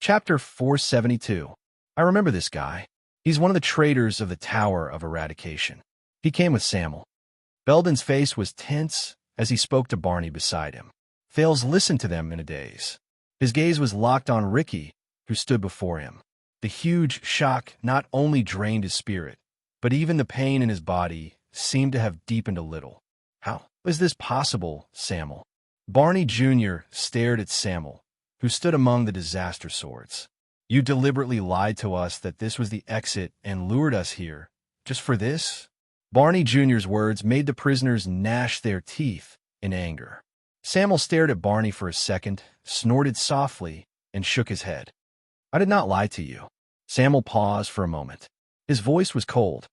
Chapter 472. I remember this guy. He's one of the traders of the Tower of Eradication. He came with Samuel. Belden's face was tense as he spoke to Barney beside him. Thales listened to them in a daze. His gaze was locked on Ricky, who stood before him. The huge shock not only drained his spirit, but even the pain in his body seemed to have deepened a little. How is this possible, Samuel? Barney Jr. stared at Samuel, who stood among the disaster swords. You deliberately lied to us that this was the exit and lured us here, just for this? Barney Jr.'s words made the prisoners gnash their teeth in anger. Samuel stared at Barney for a second, snorted softly, and shook his head. I did not lie to you. Samuel paused for a moment. His voice was cold.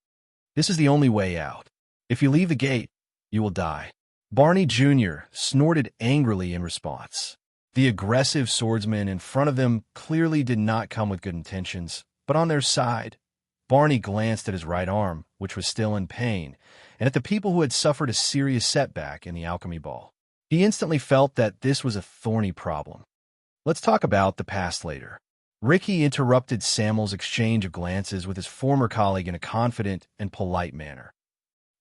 This is the only way out. If you leave the gate, you will die. Barney Jr. snorted angrily in response. The aggressive swordsman in front of them clearly did not come with good intentions, but on their side, Barney glanced at his right arm, which was still in pain, and at the people who had suffered a serious setback in the alchemy ball. He instantly felt that this was a thorny problem. Let's talk about the past later. Ricky interrupted Samuel's exchange of glances with his former colleague in a confident and polite manner.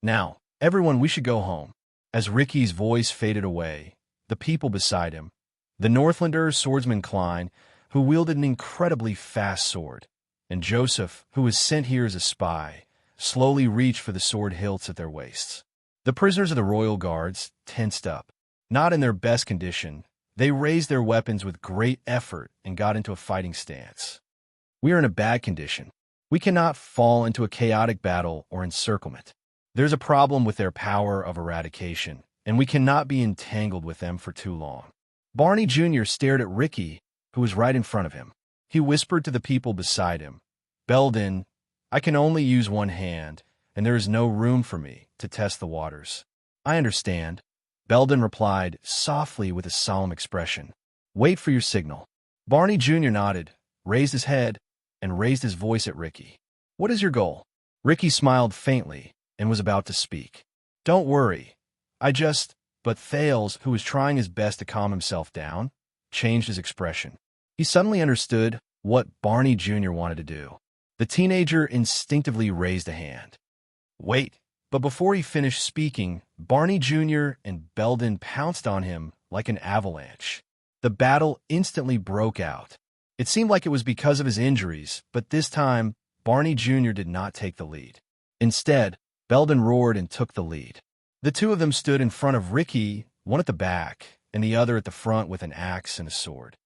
Now, everyone, we should go home. As Ricky's voice faded away, the people beside him, the Northlander swordsman Klein, who wielded an incredibly fast sword, and Joseph, who was sent here as a spy, slowly reached for the sword hilts at their waists. The prisoners of the royal guards tensed up. Not in their best condition, they raised their weapons with great effort and got into a fighting stance. We are in a bad condition. We cannot fall into a chaotic battle or encirclement. There's a problem with their power of eradication, and we cannot be entangled with them for too long. Barney Jr. stared at Ricky, who was right in front of him. He whispered to the people beside him, Belden, I can only use one hand, and there is no room for me to test the waters. I understand. Belden replied softly with a solemn expression. Wait for your signal. Barney Jr. nodded, raised his head, and raised his voice at Ricky. What is your goal? Ricky smiled faintly and was about to speak. Don't worry. But Thales, who was trying his best to calm himself down, changed his expression. He suddenly understood what Barney Jr. wanted to do. The teenager instinctively raised a hand. Wait. But before he finished speaking, Barney Jr. and Belden pounced on him like an avalanche. The battle instantly broke out. It seemed like it was because of his injuries, but this time, Barney Jr. did not take the lead. Instead, Belden roared and took the lead. The two of them stood in front of Ricky, one at the back, and the other at the front with an axe and a sword.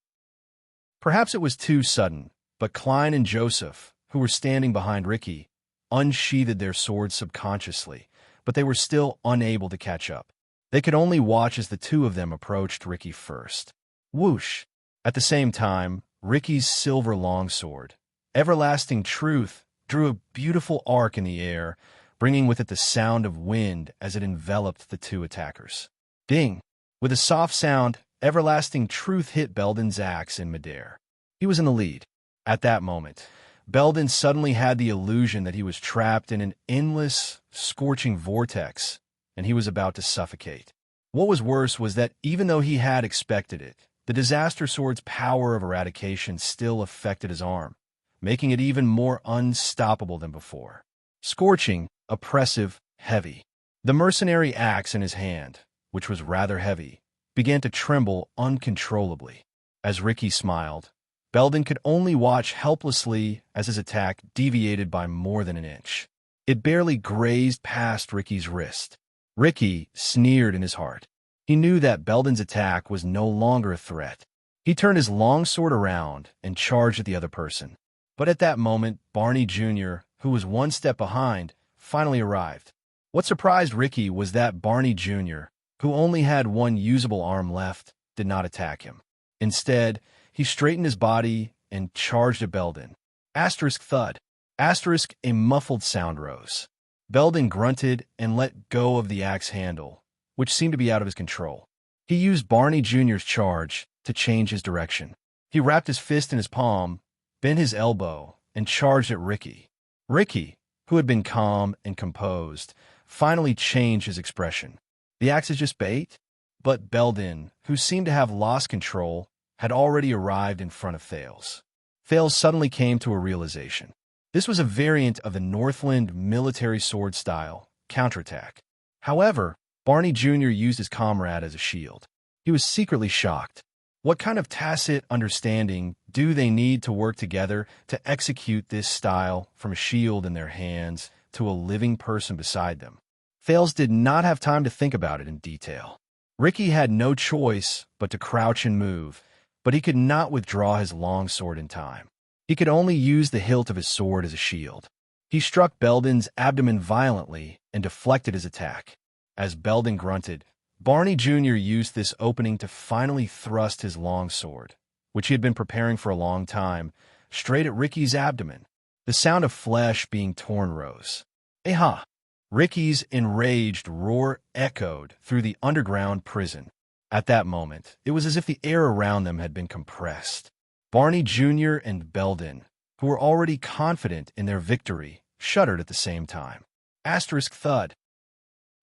Perhaps it was too sudden, but Klein and Joseph, who were standing behind Ricky, unsheathed their swords subconsciously, but they were still unable to catch up. They could only watch as the two of them approached Ricky first. Whoosh! At the same time, Ricky's silver longsword, Everlasting Truth, drew a beautiful arc in the air, bringing with it the sound of wind as it enveloped the two attackers. Ding! With a soft sound, Everlasting Truth hit Belden's axe in midair. He was in the lead. At that moment, Belden suddenly had the illusion that he was trapped in an endless, scorching vortex, and he was about to suffocate. What was worse was that even though he had expected it, the disaster sword's power of eradication still affected his arm, making it even more unstoppable than before. Scorching, oppressive, heavy. The mercenary axe in his hand, which was rather heavy, began to tremble uncontrollably. As Ricky smiled, Belden could only watch helplessly as his attack deviated by more than an inch. It barely grazed past Ricky's wrist. Ricky sneered in his heart. He knew that Belden's attack was no longer a threat. He turned his longsword around and charged at the other person. But at that moment, Barney Jr., who was one step behind, finally arrived. What surprised Ricky was that Barney Jr., who only had one usable arm left, did not attack him. Instead, he straightened his body and charged at Belden. Asterisk thud. Asterisk a muffled sound rose. Belden grunted and let go of the axe handle, which seemed to be out of his control. He used Barney Jr.'s charge to change his direction. He wrapped his fist in his palm, bent his elbow, and charged at Ricky. Ricky, who had been calm and composed, finally changed his expression. The axe is just bait? But Belden, who seemed to have lost control, had already arrived in front of Thales. Thales suddenly came to a realization. This was a variant of the Northland military sword style, counterattack. However, Barney Jr. used his comrade as a shield. He was secretly shocked. What kind of tacit understanding do they need to work together to execute this style from a shield in their hands to a living person beside them? Thales did not have time to think about it in detail. Ricky had no choice but to crouch and move, but he could not withdraw his long sword in time. He could only use the hilt of his sword as a shield. He struck Belden's abdomen violently and deflected his attack. As Belden grunted, Barney Jr. used this opening to finally thrust his long sword, which he had been preparing for a long time, straight at Ricky's abdomen. The sound of flesh being torn rose. "Aha!" Ricky's enraged roar echoed through the underground prison. At that moment, it was as if the air around them had been compressed. Barney Jr. and Belden, who were already confident in their victory, shuddered at the same time. Asterisk thud.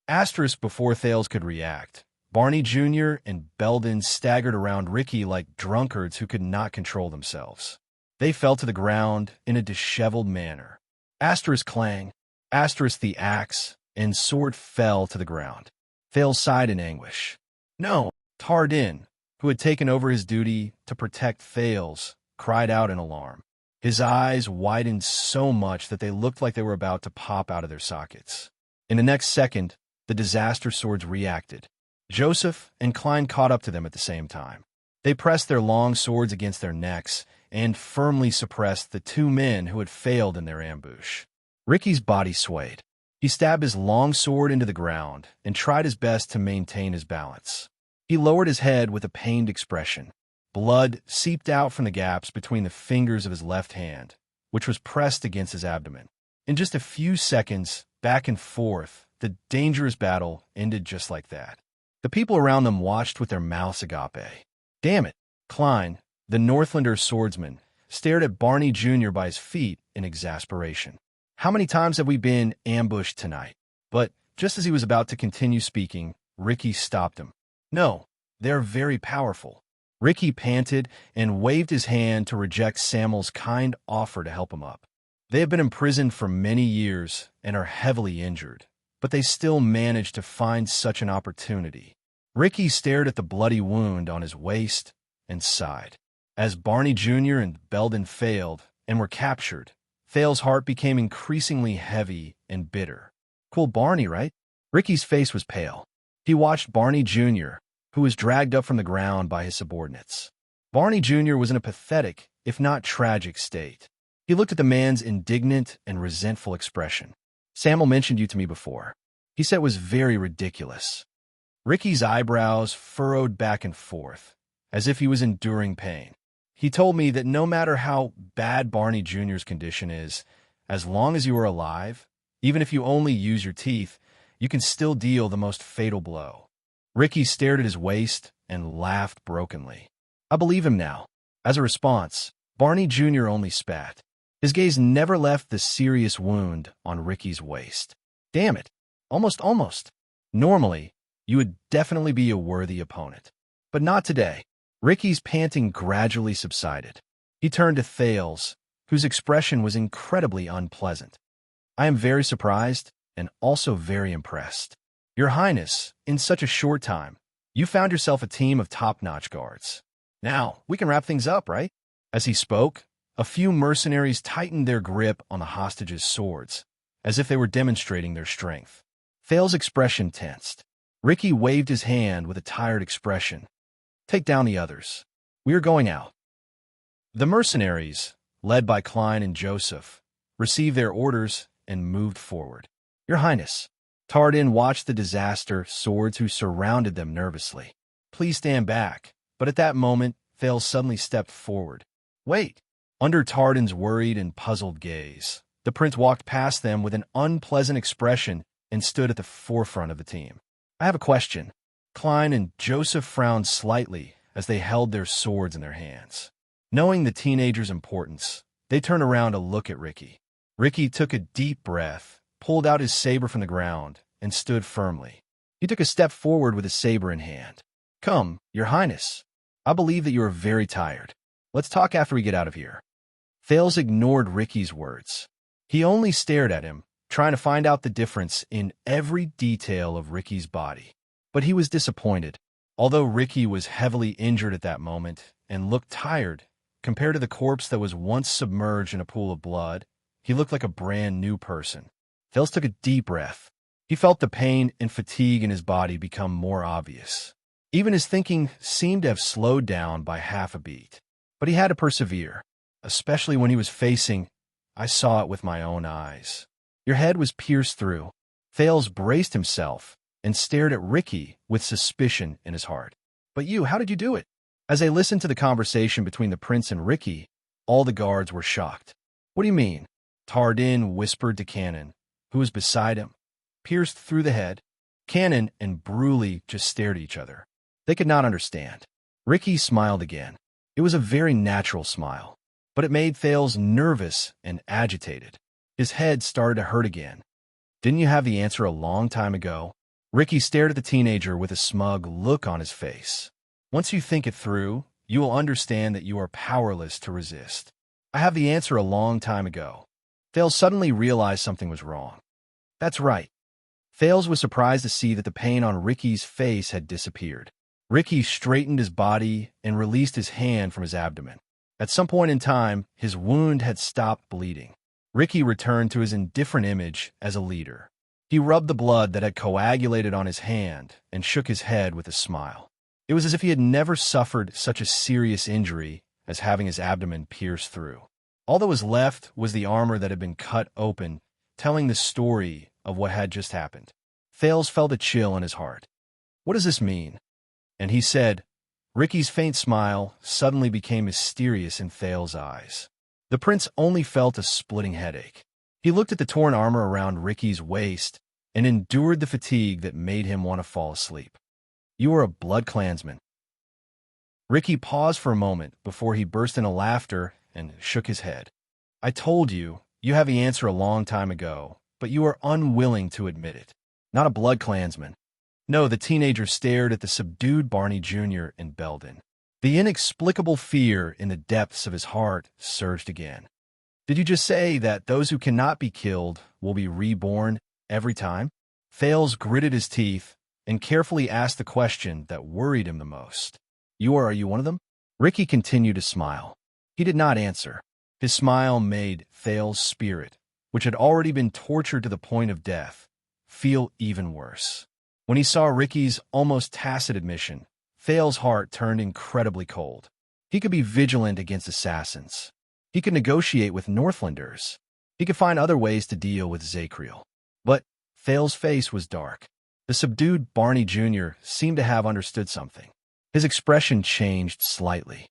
Asterisk before Thales could react. Barney Jr. and Belden staggered around Ricky like drunkards who could not control themselves. They fell to the ground in a disheveled manner. Asterisk clang. Asterisk the axe and sword fell to the ground. Thales sighed in anguish. No, Tardin, who had taken over his duty to protect Thales, cried out in alarm. His eyes widened so much that they looked like they were about to pop out of their sockets. In the next second, the disaster swords reacted. Joseph and Klein caught up to them at the same time. They pressed their long swords against their necks and firmly suppressed the two men who had failed in their ambush. Ricky's body swayed. He stabbed his long sword into the ground and tried his best to maintain his balance. He lowered his head with a pained expression. Blood seeped out from the gaps between the fingers of his left hand, which was pressed against his abdomen. In just a few seconds, back and forth, the dangerous battle ended just like that. The people around them watched with their mouths agape. Damn it! Klein, the Northlander swordsman, stared at Barney Jr. by his feet in exasperation. How many times have we been ambushed tonight? But just as he was about to continue speaking, Ricky stopped him. No, they're very powerful. Ricky panted and waved his hand to reject Samuel's kind offer to help him up. They have been imprisoned for many years and are heavily injured, but they still managed to find such an opportunity. Ricky stared at the bloody wound on his waist and sighed. As Barney Jr. and Belden failed and were captured, Thales' heart became increasingly heavy and bitter. Cool Barney, right? Ricky's face was pale. He watched Barney Jr., who was dragged up from the ground by his subordinates. Barney Jr. was in a pathetic, if not tragic, state. He looked at the man's indignant and resentful expression. Samuel mentioned you to me before. He said it was very ridiculous. Ricky's eyebrows furrowed back and forth, as if he was enduring pain. He told me that no matter how bad Barney Jr.'s condition is, as long as you are alive, even if you only use your teeth, you can still deal the most fatal blow. Ricky stared at his waist and laughed brokenly. I believe him now. As a response, Barney Jr. only spat. His gaze never left the serious wound on Ricky's waist. Damn it. Almost. Normally, you would definitely be a worthy opponent. But not today. Ricky's panting gradually subsided. He turned to Thales, whose expression was incredibly unpleasant. I am very surprised and also very impressed. Your Highness, in such a short time, you found yourself a team of top-notch guards. Now, we can wrap things up, right? As he spoke, a few mercenaries tightened their grip on the hostages' swords, as if they were demonstrating their strength. Thales' expression tensed. Ricky waved his hand with a tired expression. Take down the others. We are going out. The mercenaries, led by Klein and Joseph, received their orders and moved forward. Your Highness, Tardin watched the disaster swords who surrounded them nervously. Please stand back. But at that moment, Thales suddenly stepped forward. Wait! Under Tardin's worried and puzzled gaze, the prince walked past them with an unpleasant expression and stood at the forefront of the team. I have a question. Klein and Joseph frowned slightly as they held their swords in their hands. Knowing the teenager's importance, they turned around to look at Ricky. Ricky took a deep breath, pulled out his saber from the ground, and stood firmly. He took a step forward with his saber in hand. Come, Your Highness. I believe that you are very tired. Let's talk after we get out of here. Thales ignored Ricky's words. He only stared at him, trying to find out the difference in every detail of Ricky's body. But he was disappointed. Although Ricky was heavily injured at that moment and looked tired, compared to the corpse that was once submerged in a pool of blood, he looked like a brand new person. Thales took a deep breath. He felt the pain and fatigue in his body become more obvious. Even his thinking seemed to have slowed down by half a beat. But he had to persevere, especially when he was facing, I saw it with my own eyes. Your head was pierced through. Thales braced himself and stared at Ricky with suspicion in his heart. But you, how did you do it? As they listened to the conversation between the prince and Ricky, all the guards were shocked. What do you mean? Tardin whispered to Cannon, who was beside him. Pierced through the head. Cannon and Bruley just stared at each other. They could not understand. Ricky smiled again. It was a very natural smile, but it made Thales nervous and agitated. His head started to hurt again. Didn't you have the answer a long time ago? Ricky stared at the teenager with a smug look on his face. Once you think it through, you will understand that you are powerless to resist. I have the answer a long time ago. Thales suddenly realized something was wrong. That's right. Thales was surprised to see that the pain on Ricky's face had disappeared. Ricky straightened his body and released his hand from his abdomen. At some point in time, his wound had stopped bleeding. Ricky returned to his indifferent image as a leader. He rubbed the blood that had coagulated on his hand and shook his head with a smile. It was as if he had never suffered such a serious injury as having his abdomen pierced through. All that was left was the armor that had been cut open, telling the story of what had just happened. Thales felt a chill in his heart. What does this mean? And he said, Ricky's faint smile suddenly became mysterious in Thales' eyes. The prince only felt a splitting headache. He looked at the torn armor around Ricky's waist and endured the fatigue that made him want to fall asleep. You are a blood clansman. Ricky paused for a moment before he burst into laughter and shook his head. I told you, you have the answer a long time ago, but you are unwilling to admit it. Not a blood clansman. No, the teenager stared at the subdued Barney Jr. and Belden. The inexplicable fear in the depths of his heart surged again. Did you just say that those who cannot be killed will be reborn every time? Thales gritted his teeth and carefully asked the question that worried him the most. Are you one of them? Ricky continued to smile. He did not answer. His smile made Thales' spirit, which had already been tortured to the point of death, feel even worse. When he saw Ricky's almost tacit admission, Thales' heart turned incredibly cold. He could be vigilant against assassins. He could negotiate with Northlanders. He could find other ways to deal with Zacriel. But Thales' face was dark. The subdued Barney Jr. seemed to have understood something. His expression changed slightly.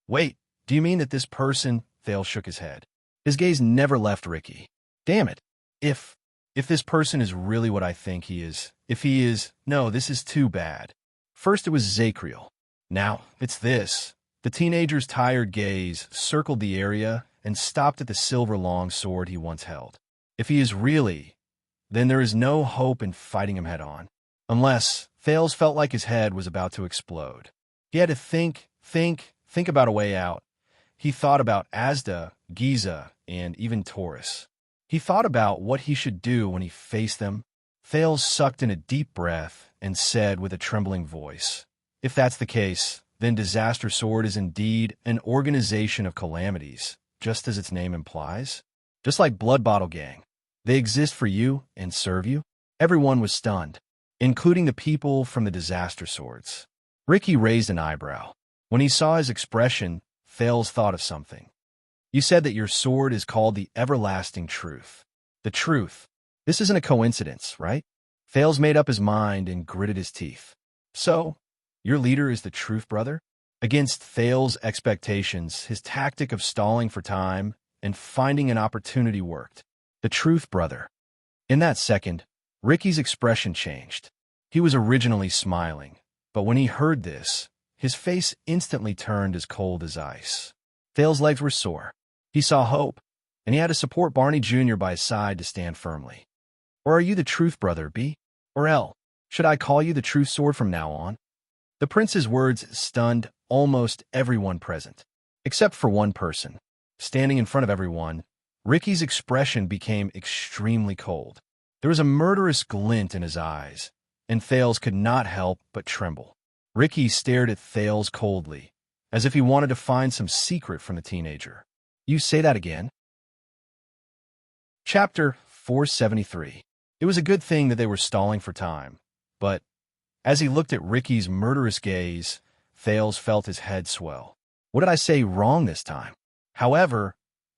Wait, do you mean that this person? Thales shook his head. His gaze never left Ricky. Damn it. If this person is really what I think he is, no, this is too bad. First it was Zacriel. Now it's this. The teenager's tired gaze circled the area and stopped at the silver longsword he once held. If he is really, then there is no hope in fighting him head-on. Unless Thales felt like his head was about to explode. He had to think about a way out. He thought about Asda, Giza, and even Taurus. He thought about what he should do when he faced them. Thales sucked in a deep breath and said with a trembling voice, If that's the case, then Disaster Sword is indeed an organization of calamities, just as its name implies. Just like Blood Bottle Gang. They exist for you and serve you. Everyone was stunned, including the people from the Disaster Swords. Ricky raised an eyebrow. When he saw his expression, Thales thought of something. You said that your sword is called the Everlasting Truth. The truth. This isn't a coincidence, right? Thales made up his mind and gritted his teeth. So, your leader is the Truth Brother? Against Thales' expectations, his tactic of stalling for time and finding an opportunity worked. The Truth Brother. In that second, Ricky's expression changed. He was originally smiling, but when he heard this, his face instantly turned as cold as ice. Thales' legs were sore. He saw hope, and he had to support Barney Jr. by his side to stand firmly. Or are you the Truth Brother, B? Or L? Should I call you the Truth Sword from now on? The prince's words stunned almost everyone present, except for one person. standing in front of everyone, Ricky's expression became extremely cold. There was a murderous glint in his eyes, and Thales could not help but tremble. Ricky stared at Thales coldly, as if he wanted to find some secret from the teenager. You say that again? Chapter 473. It was a good thing that they were stalling for time, but as he looked at Ricky's murderous gaze, Thales felt his head swell. What did I say wrong this time? However,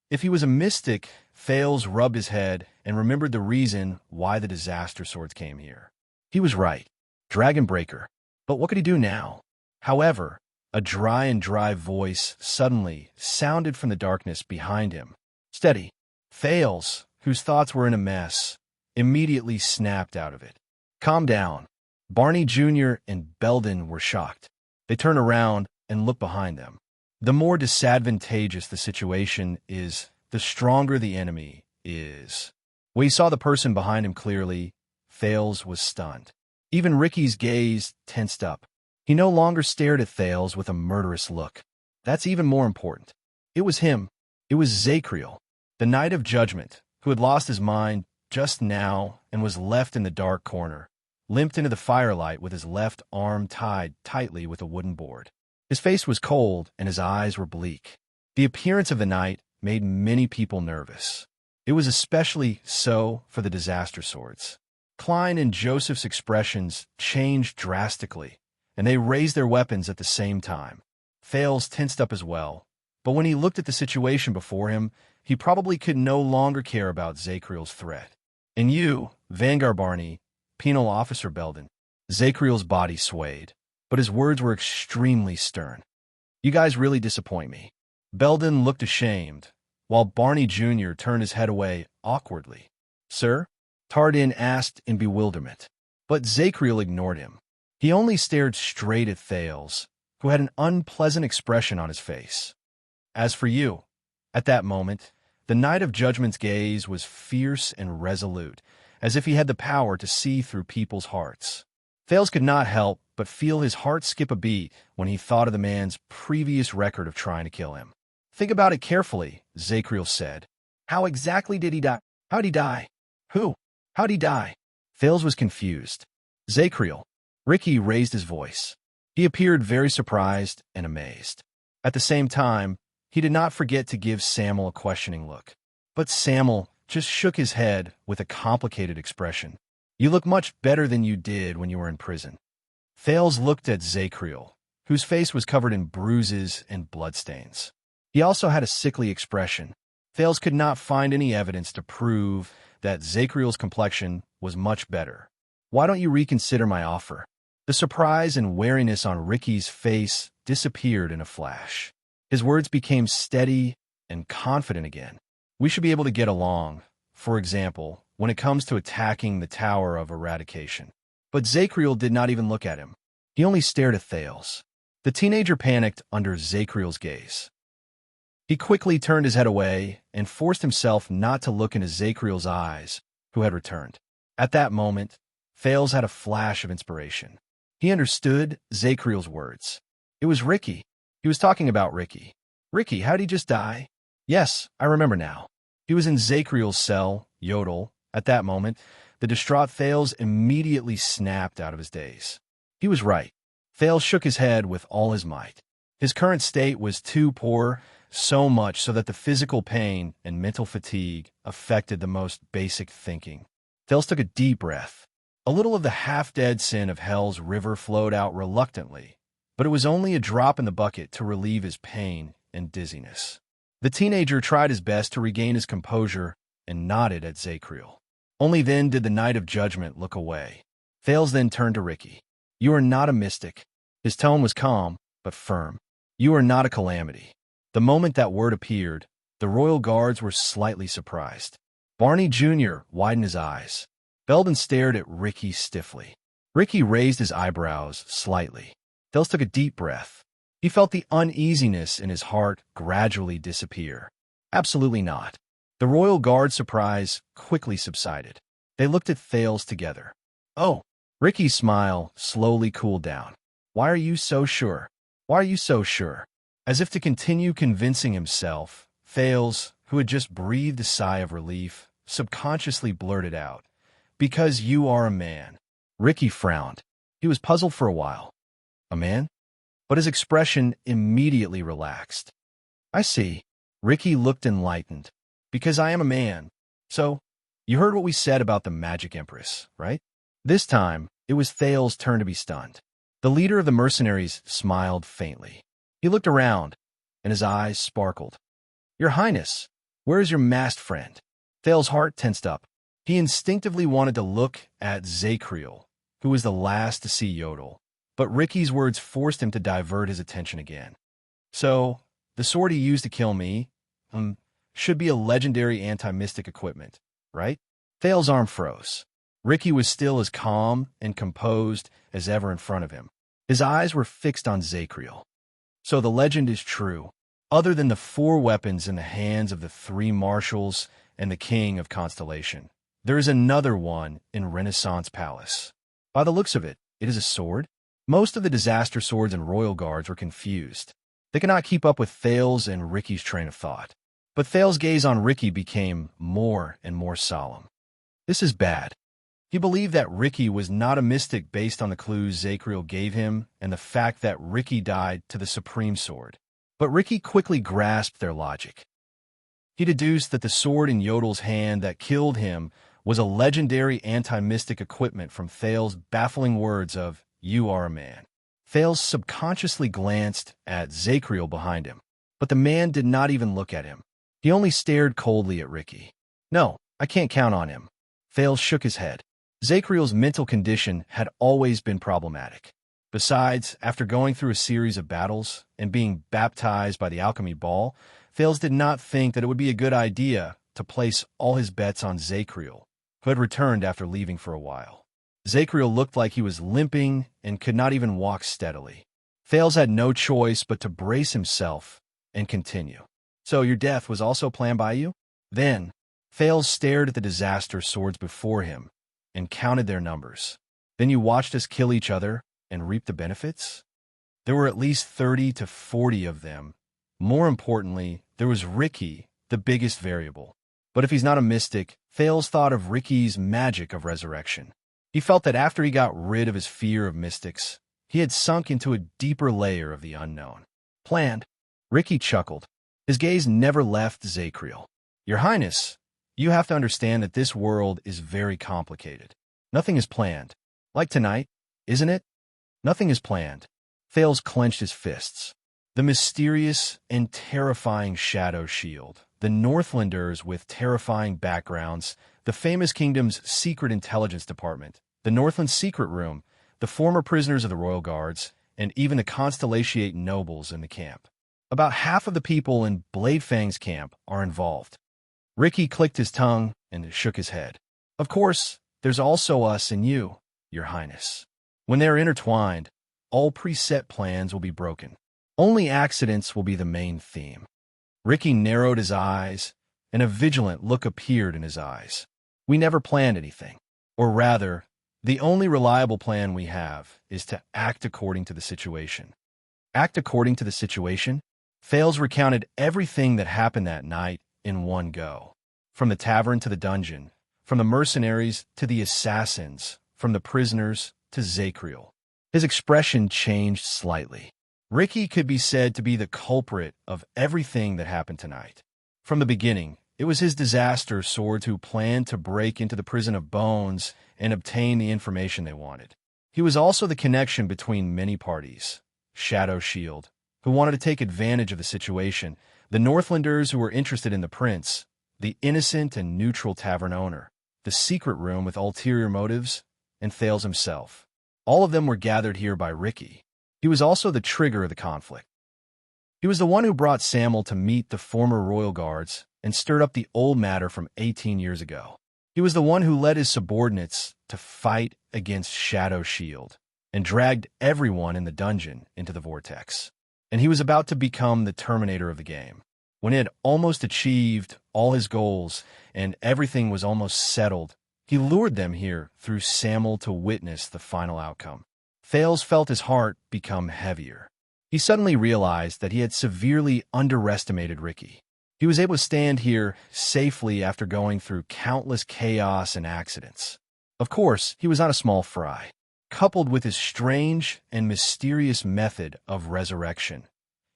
if he was a mystic, Thales rubbed his head and remembered the reason why the disaster swords came here. He was right. Dragon Breaker. But what could he do now? However, a dry voice suddenly sounded from the darkness behind him. Steady. Thales, whose thoughts were in a mess, immediately snapped out of it. Calm down. Barney Jr. and Belden were shocked. They turned around and looked behind them. The more disadvantageous the situation is, the stronger the enemy is. When he saw the person behind him clearly, Thales was stunned. Even Ricky's gaze tensed up. He no longer stared at Thales with a murderous look. That's even more important. It was him. It was Zacriel, the Knight of Judgment, who had lost his mind just now and was left in the dark corner, limped into the firelight with his left arm tied tightly with a wooden board. His face was cold and his eyes were bleak. The appearance of the knight made many people nervous. It was especially so for the disaster swords. Klein and Joseph's expressions changed drastically, and they raised their weapons at the same time. Thales tensed up as well, but when he looked at the situation before him, he probably could no longer care about Zacriel's threat. And you, Vanguard Barney, Penal Officer Belden. Zacriel's body swayed, but his words were extremely stern. You guys really disappoint me. Belden looked ashamed, while Barney Jr. turned his head away awkwardly. Sir? Tardin asked in bewilderment, but Zacriel ignored him. He only stared straight at Thales, who had an unpleasant expression on his face. As for you, at that moment, the Knight of Judgment's gaze was fierce and resolute, as if he had the power to see through people's hearts. Thales could not help but feel his heart skip a beat when he thought of the man's previous record of trying to kill him. Think about it carefully, Zacriel said. How exactly did he die? How'd he die? Who? How'd he die? Thales was confused. Zacriel. Ricky raised his voice. He appeared very surprised and amazed. At the same time, he did not forget to give Samuel a questioning look. But Samuel just shook his head with a complicated expression. You look much better than you did when you were in prison. Thales looked at Zacriel, whose face was covered in bruises and bloodstains. He also had a sickly expression. Thales could not find any evidence to prove that Zacriel's complexion was much better. Why don't you reconsider my offer? The surprise and wariness on Ricky's face disappeared in a flash. His words became steady and confident again. We should be able to get along, for example, when it comes to attacking the Tower of Eradication. But Zacriel did not even look at him. He only stared at Thales. The teenager panicked under Zacriel's gaze. He quickly turned his head away and forced himself not to look into Zacriel's eyes, who had returned. At that moment, Thales had a flash of inspiration. He understood Zacriel's words. It was Ricky. He was talking about Ricky. Ricky, how'd he just die? Yes, I remember now. He was in Zacriel's cell, Yodel. At that moment, the distraught Thales immediately snapped out of his daze. He was right. Thales shook his head with all his might. His current state was too poor, so much so that the physical pain and mental fatigue affected the most basic thinking. Thales took a deep breath. A little of the half-dead sin of Hell's river flowed out reluctantly, but it was only a drop in the bucket to relieve his pain and dizziness. The teenager tried his best to regain his composure and nodded at Zacriel. Only then did the Knight of Judgment look away. Thales then turned to Ricky. You are not a mystic. His tone was calm, but firm. You are not a calamity. The moment that word appeared, the royal guards were slightly surprised. Barney Jr. widened his eyes. Belden stared at Ricky stiffly. Ricky raised his eyebrows slightly. Thales took a deep breath. He felt the uneasiness in his heart gradually disappear. Absolutely not. The royal guard's surprise quickly subsided. They looked at Thales together. Oh, Ricky's smile slowly cooled down. Why are you so sure? Why are you so sure? As if to continue convincing himself, Thales, who had just breathed a sigh of relief, subconsciously blurted out, "Because you are a man." Ricky frowned. He was puzzled for a while. A man? But his expression immediately relaxed. "I see." Ricky looked enlightened. "Because I am a man. So, you heard what we said about the Magic Empress, right?" This time, it was Thales' turn to be stunned. The leader of the mercenaries smiled faintly. He looked around, and his eyes sparkled. "Your Highness, where is your masked friend?" Thales' heart tensed up. He instinctively wanted to look at Zacriel, who was the last to see Yodel, but Ricky's words forced him to divert his attention again. "So, the sword he used to kill me, should be a legendary anti-mystic equipment, right?" Thales' arm froze. Ricky was still as calm and composed as ever in front of him. His eyes were fixed on Zacriel. "So the legend is true. Other than the 4 weapons in the hands of the 3 marshals and the king of Constellation, there is another one in Renaissance Palace. By the looks of it, it is a sword." Most of the disaster swords and royal guards were confused. They could not keep up with Thales and Ricky's train of thought. But Thales' gaze on Ricky became more and more solemn. This is bad. He believed that Ricky was not a mystic based on the clues Zacriel gave him and the fact that Ricky died to the Supreme Sword. But Ricky quickly grasped their logic. He deduced that the sword in Yodel's hand that killed him was a legendary anti-mystic equipment from Thales' baffling words of, "You are a man." Thales subconsciously glanced at Zacriel behind him, but the man did not even look at him. He only stared coldly at Ricky. "No, I can't count on him." Thales shook his head. Zacriel's mental condition had always been problematic. Besides, after going through a series of battles and being baptized by the alchemy ball, Thales did not think that it would be a good idea to place all his bets on Zacriel, who had returned after leaving for a while. Zacriel looked like he was limping and could not even walk steadily. Thales had no choice but to brace himself and continue. "So your death was also planned by you?" Then, Thales stared at the disaster swords before him and counted their numbers. "Then you watched us kill each other and reap the benefits?" There were at least 30 to 40 of them. More importantly, there was Ricky, the biggest variable. But if he's not a mystic, Thales thought of Ricky's magic of resurrection. He felt that after he got rid of his fear of mystics, he had sunk into a deeper layer of the unknown. "Planned?" Ricky chuckled. His gaze never left Zacriel. "Your Highness, you have to understand that this world is very complicated. Nothing is planned. Like tonight, isn't it? Nothing is planned." Thales clenched his fists. The mysterious and terrifying Shadow Shield, the Northlanders with terrifying backgrounds, the famous kingdom's secret intelligence department, the Northland Secret Room, the former prisoners of the Royal Guards, and even the Constellation nobles in the camp. About half of the people in Bladefang's camp are involved. Ricky clicked his tongue and shook his head. "Of course, there's also us and you, Your Highness. When they're intertwined, all preset plans will be broken. Only accidents will be the main theme." Ricky narrowed his eyes, and a vigilant look appeared in his eyes. "We never planned anything. Or rather, the only reliable plan we have is to act according to the situation." Act according to the situation? Thales recounted everything that happened that night in one go. From the tavern to the dungeon, from the mercenaries to the assassins, from the prisoners to Zacriel. His expression changed slightly. Ricky could be said to be the culprit of everything that happened tonight. From the beginning, it was his disaster swords who planned to break into the prison of bones and obtain the information they wanted. He was also the connection between many parties. Shadow Shield, who wanted to take advantage of the situation, the Northlanders who were interested in the prince, the innocent and neutral tavern owner, the secret room with ulterior motives, and Thales himself. All of them were gathered here by Ricky. He was also the trigger of the conflict. He was the one who brought Samuel to meet the former royal guards and stirred up the old matter from 18 years ago. He was the one who led his subordinates to fight against Shadow Shield and dragged everyone in the dungeon into the vortex. And he was about to become the terminator of the game. When he had almost achieved all his goals and everything was almost settled, he lured them here through Samuel to witness the final outcome. Thales felt his heart become heavier. He suddenly realized that he had severely underestimated Ricky. He was able to stand here safely after going through countless chaos and accidents. Of course, he was not a small fry. Coupled with his strange and mysterious method of resurrection,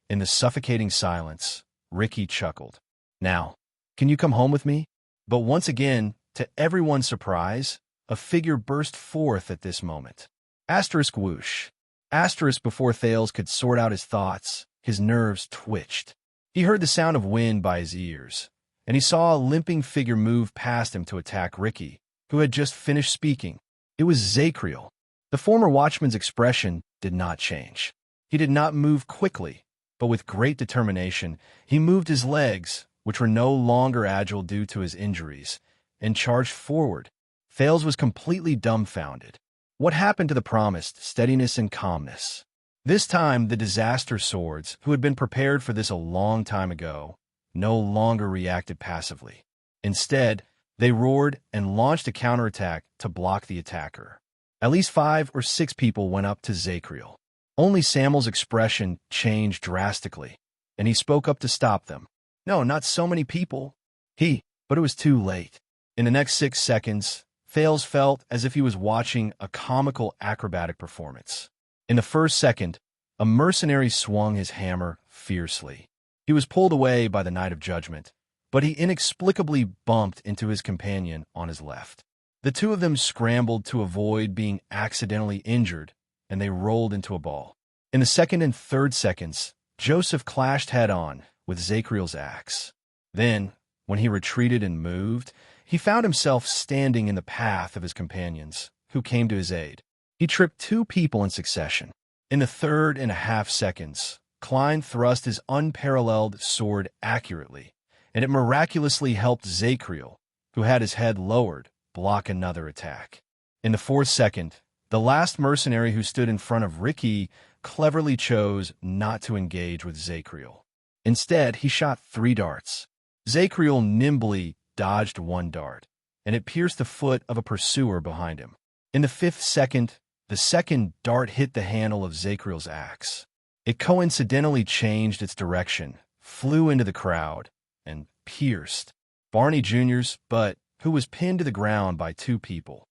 in the suffocating silence, Ricky chuckled. "Now, can you come home with me?" But once again, to everyone's surprise, a figure burst forth at this moment. Asterisk whoosh. Asterisk before Thales could sort out his thoughts, his nerves twitched. He heard the sound of wind by his ears, and he saw a limping figure move past him to attack Ricky, who had just finished speaking. It was Zacriel. The former watchman's expression did not change. He did not move quickly, but with great determination, he moved his legs, which were no longer agile due to his injuries, and charged forward. Thales was completely dumbfounded. What happened to the promised steadiness and calmness? This time, the disaster swords, who had been prepared for this a long time ago, no longer reacted passively. Instead, they roared and launched a counterattack to block the attacker. At least 5 or 6 people went up to Zacriel. Only Samuel's expression changed drastically, and he spoke up to stop them. "No, not so many people." But it was too late. In the next 6 seconds, Thales felt as if he was watching a comical acrobatic performance. In the first second, a mercenary swung his hammer fiercely. He was pulled away by the Knight of Judgment, but he inexplicably bumped into his companion on his left. The two of them scrambled to avoid being accidentally injured, and they rolled into a ball. In the second and third seconds, Joseph clashed head-on with Zacriel's axe. Then, when he retreated and moved, he found himself standing in the path of his companions, who came to his aid. He tripped 2 people in succession. In the 3.5 seconds, Klein thrust his unparalleled sword accurately, and it miraculously helped Zacriel, who had his head lowered, block another attack. In the 4th second, the last mercenary who stood in front of Ricky cleverly chose not to engage with Zacriel. Instead, he shot 3 darts. Zacriel nimbly dodged 1 dart, and it pierced the foot of a pursuer behind him. In the 5th second, the second dart hit the handle of Zacriel's axe. It coincidentally changed its direction, flew into the crowd, and pierced Barney Jr.'s butt, who was pinned to the ground by 2 people.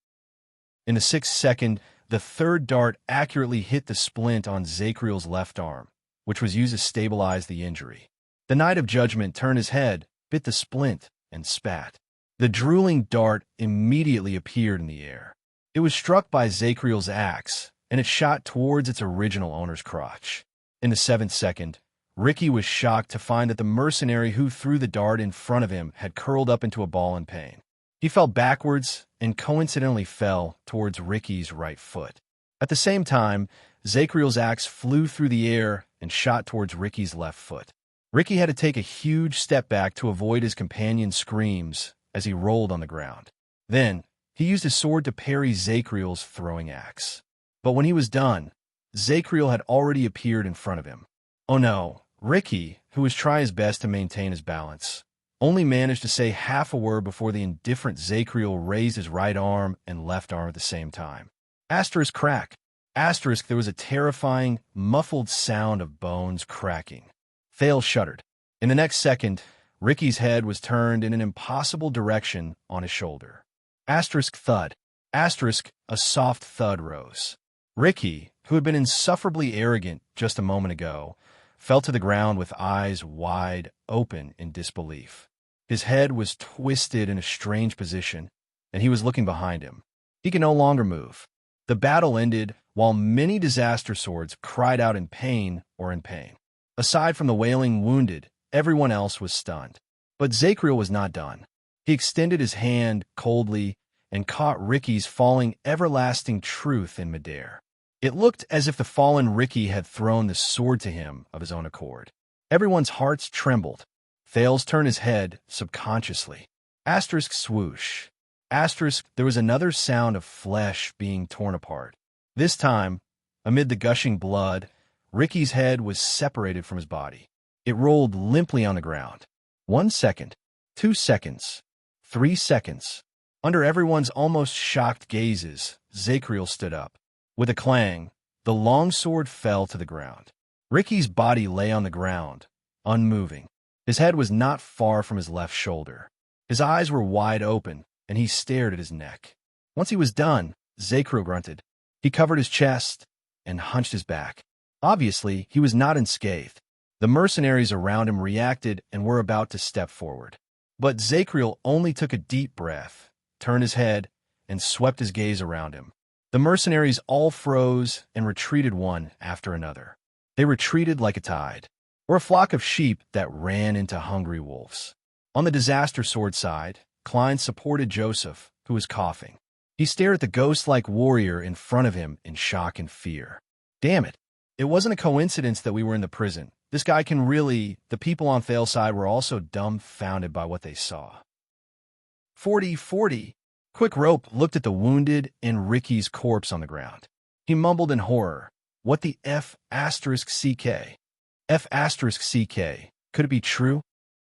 In the 6th second, the third dart accurately hit the splint on Zacriel's left arm, which was used to stabilize the injury. The Knight of Judgment turned his head, bit the splint, and spat. The drooling dart immediately appeared in the air. It was struck by Zacriel's axe, and it shot towards its original owner's crotch. In the 7th second, Ricky was shocked to find that the mercenary who threw the dart in front of him had curled up into a ball in pain. He fell backwards and coincidentally fell towards Ricky's right foot. At the same time, Zacriel's axe flew through the air and shot towards Ricky's left foot. Ricky had to take a huge step back to avoid his companion's screams as he rolled on the ground. Then, he used his sword to parry Zacriel's throwing axe. But when he was done, Zacriel had already appeared in front of him. Oh no, Ricky, who was trying his best to maintain his balance, only managed to say half a word before the indifferent Zacriel raised his right arm and left arm at the same time. Asterisk crack. Asterisk, there was a terrifying, muffled sound of bones cracking. Thales shuddered. In the next second, Ricky's head was turned in an impossible direction on his shoulder. Asterisk thud. Asterisk, a soft thud rose. Ricky, who had been insufferably arrogant just a moment ago, fell to the ground with eyes wide open in disbelief. His head was twisted in a strange position, and he was looking behind him. He could no longer move. The battle ended while many disaster swords cried out in pain or in pain. Aside from the wailing wounded, everyone else was stunned. But Zacriel was not done. He extended his hand coldly and caught Ricky's falling everlasting truth in midair. It looked as if the fallen Ricky had thrown the sword to him of his own accord. Everyone's hearts trembled. Thales turned his head subconsciously. Asterisk swoosh. Asterisk, there was another sound of flesh being torn apart. This time, amid the gushing blood, Ricky's head was separated from his body. It rolled limply on the ground. 1 second, 2 seconds, 3 seconds. Under everyone's almost shocked gazes, Zacriel stood up. With a clang, the long sword fell to the ground. Ricky's body lay on the ground, unmoving. His head was not far from his left shoulder. His eyes were wide open, and he stared at his neck. Once he was done, Zekriel grunted. He covered his chest and hunched his back. Obviously, he was not unscathed. The mercenaries around him reacted and were about to step forward. But Zekriel only took a deep breath, turned his head, and swept his gaze around him. The mercenaries all froze and retreated one after another. They retreated like a tide, or a flock of sheep that ran into hungry wolves. On the disaster sword side, Klein supported Joseph, who was coughing. He stared at the ghost-like warrior in front of him in shock and fear. Damn it. It wasn't a coincidence that we were in the prison. This guy can really... The people on Thal's side were also dumbfounded by what they saw. 40. Quick Rope looked at the wounded and Ricky's corpse on the ground. He mumbled in horror. What the F***CK? F***CK. Could it be true?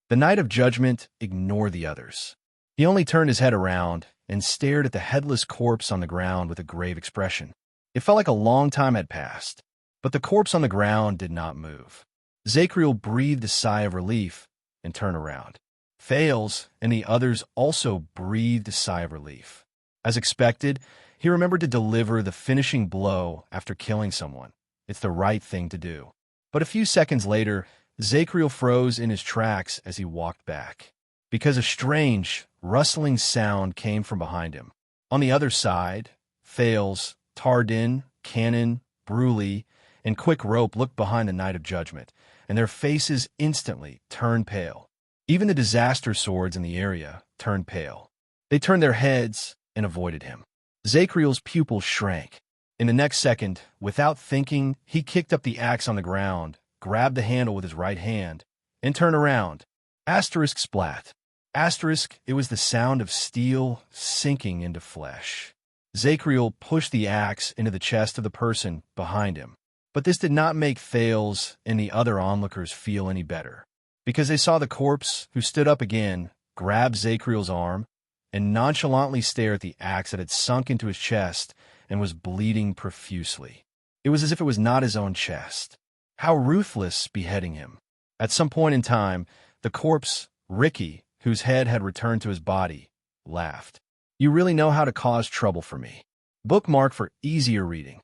The Knight of Judgment ignored the others. He only turned his head around and stared at the headless corpse on the ground with a grave expression. It felt like a long time had passed, but the corpse on the ground did not move. Zekriel breathed a sigh of relief and turned around. Thales and the others also breathed a sigh of relief. As expected, he remembered to deliver the finishing blow after killing someone. It's the right thing to do. But a few seconds later, Zekriel froze in his tracks as he walked back, because a strange, rustling sound came from behind him. On the other side, Thales, Tardin, Cannon, Bruley, and Quick Rope looked behind the Knight of Judgment, and their faces instantly turned pale. Even the disaster swords in the area turned pale. They turned their heads and avoided him. Zekriel's pupils shrank. In the next second, without thinking, he kicked up the axe on the ground, grabbed the handle with his right hand, and turned around. Asterisk splat. Asterisk, it was the sound of steel sinking into flesh. Zekriel pushed the axe into the chest of the person behind him. But this did not make Thales and the other onlookers feel any better, because they saw the corpse, who stood up again, grab Zekriel's arm, and nonchalantly stare at the axe that had sunk into his chest and was bleeding profusely. It was as if it was not his own chest. How ruthless beheading him. At some point in time, the corpse, Ricky, whose head had returned to his body, laughed. You really know how to cause trouble for me. Bookmark for easier reading.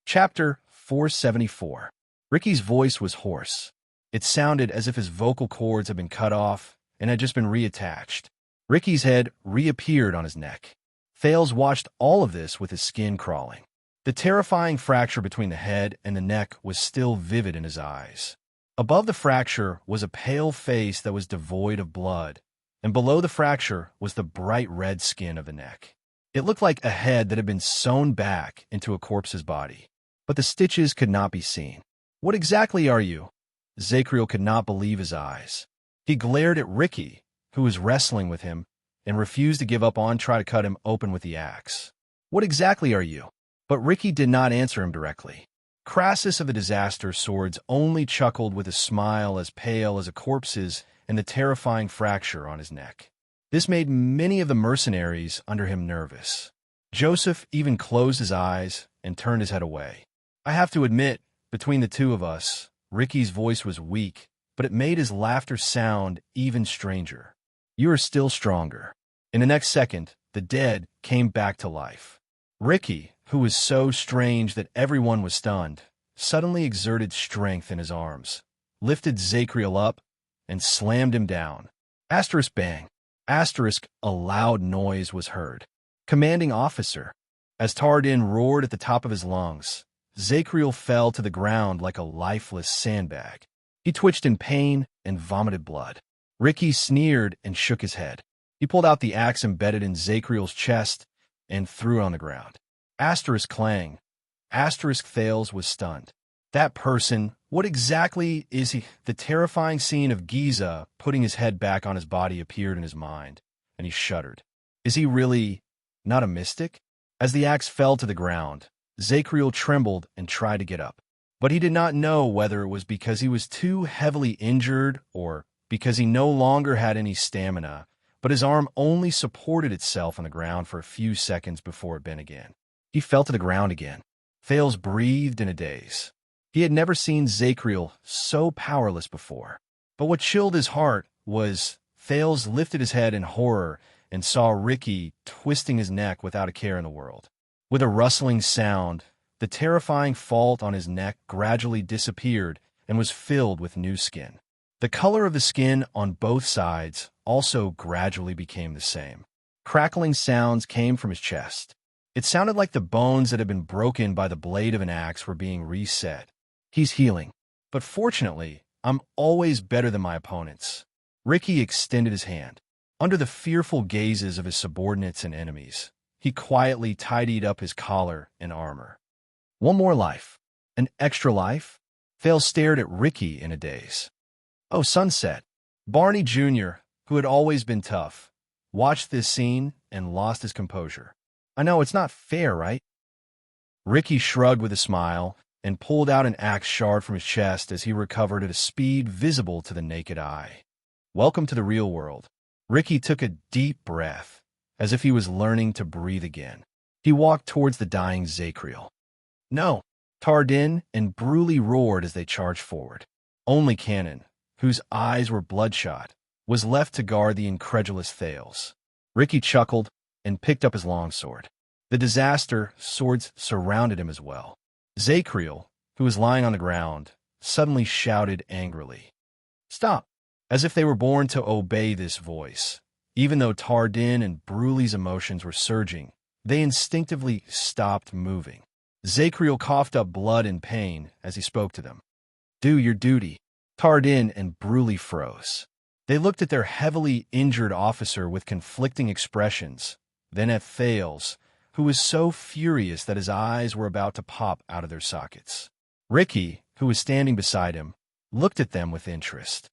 Chapter 474. Ricky's voice was hoarse. It sounded as if his vocal cords had been cut off and had just been reattached. Ricky's head reappeared on his neck. Thales watched all of this with his skin crawling. The terrifying fracture between the head and the neck was still vivid in his eyes. Above the fracture was a pale face that was devoid of blood, and below the fracture was the bright red skin of the neck. It looked like a head that had been sewn back into a corpse's body, but the stitches could not be seen. What exactly are you? Zekriel could not believe his eyes. He glared at Ricky, who was wrestling with him, and refused to give up on trying to cut him open with the axe. What exactly are you? But Ricky did not answer him directly. Crassus of the disaster swords only chuckled with a smile as pale as a corpse's and the terrifying fracture on his neck. This made many of the mercenaries under him nervous. Joseph even closed his eyes and turned his head away. I have to admit, between the two of us, Ricky's voice was weak, but it made his laughter sound even stranger. You are still stronger. In the next second, the dead came back to life. Ricky, who was so strange that everyone was stunned, suddenly exerted strength in his arms, lifted Zekriel up, and slammed him down. Asterisk bang. Asterisk, a loud noise was heard. Commanding officer. As Tardin roared at the top of his lungs, Zekriel fell to the ground like a lifeless sandbag. He twitched in pain and vomited blood. Ricky sneered and shook his head. He pulled out the axe embedded in Zekriel's chest and threw it on the ground. Asterisk clang. Asterisk Thales was stunned. That person, what exactly is he? The terrifying scene of Giza putting his head back on his body appeared in his mind, and he shuddered. Is he really not a mystic? As the axe fell to the ground, Zekriel trembled and tried to get up. But he did not know whether it was because he was too heavily injured or because he no longer had any stamina, but his arm only supported itself on the ground for a few seconds before it bent again. He fell to the ground again. Thales breathed in a daze. He had never seen Zacriel so powerless before. But what chilled his heart was Thales lifted his head in horror and saw Ricky twisting his neck without a care in the world. With a rustling sound, the terrifying fault on his neck gradually disappeared and was filled with new skin. The color of the skin on both sides also gradually became the same. Crackling sounds came from his chest. It sounded like the bones that had been broken by the blade of an axe were being reset. He's healing. But fortunately, I'm always better than my opponents. Ricky extended his hand. Under the fearful gazes of his subordinates and enemies, he quietly tidied up his collar and armor. One more life. An extra life? Thales stared at Ricky in a daze. Oh, sunset. Barney Jr., who had always been tough, watched this scene and lost his composure. I know, it's not fair, right? Ricky shrugged with a smile and pulled out an axe shard from his chest as he recovered at a speed visible to the naked eye. Welcome to the real world. Ricky took a deep breath, as if he was learning to breathe again. He walked towards the dying Zacriel. No! Tardin and Bruley roared as they charged forward. Only Cannon, whose eyes were bloodshot, was left to guard the incredulous Thales. Ricky chuckled and picked up his longsword. The disaster swords surrounded him as well. Zacriel, who was lying on the ground, suddenly shouted angrily. Stop! As if they were born to obey this voice. Even though Tardin and Bruley's emotions were surging, they instinctively stopped moving. Zacriel coughed up blood in pain as he spoke to them. Do your duty. Tardin and Bruley froze. They looked at their heavily injured officer with conflicting expressions, then at Thales, who was so furious that his eyes were about to pop out of their sockets. Ricky, who was standing beside him, looked at them with interest.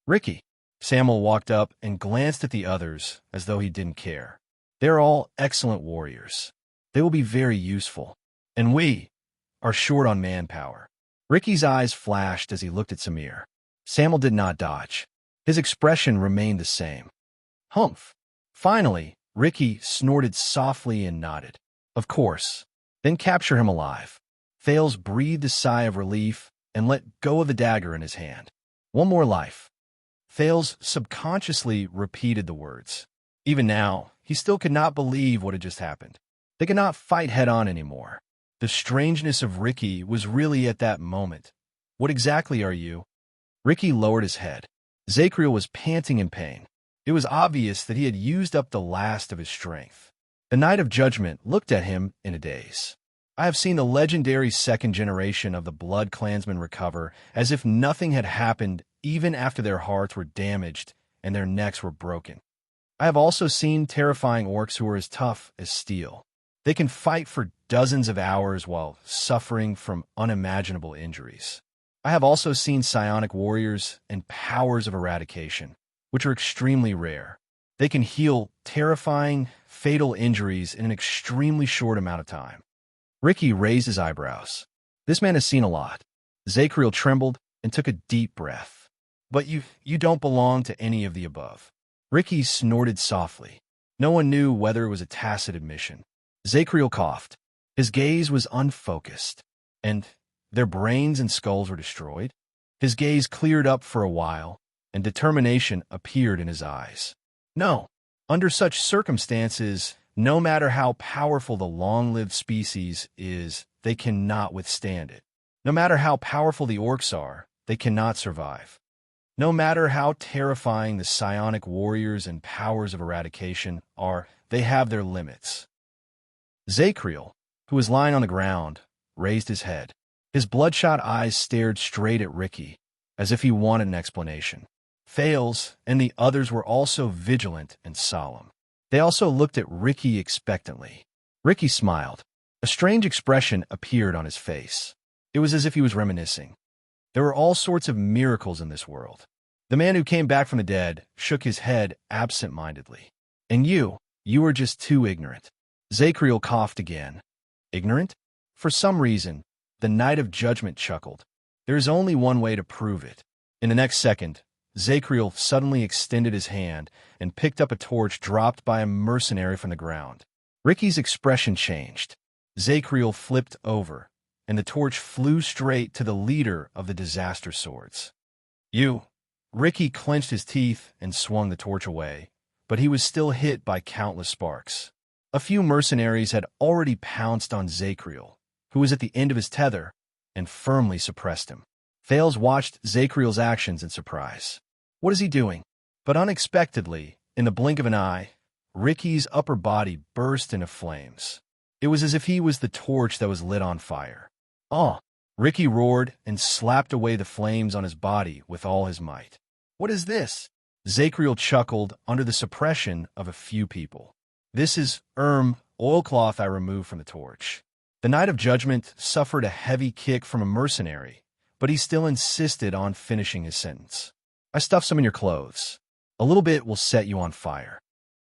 Ricky. Samuel walked up and glanced at the others as though he didn't care. They're all excellent warriors. They will be very useful. And we are short on manpower. Ricky's eyes flashed as he looked at Samir. Samuel did not dodge. His expression remained the same. Humph. Finally, Ricky snorted softly and nodded. Of course. Then capture him alive. Thales breathed a sigh of relief and let go of the dagger in his hand. One more life. Thales subconsciously repeated the words. Even now, he still could not believe what had just happened. They could not fight head-on anymore. The strangeness of Ricky was really at that moment. What exactly are you? Ricky lowered his head. Zacriel was panting in pain. It was obvious that he had used up the last of his strength. The Knight of Judgment looked at him in a daze. I have seen the legendary second generation of the Blood Clansmen recover as if nothing had happened even after their hearts were damaged and their necks were broken. I have also seen terrifying orcs who are as tough as steel. They can fight for dozens of hours while suffering from unimaginable injuries. I have also seen psionic warriors and powers of eradication, which are extremely rare. They can heal terrifying, fatal injuries in an extremely short amount of time. Ricky raised his eyebrows. This man has seen a lot. Zacriel trembled and took a deep breath. But you don't belong to any of the above. Ricky snorted softly. No one knew whether it was a tacit admission. Zacriel coughed. His gaze was unfocused. And their brains and skulls were destroyed? His gaze cleared up for a while, and determination appeared in his eyes. No. Under such circumstances, no matter how powerful the long-lived species is, they cannot withstand it. No matter how powerful the orcs are, they cannot survive. No matter how terrifying the psionic warriors and powers of eradication are, they have their limits. Zacriel, who was lying on the ground, raised his head. His bloodshot eyes stared straight at Ricky, as if he wanted an explanation. Thales and the others were also vigilant and solemn. They also looked at Ricky expectantly. Ricky smiled. A strange expression appeared on his face. It was as if he was reminiscing. There were all sorts of miracles in this world. The man who came back from the dead shook his head absent-mindedly. And you were just too ignorant. Zacriel coughed again. Ignorant? For some reason, the Knight of Judgment chuckled. There is only one way to prove it. In the next second, Zacriel suddenly extended his hand and picked up a torch dropped by a mercenary from the ground. Ricky's expression changed. Zacriel flipped over, and the torch flew straight to the leader of the disaster swords. You! Ricky clenched his teeth and swung the torch away, but he was still hit by countless sparks. A few mercenaries had already pounced on Zacriel, who was at the end of his tether, and firmly suppressed him. Thales watched Zacriel's actions in surprise. What is he doing? But unexpectedly, in the blink of an eye, Ricky's upper body burst into flames. It was as if he was the torch that was lit on fire. "Oh!" Ricky roared and slapped away the flames on his body with all his might. "What is this?" Zacriel chuckled under the suppression of a few people. "This is, oilcloth I removed from the torch." The Knight of Judgment suffered a heavy kick from a mercenary, but he still insisted on finishing his sentence. "I stuffed some in your clothes. A little bit will set you on fire."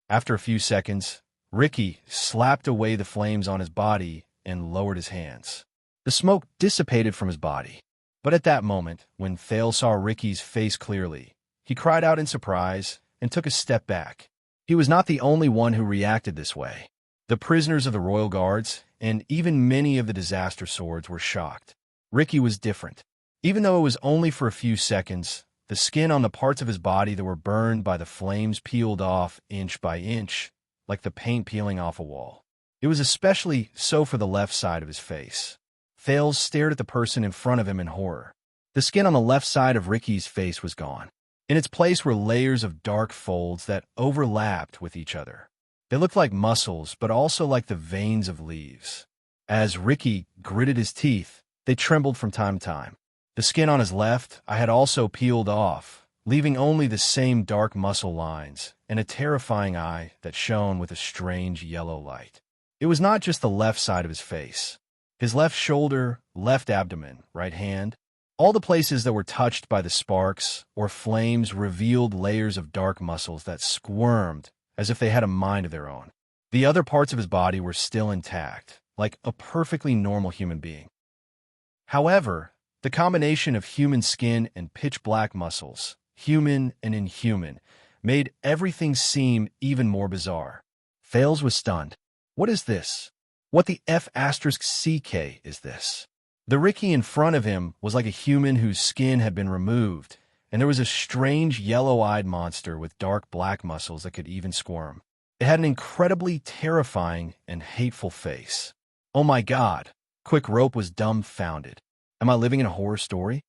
After a few seconds, Ricky slapped away the flames on his body and lowered his hands. The smoke dissipated from his body. But at that moment, when Thales saw Ricky's face clearly, he cried out in surprise and took a step back. He was not the only one who reacted this way. The prisoners of the royal guards, and even many of the disaster swords, were shocked. Ricky was different. Even though it was only for a few seconds, the skin on the parts of his body that were burned by the flames peeled off inch by inch, like the paint peeling off a wall. It was especially so for the left side of his face. Thales stared at the person in front of him in horror. The skin on the left side of Ricky's face was gone. In its place were layers of dark folds that overlapped with each other. They looked like muscles, but also like the veins of leaves. As Ricky gritted his teeth, they trembled from time to time. The skin on his left eye had also peeled off, leaving only the same dark muscle lines and a terrifying eye that shone with a strange yellow light. It was not just the left side of his face. His left shoulder, left abdomen, right hand, all the places that were touched by the sparks or flames revealed layers of dark muscles that squirmed as if they had a mind of their own. The other parts of his body were still intact, like a perfectly normal human being. However, the combination of human skin and pitch-black muscles, human and inhuman, made everything seem even more bizarre. Thales was stunned. What is this? What the F***CK is this? The Ricky in front of him was like a human whose skin had been removed, and there was a strange yellow-eyed monster with dark black muscles that could even squirm. It had an incredibly terrifying and hateful face. "Oh my God!" Quick Rope was dumbfounded. "Am I living in a horror story?"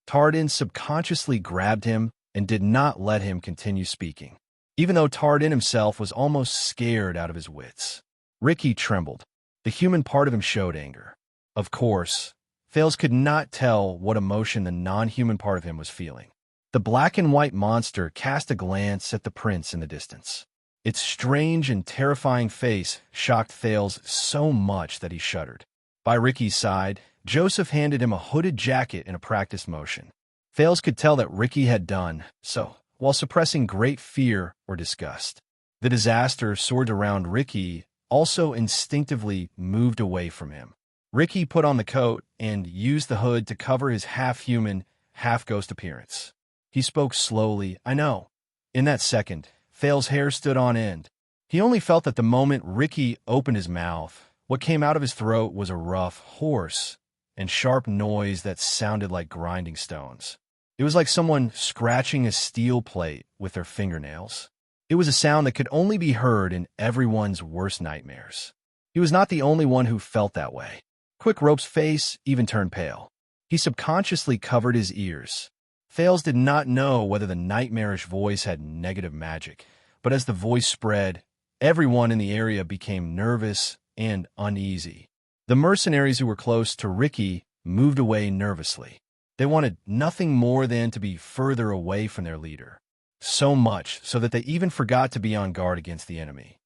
Tardin subconsciously grabbed him and did not let him continue speaking, even though Tardin himself was almost scared out of his wits. Ricky trembled. The human part of him showed anger. Of course, Thales could not tell what emotion the non-human part of him was feeling. The black and white monster cast a glance at the prince in the distance. Its strange and terrifying face shocked Thales so much that he shuddered. By Ricky's side, Joseph handed him a hooded jacket in a practiced motion. Thales could tell that Ricky had done so, while suppressing great fear or disgust. The disaster swords around Ricky also instinctively moved away from him. Ricky put on the coat and used the hood to cover his half-human, half-ghost appearance. He spoke slowly, "I know." In that second, Thales' hair stood on end. He only felt that the moment Ricky opened his mouth, what came out of his throat was a rough, hoarse, and sharp noise that sounded like grinding stones. It was like someone scratching a steel plate with their fingernails. It was a sound that could only be heard in everyone's worst nightmares. He was not the only one who felt that way. Quick Rope's face even turned pale. He subconsciously covered his ears. Thales did not know whether the nightmarish voice had negative magic, but as the voice spread, everyone in the area became nervous and uneasy. The mercenaries who were close to Ricky moved away nervously. They wanted nothing more than to be further away from their leader. So much so that they even forgot to be on guard against the enemy.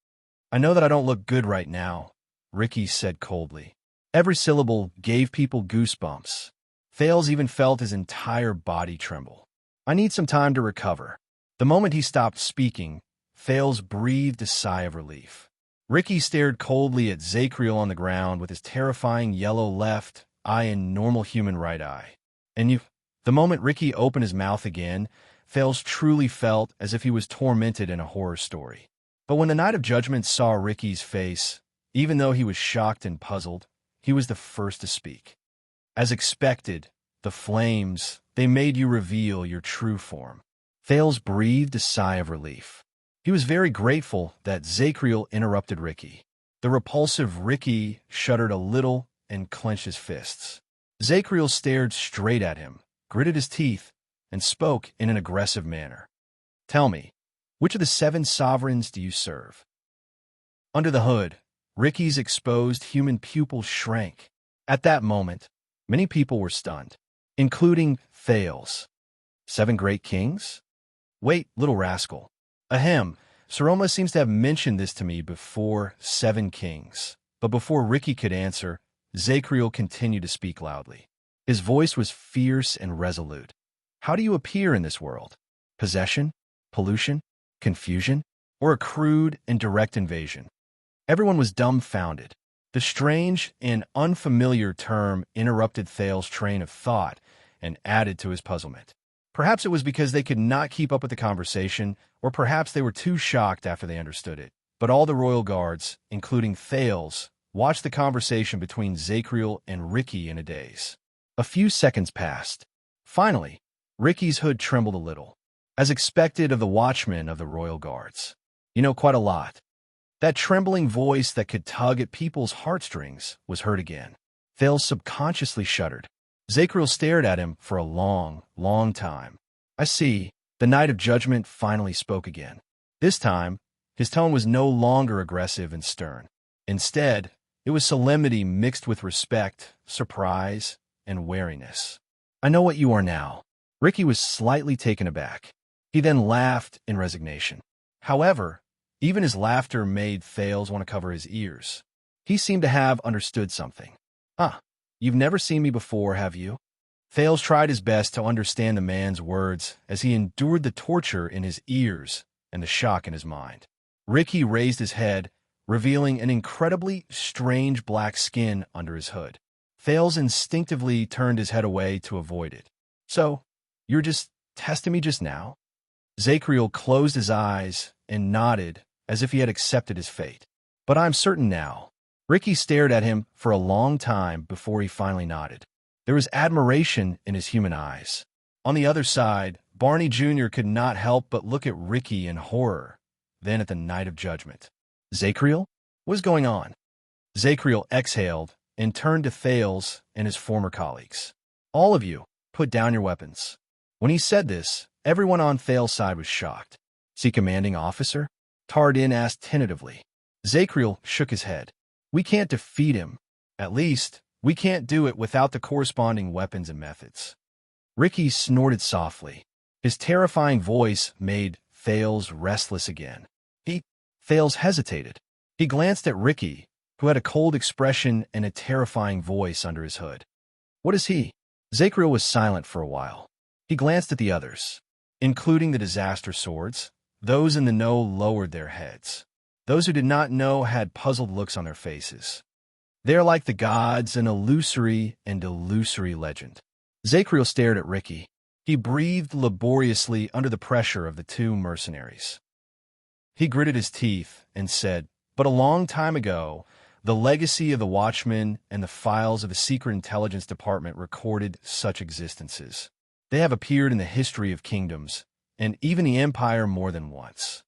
"I know that I don't look good right now," Ricky said coldly. Every syllable gave people goosebumps. Thales even felt his entire body tremble. "I need some time to recover." The moment he stopped speaking, Thales breathed a sigh of relief. Ricky stared coldly at Zacriel on the ground with his terrifying yellow left eye and normal human right eye. The moment Ricky opened his mouth again, Thales truly felt as if he was tormented in a horror story. But when the Knight of Judgment saw Ricky's face, even though he was shocked and puzzled, he was the first to speak. As expected, the flames, they made you reveal your true form. Thales breathed a sigh of relief. He was very grateful that Zacriel interrupted Ricky. The repulsive Ricky shuddered a little and clenched his fists. Zacriel stared straight at him, gritted his teeth, and spoke in an aggressive manner. Tell me, which of the 7 sovereigns do you serve? Under the hood, Ricky's exposed human pupils shrank. At that moment, many people were stunned, including Thales. 7 great kings? Wait, little rascal. Ahem, Saroma seems to have mentioned this to me before 7 kings. But before Ricky could answer, Zacriel continued to speak loudly. His voice was fierce and resolute. How do you appear in this world? Possession? Pollution? Confusion? Or a crude and direct invasion? Everyone was dumbfounded. The strange and unfamiliar term interrupted Thales' train of thought and added to his puzzlement. Perhaps it was because they could not keep up with the conversation, or perhaps they were too shocked after they understood it. But all the royal guards, including Thales, watched the conversation between Zacriel and Ricky in a daze. A few seconds passed. Finally, Ricky's hood trembled a little, as expected of the watchmen of the royal guards. You know, quite a lot. That trembling voice that could tug at people's heartstrings was heard again. Thales subconsciously shuddered. Zacriel stared at him for a long, long time. I see. The Knight of Judgment finally spoke again. This time, his tone was no longer aggressive and stern. Instead, it was solemnity mixed with respect, surprise, and wariness. I know what you are now. Ricky was slightly taken aback. He then laughed in resignation. However, even his laughter made Thales want to cover his ears. He seemed to have understood something. You've never seen me before, have you? Thales tried his best to understand the man's words as he endured the torture in his ears and the shock in his mind. Ricky raised his head, revealing an incredibly strange black skin under his hood. Thales instinctively turned his head away to avoid it. So, you're just testing me just now? Zacriel closed his eyes and nodded as if he had accepted his fate. But I'm certain now. Ricky stared at him for a long time before he finally nodded. There was admiration in his human eyes. On the other side, Barney Jr. could not help but look at Ricky in horror, then at the Knight of Judgment. Zacriel? What is going on? Zacriel exhaled and turned to Thales and his former colleagues. All of you, put down your weapons. When he said this, everyone on Thales' side was shocked. Is he commanding officer? Tardin asked tentatively. Zacriel shook his head. We can't defeat him. At least, we can't do it without the corresponding weapons and methods. Ricky snorted softly. His terrifying voice made Thales restless again. Thales hesitated. He glanced at Ricky, who had a cold expression and a terrifying voice under his hood. What is he? Zacriel was silent for a while. He glanced at the others, including the disaster swords. Those in the know lowered their heads. Those who did not know had puzzled looks on their faces. They are like the gods, an illusory and illusory legend. Zacriel stared at Ricky. He breathed laboriously under the pressure of the 2 mercenaries. He gritted his teeth and said, but a long time ago, the legacy of the Watchmen and the files of the Secret Intelligence Department recorded such existences. They have appeared in the history of kingdoms, and even the Empire more than once.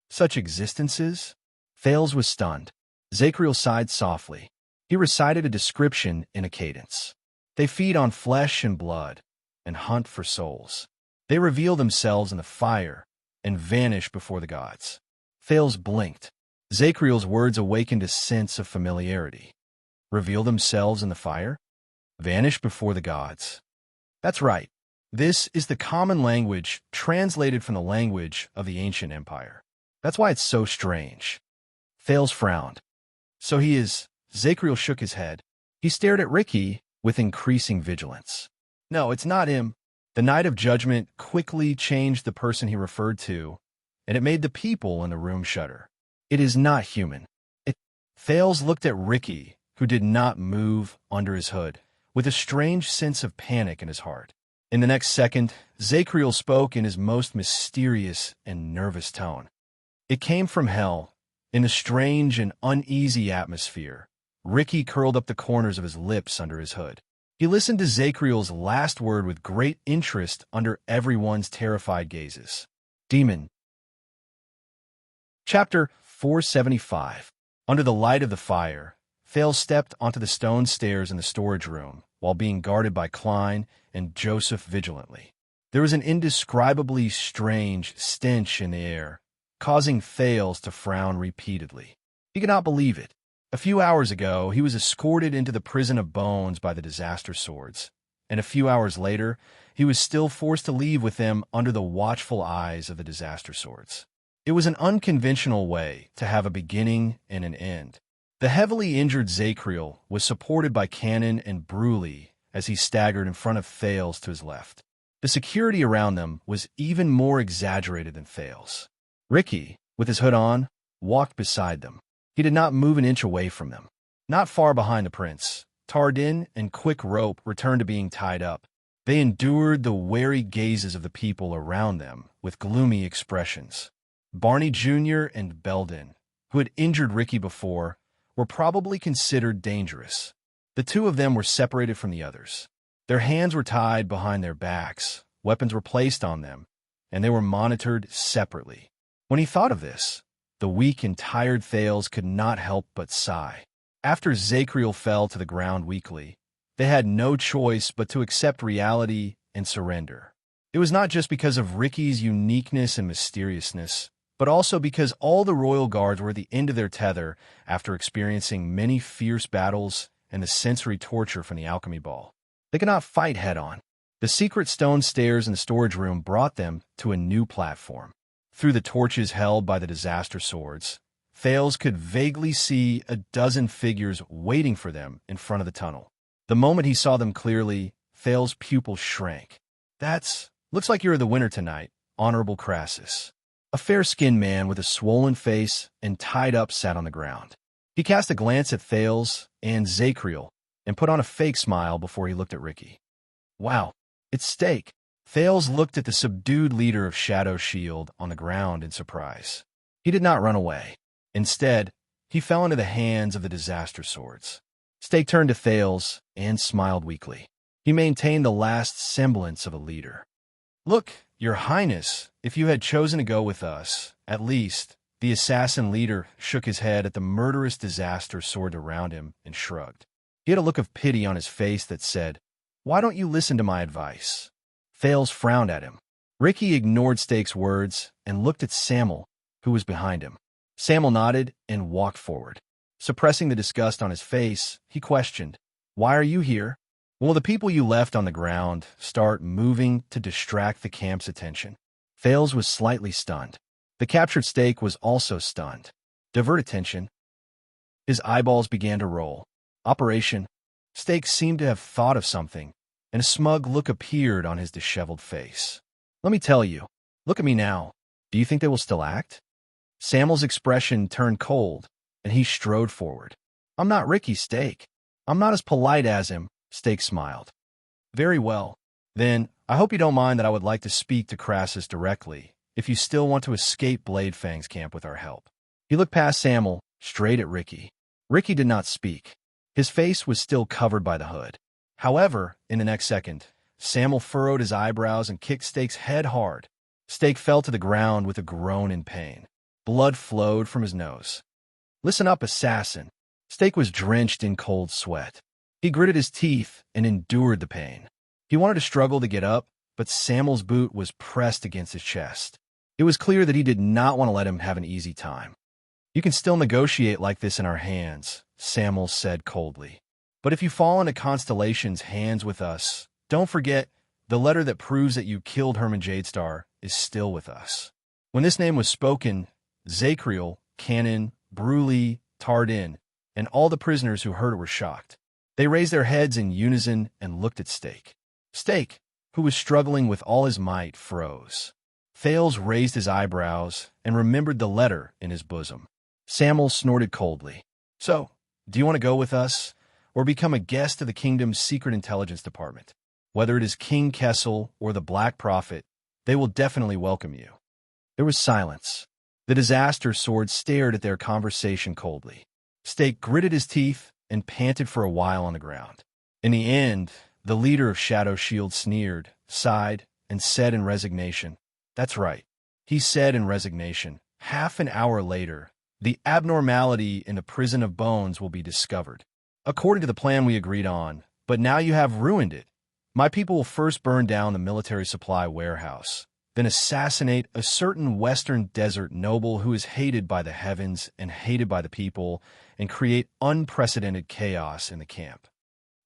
Such existences? Thales was stunned. Zacriel sighed softly. He recited a description in a cadence. They feed on flesh and blood, and hunt for souls. They reveal themselves in the fire, and vanish before the gods. Thales blinked. Zacriel's words awakened a sense of familiarity. Reveal themselves in the fire? Vanish before the gods. That's right. This is the common language translated from the language of the ancient empire. That's why it's so strange. Thales frowned. So he is... Zacriel shook his head. He stared at Ricky with increasing vigilance. No, it's not him. The Knight of Judgment quickly changed the person he referred to, and it made the people in the room shudder. It is not human. Thales looked at Ricky, who did not move under his hood, with a strange sense of panic in his heart. In the next second, Zacriel spoke in his most mysterious and nervous tone. It came from hell, in a strange and uneasy atmosphere. Ricky curled up the corners of his lips under his hood. He listened to Zacriel's last word with great interest under everyone's terrified gazes. Demon. Chapter 475. Under the light of the fire, Thales stepped onto the stone stairs in the storage room while being guarded by Klein and Joseph vigilantly. There was an indescribably strange stench in the air, causing Thales to frown repeatedly. He could not believe it. A few hours ago, he was escorted into the prison of bones by the disaster swords, and a few hours later, he was still forced to leave with them under the watchful eyes of the disaster swords. It was an unconventional way to have a beginning and an end. The heavily injured Zacriel was supported by Cannon and Bruley as he staggered in front of Thales to his left. The security around them was even more exaggerated than Thales. Ricky, with his hood on, walked beside them. He did not move an inch away from them. Not far behind the prince, Tardin and Quick Rope returned to being tied up. They endured the wary gazes of the people around them with gloomy expressions. Barney Jr. and Belden, who had injured Ricky before, were probably considered dangerous. The two of them were separated from the others. Their hands were tied behind their backs, weapons were placed on them, and they were monitored separately. When he thought of this, the weak and tired Thales could not help but sigh. After Zacriel fell to the ground weakly, they had no choice but to accept reality and surrender. It was not just because of Ricky's uniqueness and mysteriousness, but also because all the royal guards were at the end of their tether after experiencing many fierce battles and the sensory torture from the alchemy ball. They could not fight head-on. The secret stone stairs in the storage room brought them to a new platform. Through the torches held by the disaster swords, Thales could vaguely see a dozen figures waiting for them in front of the tunnel. The moment he saw them clearly, Thales' pupil shrank. Looks like you're the winner tonight, Honorable Crassus. A fair-skinned man with a swollen face and tied up sat on the ground. He cast a glance at Thales and Zacriel and put on a fake smile before he looked at Ricky. Wow, it's Steak. Thales looked at the subdued leader of Shadow Shield on the ground in surprise. He did not run away. Instead, he fell into the hands of the disaster swords. Steak turned to Thales and smiled weakly. He maintained the last semblance of a leader. Look, Your Highness, if you had chosen to go with us, at least, the assassin leader shook his head at the murderous disaster sword around him and shrugged. He had a look of pity on his face that said, "Why don't you listen to my advice?" Thales frowned at him. Ricky ignored Steak's words and looked at Samuel, who was behind him. Samuel nodded and walked forward. Suppressing the disgust on his face, he questioned, "Why are you here?" "Will the people you left on the ground start moving to distract the camp's attention?" Thales was slightly stunned. The captured Steak was also stunned. Divert attention. His eyeballs began to roll. Operation. Steak seemed to have thought of something, and a smug look appeared on his disheveled face. "Let me tell you. Look at me now. Do you think they will still act?" Samuel's expression turned cold, and he strode forward. "I'm not Ricky, Steak. I'm not as polite as him," Steak smiled. "Very well. Then, I hope you don't mind that I would like to speak to Crassus directly, if you still want to escape Bladefang's camp with our help." He looked past Samuel, straight at Ricky. Ricky did not speak. His face was still covered by the hood. However, in the next second, Samuel furrowed his eyebrows and kicked Steak's head hard. Steak fell to the ground with a groan in pain. Blood flowed from his nose. "Listen up, assassin." Steak was drenched in cold sweat. He gritted his teeth and endured the pain. He wanted to struggle to get up, but Samuel's boot was pressed against his chest. It was clear that he did not want to let him have an easy time. "You can still negotiate like this in our hands," Samuel said coldly. "But if you fall into Constellation's hands with us, don't forget, the letter that proves that you killed Herman Jadestar is still with us." When this name was spoken, Zacriel, Cannon, Bruley, Tardin, and all the prisoners who heard it were shocked. They raised their heads in unison and looked at Steak. Steak, who was struggling with all his might, froze. Thales raised his eyebrows and remembered the letter in his bosom. Samuel snorted coldly. "So, do you want to go with us, or become a guest of the kingdom's secret intelligence department? Whether it is King Kessel or the Black Prophet, they will definitely welcome you." There was silence. The disaster sword stared at their conversation coldly. Steak gritted his teeth and panted for a while on the ground. In the end, The leader of Shadow Shield sneered, sighed, and said in resignation, "That's right." He said in resignation, "Half an hour later, the abnormality in the prison of bones will be discovered. According to the plan we agreed on, but now you have ruined it. My people will first burn down the military supply warehouse, then assassinate a certain Western desert noble who is hated by the heavens and hated by the people, and create unprecedented chaos in the camp."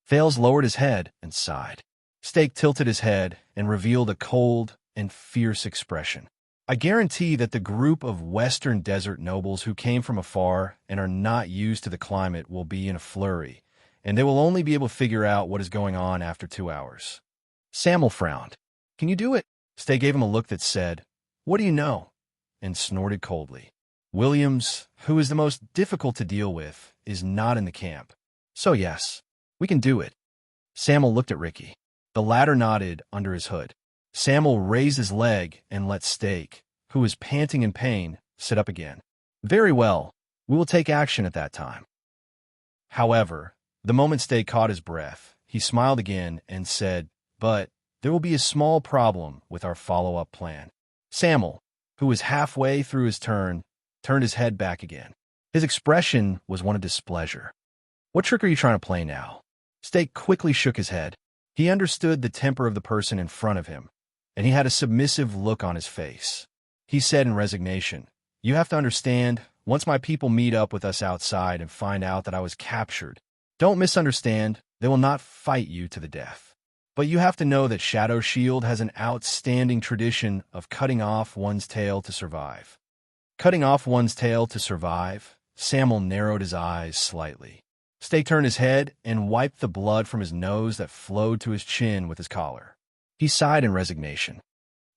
Thales lowered his head and sighed. Stake tilted his head and revealed a cold and fierce expression. "I guarantee that the group of Western desert nobles who came from afar and are not used to the climate will be in a flurry, and they will only be able to figure out what is going on after 2 hours." Samuel frowned. "Can you do it?" Stake gave him a look that said, "What do you know?" and snorted coldly. "Williams, who is the most difficult to deal with, is not in the camp. So yes, we can do it." Samuel looked at Ricky. The latter nodded under his hood. Samuel raised his leg and let Stake, who was panting in pain, sit up again. "Very well, we will take action at that time." However, the moment Stake caught his breath, he smiled again and said, "But there will be a small problem with our follow-up plan." Samuel, who was halfway through his turn, turned his head back again. His expression was one of displeasure. "What trick are you trying to play now?" Stake quickly shook his head. He understood the temper of the person in front of him, and he had a submissive look on his face. He said in resignation, "You have to understand, once my people meet up with us outside and find out that I was captured, don't misunderstand, they will not fight you to the death. But you have to know that Shadow Shield has an outstanding tradition of cutting off one's tail to survive." Cutting off one's tail to survive? Samuel narrowed his eyes slightly. Stake turned his head and wiped the blood from his nose that flowed to his chin with his collar. He sighed in resignation.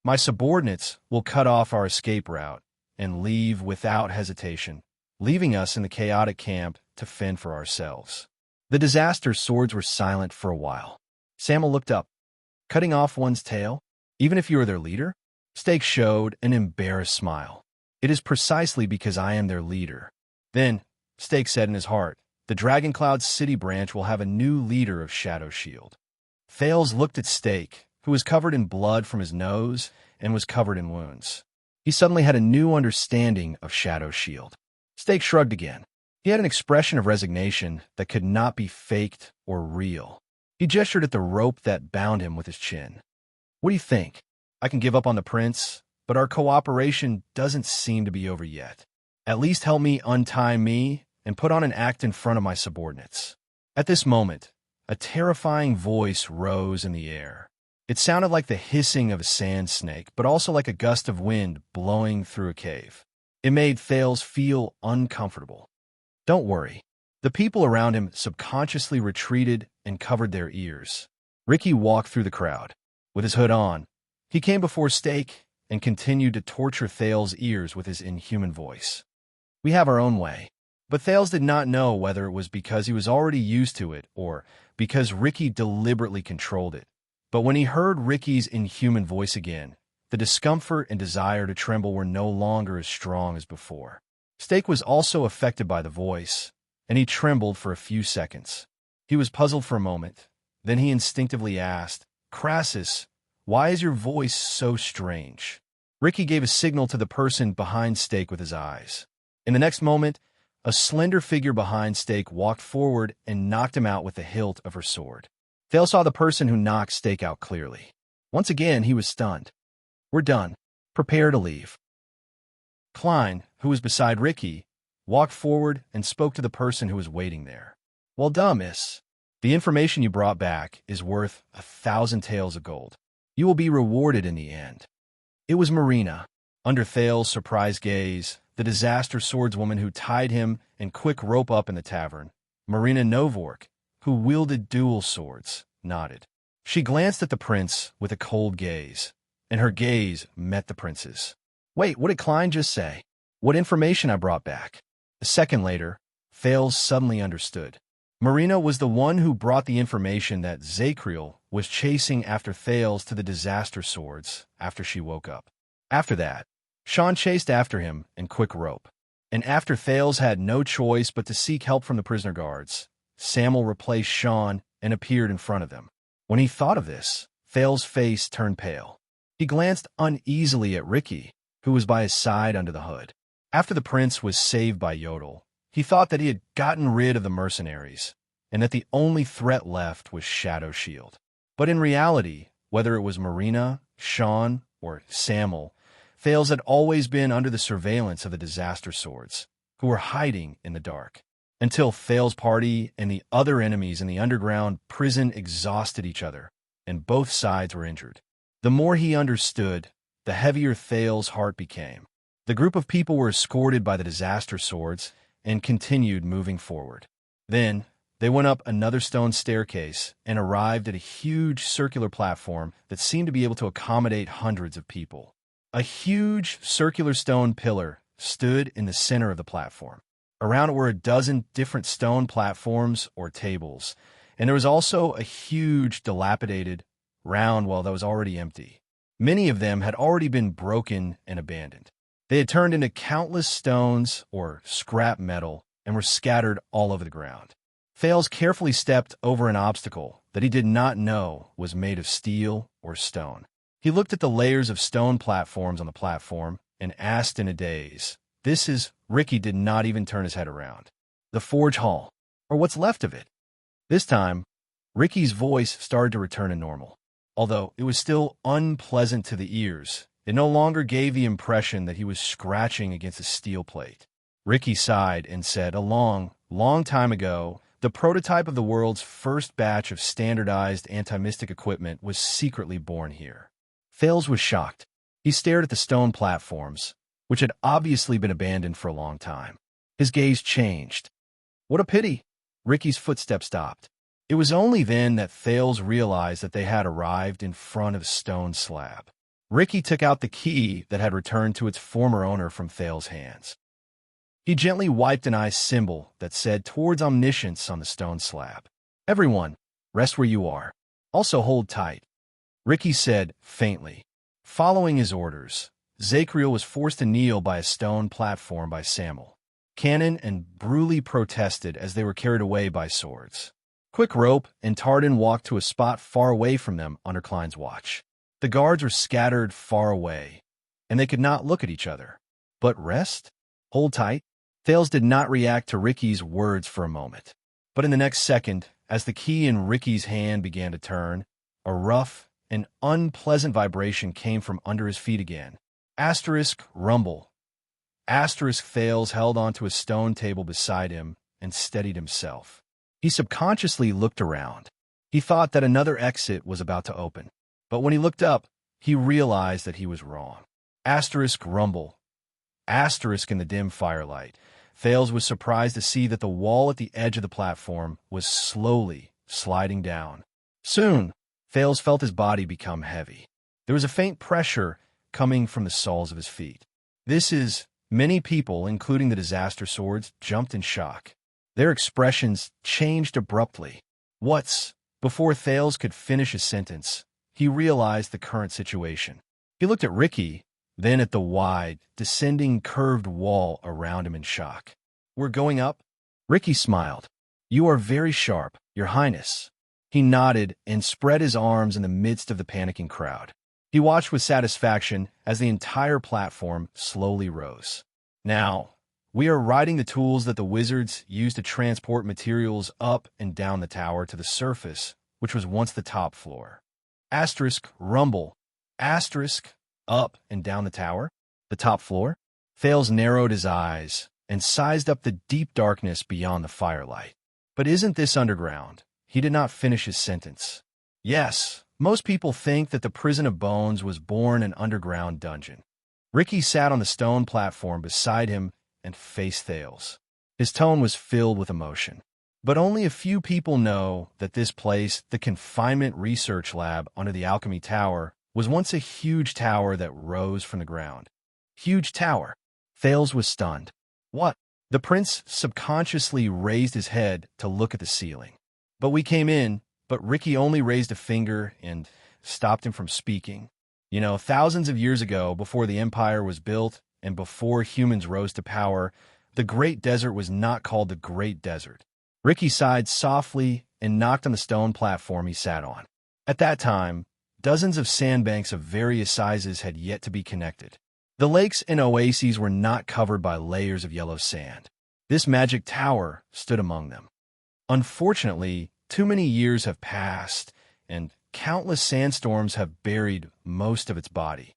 "My subordinates will cut off our escape route and leave without hesitation, leaving us in the chaotic camp to fend for ourselves." The disaster swords were silent for a while. Samuel looked up. "Cutting off one's tail, even if you are their leader?" Stake showed an embarrassed smile. "It is precisely because I am their leader." Then, Stake said in his heart, "The Dragoncloud City branch will have a new leader of Shadow Shield." Thales looked at Stake, who was covered in blood from his nose and was covered in wounds. He suddenly had a new understanding of Shadow Shield. Stake shrugged again. He had an expression of resignation that could not be faked or real. He gestured at the rope that bound him with his chin. "What do you think? I can give up on the prince, but our cooperation doesn't seem to be over yet. At least help me untie me and put on an act in front of my subordinates." At this moment, a terrifying voice rose in the air. It sounded like the hissing of a sand snake, but also like a gust of wind blowing through a cave. It made Thales feel uncomfortable. "Don't worry." The people around him subconsciously retreated and covered their ears. Ricky walked through the crowd. With his hood on, he came before Stake and continued to torture Thales' ears with his inhuman voice. "We have our own way." But Thales did not know whether it was because he was already used to it or because Ricky deliberately controlled it. But when he heard Ricky's inhuman voice again, the discomfort and desire to tremble were no longer as strong as before. Stake was also affected by the voice, and he trembled for a few seconds. He was puzzled for a moment. Then he instinctively asked, "Crassus, why is your voice so strange?" Ricky gave a signal to the person behind Stake with his eyes. In the next moment, a slender figure behind Stake walked forward and knocked him out with the hilt of her sword. Thales saw the person who knocked Stake out clearly. Once again, he was stunned. "We're done. Prepare to leave." Klein, who was beside Ricky, walked forward and spoke to the person who was waiting there. "Well done, miss. The information you brought back is worth 1,000 taels of gold. You will be rewarded in the end." It was Marina. Under Thales' surprised gaze, the disaster swordswoman who tied him and quick rope up in the tavern, Marina Novork, who wielded dual swords, nodded. She glanced at the prince with a cold gaze, and her gaze met the prince's. "Wait, what did Klein just say? What information I brought back?" A second later, Thales suddenly understood. Marina was the one who brought the information that Zakriel was chasing after Thales to the disaster swords after she woke up. After that, Sean chased after him and quick rope. And after Thales had no choice but to seek help from the prisoner guards, Samuel replaced Sean and appeared in front of them. When he thought of this, Thale's face turned pale. He glanced uneasily at Ricky, who was by his side under the hood. After the prince was saved by Yodel, he thought that he had gotten rid of the mercenaries, and that the only threat left was Shadow Shield. But in reality, whether it was Marina, Sean, or Samuel, Thales had always been under the surveillance of the Disaster Swords, who were hiding in the dark, until Thales' party and the other enemies in the underground prison exhausted each other, and both sides were injured. The more he understood, the heavier Thales' heart became. The group of people were escorted by the Disaster Swords and continued moving forward. Then, they went up another stone staircase and arrived at a huge circular platform that seemed to be able to accommodate hundreds of people. A huge circular stone pillar stood in the center of the platform. Around it were a dozen different stone platforms or tables, and there was also a huge, dilapidated, round well that was already empty. Many of them had already been broken and abandoned. They had turned into countless stones or scrap metal and were scattered all over the ground. Thales carefully stepped over an obstacle that he did not know was made of steel or stone. He looked at the layers of stone platforms on the platform and asked in a daze, "This is—" Ricky did not even turn his head around. "The Forge Hall, or what's left of it." This time, Ricky's voice started to return to normal. Although it was still unpleasant to the ears, it no longer gave the impression that he was scratching against a steel plate. Ricky sighed and said, "A long, long time ago, the prototype of the world's first batch of standardized anti-mystic equipment was secretly born here." Thales was shocked. He stared at the stone platforms, which had obviously been abandoned for a long time. His gaze changed. "What a pity!" Ricky's footsteps stopped. It was only then that Thales realized that they had arrived in front of a stone slab. Ricky took out the key that had returned to its former owner from Thales' hands. He gently wiped an eye symbol that said "Towards Omniscience" on the stone slab. "Everyone, rest where you are. Also hold tight," Ricky said faintly. Following his orders, Zachriel was forced to kneel by a stone platform by Samuel. Cannon and Bruley protested as they were carried away by swords. Quick Rope and Tardin walked to a spot far away from them under Klein's watch. The guards were scattered far away, and they could not look at each other. But rest? Hold tight? Thales did not react to Ricky's words for a moment. But in the next second, as the key in Ricky's hand began to turn, a rough and unpleasant vibration came from under his feet again. Asterisk rumble. Asterisk Thales held onto a stone table beside him and steadied himself. He subconsciously looked around. He thought that another exit was about to open. But when he looked up, he realized that he was wrong. Asterisk rumble. Asterisk in the dim firelight. Thales was surprised to see that the wall at the edge of the platform was slowly sliding down. Soon, Thales felt his body become heavy. There was a faint pressure coming from the soles of his feet. Many people, including the Disaster Swords, jumped in shock. Their expressions changed abruptly. Before Thales could finish his sentence, he realized the current situation. He looked at Ricky, then at the wide, descending curved wall around him in shock. "We're going up?" Ricky smiled. "You are very sharp, Your Highness." He nodded and spread his arms in the midst of the panicking crowd. He watched with satisfaction as the entire platform slowly rose. "Now, we are riding the tools that the wizards used to transport materials up and down the tower to the surface, which was once the top floor." Asterisk rumble. Asterisk up and down the tower? The top floor? Thales narrowed his eyes and sized up the deep darkness beyond the firelight. "But isn't this underground?" He did not finish his sentence. "Yes, most people think that the Prison of Bones was born an underground dungeon." Ricky sat on the stone platform beside him and faced Thales. His tone was filled with emotion. "But only a few people know that this place, the Confinement Research Lab under the Alchemy Tower, was once a huge tower that rose from the ground." Huge tower? Thales was stunned. "What?" The prince subconsciously raised his head to look at the ceiling. "But we came in," but Ricky only raised a finger and stopped him from speaking. "You know, thousands of years ago, before the Empire was built and before humans rose to power, the Great Desert was not called the Great Desert." Ricky sighed softly and knocked on the stone platform he sat on. At that time, dozens of sandbanks of various sizes had yet to be connected. The lakes and oases were not covered by layers of yellow sand. This magic tower stood among them. Unfortunately, too many years have passed, and countless sandstorms have buried most of its body.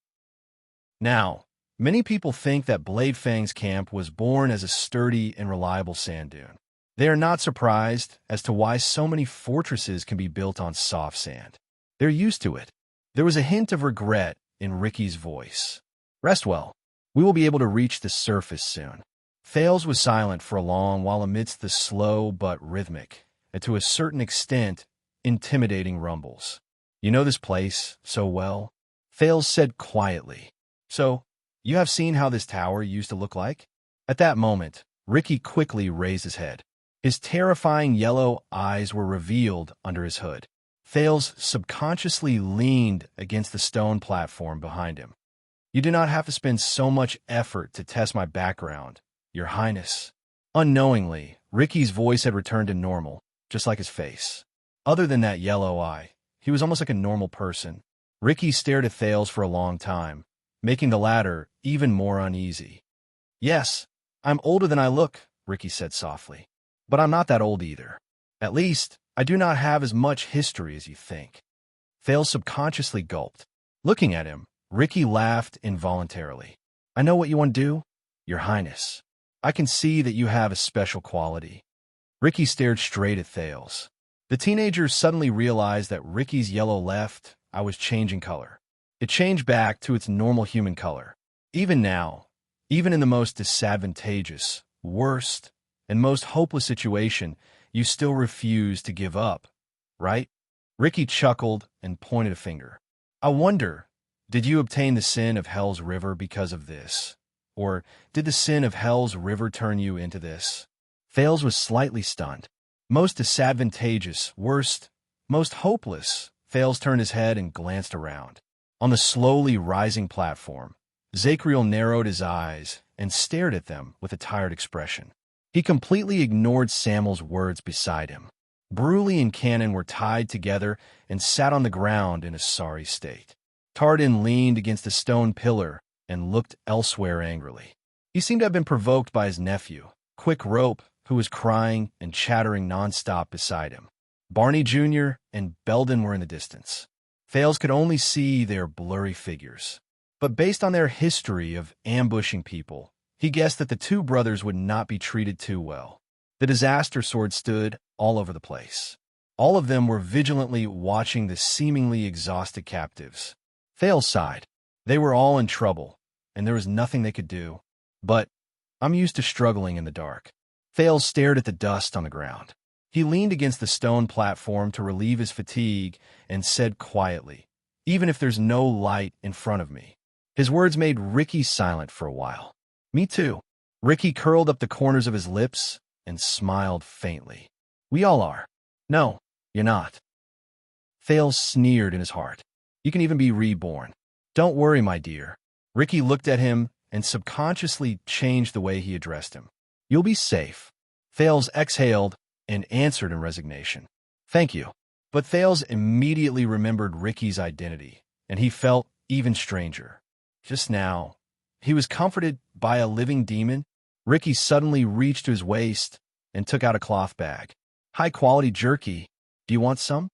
Now, many people think that Blade Fang's camp was born as a sturdy and reliable sand dune. They are not surprised as to why so many fortresses can be built on soft sand. They're used to it. There was a hint of regret in Ricky's voice. Rest well. We will be able to reach the surface soon. Thales was silent for a long while amidst the slow but rhythmic, and to a certain extent, intimidating rumbles. You know this place so well? Thales said quietly. So, you have seen how this tower used to look like? At that moment, Ricky quickly raised his head. His terrifying yellow eyes were revealed under his hood. Thales subconsciously leaned against the stone platform behind him. You do not have to spend so much effort to test my background, Your Highness. Unknowingly, Ricky's voice had returned to normal, just like his face. Other than that yellow eye, he was almost like a normal person. Ricky stared at Thales for a long time, making the latter even more uneasy. Yes, I'm older than I look, Ricky said softly. But I'm not that old either. At least, I do not have as much history as you think. Thales subconsciously gulped. Looking at him, Ricky laughed involuntarily. I know what you want to do, Your Highness. I can see that you have a special quality. Ricky stared straight at Thales. The teenager suddenly realized that Ricky's yellow left eye was changing color. It changed back to its normal human color. Even now, even in the most disadvantageous, worst, and most hopeless situation, you still refuse to give up, right? Ricky chuckled and pointed a finger. I wonder, did you obtain the sin of Hell's River because of this? Or did the sin of Hell's River turn you into this? Thales was slightly stunned. Most disadvantageous, worst, most hopeless. Thales turned his head and glanced around. On the slowly rising platform, Zachriel narrowed his eyes and stared at them with a tired expression. He completely ignored Samuel's words beside him. Bruley and Cannon were tied together and sat on the ground in a sorry state. Tardin leaned against a stone pillar and looked elsewhere angrily. He seemed to have been provoked by his nephew, Quick Rope, who was crying and chattering nonstop beside him. Barney Jr. and Belden were in the distance. Thales could only see their blurry figures. But based on their history of ambushing people, he guessed that the two brothers would not be treated too well. The disaster sword stood all over the place. All of them were vigilantly watching the seemingly exhausted captives. Thales sighed. They were all in trouble, and there was nothing they could do. But I'm used to struggling in the dark. Thales stared at the dust on the ground. He leaned against the stone platform to relieve his fatigue and said quietly, even if there's no light in front of me. His words made Ricky silent for a while. Me too. Ricky curled up the corners of his lips and smiled faintly. We all are. No, you're not. Thales sneered in his heart. You can even be reborn. Don't worry, my dear. Ricky looked at him and subconsciously changed the way he addressed him. You'll be safe. Thales exhaled and answered in resignation. Thank you. But Thales immediately remembered Ricky's identity, and he felt even stranger. Just now, he was comforted by a living demon. Ricky suddenly reached to his waist and took out a cloth bag. High-quality jerky. Do you want some?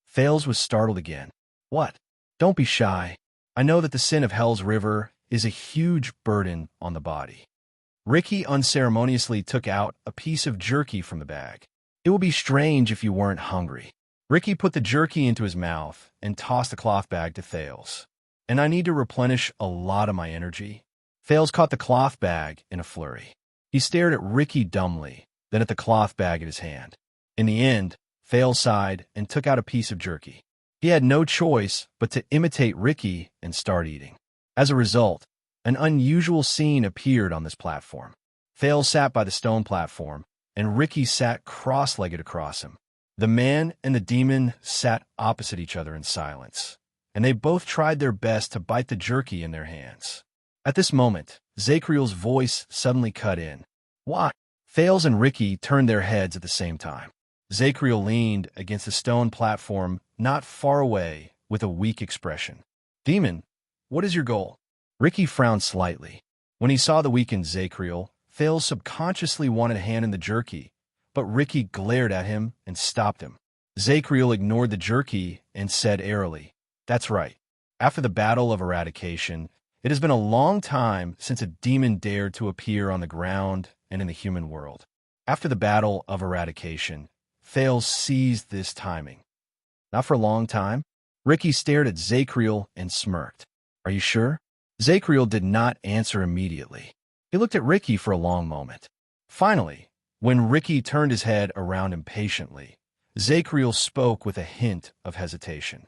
Thales was startled again. What? Don't be shy. I know that the sin of Hell's River is a huge burden on the body. Ricky unceremoniously took out a piece of jerky from the bag. It would be strange if you weren't hungry. Ricky put the jerky into his mouth and tossed the cloth bag to Thales. And I need to replenish a lot of my energy. Thales caught the cloth bag in a flurry. He stared at Ricky dumbly, then at the cloth bag in his hand. In the end, Thales sighed and took out a piece of jerky. He had no choice but to imitate Ricky and start eating. As a result, an unusual scene appeared on this platform. Thales sat by the stone platform, and Ricky sat cross-legged across him. The man and the demon sat opposite each other in silence, and they both tried their best to bite the jerky in their hands. At this moment, Zachriel's voice suddenly cut in. What? Thales and Ricky turned their heads at the same time. Zachriel leaned against the stone platform not far away, with a weak expression. Demon, what is your goal? Ricky frowned slightly. When he saw the weakened Zacriel, Thales subconsciously wanted a hand in the jerky, but Ricky glared at him and stopped him. Zacriel ignored the jerky and said airily, "That's right. After the Battle of Eradication, it has been a long time since a demon dared to appear on the ground and in the human world. After the Battle of Eradication, Thales seized this timing. Not for a long time." Ricky stared at Zacriel and smirked. "Are you sure?" Zacriel did not answer immediately. He looked at Ricky for a long moment. Finally, when Ricky turned his head around impatiently, Zacriel spoke with a hint of hesitation.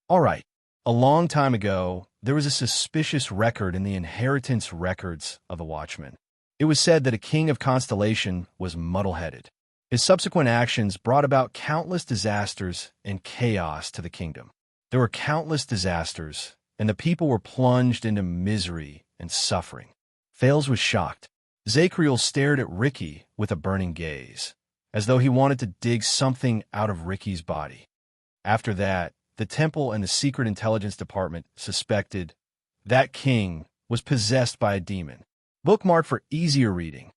"All right. A long time ago, there was a suspicious record in the inheritance records of the Watchmen. It was said that a king of Constellation was muddle-headed. His subsequent actions brought about countless disasters and chaos to the kingdom. There were countless disasters, and the people were plunged into misery and suffering." Thales was shocked. Zacriel stared at Ricky with a burning gaze, as though he wanted to dig something out of Ricky's body. After that, the temple and the Secret Intelligence Department suspected that king was possessed by a demon. Bookmark for easier reading.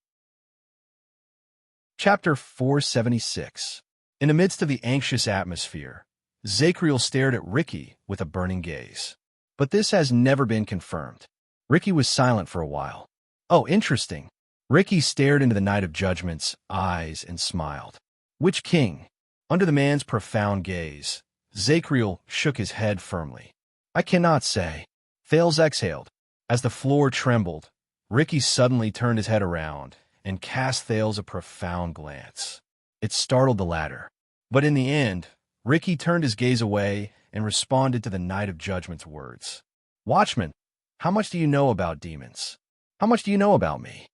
Chapter 476. In the midst of the anxious atmosphere, Zacriel stared at Ricky with a burning gaze. But this has never been confirmed. Ricky was silent for a while. "Oh, interesting." Ricky stared into the Knight of Judgment's eyes and smiled. "Which king?" Under the man's profound gaze, Zacriel shook his head firmly. "I cannot say." Thales exhaled. As the floor trembled, Ricky suddenly turned his head around and cast Thales a profound glance. It startled the latter. But in the end, Ricky turned his gaze away and responded to the Knight of Judgment's words. "Watchman, how much do you know about demons? How much do you know about me?"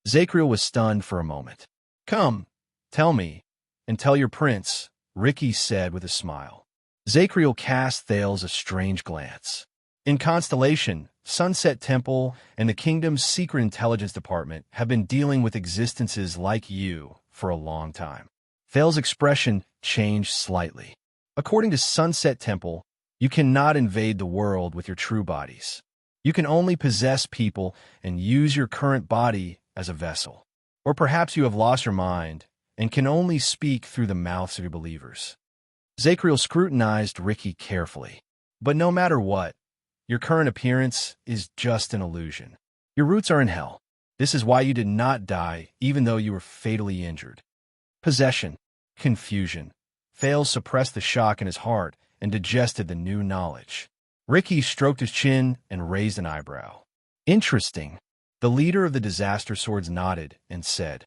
Zacriel was stunned for a moment. "Come, tell me, and tell your prince," Ricky said with a smile. Zacriel cast Thales a strange glance. "In Constellation, Sunset Temple, and the kingdom's Secret Intelligence Department have been dealing with existences like you for a long time." Thales' expression changed slightly. "According to Sunset Temple, you cannot invade the world with your true bodies. You can only possess people and use your current body as a vessel. Or perhaps you have lost your mind and can only speak through the mouths of your believers." Zacriel scrutinized Ricky carefully. "But no matter what, your current appearance is just an illusion. Your roots are in hell. This is why you did not die, even though you were fatally injured." Possession. Confusion. Thales suppressed the shock in his heart and digested the new knowledge. Ricky stroked his chin and raised an eyebrow. "Interesting." The leader of the Disaster Swords nodded and said,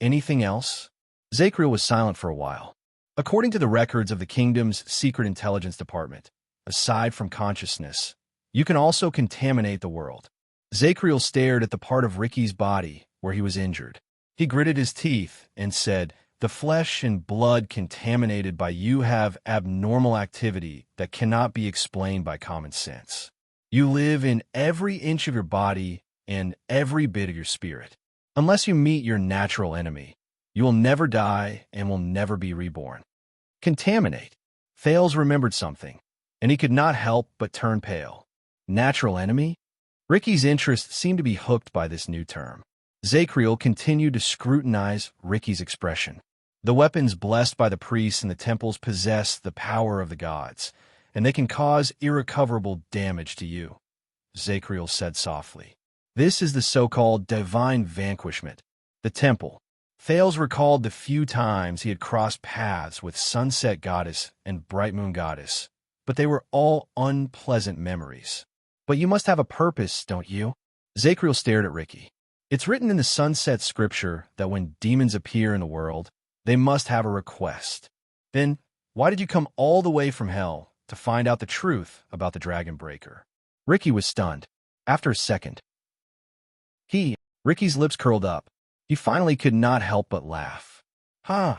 "Anything else?" Zacriel was silent for a while. "According to the records of the kingdom's Secret Intelligence Department, aside from consciousness, you can also contaminate the world." Zacriel stared at the part of Ricky's body where he was injured. He gritted his teeth and said, "The flesh and blood contaminated by you have abnormal activity that cannot be explained by common sense. You live in every inch of your body and every bit of your spirit. Unless you meet your natural enemy, you will never die and will never be reborn." Contaminate. Thales remembered something, and he could not help but turn pale. Natural enemy? Ricky's interest seemed to be hooked by this new term. Zacriel continued to scrutinize Ricky's expression. "The weapons blessed by the priests in the temples possess the power of the gods, and they can cause irrecoverable damage to you," Zacriel said softly. "This is the so-called divine vanquishment, the temple." Thales recalled the few times he had crossed paths with Sunset Goddess and Bright Moon Goddess, but they were all unpleasant memories. "But you must have a purpose, don't you?" Zacriel stared at Ricky. "It's written in the Sunset Scripture that when demons appear in the world, they must have a request. Then, why did you come all the way from hell to find out the truth about the Dragon Breaker?" Ricky was stunned. After a second, Ricky's lips curled up. He finally could not help but laugh. "Huh."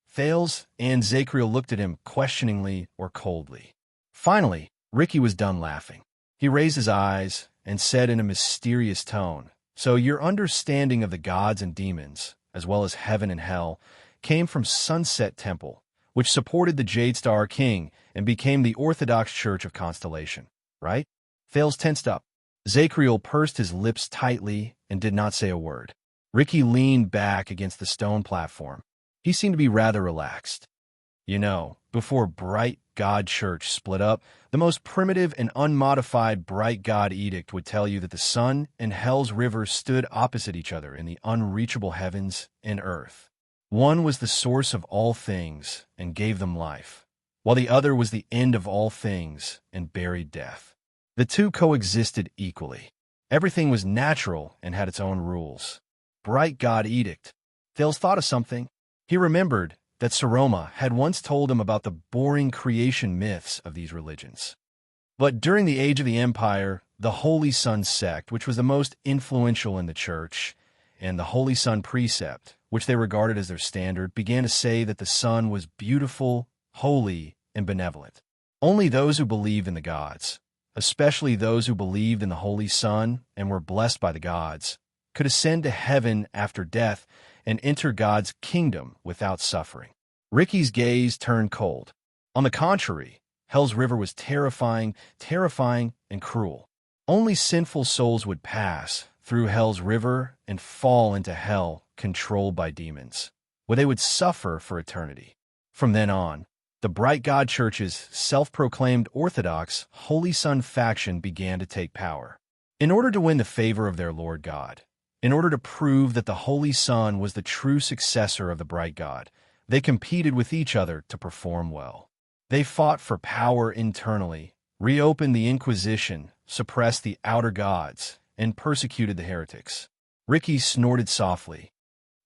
Thales and Zacriel looked at him questioningly or coldly. Finally, Ricky was done laughing. He raised his eyes and said in a mysterious tone, "So your understanding of the gods and demons, as well as heaven and hell, came from Sunset Temple, which supported the Jade Star King and became the Orthodox Church of Constellation, right? Thales tensed up. Zacriel pursed his lips tightly and did not say a word. Ricky leaned back against the stone platform. He seemed to be rather relaxed. You know, before Bright God Church split up, the most primitive and unmodified Bright God Edict would tell you that the sun and Hell's River stood opposite each other in the unreachable heavens and earth. One was the source of all things and gave them life, while the other was the end of all things and buried death. The two coexisted equally. Everything was natural and had its own rules. Bright God Edict. Thales thought of something. He remembered that Saroma had once told him about the boring creation myths of these religions. But during the Age of the Empire, the Holy Sun sect, which was the most influential in the church, and the Holy Sun precept, which they regarded as their standard, began to say that the sun was beautiful, holy, and benevolent. Only those who believed in the gods, especially those who believed in the Holy Sun and were blessed by the gods, could ascend to heaven after death and enter God's kingdom without suffering. Ricky's gaze turned cold. On the contrary, Hell's River was terrifying, and cruel. Only sinful souls would pass through Hell's River and fall into hell controlled by demons, where they would suffer for eternity. From then on, the Bright God Church's self-proclaimed Orthodox Holy Sun faction began to take power. In order to win the favor of their Lord God, in order to prove that the Holy Sun was the true successor of the Bright God, they competed with each other to perform well. They fought for power internally, reopened the Inquisition, suppressed the outer gods, and persecuted the heretics. Ricky snorted softly.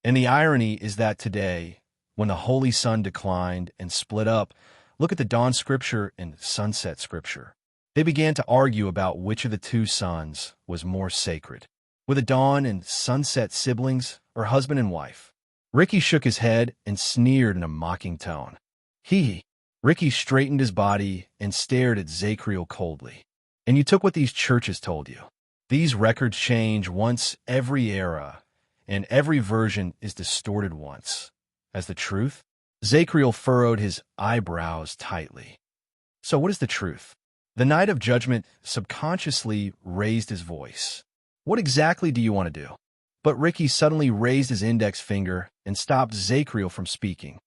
And the irony is that today, when the Holy Sun declined and split up, look at the Dawn Scripture and Sunset Scripture. They began to argue about which of the two suns was more sacred. Were the dawn and sunset siblings or husband and wife? Ricky shook his head and sneered in a mocking tone. Ricky straightened his body and stared at Zacriel coldly. And you took what these churches told you. These records change once every era, and every version is distorted once. As the truth? Zacriel furrowed his eyebrows tightly. So what is the truth? The Knight of Judgment subconsciously raised his voice. What exactly do you want to do? But Ricky suddenly raised his index finger and stopped Zacriel from speaking.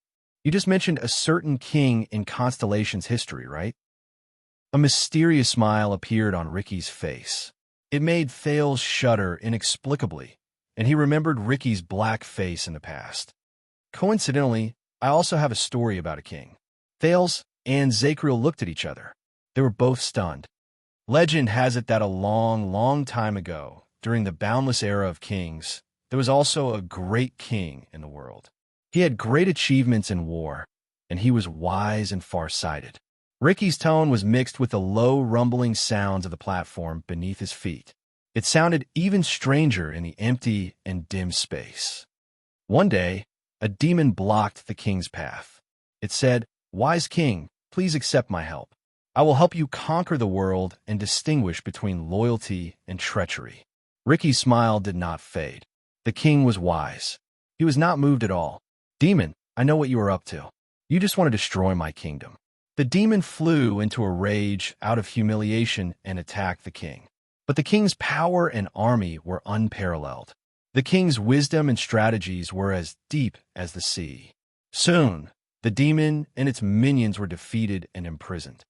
You just mentioned a certain king in Constellation's history, right? A mysterious smile appeared on Ricky's face. It made Thales shudder inexplicably, and he remembered Ricky's black face in the past. Coincidentally, I also have a story about a king. Thales and Zacriel looked at each other. They were both stunned. Legend has it that a long time ago, during the boundless era of kings, there was also a great king in the world. He had great achievements in war, and he was wise and far-sighted. Ricky's tone was mixed with the low, rumbling sounds of the platform beneath his feet. It sounded even stranger in the empty and dim space. One day, a demon blocked the king's path. It said, "Wise king, please accept my help. I will help you conquer the world and distinguish between loyalty and treachery." Ricky's smile did not fade. The king was wise. He was not moved at all. "Demon, I know what you are up to. You just want to destroy my kingdom." The demon flew into a rage out of humiliation and attacked the king. But the king's power and army were unparalleled. The king's wisdom and strategies were as deep as the sea. Soon, the demon and its minions were defeated and imprisoned.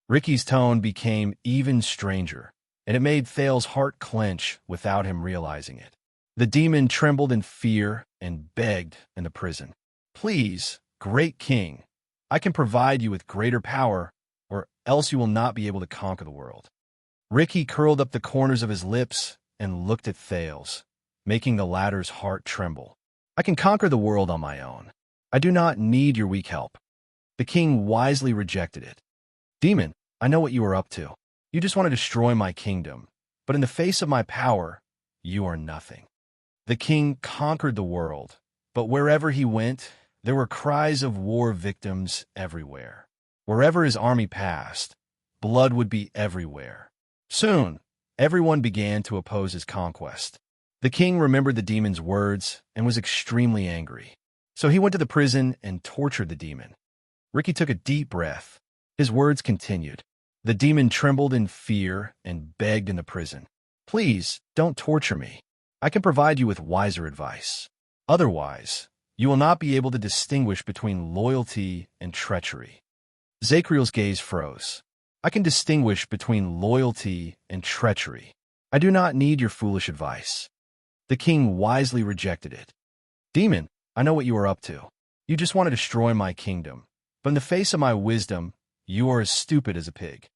Ricky's tone became even stranger, and it made Thales' heart clench without him realizing it. The demon trembled in fear and begged in the prison. "Please, great king, I can provide you with greater power, or else you will not be able to conquer the world." Ricky curled up the corners of his lips and looked at Thales, making the latter's heart tremble. "I can conquer the world on my own. I do not need your weak help." The king wisely rejected it. "Demon, I know what you are up to. You just want to destroy my kingdom, but in the face of my power, you are nothing." The king conquered the world, but wherever he went, there were cries of war victims everywhere. Wherever his army passed, blood would be everywhere. Soon, everyone began to oppose his conquest. The king remembered the demon's words and was extremely angry. So he went to the prison and tortured the demon. Ricky took a deep breath. His words continued. The demon trembled in fear and begged in the prison. Please, don't torture me. I can provide you with wiser advice. Otherwise, you will not be able to distinguish between loyalty and treachery. Zachriel's gaze froze. I can distinguish between loyalty and treachery. I do not need your foolish advice. The king wisely rejected it. Demon, I know what you are up to. You just want to destroy my kingdom. But in the face of my wisdom, you are as stupid as a pig.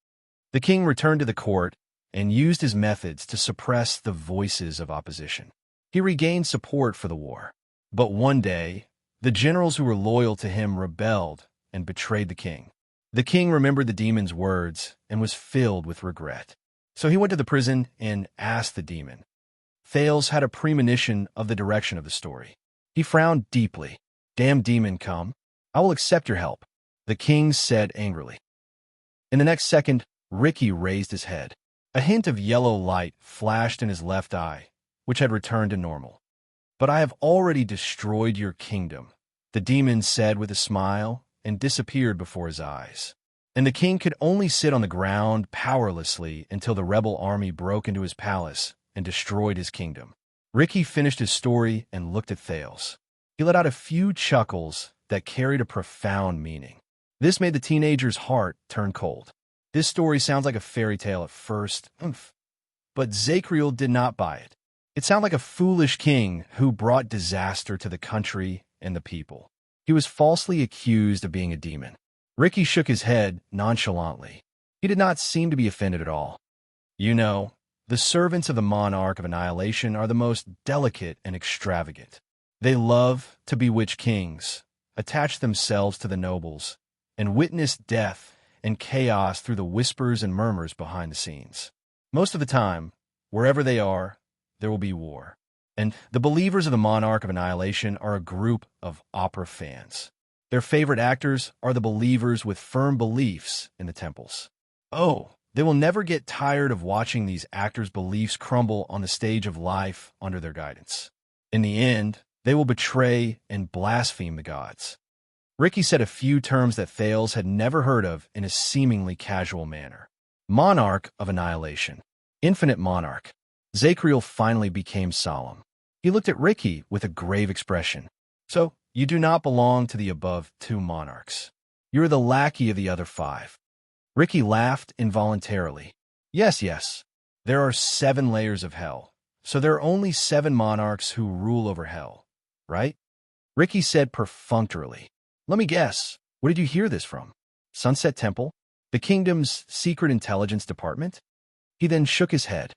The king returned to the court and used his methods to suppress the voices of opposition. He regained support for the war. But one day, the generals who were loyal to him rebelled and betrayed the king. The king remembered the demon's words and was filled with regret. So he went to the prison and asked the demon. Thales had a premonition of the direction of the story. He frowned deeply. Damn demon, come. I will accept your help, the king said angrily. In the next second, Ricky raised his head. A hint of yellow light flashed in his left eye, which had returned to normal. But I have already destroyed your kingdom, the demon said with a smile and disappeared before his eyes. And the king could only sit on the ground powerlessly until the rebel army broke into his palace and destroyed his kingdom. Ricky finished his story and looked at Thales. He let out a few chuckles that carried a profound meaning. This made the teenager's heart turn cold. This story sounds like a fairy tale at first, but Zachriel did not buy it. It sounded like a foolish king who brought disaster to the country and the people. He was falsely accused of being a demon. Ricky shook his head nonchalantly. He did not seem to be offended at all. You know, the servants of the monarch of annihilation are the most delicate and extravagant. They love to bewitch kings, attach themselves to the nobles, and witness death and chaos through the whispers and murmurs behind the scenes. Most of the time, wherever they are, there will be war. And the believers of the monarch of annihilation are a group of opera fans. Their favorite actors are the believers with firm beliefs in the temples. Oh, they will never get tired of watching these actors' beliefs crumble on the stage of life under their guidance. In the end, they will betray and blaspheme the gods. Ricky said a few terms that Thales had never heard of in a seemingly casual manner. Monarch of annihilation. Infinite monarch. Zachriel finally became solemn. He looked at Ricky with a grave expression. So, you do not belong to the above two monarchs. You are the lackey of the other five. Ricky laughed involuntarily. Yes. There are 7 layers of hell, so there are only 7 monarchs who rule over hell, right? Ricky said perfunctorily. Let me guess, where did you hear this from? Sunset Temple? The kingdom's secret intelligence department? He then shook his head.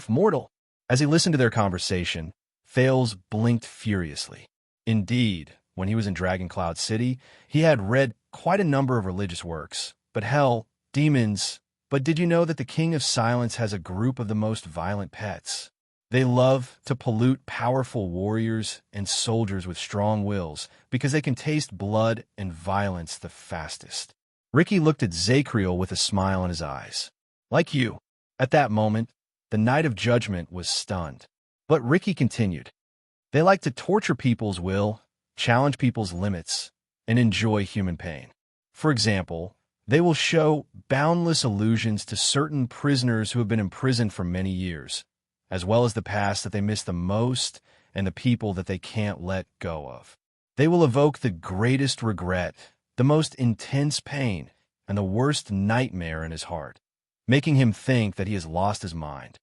Mortal. As he listened to their conversation, Thales blinked furiously. Indeed, when he was in Dragon Cloud City, he had read quite a number of religious works. But hell, demons. But did you know that the King of Silence has a group of the most violent pets? They love to pollute powerful warriors and soldiers with strong wills because they can taste blood and violence the fastest. Ricky looked at Zachriel with a smile in his eyes. Like you. At that moment, the Knight of Judgment was stunned. But Ricky continued. They like to torture people's will, challenge people's limits, and enjoy human pain. For example, they will show boundless illusions to certain prisoners who have been imprisoned for many years, as well as the past that they miss the most and the people that they can't let go of. They will evoke the greatest regret, the most intense pain, and the worst nightmare in his heart, making him think that he has lost his mind.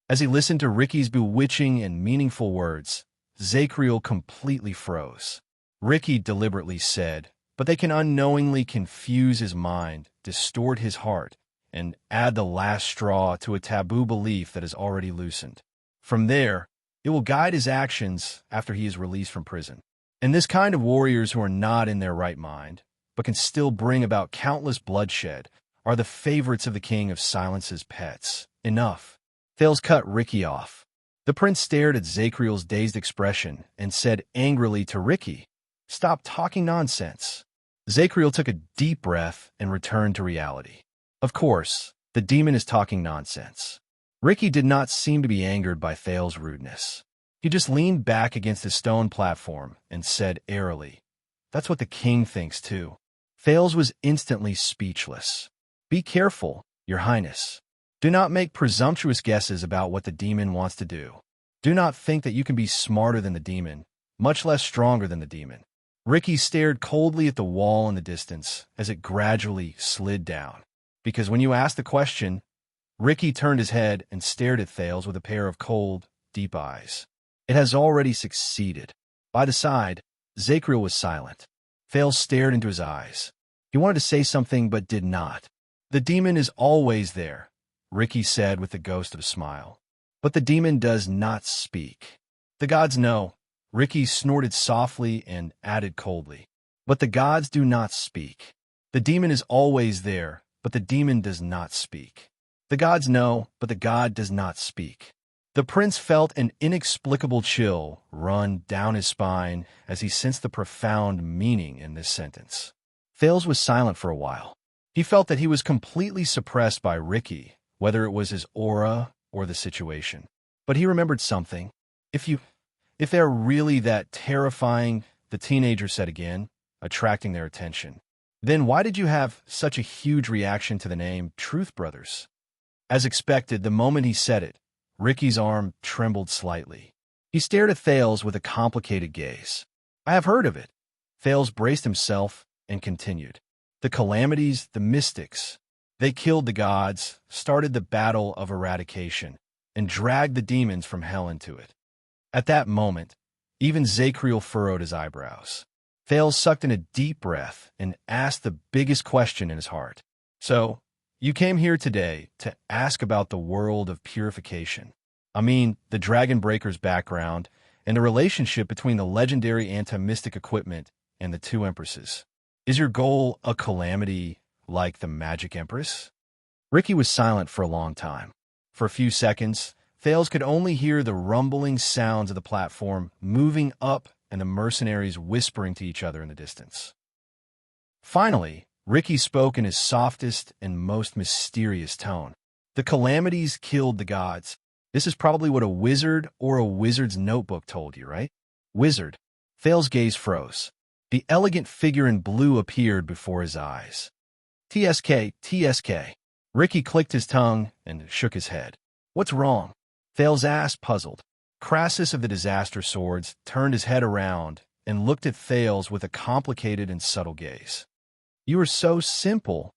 As he listened to Ricky's bewitching and meaningful words, Zachriel completely froze. Ricky deliberately said, but they can unknowingly confuse his mind, distort his heart, and add the last straw to a taboo belief that is already loosened. From there, it will guide his actions after he is released from prison. And this kind of warriors who are not in their right mind, but can still bring about countless bloodshed, are the favorites of the King of Silence's pets. Enough. Thales cut Ricky off. The prince stared at Zachriel's dazed expression and said angrily to Ricky, "Stop talking nonsense." Zachriel took a deep breath and returned to reality. Of course, the demon is talking nonsense. Ricky did not seem to be angered by Thales' rudeness. He just leaned back against the stone platform and said airily, "That's what the king thinks too." Thales was instantly speechless. Be careful, Your Highness. Do not make presumptuous guesses about what the demon wants to do. Do not think that you can be smarter than the demon, much less stronger than the demon. Ricky stared coldly at the wall in the distance as it gradually slid down. Because when you asked the question, Ricky turned his head and stared at Thales with a pair of cold, deep eyes. It has already succeeded. By the side, Zacriel was silent. Thales stared into his eyes. He wanted to say something but did not. The demon is always there, Ricky said with the ghost of a smile. But the demon does not speak. The gods know. Ricky snorted softly and added coldly. But the gods do not speak. The demon is always there, but the demon does not speak. The gods know, but the god does not speak. The prince felt an inexplicable chill run down his spine as he sensed the profound meaning in this sentence. Thales was silent for a while. He felt that he was completely suppressed by Ricky, whether it was his aura or the situation. But he remembered something. If they're really that terrifying, the teenager said again, attracting their attention, then why did you have such a huge reaction to the name Truth Brothers? As expected, the moment he said it, Ricky's arm trembled slightly. He stared at Thales with a complicated gaze. I have heard of it. Thales braced himself and continued. The calamities, the mystics. They killed the gods, started the battle of eradication, and dragged the demons from hell into it. At that moment, even Zacriel furrowed his eyebrows. Thales sucked in a deep breath and asked the biggest question in his heart. So, you came here today to ask about the world of purification. I mean, the Dragon Breaker's background and the relationship between the legendary anti-mystic equipment and the two empresses. Is your goal a calamity like the Magic Empress? Ricky was silent for a long time. For a few seconds, Thales could only hear the rumbling sounds of the platform moving up and the mercenaries whispering to each other in the distance. Finally, Ricky spoke in his softest and most mysterious tone. The calamities killed the gods. This is probably what a wizard or a wizard's notebook told you, right? Wizard. Thales' gaze froze. The elegant figure in blue appeared before his eyes. TSK. Ricky clicked his tongue and shook his head. What's wrong? Thales asked, puzzled. Crassus of the Disaster Swords turned his head around and looked at Thales with a complicated and subtle gaze. You are so simple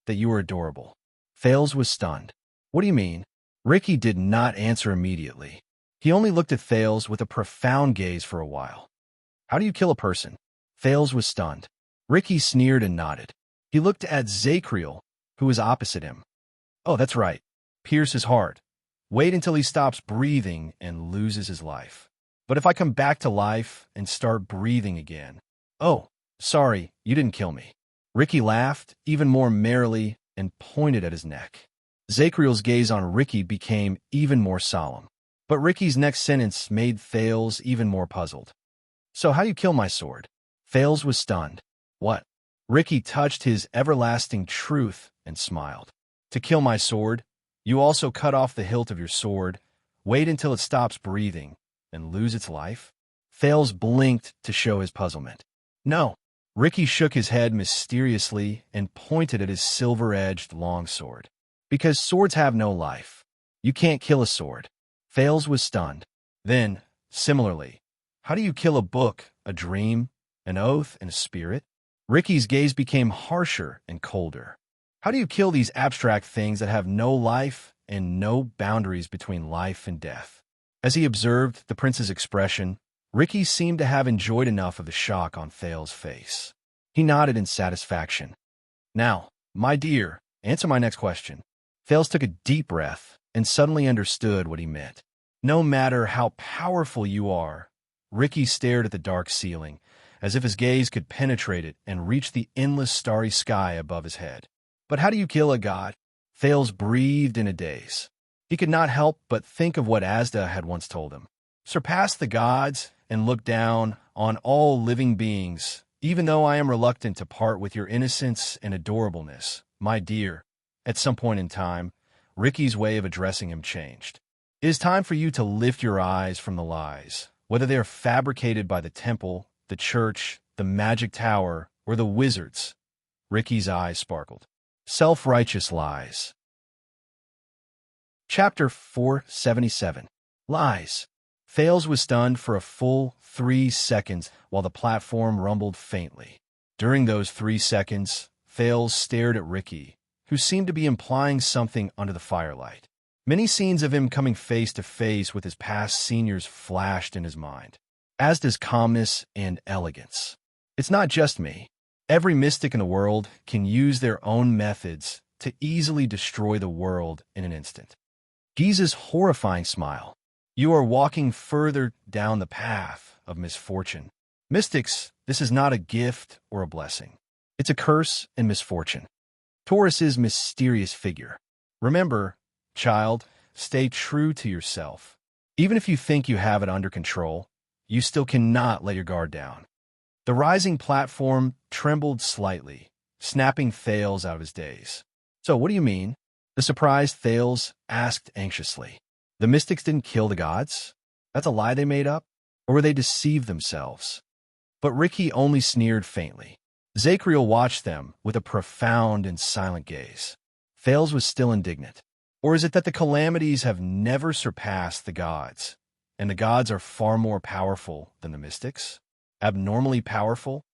that you are adorable. Thales was stunned. What do you mean? Ricky did not answer immediately. He only looked at Thales with a profound gaze for a while. How do you kill a person? Thales was stunned. Ricky sneered and nodded. He looked at Zacriel, who was opposite him. Oh, that's right. Pierce his heart. Wait until he stops breathing and loses his life. But if I come back to life and start breathing again... Oh, sorry, you didn't kill me. Ricky laughed, even more merrily, and pointed at his neck. Zacriel's gaze on Ricky became even more solemn. But Ricky's next sentence made Thales even more puzzled. So how do you kill my sword? Thales was stunned. What? Ricky touched his everlasting truth and smiled. To kill my sword, you also cut off the hilt of your sword, wait until it stops breathing, and lose its life? Thales blinked to show his puzzlement. No. Ricky shook his head mysteriously and pointed at his silver-edged longsword. Because swords have no life. You can't kill a sword. Thales was stunned. Then, similarly, how do you kill a book, a dream, an oath, and a spirit? Ricky's gaze became harsher and colder. How do you kill these abstract things that have no life and no boundaries between life and death? As he observed the prince's expression, Ricky seemed to have enjoyed enough of the shock on Thales' face. He nodded in satisfaction. Now, my dear, answer my next question. Thales took a deep breath and suddenly understood what he meant. No matter how powerful you are, Ricky stared at the dark ceiling, as if his gaze could penetrate it and reach the endless starry sky above his head. But how do you kill a god? Thales breathed in a daze. He could not help but think of what Asda had once told him. Surpass the gods and look down on all living beings, even though I am reluctant to part with your innocence and adorableness, my dear. At some point in time, Ricky's way of addressing him changed. It is time for you to lift your eyes from the lies, whether they are fabricated by the temple, the church, the magic tower, or the wizards. Ricky's eyes sparkled. Self-righteous lies. Chapter 477. Lies. Thales was stunned for a full 3 seconds while the platform rumbled faintly. During those 3 seconds, Thales stared at Ricky, who seemed to be implying something under the firelight. Many scenes of him coming face to face with his past seniors flashed in his mind, as does calmness and elegance. It's not just me. Every mystic in the world can use their own methods to easily destroy the world in an instant. Giza's horrifying smile. You are walking further down the path of misfortune. Mystics, this is not a gift or a blessing. It's a curse and misfortune. Taurus's mysterious figure. Remember, child, stay true to yourself. Even if you think you have it under control, you still cannot let your guard down. The rising platform trembled slightly, snapping Thales out of his daze. So what do you mean? The surprised Thales asked anxiously. The mystics didn't kill the gods? That's a lie they made up? Or were they deceived themselves? But Ricky only sneered faintly. Zacriel watched them with a profound and silent gaze. Thales was still indignant. Or is it that the calamities have never surpassed the gods, and the gods are far more powerful than the mystics? Abnormally powerful?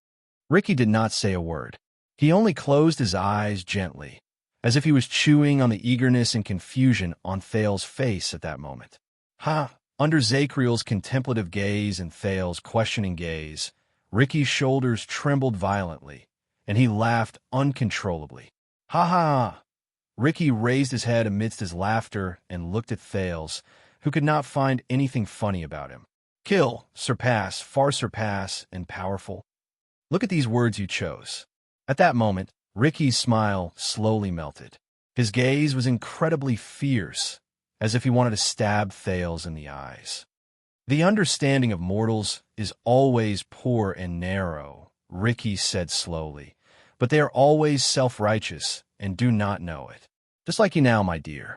Ricky did not say a word. He only closed his eyes gently, as if he was chewing on the eagerness and confusion on Thales' face at that moment. Under Zacriel's contemplative gaze and Thales' questioning gaze, Ricky's shoulders trembled violently, and he laughed uncontrollably. Ha ha! Ricky raised his head amidst his laughter and looked at Thales, who could not find anything funny about him. Kill, surpass, far surpass, and powerful. Look at these words you chose. At that moment, Ricky's smile slowly melted. His gaze was incredibly fierce, as if he wanted to stab Thales in the eyes. The understanding of mortals is always poor and narrow, Ricky said slowly, but they are always self-righteous and do not know it. Just like you now, my dear.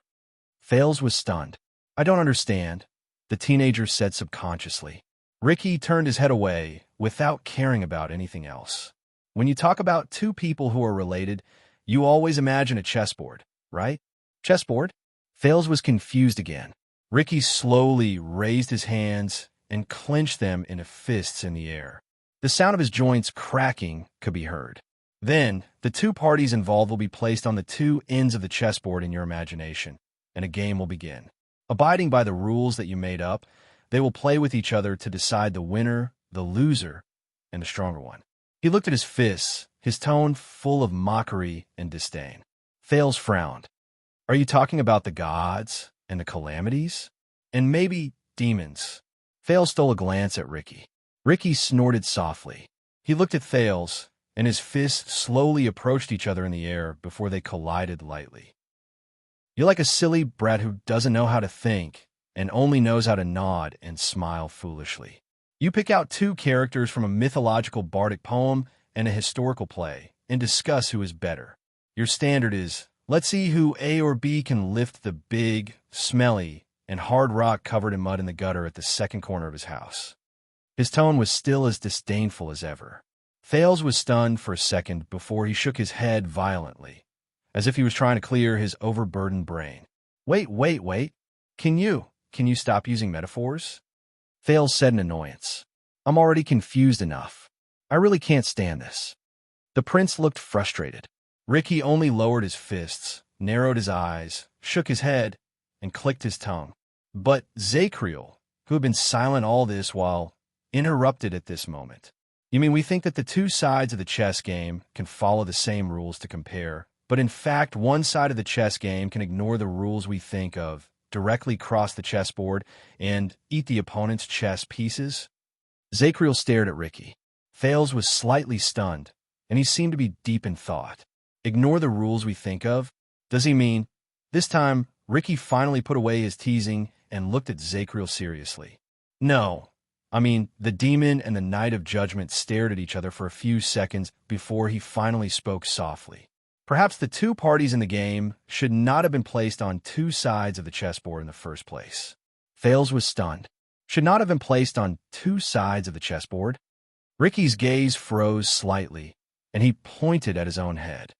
Thales was stunned. I don't understand, the teenager said subconsciously. Ricky turned his head away without caring about anything else. When you talk about two people who are related, you always imagine a chessboard, right? Chessboard? Thales was confused again. Ricky slowly raised his hands and clenched them into fists in the air. The sound of his joints cracking could be heard. Then, the two parties involved will be placed on the two ends of the chessboard in your imagination, and a game will begin. Abiding by the rules that you made up, they will play with each other to decide the winner, the loser, and the stronger one. He looked at his fists, his tone full of mockery and disdain. Thales frowned. Are you talking about the gods and the calamities? And maybe demons? Thales stole a glance at Ricky. Ricky snorted softly. He looked at Thales, and his fists slowly approached each other in the air before they collided lightly. You're like a silly brat who doesn't know how to think and only knows how to nod and smile foolishly. You pick out two characters from a mythological bardic poem and a historical play and discuss who is better. Your standard is, let's see who A or B can lift the big, smelly, and hard rock covered in mud in the gutter at the second corner of his house. His tone was still as disdainful as ever. Thales was stunned for a second before he shook his head violently, as if he was trying to clear his overburdened brain. Wait. Can you stop using metaphors? Thales said in annoyance. I'm already confused enough. I really can't stand this. The prince looked frustrated. Ricky only lowered his fists, narrowed his eyes, shook his head, and clicked his tongue. But Zacriel, who had been silent all this while, interrupted at this moment. You mean we think that the two sides of the chess game can follow the same rules to compare, but in fact one side of the chess game can ignore the rules we think of, directly cross the chessboard, and eat the opponent's chess pieces? Zacriel stared at Ricky. Thales was slightly stunned, and he seemed to be deep in thought. Ignore the rules we think of? Does he mean? This time, Ricky finally put away his teasing and looked at Zacriel seriously. No. I mean, the demon and the knight of judgment stared at each other for a few seconds before he finally spoke softly. Perhaps the two parties in the game should not have been placed on two sides of the chessboard in the first place. Thales was stunned. Should not have been placed on two sides of the chessboard? Ricky's gaze froze slightly, and he pointed at his own head.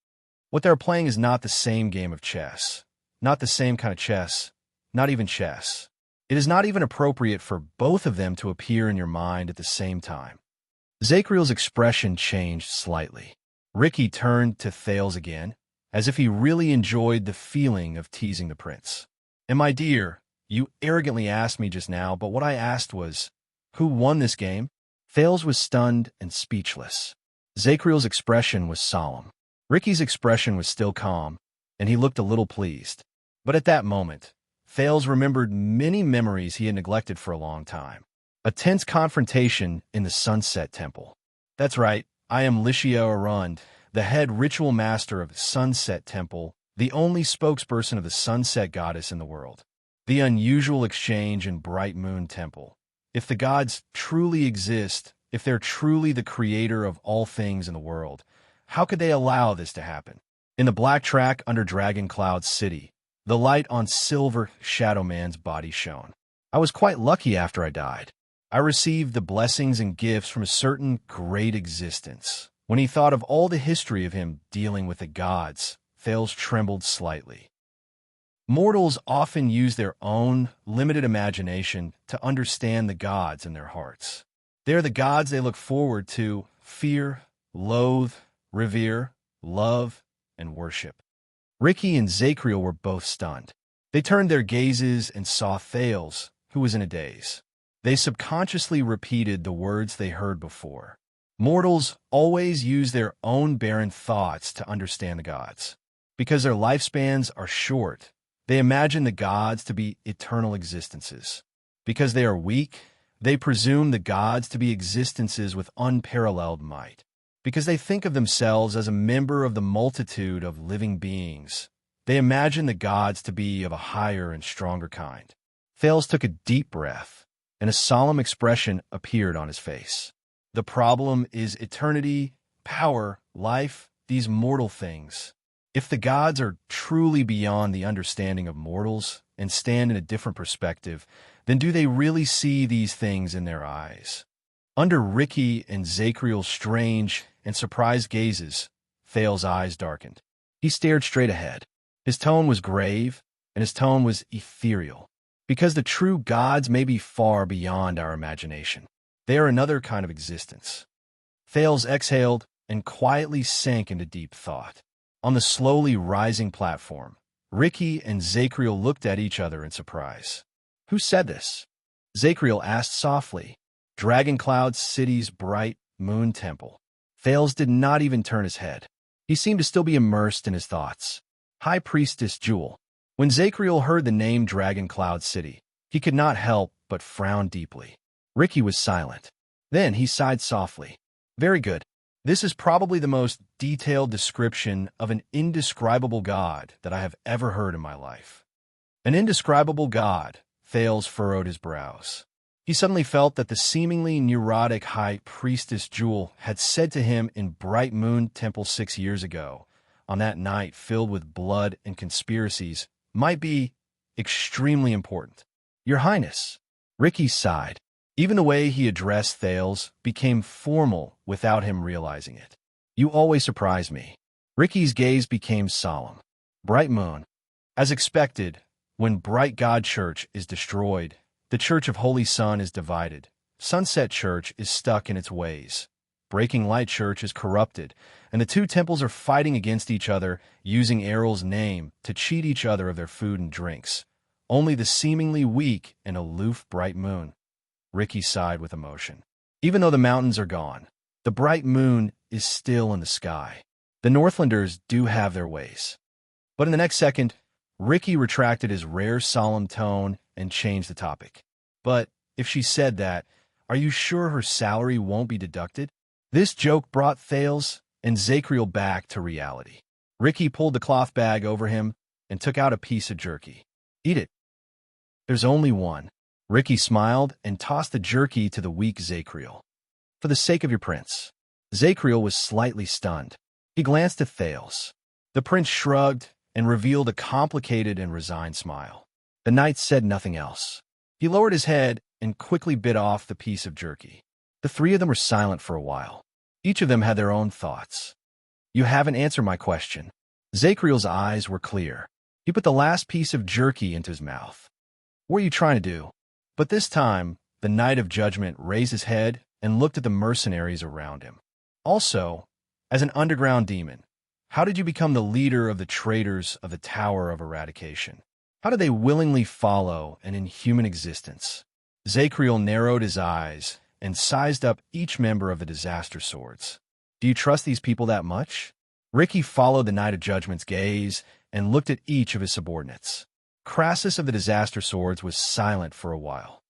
What they're playing is not the same game of chess. Not the same kind of chess. Not even chess. It is not even appropriate for both of them to appear in your mind at the same time. Zachriel's expression changed slightly. Ricky turned to Thales again, as if he really enjoyed the feeling of teasing the prince. And my dear, you arrogantly asked me just now, but what I asked was, who won this game? Thales was stunned and speechless. Zachriel's expression was solemn. Ricky's expression was still calm, and he looked a little pleased. But at that moment, Thales remembered many memories he had neglected for a long time. A tense confrontation in the Sunset Temple. That's right, I am Xianxia Arund, the head ritual master of the Sunset Temple, the only spokesperson of the sunset goddess in the world. The unusual exchange in Bright Moon Temple. If the gods truly exist, if they're truly the creator of all things in the world, how could they allow this to happen? In the black track under Dragon Cloud City, the light on Silver Shadow Man's body shone. I was quite lucky after I died. I received the blessings and gifts from a certain great existence. When he thought of all the history of him dealing with the gods, Thales trembled slightly. Mortals often use their own limited imagination to understand the gods in their hearts. They are the gods they look forward to, fear, loathe, revere, love, and worship. Ricky and Zachriel were both stunned. They turned their gazes and saw Thales, who was in a daze. They subconsciously repeated the words they heard before. Mortals always use their own barren thoughts to understand the gods. Because their lifespans are short, they imagine the gods to be eternal existences. Because they are weak, they presume the gods to be existences with unparalleled might. Because they think of themselves as a member of the multitude of living beings, they imagine the gods to be of a higher and stronger kind. Thales took a deep breath, and a solemn expression appeared on his face. The problem is eternity, power, life, these mortal things. If the gods are truly beyond the understanding of mortals and stand in a different perspective, then do they really see these things in their eyes? Under Ricky and Zachriel's strange and surprised gazes, Thales' eyes darkened. He stared straight ahead. His tone was grave, and his tone was ethereal. Because the true gods may be far beyond our imagination. They are another kind of existence. Thales exhaled and quietly sank into deep thought. On the slowly rising platform, Ricky and Zachriel looked at each other in surprise. Who said this? Zachriel asked softly. Dragon Cloud City's Bright Moon Temple. Thales did not even turn his head. He seemed to still be immersed in his thoughts. High Priestess Jewel. When Zachriel heard the name Dragon Cloud City, he could not help but frown deeply. Ricky was silent. Then he sighed softly. Very good. This is probably the most detailed description of an indescribable god that I have ever heard in my life. An indescribable god, Thales furrowed his brows. He suddenly felt that the seemingly neurotic High Priestess Jewel had said to him in Bright Moon Temple 6 years ago, on that night filled with blood and conspiracies, might be extremely important. Your Highness. Ricky sighed. Even the way he addressed Thales became formal without him realizing it. You always surprise me. Ricky's gaze became solemn. Bright Moon. As expected, when Bright God Church is destroyed, the Church of Holy Sun is divided. Sunset Church is stuck in its ways. Breaking Light Church is corrupted, and the two temples are fighting against each other, using Errol's name to cheat each other of their food and drinks. Only the seemingly weak and aloof Bright Moon. Ricky sighed with emotion. Even though the mountains are gone, the bright moon is still in the sky. The Northlanders do have their ways. But in the next second, Ricky retracted his rare solemn tone and changed the topic. But if she said that, are you sure her salary won't be deducted? This joke brought Thales and Zachriel back to reality. Ricky pulled the cloth bag over him and took out a piece of jerky. Eat it. There's only one. Ricky smiled and tossed the jerky to the weak Zachriel. For the sake of your prince. Zachriel was slightly stunned. He glanced at Thales. The prince shrugged and revealed a complicated and resigned smile. The knight said nothing else. He lowered his head and quickly bit off the piece of jerky. The three of them were silent for a while. Each of them had their own thoughts. You haven't answered my question. Zakriel's eyes were clear. He put the last piece of jerky into his mouth. What are you trying to do? But this time, the Knight of Judgment raised his head and looked at the mercenaries around him. Also, as an underground demon, how did you become the leader of the traitors of the Tower of Eradication? How did they willingly follow an inhuman existence? Zakriel narrowed his eyes and sized up each member of the Disaster Swords. Do you trust these people that much? Ricky followed the Knight of Judgment's gaze and looked at each of his subordinates. Crassus of the Disaster Swords was silent for a while.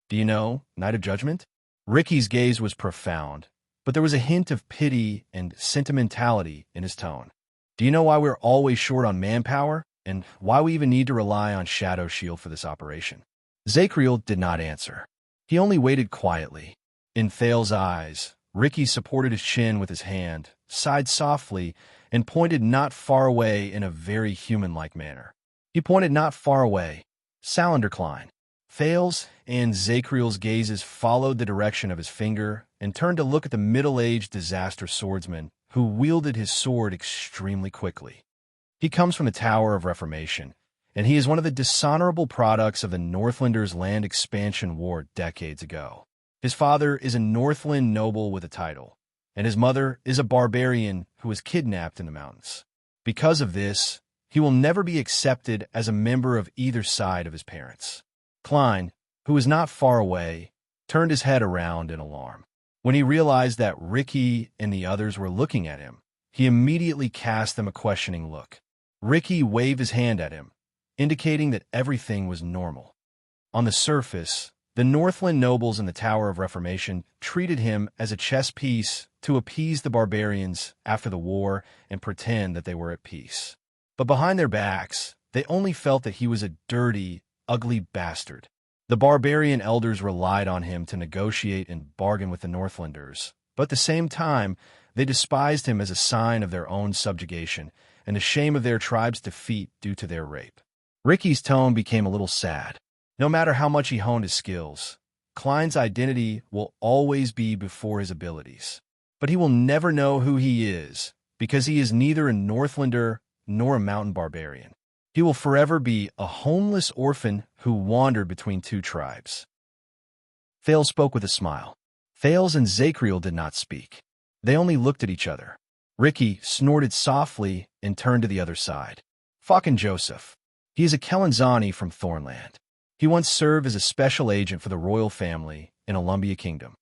Do you know, Knight of Judgment? Ricky's gaze was profound, but there was a hint of pity and sentimentality in his tone. Do you know why we're always short on manpower, and why we even need to rely on Shadow Shield for this operation? Zakriel did not answer. He only waited quietly. In Thal's eyes, Ricky supported his chin with his hand, sighed softly, and pointed not far away in a very human-like manner. He pointed not far away. Salenderklein. Thal's and Zakriel's gazes followed the direction of his finger and turned to look at the middle-aged disaster swordsman who wielded his sword extremely quickly. He comes from the Tower of Reformation, and he is one of the dishonorable products of the Northlanders' land expansion war decades ago. His father is a Northland noble with a title, and his mother is a barbarian who was kidnapped in the mountains. Because of this, he will never be accepted as a member of either side of his parents. Klein, who was not far away, turned his head around in alarm. When he realized that Ricky and the others were looking at him, he immediately cast them a questioning look. Ricky waved his hand at him, indicating that everything was normal. On the surface, the Northland nobles in the Tower of Reformation treated him as a chess piece to appease the barbarians after the war and pretend that they were at peace. But behind their backs, they only felt that he was a dirty, ugly bastard. The barbarian elders relied on him to negotiate and bargain with the Northlanders, but at the same time, they despised him as a sign of their own subjugation and the shame of their tribe's defeat due to their rape. Ricky's tone became a little sad. No matter how much he honed his skills, Klein's identity will always be before his abilities. But he will never know who he is, because he is neither a Northlander nor a mountain barbarian. He will forever be a homeless orphan who wandered between two tribes. Thale spoke with a smile. Thales and Zakriel did not speak. They only looked at each other. Ricky snorted softly and turned to the other side. Fucking Joseph. He is a Kellanzani from Thornland. He once served as a special agent for the royal family in Alumbia Kingdom.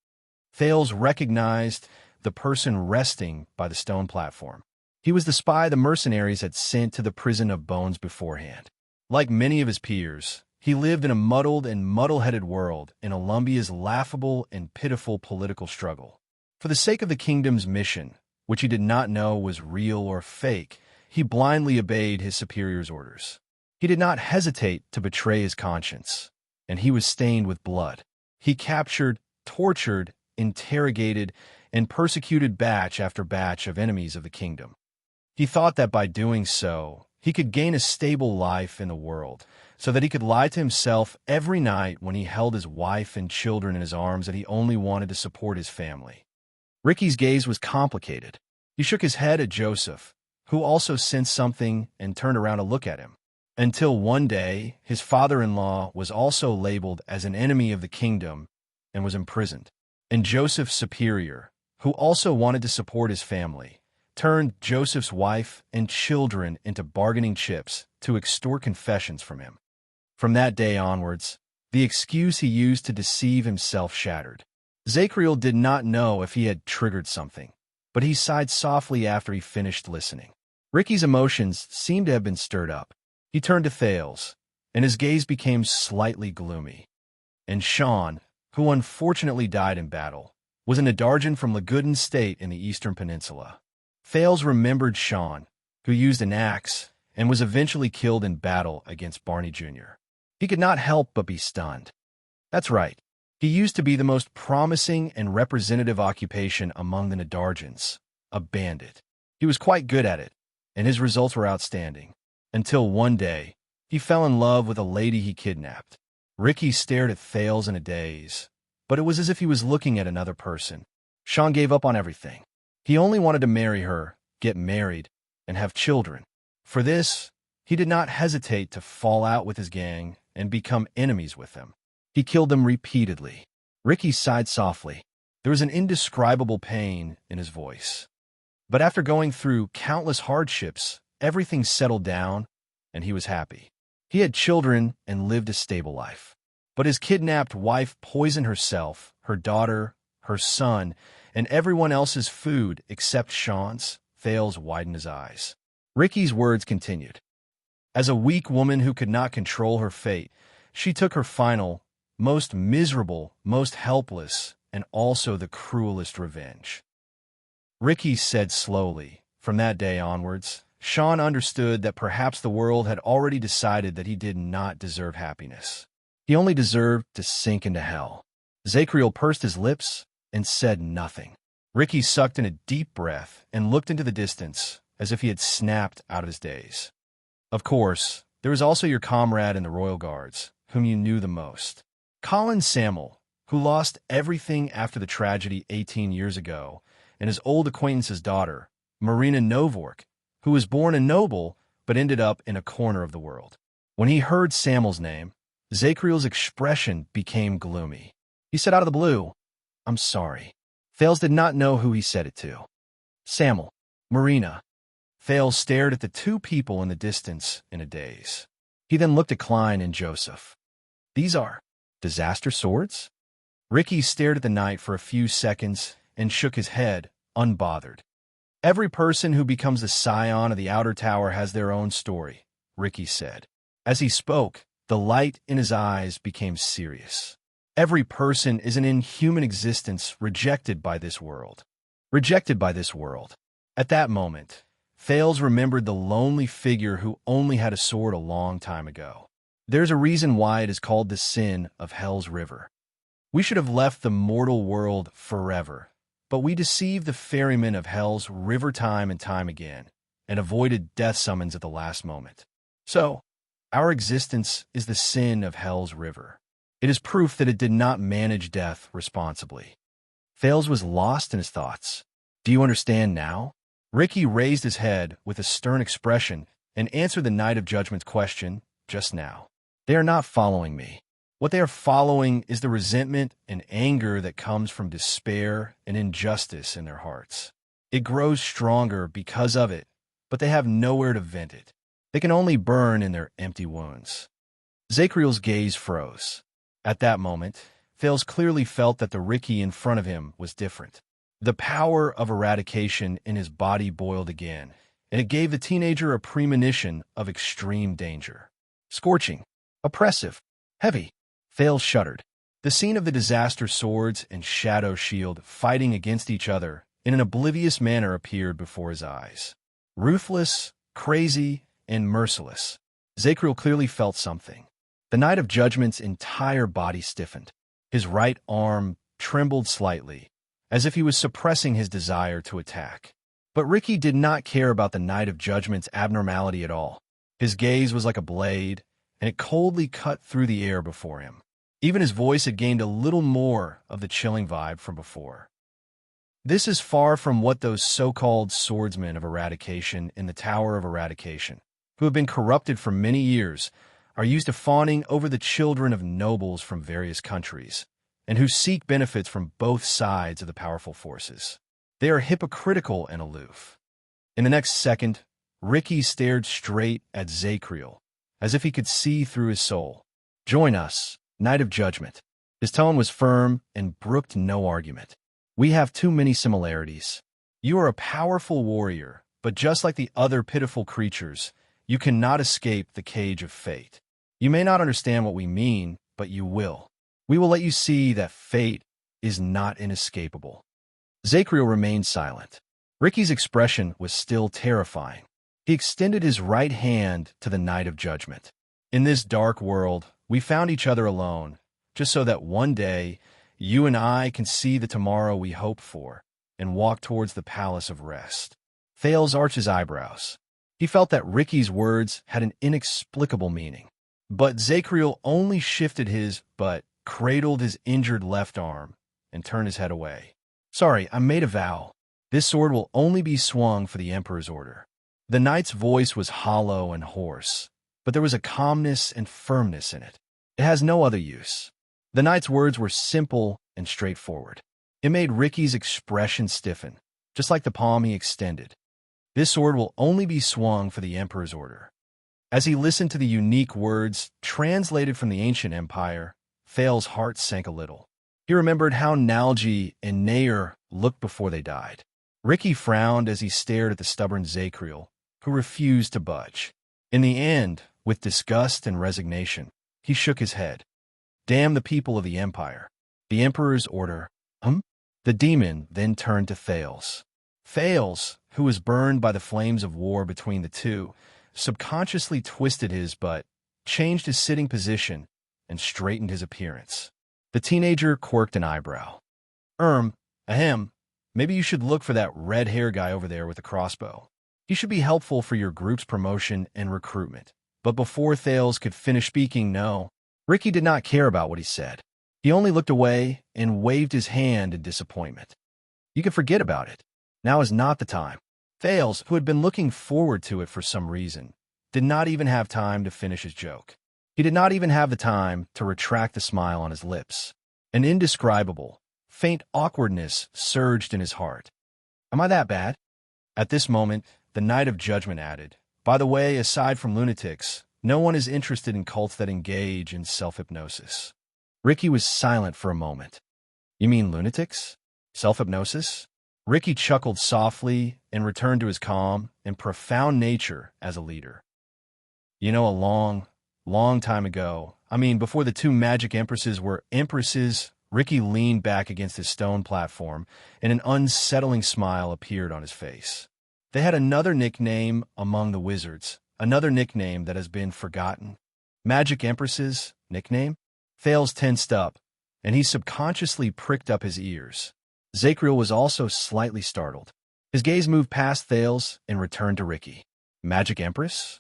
Thales recognized the person resting by the stone platform. He was the spy the mercenaries had sent to the prison of bones beforehand. Like many of his peers, he lived in a muddled and muddle-headed world in Alumbia's laughable and pitiful political struggle. For the sake of the kingdom's mission, which he did not know was real or fake, he blindly obeyed his superior's orders. He did not hesitate to betray his conscience, and he was stained with blood. He captured, tortured, interrogated, and persecuted batch after batch of enemies of the kingdom. He thought that by doing so, he could gain a stable life in the world, so that he could lie to himself every night when he held his wife and children in his arms that he only wanted to support his family. Ricky's gaze was complicated. He shook his head at Joseph, who also sensed something and turned around to look at him. Until one day, his father-in-law was also labeled as an enemy of the kingdom and was imprisoned. And Joseph's superior, who also wanted to support his family, turned Joseph's wife and children into bargaining chips to extort confessions from him. From that day onwards, the excuse he used to deceive himself shattered. Zakriel did not know if he had triggered something, but he sighed softly after he finished listening. Ricky's emotions seemed to have been stirred up. He turned to Thales, and his gaze became slightly gloomy. And Sean, who unfortunately died in battle, was an Adarjan from Lagudin State in the Eastern Peninsula. Thales remembered Sean, who used an axe and was eventually killed in battle against Barney Jr. He could not help but be stunned. That's right. He used to be the most promising and representative occupation among the Nadarjans, a bandit. He was quite good at it, and his results were outstanding. Until one day, he fell in love with a lady he kidnapped. Ricky stared at Thales in a daze, but it was as if he was looking at another person. Sean gave up on everything. He only wanted to marry her, get married, and have children. For this, he did not hesitate to fall out with his gang and become enemies with them. He killed them repeatedly. Ricky sighed softly. There was an indescribable pain in his voice. But after going through countless hardships, everything settled down, and he was happy. He had children and lived a stable life. But his kidnapped wife poisoned herself, her daughter, her son, and everyone else's food except Sean's. Thales widened his eyes. Ricky's words continued. As a weak woman who could not control her fate, she took her final, most miserable, most helpless, and also the cruelest revenge. Ricky said slowly, from that day onwards, Sean understood that perhaps the world had already decided that he did not deserve happiness. He only deserved to sink into hell. Zacriel pursed his lips and said nothing. Ricky sucked in a deep breath and looked into the distance, as if he had snapped out of his daze. Of course, there was also your comrade in the Royal Guards, whom you knew the most. Colin Samuel, who lost everything after the tragedy 18 years ago, and his old acquaintance's daughter, Marina Novork, who was born a noble but ended up in a corner of the world. When he heard Samuel's name, Zacriel's expression became gloomy. He said out of the blue, "I'm sorry." Thales did not know who he said it to. Samuel, Marina. Thales stared at the two people in the distance in a daze. He then looked at Klein and Joseph. These are disaster swords? Ricky stared at the knight for a few seconds and shook his head, unbothered. Every person who becomes the scion of the Outer Tower has their own story, Ricky said. As he spoke, the light in his eyes became serious. Every person is an inhuman existence rejected by this world. Rejected by this world. At that moment, Thales remembered the lonely figure who only had a sword a long time ago. There's a reason why it is called the sin of Hell's River. We should have left the mortal world forever, but we deceived the ferrymen of Hell's River time and time again, and avoided death summons at the last moment. So, our existence is the sin of Hell's River. It is proof that it did not manage death responsibly. Thales was lost in his thoughts. Do you understand now? Ricky raised his head with a stern expression and answered the Knight of Judgment's question just now. They are not following me. What they are following is the resentment and anger that comes from despair and injustice in their hearts. It grows stronger because of it, but they have nowhere to vent it. They can only burn in their empty wounds. Zacriel's gaze froze. At that moment, Thales clearly felt that the Ricky in front of him was different. The power of eradication in his body boiled again, and it gave the teenager a premonition of extreme danger. Scorching, oppressive, heavy. Thales shuddered. The scene of the disaster swords and shadow shield fighting against each other in an oblivious manner appeared before his eyes. Ruthless, crazy, and merciless. Zacriel clearly felt something. The Knight of Judgment's entire body stiffened. His right arm trembled slightly, as if he was suppressing his desire to attack. But Ricky did not care about the Knight of Judgment's abnormality at all. His gaze was like a blade, and it coldly cut through the air before him. Even his voice had gained a little more of the chilling vibe from before. This is far from what those so-called swordsmen of eradication in the Tower of Eradication, who have been corrupted for many years, are used to fawning over the children of nobles from various countries, and who seek benefits from both sides of the powerful forces. They are hypocritical and aloof. In the next second, Ricky stared straight at Zacriel, as if he could see through his soul. Join us, Knight of Judgment. His tone was firm and brooked no argument. We have too many similarities. You are a powerful warrior, but just like the other pitiful creatures, you cannot escape the cage of fate. You may not understand what we mean, but you will. We will let you see that fate is not inescapable. Zacriel remained silent. Ricky's expression was still terrifying. He extended his right hand to the Knight of Judgment. In this dark world, we found each other alone, just so that one day, you and I can see the tomorrow we hoped for and walk towards the Palace of Rest. Thales arched his eyebrows. He felt that Ricky's words had an inexplicable meaning. But Zacriel only shifted his butt, cradled his injured left arm, and turned his head away. Sorry, I made a vow. This sword will only be swung for the Emperor's order. The knight's voice was hollow and hoarse, but there was a calmness and firmness in it. It has no other use. The knight's words were simple and straightforward. It made Ricky's expression stiffen, just like the palm he extended. This sword will only be swung for the Emperor's order. As he listened to the unique words translated from the ancient empire, Thal's heart sank a little. He remembered how Nalji and Nair looked before they died. Ricky frowned as he stared at the stubborn Zacriel, who refused to budge. In the end, with disgust and resignation, he shook his head. Damn the people of the Empire. The Emperor's order. The demon then turned to Thales. Thales, who was burned by the flames of war between the two, subconsciously twisted his butt, changed his sitting position, and straightened his appearance. The teenager quirked an eyebrow. Ahem, maybe you should look for that red-hair guy over there with the crossbow. He should be helpful for your group's promotion and recruitment. But before Thales could finish speaking, no, Ricky did not care about what he said. He only looked away and waved his hand in disappointment. You can forget about it. Now is not the time. Thales, who had been looking forward to it for some reason, did not even have time to finish his joke. He did not even have the time to retract the smile on his lips. An indescribable, faint awkwardness surged in his heart. Am I that bad? At this moment, the Knight of Judgment added, by the way, aside from lunatics, no one is interested in cults that engage in self-hypnosis. Ricky was silent for a moment. You mean lunatics? Self-hypnosis? Ricky chuckled softly and returned to his calm and profound nature as a leader. You know, a long time ago, before the two magic empresses were empresses, Ricky leaned back against his stone platform and an unsettling smile appeared on his face. They had another nickname among the wizards, another nickname that has been forgotten. Magic empresses' nickname? Thales tensed up, and he subconsciously pricked up his ears. Zacriel was also slightly startled. His gaze moved past Thales and returned to Ricky. Magic Empress?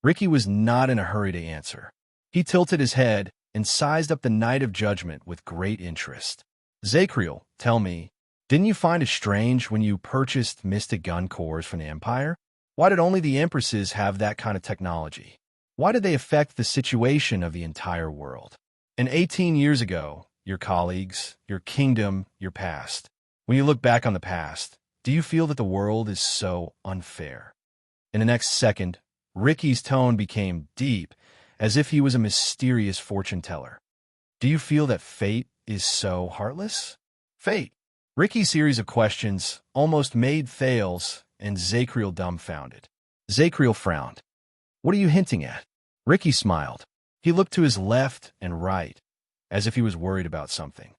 Ricky was not in a hurry to answer. He tilted his head and sized up the Knight of Judgment with great interest. Zacriel, tell me, didn't you find it strange when you purchased mystic gun cores from the Empire? Why did only the Empresses have that kind of technology? Why did they affect the situation of the entire world? And 18 years ago, your colleagues, your kingdom, your past. When you look back on the past, do you feel that the world is so unfair? In the next second, Ricky's tone became deep, as if he was a mysterious fortune teller. Do you feel that fate is so heartless? Fate. Ricky's series of questions almost made Thales and Zacriel dumbfounded. Zacriel frowned. What are you hinting at? Ricky smiled. He looked to his left and right, as if he was worried about something.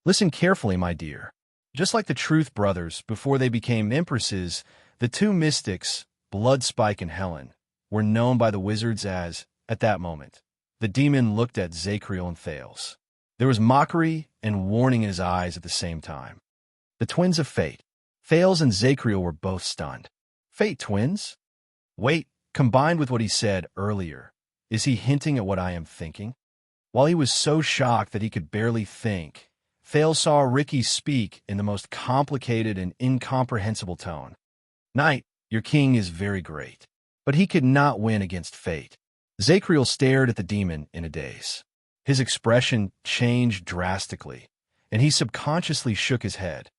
Listen carefully, my dear. Just like the Truth Brothers before they became empresses, the two mystics, Bloodspike and Helen, were known by the wizards as, at that moment, the demon looked at Zacriel and Thales. There was mockery and warning in his eyes at the same time. The twins of fate. Thales and Zacriel were both stunned. Fate twins? Wait, combined with what he said earlier, is he hinting at what I am thinking? While he was so shocked that he could barely think, Thales saw Ricky speak in the most complicated and incomprehensible tone. Knight, your king is very great, but he could not win against fate. Zacriel stared at the demon in a daze. His expression changed drastically, and he subconsciously shook his head.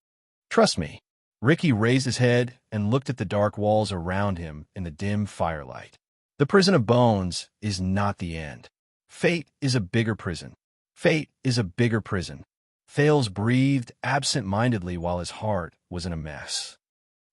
Trust me. Ricky raised his head and looked at the dark walls around him in the dim firelight. The prison of bones is not the end. Fate is a bigger prison. Fate is a bigger prison. Thales breathed absent-mindedly while his heart was in a mess.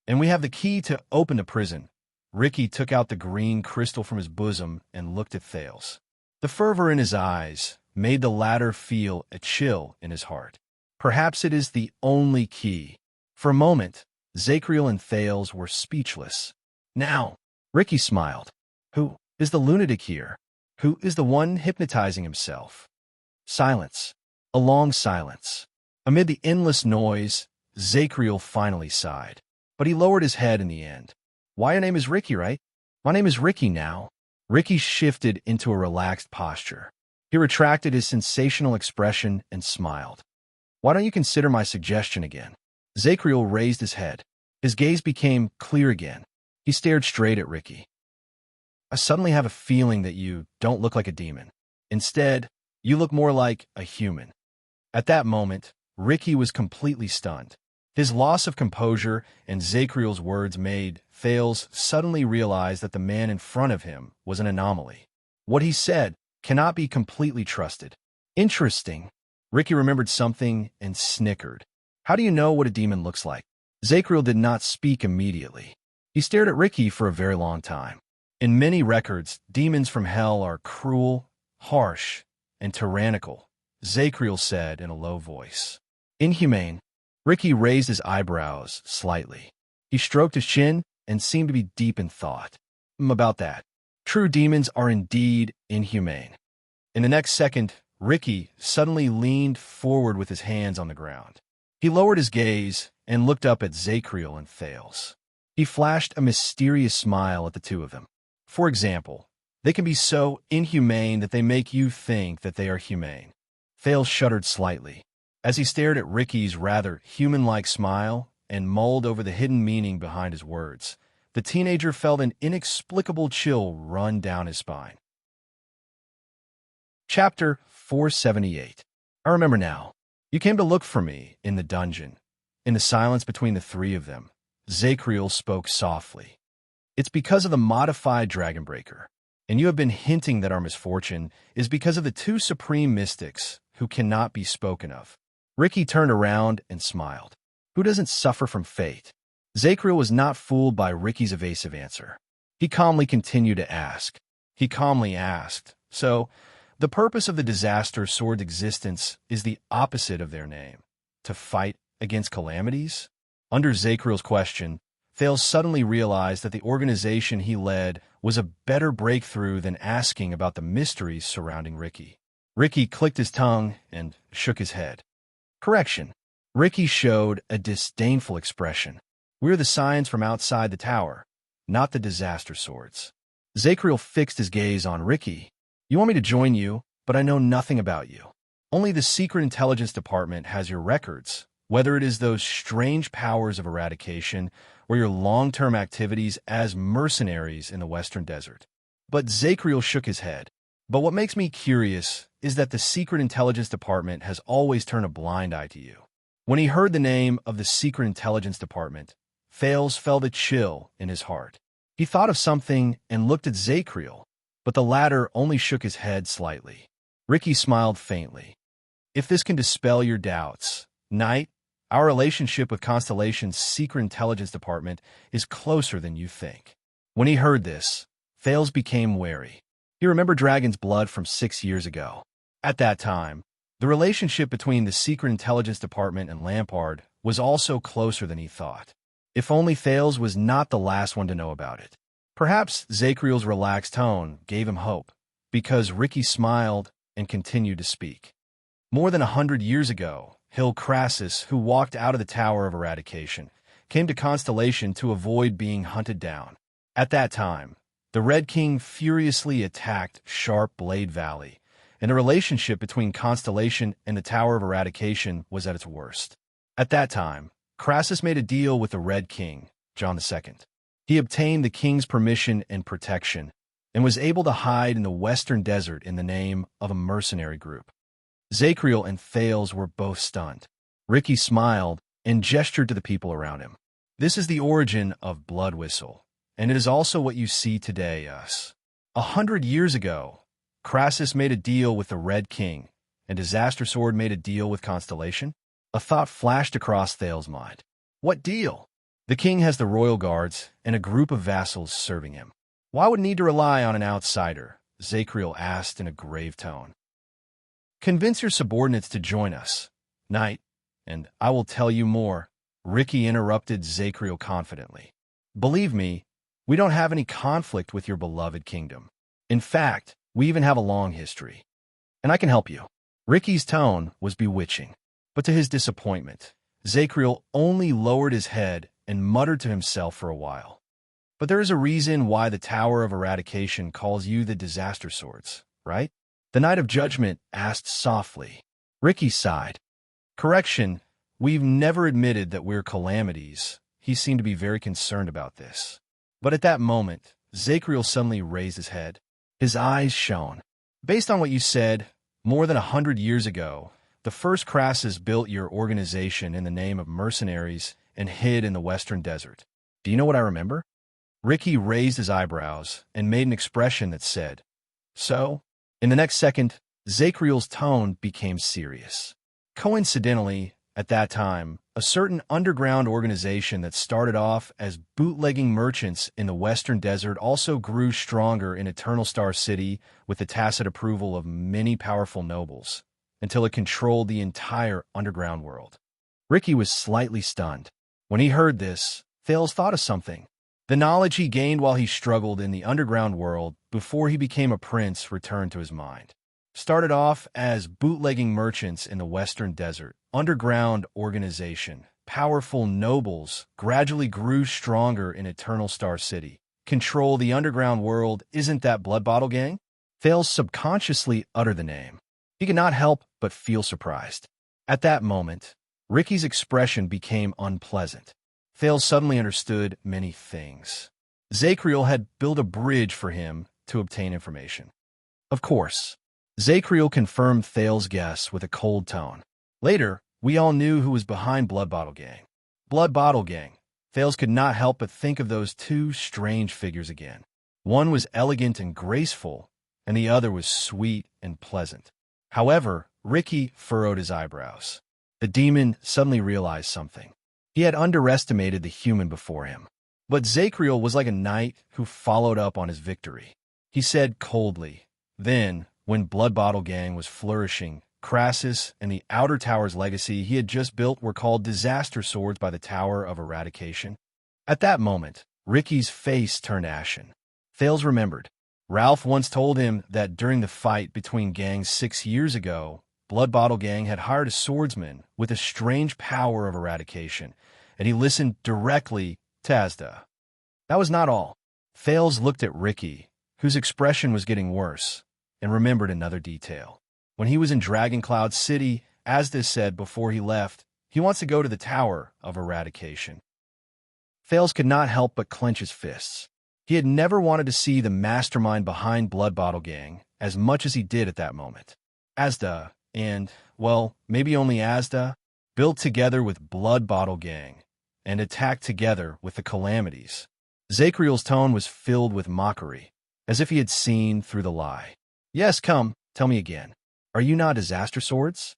And we have the key to open the prison. Ricky took out the green crystal from his bosom and looked at Thales. The fervor in his eyes made the latter feel a chill in his heart. Perhaps it is the only key. For a moment, Zacriel and Thales were speechless. Now, Ricky smiled. Who is the lunatic here? Who is the one hypnotizing himself? Silence. A long silence. Amid the endless noise, Zacriel finally sighed. But he lowered his head in the end. Why, your name is Ricky, right? My name is Ricky now. Ricky shifted into a relaxed posture. He retracted his sensational expression and smiled. Why don't you consider my suggestion again? Zacriel raised his head. His gaze became clear again. He stared straight at Ricky. I suddenly have a feeling that you don't look like a demon. Instead, you look more like a human. At that moment, Ricky was completely stunned. His loss of composure and Zakriel's words made Thales suddenly realize that the man in front of him was an anomaly. What he said cannot be completely trusted. Interesting. Ricky remembered something and snickered. How do you know what a demon looks like? Zakriel did not speak immediately. He stared at Ricky for a very long time. In many records, demons from hell are cruel, harsh, and tyrannical, Zakriel said in a low voice. Inhumane. Ricky raised his eyebrows slightly. He stroked his chin and seemed to be deep in thought. About that. True demons are indeed inhumane. In the next second, Ricky suddenly leaned forward with his hands on the ground. He lowered his gaze and looked up at Zakriel and Thales. He flashed a mysterious smile at the two of them. For example, they can be so inhumane that they make you think that they are humane. Thales shuddered slightly. As he stared at Ricky's rather human-like smile and mulled over the hidden meaning behind his words, the teenager felt an inexplicable chill run down his spine. Chapter 478. I remember now. You came to look for me in the dungeon. In the silence between the three of them, Zakriel spoke softly. It's because of the modified Dragonbreaker, and you have been hinting that our misfortune is because of the two supreme mystics who cannot be spoken of. Ricky turned around and smiled. Who doesn't suffer from fate? Zakriel was not fooled by Ricky's evasive answer. He calmly continued to ask. He calmly asked, so, the purpose of the disaster sword's existence is the opposite of their name, to fight against calamities? Under Zakriel's question, Thales suddenly realized that the organization he led was a better breakthrough than asking about the mysteries surrounding Ricky. Ricky clicked his tongue and shook his head. Correction. Ricky showed a disdainful expression. We're the signs from outside the tower, not the disaster swords. Zakriel fixed his gaze on Ricky. You want me to join you, but I know nothing about you. Only the Secret Intelligence Department has your records, whether it is those strange powers of eradication or your long-term activities as mercenaries in the Western Desert. But Zakriel shook his head. But what makes me curious is that the Secret Intelligence Department has always turned a blind eye to you. When he heard the name of the Secret Intelligence Department, Thales felt a chill in his heart. He thought of something and looked at Zakriel, but the latter only shook his head slightly. Ricky smiled faintly. If this can dispel your doubts, Knight, our relationship with Constellation's Secret Intelligence Department is closer than you think. When he heard this, Thales became wary. He remembered Dragon's blood from 6 years ago. At that time, the relationship between the Secret Intelligence Department and Lampard was also closer than he thought. If only Thales was not the last one to know about it. Perhaps Zakriel's relaxed tone gave him hope, because Ricky smiled and continued to speak. More than 100 years ago, Hill Crassus, who walked out of the Tower of Eradication, came to Constellation to avoid being hunted down. At that time, the Red King furiously attacked Sharp Blade Valley, and the relationship between Constellation and the Tower of Eradication was at its worst. At that time, Crassus made a deal with the Red King, John II. He obtained the king's permission and protection, and was able to hide in the Western Desert in the name of a mercenary group. Zakriel and Thales were both stunned. Ricky smiled and gestured to the people around him. This is the origin of Blood Whistle, and it is also what you see today, us. 100 years ago, Crassus made a deal with the Red King, and Disaster Sword made a deal with Constellation. A thought flashed across Thales' mind. What deal? The king has the royal guards and a group of vassals serving him. Why would need to rely on an outsider? Zakriel asked in a grave tone. Convince your subordinates to join us, Knight, and I will tell you more, Ricky interrupted Zakriel confidently. Believe me, we don't have any conflict with your beloved kingdom. In fact, we even have a long history. And I can help you. Ricky's tone was bewitching, but to his disappointment, Zakriel only lowered his head and muttered to himself for a while. But there is a reason why the Tower of Eradication calls you the Disaster Swords, right? The Knight of Judgment asked softly. Ricky sighed. Correction, we've never admitted that we're calamities, he seemed to be very concerned about this. But at that moment, Zachriel suddenly raised his head. His eyes shone. Based on what you said, more than 100 years ago, the first Crassus built your organization in the name of mercenaries and hid in the western desert. Do you know what I remember? Ricky raised his eyebrows and made an expression that said, "So?" In the next second, Zachriel's tone became serious. Coincidentally, at that time, a certain underground organization that started off as bootlegging merchants in the western desert also grew stronger in Eternal Star City with the tacit approval of many powerful nobles, until it controlled the entire underground world. Ricky was slightly stunned. When he heard this, Thales thought of something. The knowledge he gained while he struggled in the underground world before he became a prince returned to his mind. Started off as bootlegging merchants in the western desert, underground organization, powerful nobles gradually grew stronger in Eternal Star City. Control the underground world, isn't that Blood Bottle Gang? Thales subconsciously uttered the name. He could not help but feel surprised. At that moment, Ricky's expression became unpleasant. Thales suddenly understood many things. Zachriel had built a bridge for him to obtain information. Of course, Zachriel confirmed Thales' guess with a cold tone. Later, we all knew who was behind Blood Bottle Gang. Blood Bottle Gang. Thales could not help but think of those two strange figures again. One was elegant and graceful, and the other was sweet and pleasant. However, Ricky furrowed his eyebrows. The demon suddenly realized something. He had underestimated the human before him. But Zachriel was like a knight who followed up on his victory. He said coldly, then, when Blood Bottle Gang was flourishing, Crassus and the Outer Tower's legacy he had just built were called disaster swords by the Tower of Eradication. At that moment, Ricky's face turned ashen. Thales remembered. Ralph once told him that during the fight between gangs 6 years ago, Blood Bottle Gang had hired a swordsman with a strange power of eradication, and he listened directly to Asda. That was not all. Thales looked at Ricky, whose expression was getting worse, and remembered another detail. When he was in Dragon Cloud City, Asda said before he left, he wants to go to the Tower of Eradication. Thales could not help but clench his fists. He had never wanted to see the mastermind behind Blood Bottle Gang as much as he did at that moment. Asda, and, well, maybe only Asda, built together with Blood Bottle Gang, and attacked together with the Calamities. Zachriel's tone was filled with mockery, as if he had seen through the lie. Yes, come, tell me again. Are you not disaster swords?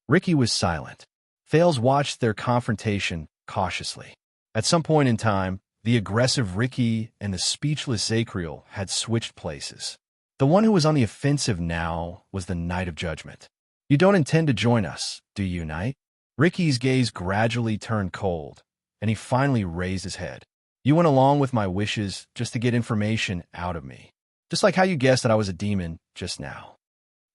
Ricky was silent. Thales watched their confrontation cautiously. At some point in time, the aggressive Ricky and the speechless Zachriel had switched places. The one who was on the offensive now was the Knight of Judgment. You don't intend to join us, do you, Knight? Ricky's gaze gradually turned cold, and he finally raised his head. You went along with my wishes just to get information out of me. Just like how you guessed that I was a demon just now.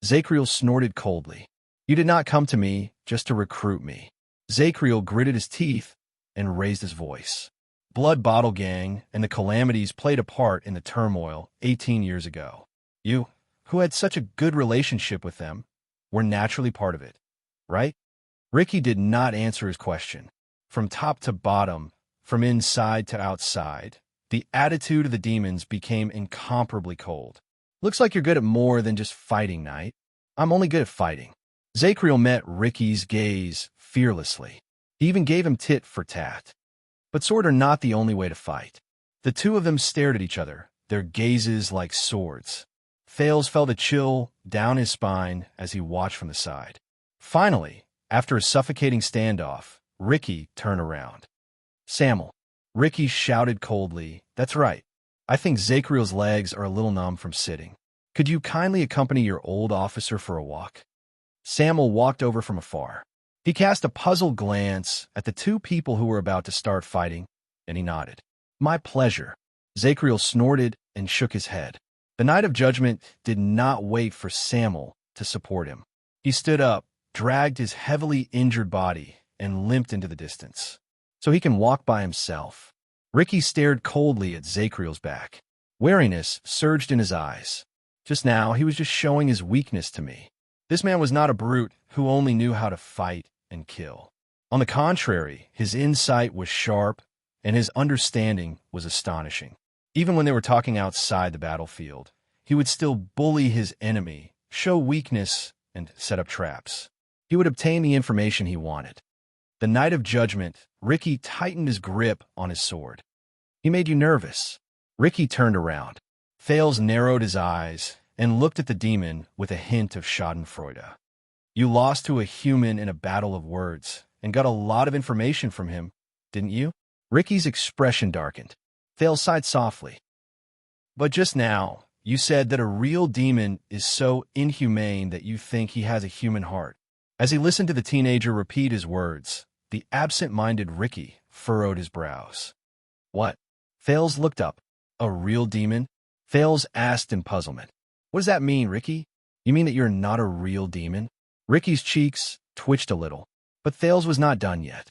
Zachriel snorted coldly. You did not come to me just to recruit me. Zachriel gritted his teeth and raised his voice. Blood Bottle Gang and the Calamities played a part in the turmoil 18 years ago. You, who had such a good relationship with them, were naturally part of it, right? Ricky did not answer his question. From top to bottom, from inside to outside, the attitude of the demons became incomparably cold. Looks like you're good at more than just fighting, Knight. I'm only good at fighting. Zachriel met Ricky's gaze fearlessly. He even gave him tit for tat. But swords are not the only way to fight. The two of them stared at each other, their gazes like swords. Thales felt a chill down his spine as he watched from the side. Finally, after a suffocating standoff, Ricky turned around. Samuel. Ricky shouted coldly, That's right. I think Zachriel's legs are a little numb from sitting. Could you kindly accompany your old officer for a walk? Samuel walked over from afar. He cast a puzzled glance at the two people who were about to start fighting, and he nodded. My pleasure. Zachriel snorted and shook his head. The Knight of Judgment did not wait for Samuel to support him. He stood up, dragged his heavily injured body, and limped into the distance. So he can walk by himself. Ricky stared coldly at Zachriel's back. Wariness surged in his eyes. Just now, he was just showing his weakness to me. This man was not a brute who only knew how to fight and kill. On the contrary, his insight was sharp and his understanding was astonishing. Even when they were talking outside the battlefield, he would still bully his enemy, show weakness, and set up traps. He would obtain the information he wanted. The night of judgment, Ricky tightened his grip on his sword. He made you nervous. Ricky turned around. Thales narrowed his eyes and looked at the demon with a hint of schadenfreude. You lost to a human in a battle of words and got a lot of information from him, didn't you? Ricky's expression darkened. Thales sighed softly. But just now, you said that a real demon is so inhumane that you think he has a human heart. As he listened to the teenager repeat his words, the absent-minded Ricky furrowed his brows. What? Thales looked up. A real demon? Thales asked in puzzlement. What does that mean, Ricky? You mean that you're not a real demon? Ricky's cheeks twitched a little, but Thales was not done yet.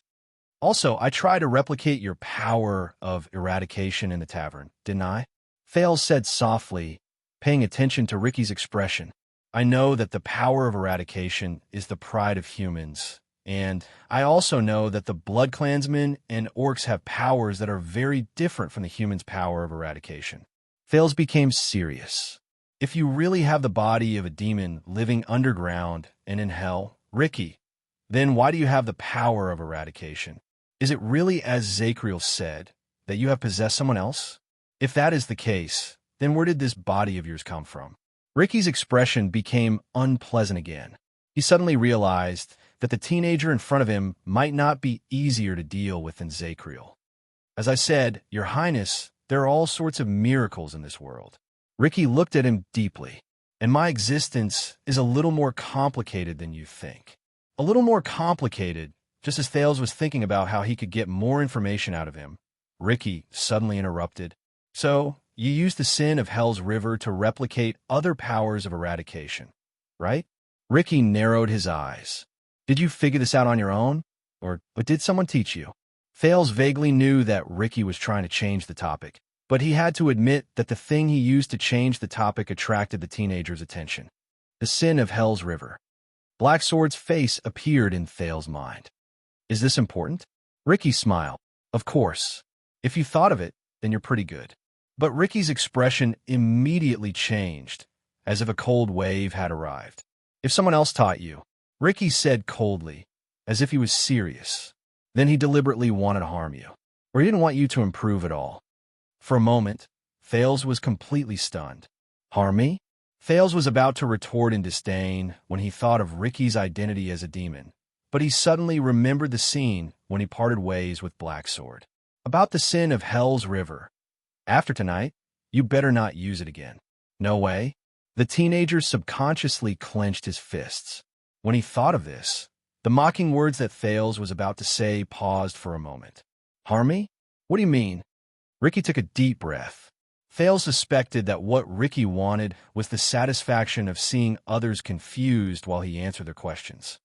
Also, I tried to replicate your power of eradication in the tavern, didn't I? Thales said softly, paying attention to Ricky's expression. I know that the power of eradication is the pride of humans, and I also know that the Blood Clansmen and orcs have powers that are very different from the humans' power of eradication. Thales became serious. If you really have the body of a demon living underground and in hell, Ricky, then why do you have the power of eradication? Is it really as Zacriel said, that you have possessed someone else? If that is the case, then where did this body of yours come from? Ricky's expression became unpleasant again. He suddenly realized that the teenager in front of him might not be easier to deal with than Zacriel. As I said, Your Highness, there are all sorts of miracles in this world. Ricky looked at him deeply. And my existence is a little more complicated than you think. A little more complicated, just as Thales was thinking about how he could get more information out of him. Ricky suddenly interrupted. So, you used the sin of Hell's River to replicate other powers of eradication, right? Ricky narrowed his eyes. Did you figure this out on your own? Or did someone teach you? Thales vaguely knew that Ricky was trying to change the topic, but he had to admit that the thing he used to change the topic attracted the teenager's attention. The sin of Hell's River. Blacksword's face appeared in Thales' mind. Is this important? Ricky smiled. Of course. If you thought of it, then you're pretty good. But Ricky's expression immediately changed, as if a cold wave had arrived. If someone else taught you, Ricky said coldly, as if he was serious, then he deliberately wanted to harm you, or he didn't want you to improve at all. For a moment, Thales was completely stunned. Harm me? Thales was about to retort in disdain when he thought of Ricky's identity as a demon, but he suddenly remembered the scene when he parted ways with Blacksword. About the sin of Hell's River. After tonight, you better not use it again. No way. The teenager subconsciously clenched his fists. When he thought of this, the mocking words that Thales was about to say paused for a moment. Harm me? What do you mean? Ricky took a deep breath. Thales suspected that what Ricky wanted was the satisfaction of seeing others confused while he answered their questions.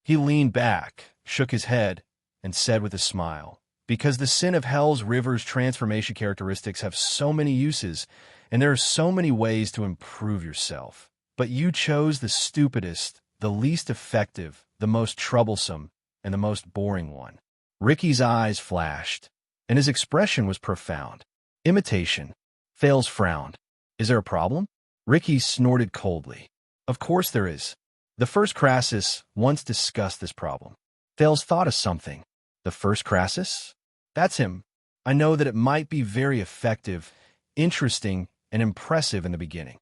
He leaned back, shook his head, and said with a smile, because the sin of Hell's River's transformation characteristics have so many uses, and there are so many ways to improve yourself. But you chose the stupidest, the least effective, the most troublesome, and the most boring one. Ricky's eyes flashed, and his expression was profound. Imitation. Thales frowned. Is there a problem? Ricky snorted coldly. Of course there is. The first Crassus once discussed this problem. Thales thought of something. The first Crassus? That's him. I know that it might be very effective, interesting, and impressive in the beginning.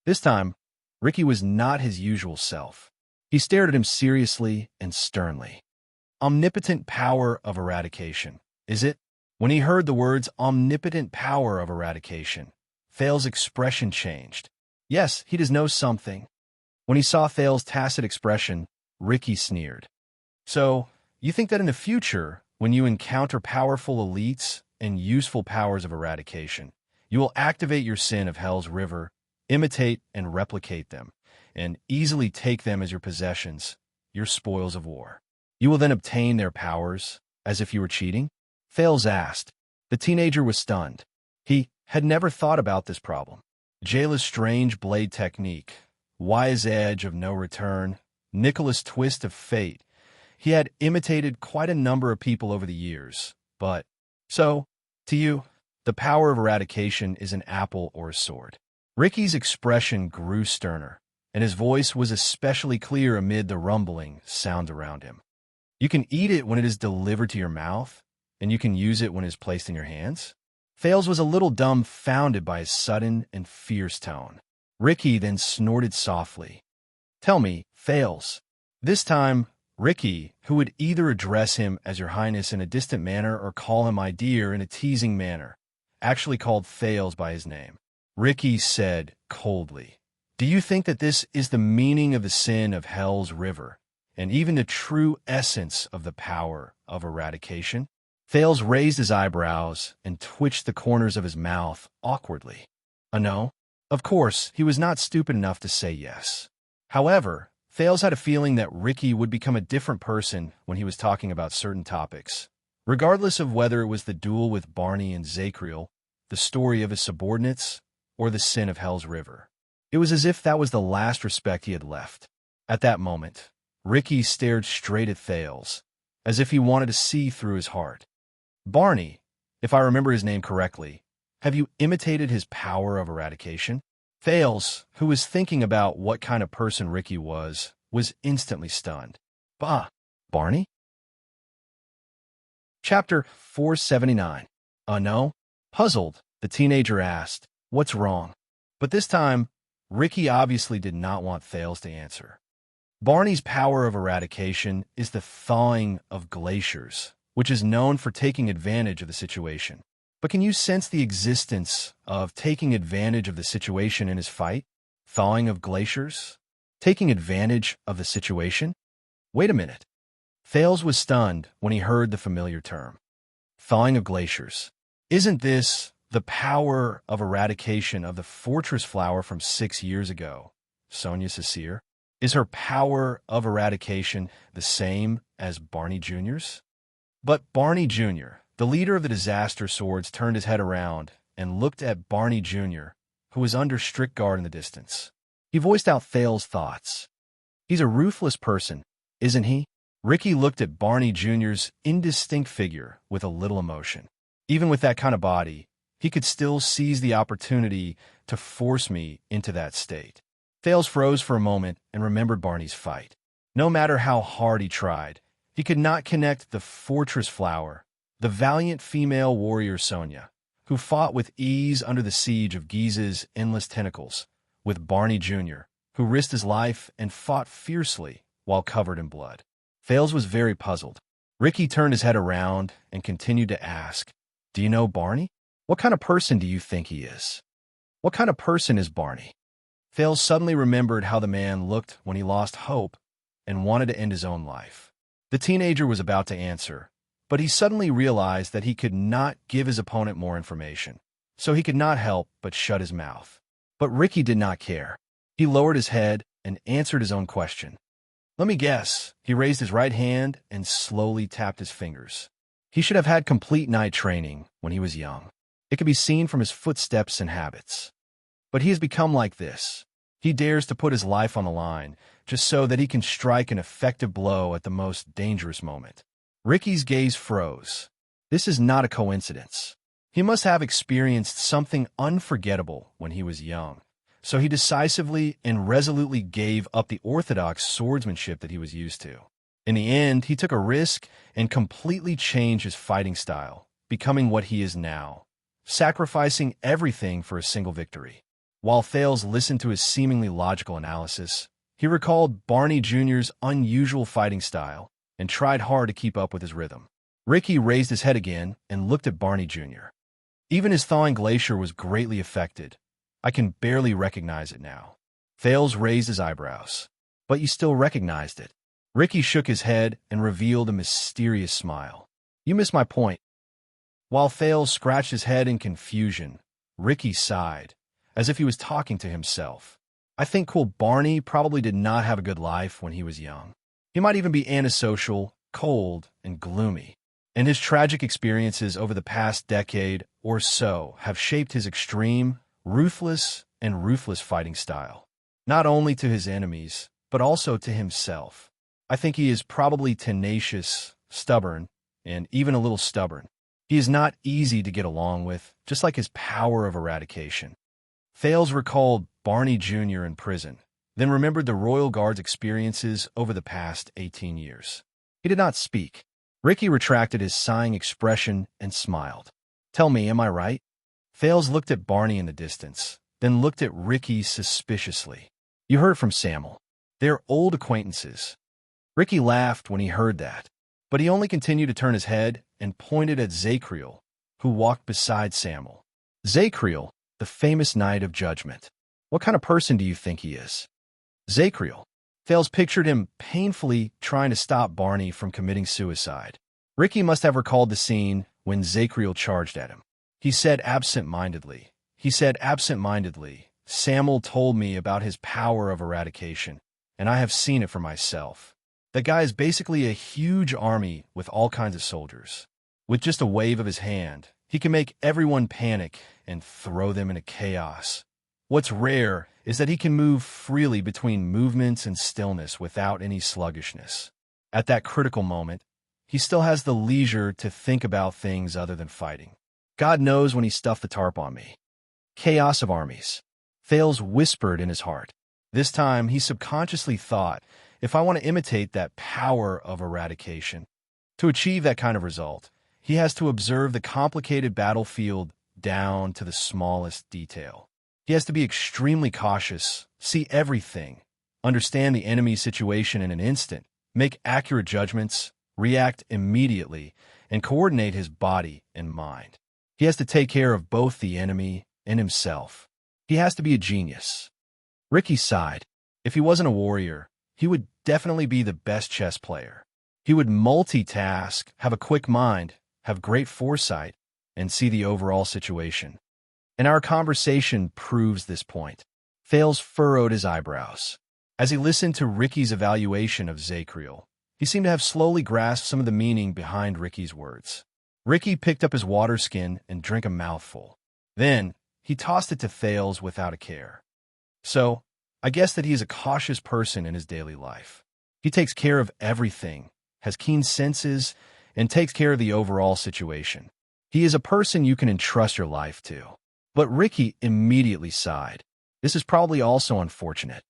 This time, Ricky was not his usual self. He stared at him seriously and sternly. Omnipotent power of eradication, is it? When he heard the words omnipotent power of eradication, Thales' expression changed. Yes, he does know something. When he saw Thales' tacit expression, Ricky sneered. So, you think that in the future, when you encounter powerful elites and useful powers of eradication, you will activate your sin of Hell's River, imitate and replicate them, and easily take them as your possessions, your spoils of war. You will then obtain their powers, as if you were cheating? Thales asked. The teenager was stunned. He had never thought about this problem. Jayla's strange blade technique, wise edge of no return, Nicholas' twist of fate. He had imitated quite a number of people over the years, but So, to you, the power of eradication is an apple or a sword. Ricky's expression grew sterner, and his voice was especially clear amid the rumbling sound around him. You can eat it when it is delivered to your mouth, and you can use it when it is placed in your hands. Thales was a little dumbfounded by his sudden and fierce tone. Ricky then snorted softly. Tell me, Thales. This time, Ricky, who would either address him as Your Highness in a distant manner or call him my dear in a teasing manner, actually called Thales by his name. Ricky said coldly, Do you think that this is the meaning of the sin of Hell's River, and even the true essence of the power of eradication? Thales raised his eyebrows and twitched the corners of his mouth awkwardly. No. Of course, he was not stupid enough to say yes. However, Thales had a feeling that Ricky would become a different person when he was talking about certain topics, regardless of whether it was the duel with Barney and Zacriel, the story of his subordinates, or the sin of Hell's River. It was as if that was the last respect he had left. At that moment, Ricky stared straight at Thales, as if he wanted to see through his heart. Barney, if I remember his name correctly, have you imitated his power of eradication? Thales, who was thinking about what kind of person Ricky was instantly stunned. Bah, Barney? Chapter 479. No? Puzzled, the teenager asked, What's wrong? But this time, Ricky obviously did not want Thales to answer. Barney's power of eradication is the thawing of glaciers, which is known for taking advantage of the situation. But can you sense the existence of taking advantage of the situation in his fight? Thawing of glaciers? Taking advantage of the situation? Wait a minute. Thales was stunned when he heard the familiar term. Thawing of glaciers. Isn't this the power of eradication of the fortress flower from 6 years ago, Sonia Cecere? Is her power of eradication the same as Barney Jr.'s? But Barney Jr., the leader of the disaster swords, turned his head around and looked at Barney Jr., who was under strict guard in the distance. He voiced out Thales' thoughts. He's a ruthless person, isn't he? Ricky looked at Barney Jr.'s indistinct figure with a little emotion. Even with that kind of body, he could still seize the opportunity to force me into that state. Thales froze for a moment and remembered Barney's fight. No matter how hard he tried, he could not connect the fortress flower, the valiant female warrior Sonia, who fought with ease under the siege of Giza's endless tentacles, with Barney Jr., who risked his life and fought fiercely while covered in blood. Thales was very puzzled. Ricky turned his head around and continued to ask, Do you know Barney? What kind of person do you think he is? What kind of person is Barney? Thales suddenly remembered how the man looked when he lost hope and wanted to end his own life. The teenager was about to answer, but he suddenly realized that he could not give his opponent more information, so he could not help but shut his mouth. But Ricky did not care. He lowered his head and answered his own question. Let me guess. He raised his right hand and slowly tapped his fingers. He should have had complete night training when he was young. It could be seen from his footsteps and habits. But he has become like this. He dares to put his life on the line just so that he can strike an effective blow at the most dangerous moment. Ricky's gaze froze. This is not a coincidence. He must have experienced something unforgettable when he was young, so he decisively and resolutely gave up the orthodox swordsmanship that he was used to. In the end, he took a risk and completely changed his fighting style, becoming what he is now, sacrificing everything for a single victory. While Thales listened to his seemingly logical analysis, he recalled Barney Jr.'s unusual fighting style and tried hard to keep up with his rhythm. Ricky raised his head again and looked at Barney Jr. Even his thawing glacier was greatly affected. I can barely recognize it now. Thales raised his eyebrows. But you still recognized it. Ricky shook his head and revealed a mysterious smile. You missed my point. While Thales scratched his head in confusion, Ricky sighed, as if he was talking to himself. I think cool Barney probably did not have a good life when he was young. He might even be antisocial, cold, and gloomy. And his tragic experiences over the past decade or so have shaped his extreme, ruthless fighting style. Not only to his enemies, but also to himself. I think he is probably tenacious, stubborn, and even a little stubborn. He is not easy to get along with, just like his power of eradication. Thales recalled Barney Jr. in prison, then remembered the Royal Guard's experiences over the past 18 years. He did not speak. Ricky retracted his sighing expression and smiled. Tell me, am I right? Thales looked at Barney in the distance, then looked at Ricky suspiciously. You heard from Samuel. They're old acquaintances. Ricky laughed when he heard that, but he only continued to turn his head and pointed at Zacriel, who walked beside Samuel. Zacriel, the famous Knight of Judgment. What kind of person do you think he is? Zacriel. Thales pictured him painfully trying to stop Barney from committing suicide. Ricky must have recalled the scene when Zacriel charged at him. He said absent-mindedly, Samuel told me about his power of eradication, and I have seen it for myself. That guy is basically a huge army with all kinds of soldiers. With just a wave of his hand, he can make everyone panic and throw them into chaos. What's rare is that he can move freely between movements and stillness without any sluggishness. At that critical moment, he still has the leisure to think about things other than fighting. God knows when he stuffed the tarp on me. Chaos of armies. Thales whispered in his heart. This time, he subconsciously thought, if I want to imitate that power of eradication, to achieve that kind of result, he has to observe the complicated battlefield down to the smallest detail. He has to be extremely cautious, see everything, understand the enemy's situation in an instant, make accurate judgments, react immediately, and coordinate his body and mind. He has to take care of both the enemy and himself. He has to be a genius. Ricky sighed. If he wasn't a warrior, he would definitely be the best chess player. He would multitask, have a quick mind, have great foresight, and see the overall situation. And our conversation proves this point. Thales furrowed his eyebrows. As he listened to Ricky's evaluation of Zacriel, he seemed to have slowly grasped some of the meaning behind Ricky's words. Ricky picked up his water skin and drank a mouthful. Then, he tossed it to Thales without a care. So, I guess that he is a cautious person in his daily life. He takes care of everything, has keen senses, and takes care of the overall situation. He is a person you can entrust your life to. But Ricky immediately sighed. This is probably also unfortunate.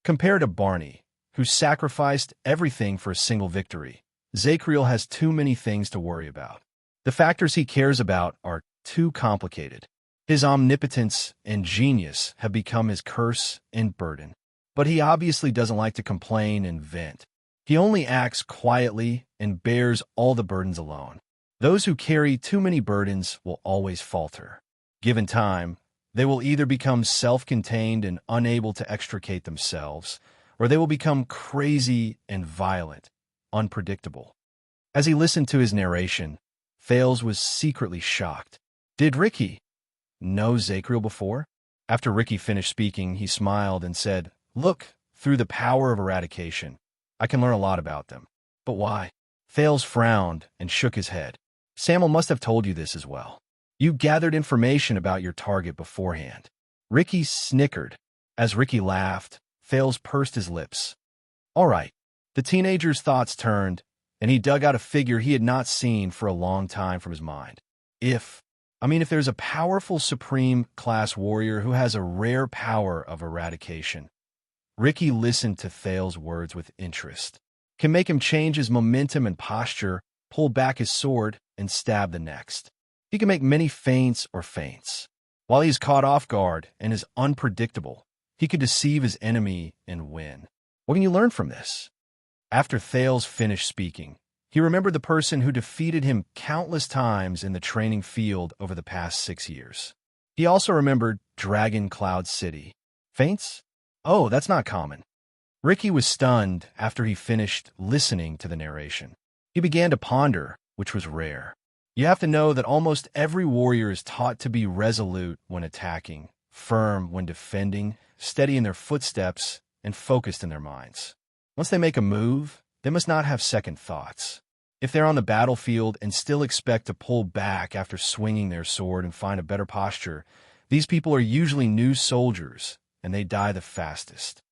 Compared to Barney, who sacrificed everything for a single victory, Zacriel has too many things to worry about. The factors he cares about are too complicated. His omnipotence and genius have become his curse and burden. But he obviously doesn't like to complain and vent. He only acts quietly and bears all the burdens alone. Those who carry too many burdens will always falter. Given time, they will either become self-contained and unable to extricate themselves, or they will become crazy and violent, unpredictable. As he listened to his narration, Thales was secretly shocked. Did Ricky know Zacriel before? After Ricky finished speaking, he smiled and said, Look, through the power of eradication, I can learn a lot about them. But why? Thales frowned and shook his head. Samuel must have told you this as well. You gathered information about your target beforehand. Ricky snickered. As Ricky laughed, Thales pursed his lips. All right. The teenager's thoughts turned, and he dug out a figure he had not seen for a long time from his mind. If there's a powerful supreme-class warrior who has a rare power of eradication. Ricky listened to Thales' words with interest. Can make him change his momentum and posture, pull back his sword, and stab the next. He can make many feints or feints. While he's caught off guard and is unpredictable, he could deceive his enemy and win. What can you learn from this? After Thales finished speaking, he remembered the person who defeated him countless times in the training field over the past 6 years. He also remembered Dragon Cloud City. Feints? Oh, that's not common. Ricky was stunned after he finished listening to the narration. He began to ponder, which was rare. You have to know that almost every warrior is taught to be resolute when attacking, firm when defending, steady in their footsteps, and focused in their minds. Once they make a move, they must not have second thoughts. If they're on the battlefield and still expect to pull back after swinging their sword and find a better posture, these people are usually new soldiers, and they die the fastest.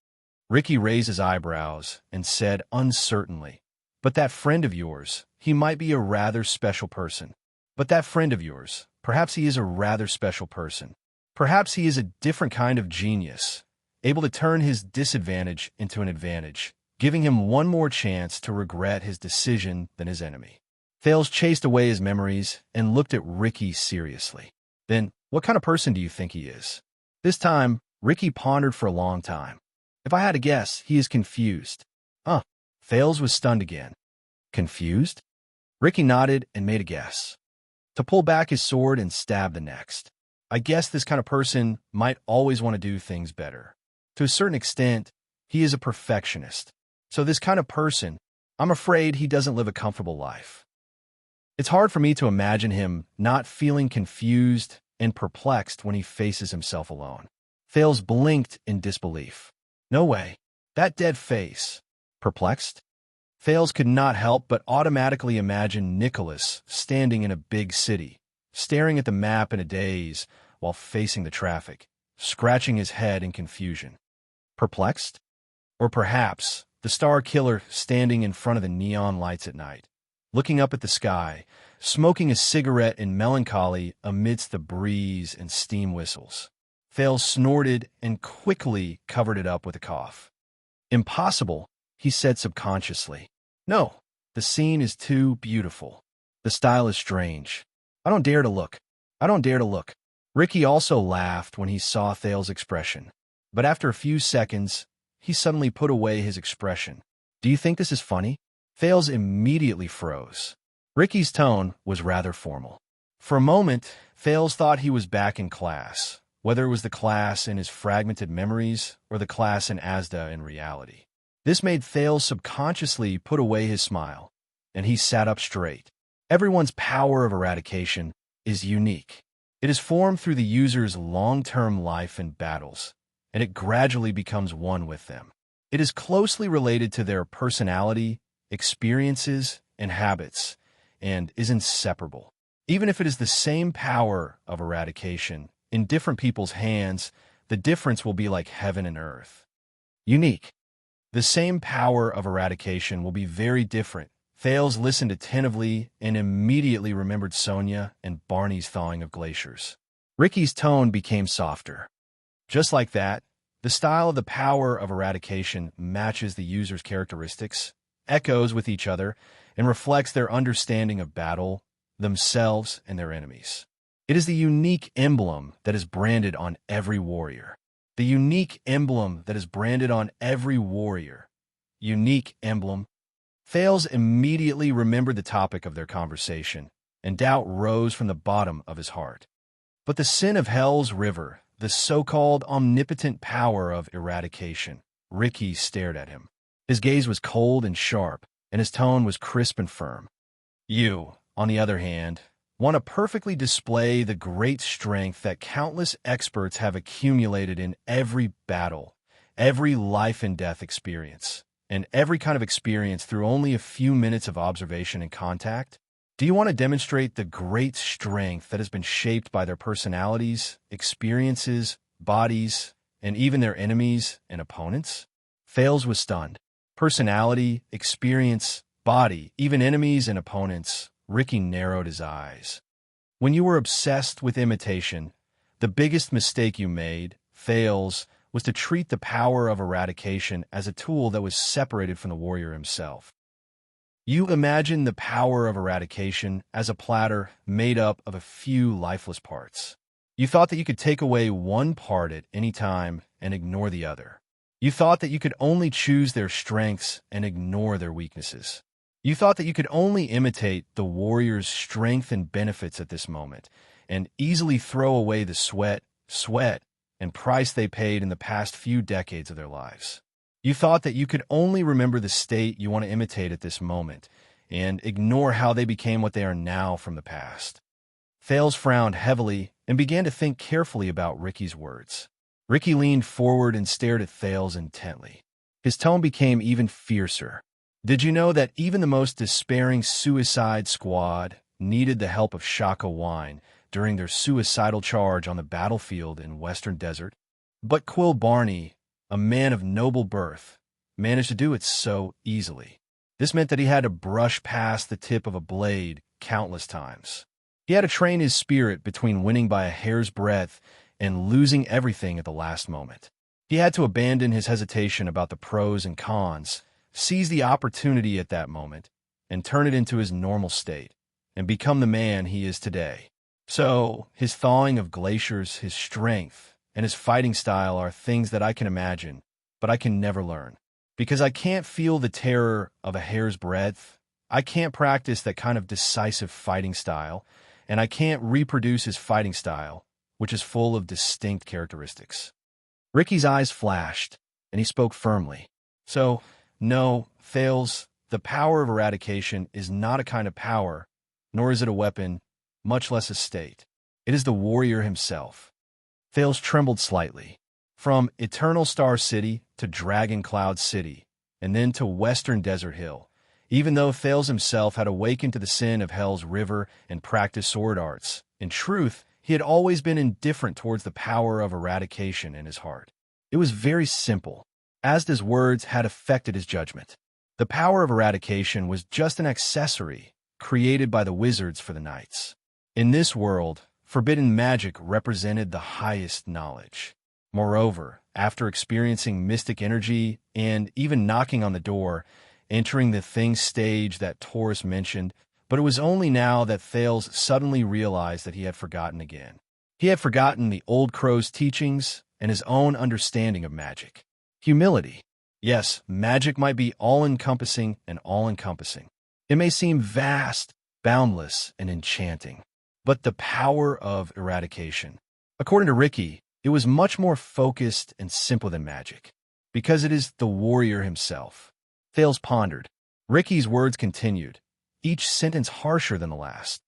Ricky raised his eyebrows and said uncertainly, But that friend of yours, he might be a rather special person. But that friend of yours, perhaps he is a rather special person. Perhaps he is a different kind of genius, able to turn his disadvantage into an advantage, giving him one more chance to regret his decision than his enemy. Thales chased away his memories and looked at Ricky seriously. Then, what kind of person do you think he is? This time, Ricky pondered for a long time. If I had to guess, he is confused. Thales was stunned again. Confused? Ricky nodded and made a guess. To pull back his sword and stab the next. I guess this kind of person might always want to do things better. To a certain extent, he is a perfectionist. So this kind of person, I'm afraid he doesn't live a comfortable life. It's hard for me to imagine him not feeling confused and perplexed when he faces himself alone. Thales blinked in disbelief. No way. That dead face. Perplexed? Thales could not help but automatically imagine Nicholas standing in a big city, staring at the map in a daze while facing the traffic, scratching his head in confusion. Perplexed? Or perhaps the star killer standing in front of the neon lights at night, looking up at the sky, smoking a cigarette in melancholy amidst the breeze and steam whistles. Thales snorted and quickly covered it up with a cough. Impossible, he said subconsciously. No, the scene is too beautiful. The style is strange. I don't dare to look. I don't dare to look. Ricky also laughed when he saw Thales' expression. But after a few seconds, he suddenly put away his expression. Do you think this is funny? Thales immediately froze. Ricky's tone was rather formal. For a moment, Thales thought he was back in class, whether it was the class in his fragmented memories or the class in Asda in reality. This made Thales subconsciously put away his smile, and he sat up straight. Everyone's power of eradication is unique. It is formed through the user's long-term life and battles, and it gradually becomes one with them. It is closely related to their personality, experiences, and habits, and is inseparable. Even if it is the same power of eradication, in different people's hands, the difference will be like heaven and earth. Unique. The same power of eradication will be very different. Thales listened attentively and immediately remembered Sonia and Barney's thawing of glaciers. Ricky's tone became softer. Just like that, the style of the power of eradication matches the user's characteristics, echoes with each other, and reflects their understanding of battle, themselves, and their enemies. It is the unique emblem that is branded on every warrior. The unique emblem that is branded on every warrior. Unique emblem. Thales immediately remembered the topic of their conversation, and doubt rose from the bottom of his heart. But the sin of Hell's River, the so-called omnipotent power of eradication, Ricky stared at him. His gaze was cold and sharp, and his tone was crisp and firm. You, on the other hand, want to perfectly display the great strength that countless experts have accumulated in every battle, every life and death experience, and every kind of experience through only a few minutes of observation and contact? Do you want to demonstrate the great strength that has been shaped by their personalities, experiences, bodies, and even their enemies and opponents? Thales was stunned. Personality, experience, body, even enemies and opponents. Ricky narrowed his eyes. When you were obsessed with imitation, the biggest mistake you made, Thales, was to treat the power of eradication as a tool that was separated from the warrior himself. You imagined the power of eradication as a platter made up of a few lifeless parts. You thought that you could take away one part at any time and ignore the other. You thought that you could only choose their strengths and ignore their weaknesses. You thought that you could only imitate the warrior's strength and benefits at this moment, and easily throw away the sweat, and price they paid in the past few decades of their lives. You thought that you could only remember the state you want to imitate at this moment, and ignore how they became what they are now from the past. Thales frowned heavily and began to think carefully about Ricky's words. Ricky leaned forward and stared at Thales intently. His tone became even fiercer. Did you know that even the most despairing suicide squad needed the help of Shaka wine during their suicidal charge on the battlefield in Western Desert? But Quill Barney, a man of noble birth, managed to do it so easily. This meant that he had to brush past the tip of a blade countless times. He had to train his spirit between winning by a hair's breadth and losing everything at the last moment. He had to abandon his hesitation about the pros and cons, seize the opportunity at that moment, and turn it into his normal state, and become the man he is today. So, his thawing of glaciers, his strength, and his fighting style are things that I can imagine, but I can never learn. Because I can't feel the terror of a hair's breadth, I can't practice that kind of decisive fighting style, and I can't reproduce his fighting style, which is full of distinct characteristics. Ricky's eyes flashed, and he spoke firmly. So, no, Thales, the power of eradication is not a kind of power, nor is it a weapon, much less a state. It is the warrior himself. Thales trembled slightly. From Eternal Star City to Dragon Cloud City, and then to Western Desert Hill, even though Thales himself had awakened to the sin of Hell's River and practiced sword arts, in truth, he had always been indifferent towards the power of eradication in his heart. It was very simple. Asda's words had affected his judgment. The power of eradication was just an accessory created by the wizards for the knights. In this world, forbidden magic represented the highest knowledge. Moreover, after experiencing mystic energy and even knocking on the door, entering the thing stage that Taurus mentioned, but it was only now that Thales suddenly realized that he had forgotten again. He had forgotten the old crow's teachings and his own understanding of magic. Humility. Yes, magic might be all-encompassing and all-encompassing. It may seem vast, boundless, and enchanting. But the power of eradication. According to Ricky, it was much more focused and simple than magic, because it is the warrior himself. Thales pondered. Ricky's words continued, each sentence harsher than the last.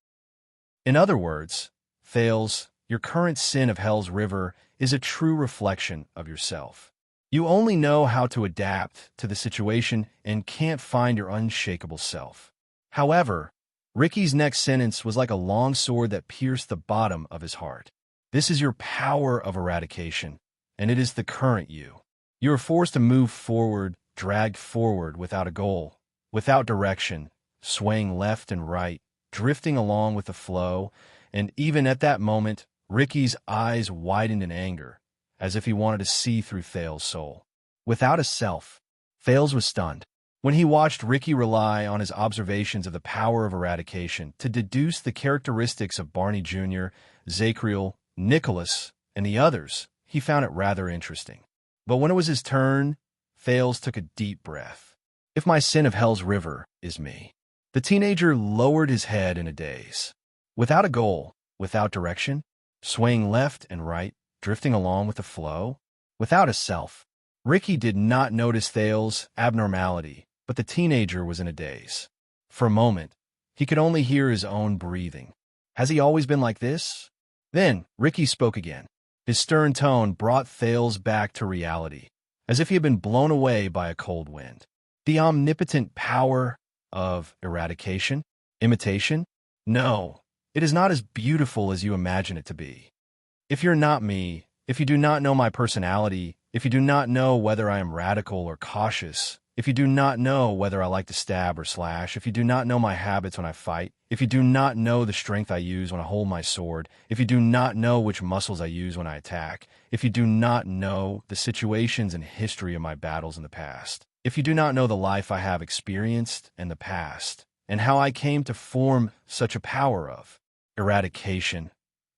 In other words, Thales, your current sin of Hell's River is a true reflection of yourself. You only know how to adapt to the situation and can't find your unshakable self. However, Ricky's next sentence was like a long sword that pierced the bottom of his heart. This is your power of eradication, and it is the current you. You are forced to move forward, dragged forward without a goal, without direction, swaying left and right, drifting along with the flow, and even at that moment, Ricky's eyes widened in anger, as if he wanted to see through Thales' soul. Without a self, Thales was stunned. When he watched Ricky rely on his observations of the power of eradication to deduce the characteristics of Barney Jr., Zacriel, Nicholas, and the others, he found it rather interesting. But when it was his turn, Thales took a deep breath. If my sin of Hell's River is me. The teenager lowered his head in a daze. Without a goal, without direction, swaying left and right, drifting along with the flow, without a self. Ricky did not notice Thales' abnormality, but the teenager was in a daze. For a moment, he could only hear his own breathing. Has he always been like this? Then, Ricky spoke again. His stern tone brought Thales back to reality, as if he had been blown away by a cold wind. The omnipotent power of eradication? Imitation? No, it is not as beautiful as you imagine it to be. If you're not me, if you do not know my personality, if you do not know whether I am radical or cautious, if you do not know whether I like to stab or slash, if you do not know my habits when I fight, if you do not know the strength I use when I hold my sword, if you do not know which muscles I use when I attack, if you do not know the situations and history of my battles in the past, if you do not know the life I have experienced in the past, and how I came to form such a power of eradication.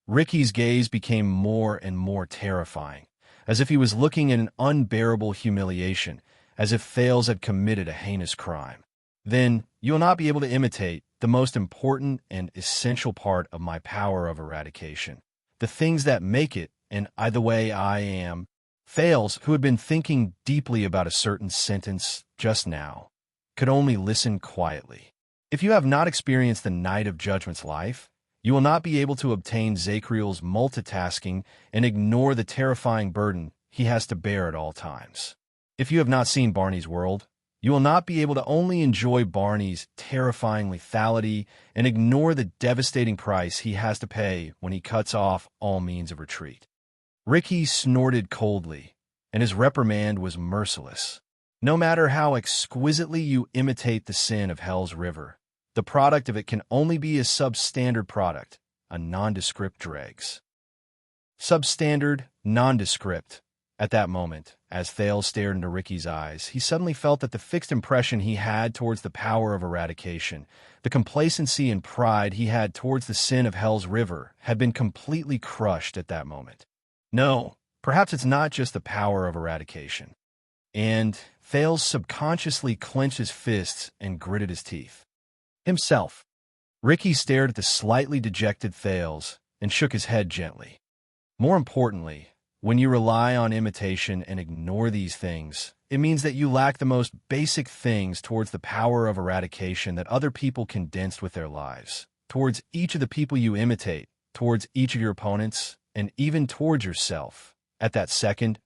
Ricky's gaze became more and more terrifying, as if he was looking at an unbearable humiliation, as if Thales had committed a heinous crime. Then you will not be able to imitate the most important and essential part of my power of eradication, the things that make it, and the way I am. Thales, who had been thinking deeply about a certain sentence just now, could only listen quietly. If you have not experienced the Night of Judgment's life, you will not be able to obtain Zacriel's multitasking and ignore the terrifying burden he has to bear at all times. If you have not seen Barney's world, you will not be able to only enjoy Barney's terrifying lethality and ignore the devastating price he has to pay when he cuts off all means of retreat. Ricky snorted coldly, and his reprimand was merciless. No matter how exquisitely you imitate the sin of Hell's River, the product of it can only be a substandard product, a nondescript dregs. Substandard, nondescript. At that moment, as Thales stared into Ricky's eyes, he suddenly felt that the fixed impression he had towards the power of eradication, the complacency and pride he had towards the sin of Hell's River, had been completely crushed at that moment. No, perhaps it's not just the power of eradication. And Thales subconsciously clenched his fists and gritted his teeth. Himself. Ricky stared at the slightly dejected Thales and shook his head gently. More importantly, when you rely on imitation and ignore these things, it means that you lack the most basic things towards the power of eradication that other people condensed with their lives, towards each of the people you imitate, towards each of your opponents, and even towards yourself. At that second,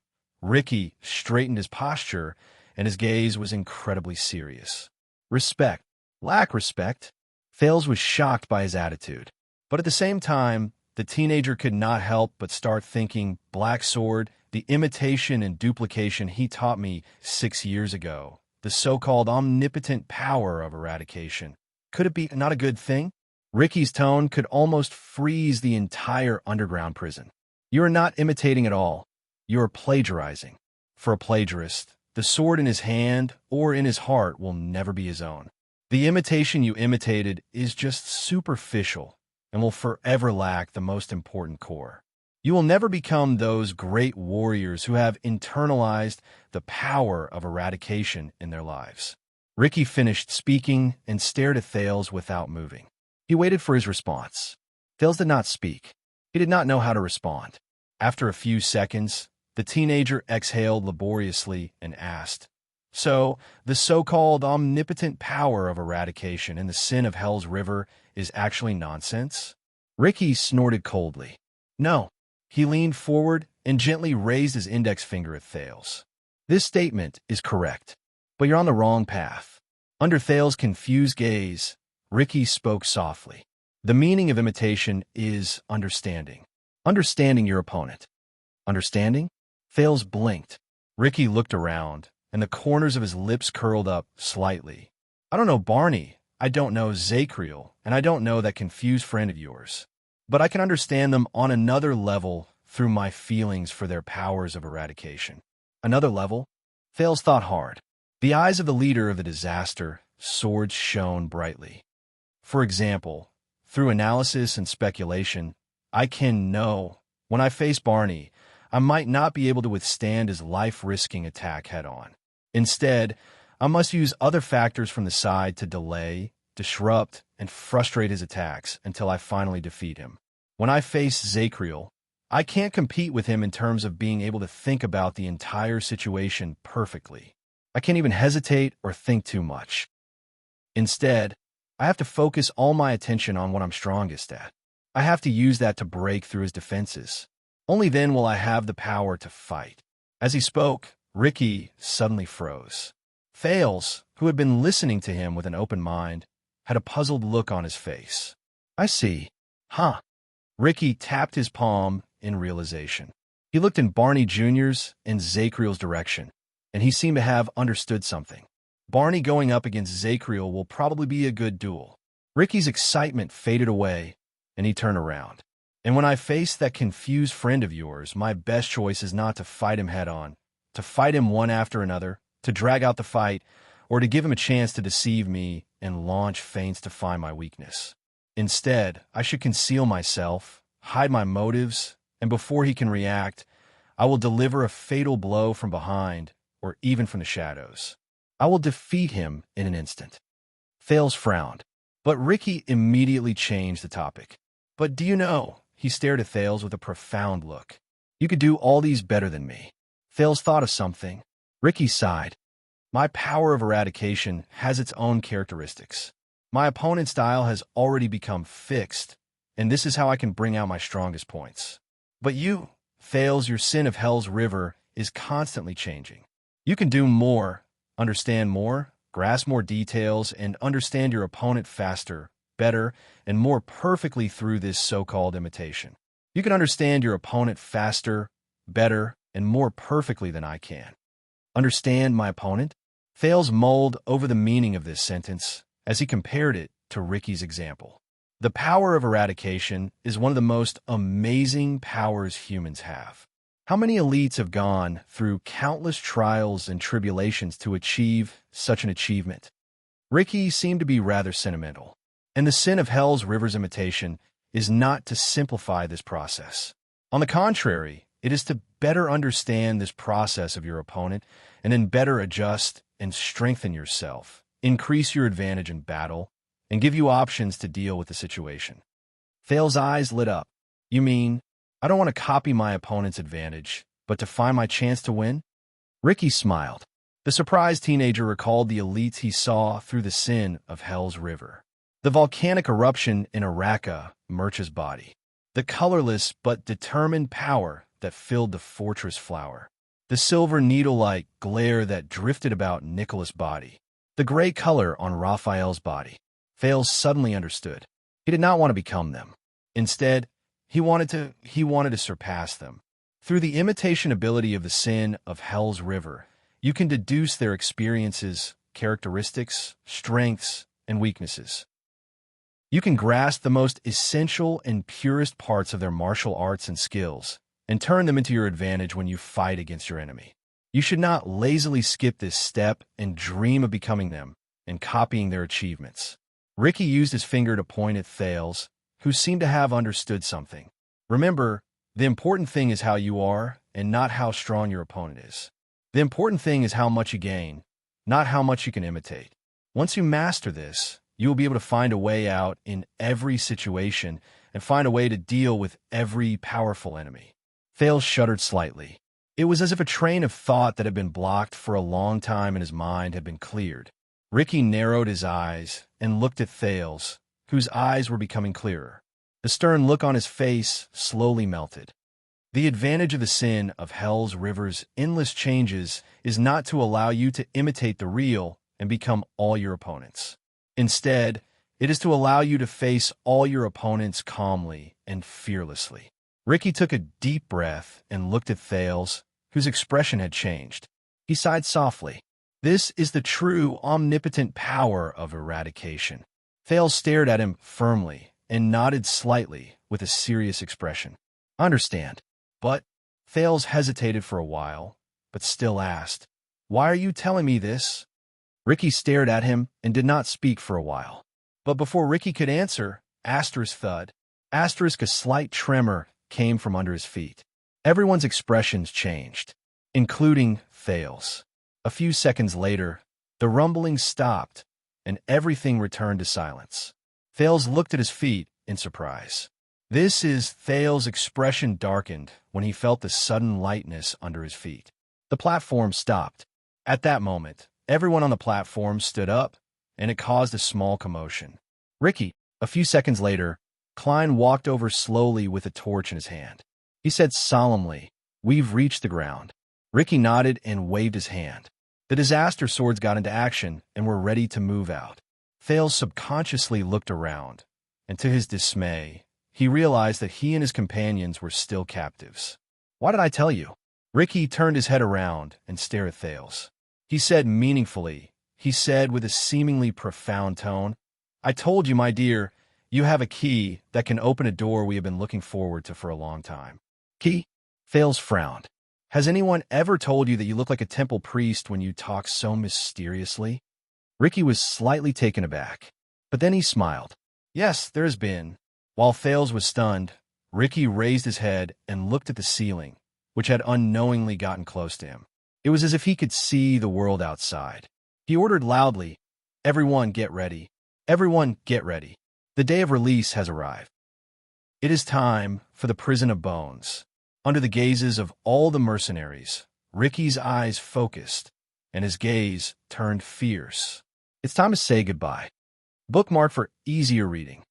Ricky straightened his posture, and his gaze was incredibly serious. Respect. Lack respect. Thales was shocked by his attitude. But at the same time, the teenager could not help but start thinking, Black Sword, the imitation and duplication he taught me 6 years ago, the so-called omnipotent power of eradication. Could it be not a good thing? Ricky's tone could almost freeze the entire underground prison. You are not imitating at all. You are plagiarizing. For a plagiarist, the sword in his hand or in his heart will never be his own. The imitation you imitated is just superficial and will forever lack the most important core. You will never become those great warriors who have internalized the power of eradication in their lives. Ricky finished speaking and stared at Thales without moving. He waited for his response. Thales did not speak. He did not know how to respond. After a few seconds, the teenager exhaled laboriously and asked, "So, the so-called omnipotent power of eradication and the sin of Hell's River is actually nonsense?" Ricky snorted coldly. "No." He leaned forward and gently raised his index finger at Thales. "This statement is correct, but you're on the wrong path." Under Thales' confused gaze, Ricky spoke softly. "The meaning of imitation is understanding. Understanding your opponent." Understanding? Thales blinked. Ricky looked around, and the corners of his lips curled up slightly. "I don't know Barney, I don't know Zacriel, and I don't know that confused friend of yours. But I can understand them on another level through my feelings for their powers of eradication." Another level? Thales thought hard. The eyes of the leader of the disaster, swords shone brightly. For example, through analysis and speculation, I can know, when I face Barney, I might not be able to withstand his life-risking attack head-on. Instead, I must use other factors from the side to delay, disrupt, and frustrate his attacks until I finally defeat him. When I face Zacriel, I can't compete with him in terms of being able to think about the entire situation perfectly. I can't even hesitate or think too much. Instead, I have to focus all my attention on what I'm strongest at. I have to use that to break through his defenses. Only then will I have the power to fight. As he spoke, Ricky suddenly froze. Thales, who had been listening to him with an open mind, had a puzzled look on his face. "I see. Huh." Ricky tapped his palm in realization. He looked in Barney Jr.'s and Zacriel's direction, and he seemed to have understood something. Barney going up against Zacriel will probably be a good duel. Ricky's excitement faded away, and he turned around. "And when I face that confused friend of yours, my best choice is not to fight him head-on, to fight him one after another, to drag out the fight, or to give him a chance to deceive me and launch feints to find my weakness. Instead, I should conceal myself, hide my motives, and before he can react, I will deliver a fatal blow from behind or even from the shadows. I will defeat him in an instant." Thales frowned, but Ricky immediately changed the topic. "But do you know," he stared at Thales with a profound look, "you could do all these better than me." Thales thought of something. Ricky sighed. "My power of eradication has its own characteristics. My opponent's style has already become fixed, and this is how I can bring out my strongest points. But you, Thales, your sin of Hell's River is constantly changing. You can do more, understand more, grasp more details, and understand your opponent faster, better, and more perfectly through this so-called imitation. You can understand your opponent faster, better, and more perfectly than I can." Understand my opponent? Thales mulled over the meaning of this sentence as he compared it to Ricky's example. The power of eradication is one of the most amazing powers humans have. How many elites have gone through countless trials and tribulations to achieve such an achievement? Ricky seemed to be rather sentimental, and the sin of Hell's River's imitation is not to simplify this process. On the contrary, it is to better understand this process of your opponent and then better adjust and strengthen yourself, increase your advantage in battle, and give you options to deal with the situation. Thale's eyes lit up. You mean, I don't want to copy my opponent's advantage, but to find my chance to win? Ricky smiled. The surprised teenager recalled the elites he saw through the sin of Hell's River. The volcanic eruption in Araka, Murch's body. The colorless but determined power that filled the fortress flower. The silver needle-like glare that drifted about Nicholas' body. The gray color on Raphael's body. Thale suddenly understood. He did not want to become them. Instead, he wanted to surpass them. Through the imitation ability of the sin of Hell's River, you can deduce their experiences, characteristics, strengths, and weaknesses. You can grasp the most essential and purest parts of their martial arts and skills, and turn them into your advantage when you fight against your enemy. You should not lazily skip this step and dream of becoming them and copying their achievements. Ricky used his finger to point at Thales, who seemed to have understood something. Remember, the important thing is how you are and not how strong your opponent is. The important thing is how much you gain, not how much you can imitate. Once you master this, you will be able to find a way out in every situation and find a way to deal with every powerful enemy. Thales shuddered slightly. It was as if a train of thought that had been blocked for a long time in his mind had been cleared. Ricky narrowed his eyes and looked at Thales, whose eyes were becoming clearer. The stern look on his face slowly melted. The advantage of the sin of Hell's River's endless changes is not to allow you to imitate the real and become all your opponents. Instead, it is to allow you to face all your opponents calmly and fearlessly. Ricky took a deep breath and looked at Thales, whose expression had changed. He sighed softly. This is the true, omnipotent power of eradication. Thales stared at him firmly and nodded slightly with a serious expression. I understand. But Thales hesitated for a while, but still asked, Why are you telling me this? Ricky stared at him and did not speak for a while. But before Ricky could answer, asterisk thud, asterisk a slight tremor came from under his feet. Everyone's expressions changed, including Thales. A few seconds later, the rumbling stopped, and everything returned to silence. Thales looked at his feet in surprise. Thales' expression darkened when he felt the sudden lightness under his feet. The platform stopped. At that moment, everyone on the platform stood up, and it caused a small commotion. Ricky, a few seconds later, Klein walked over slowly with a torch in his hand. He said solemnly, We've reached the ground. Ricky nodded and waved his hand. The disaster swords got into action and were ready to move out. Thales subconsciously looked around, and to his dismay, he realized that he and his companions were still captives. Why did I tell you? Ricky turned his head around and stared at Thales. He said meaningfully, he said with a seemingly profound tone, I told you, my dear, you have a key that can open a door we have been looking forward to for a long time. Key? Thales frowned. Has anyone ever told you that you look like a temple priest when you talk so mysteriously? Ricky was slightly taken aback, but then he smiled. Yes, there has been. While Thales was stunned, Ricky raised his head and looked at the ceiling, which had unknowingly gotten close to him. It was as if he could see the world outside. He ordered loudly, Everyone get ready. Everyone get ready. The day of release has arrived. It is time for the prison of bones. Under the gazes of all the mercenaries, Ricky's eyes focused, and his gaze turned fierce. It's time to say goodbye. Bookmark for easier reading.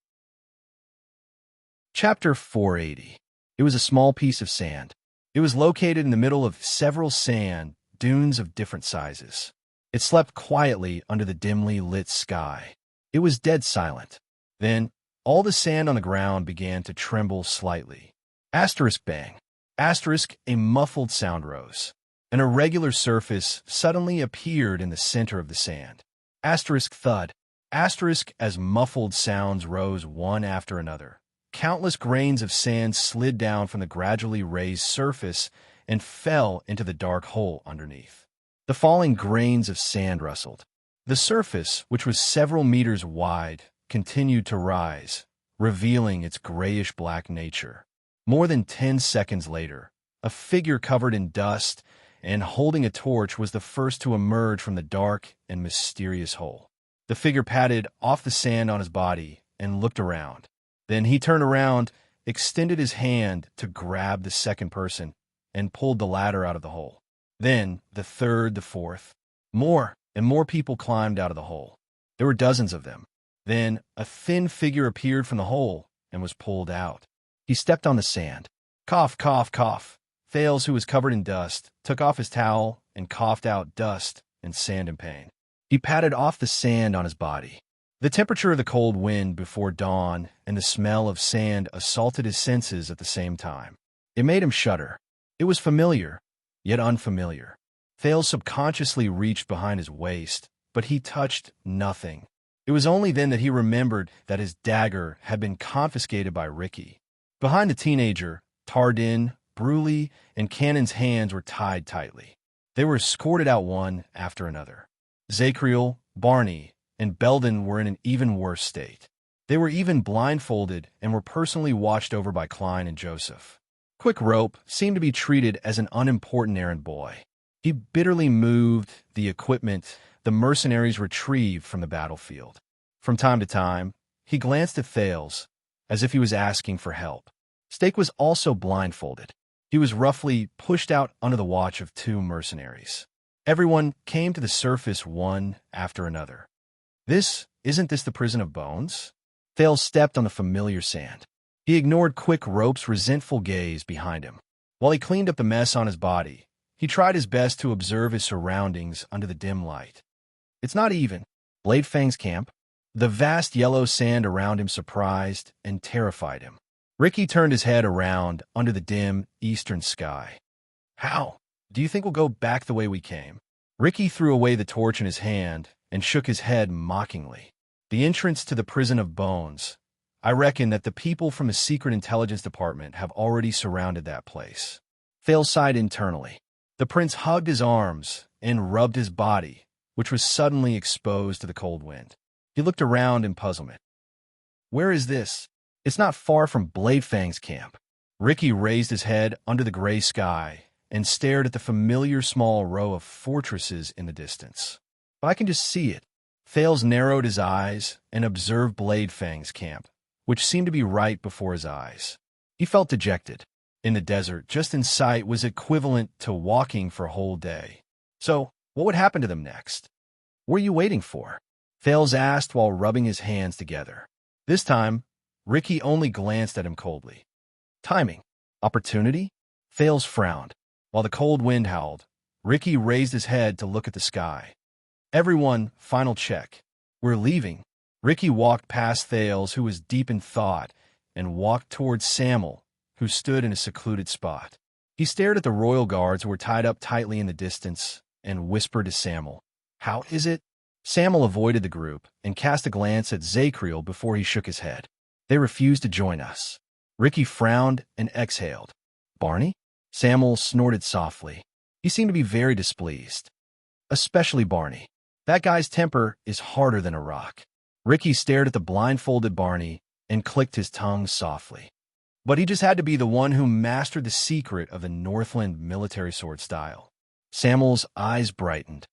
Chapter 480. It was a small piece of sand. It was located in the middle of several sand dunes of different sizes. It slept quietly under the dimly lit sky. It was dead silent. Then, all the sand on the ground began to tremble slightly. Asterisk bang. Asterisk, a muffled sound rose. An irregular surface suddenly appeared in the center of the sand. Asterisk thud. Asterisk as muffled sounds rose one after another. Countless grains of sand slid down from the gradually raised surface and fell into the dark hole underneath. The falling grains of sand rustled. The surface, which was several meters wide, continued to rise, revealing its grayish-black nature. More than 10 seconds later, a figure covered in dust and holding a torch was the first to emerge from the dark and mysterious hole. The figure patted off the sand on his body and looked around. Then he turned around, extended his hand to grab the second person, and pulled the ladder out of the hole. Then the third, the fourth. More and more people climbed out of the hole. There were dozens of them. Then a thin figure appeared from the hole and was pulled out. He stepped on the sand. Cough, cough, cough. Thales, who was covered in dust, took off his towel and coughed out dust and sand in pain. He patted off the sand on his body. The temperature of the cold wind before dawn and the smell of sand assaulted his senses at the same time. It made him shudder. It was familiar, yet unfamiliar. Thales subconsciously reached behind his waist, but he touched nothing. It was only then that he remembered that his dagger had been confiscated by Ricky. Behind the teenager, Tardin, Bruley, and Cannon's hands were tied tightly. They were escorted out one after another. Zacriel, Barney, and Belden were in an even worse state. They were even blindfolded and were personally watched over by Klein and Joseph. Quick Rope seemed to be treated as an unimportant errand boy. He bitterly moved the equipment the mercenaries retrieved from the battlefield. From time to time, he glanced at Thales, as if he was asking for help. Stake was also blindfolded. He was roughly pushed out under the watch of 2 mercenaries. Everyone came to the surface one after another. Isn't this the prison of bones? Thales stepped on the familiar sand. He ignored Quick Rope's resentful gaze behind him. While he cleaned up the mess on his body, he tried his best to observe his surroundings under the dim light. It's not even. Blade Fang's camp. The vast yellow sand around him surprised and terrified him. Ricky turned his head around under the dim eastern sky. How? Do you think we'll go back the way we came? Ricky threw away the torch in his hand and shook his head mockingly. The entrance to the prison of bones. I reckon that the people from the Secret Intelligence Department have already surrounded that place. Thales sighed internally. The prince hugged his arms and rubbed his body, which was suddenly exposed to the cold wind. He looked around in puzzlement. Where is this? It's not far from Blade Fang's camp. Ricky raised his head under the gray sky and stared at the familiar small row of fortresses in the distance. I can just see it. Thales narrowed his eyes and observed Blade Fang's camp, which seemed to be right before his eyes. He felt dejected. In the desert, just in sight was equivalent to walking for a whole day. So, what would happen to them next? What are you waiting for? Thales asked while rubbing his hands together. This time, Ricky only glanced at him coldly. Timing. Opportunity? Thales frowned. While the cold wind howled, Ricky raised his head to look at the sky. Everyone, final check. We're leaving. Ricky walked past Thales, who was deep in thought, and walked towards Samuel, who stood in a secluded spot. He stared at the royal guards who were tied up tightly in the distance and whispered to Samuel, How is it? Samuel avoided the group and cast a glance at Zacriel before he shook his head. They refused to join us. Ricky frowned and exhaled. Barney? Samuel snorted softly. He seemed to be very displeased. Especially Barney. That guy's temper is harder than a rock. Ricky stared at the blindfolded Barney and clicked his tongue softly. But he just had to be the one who mastered the secret of the Northland military sword style. Samuel's eyes brightened.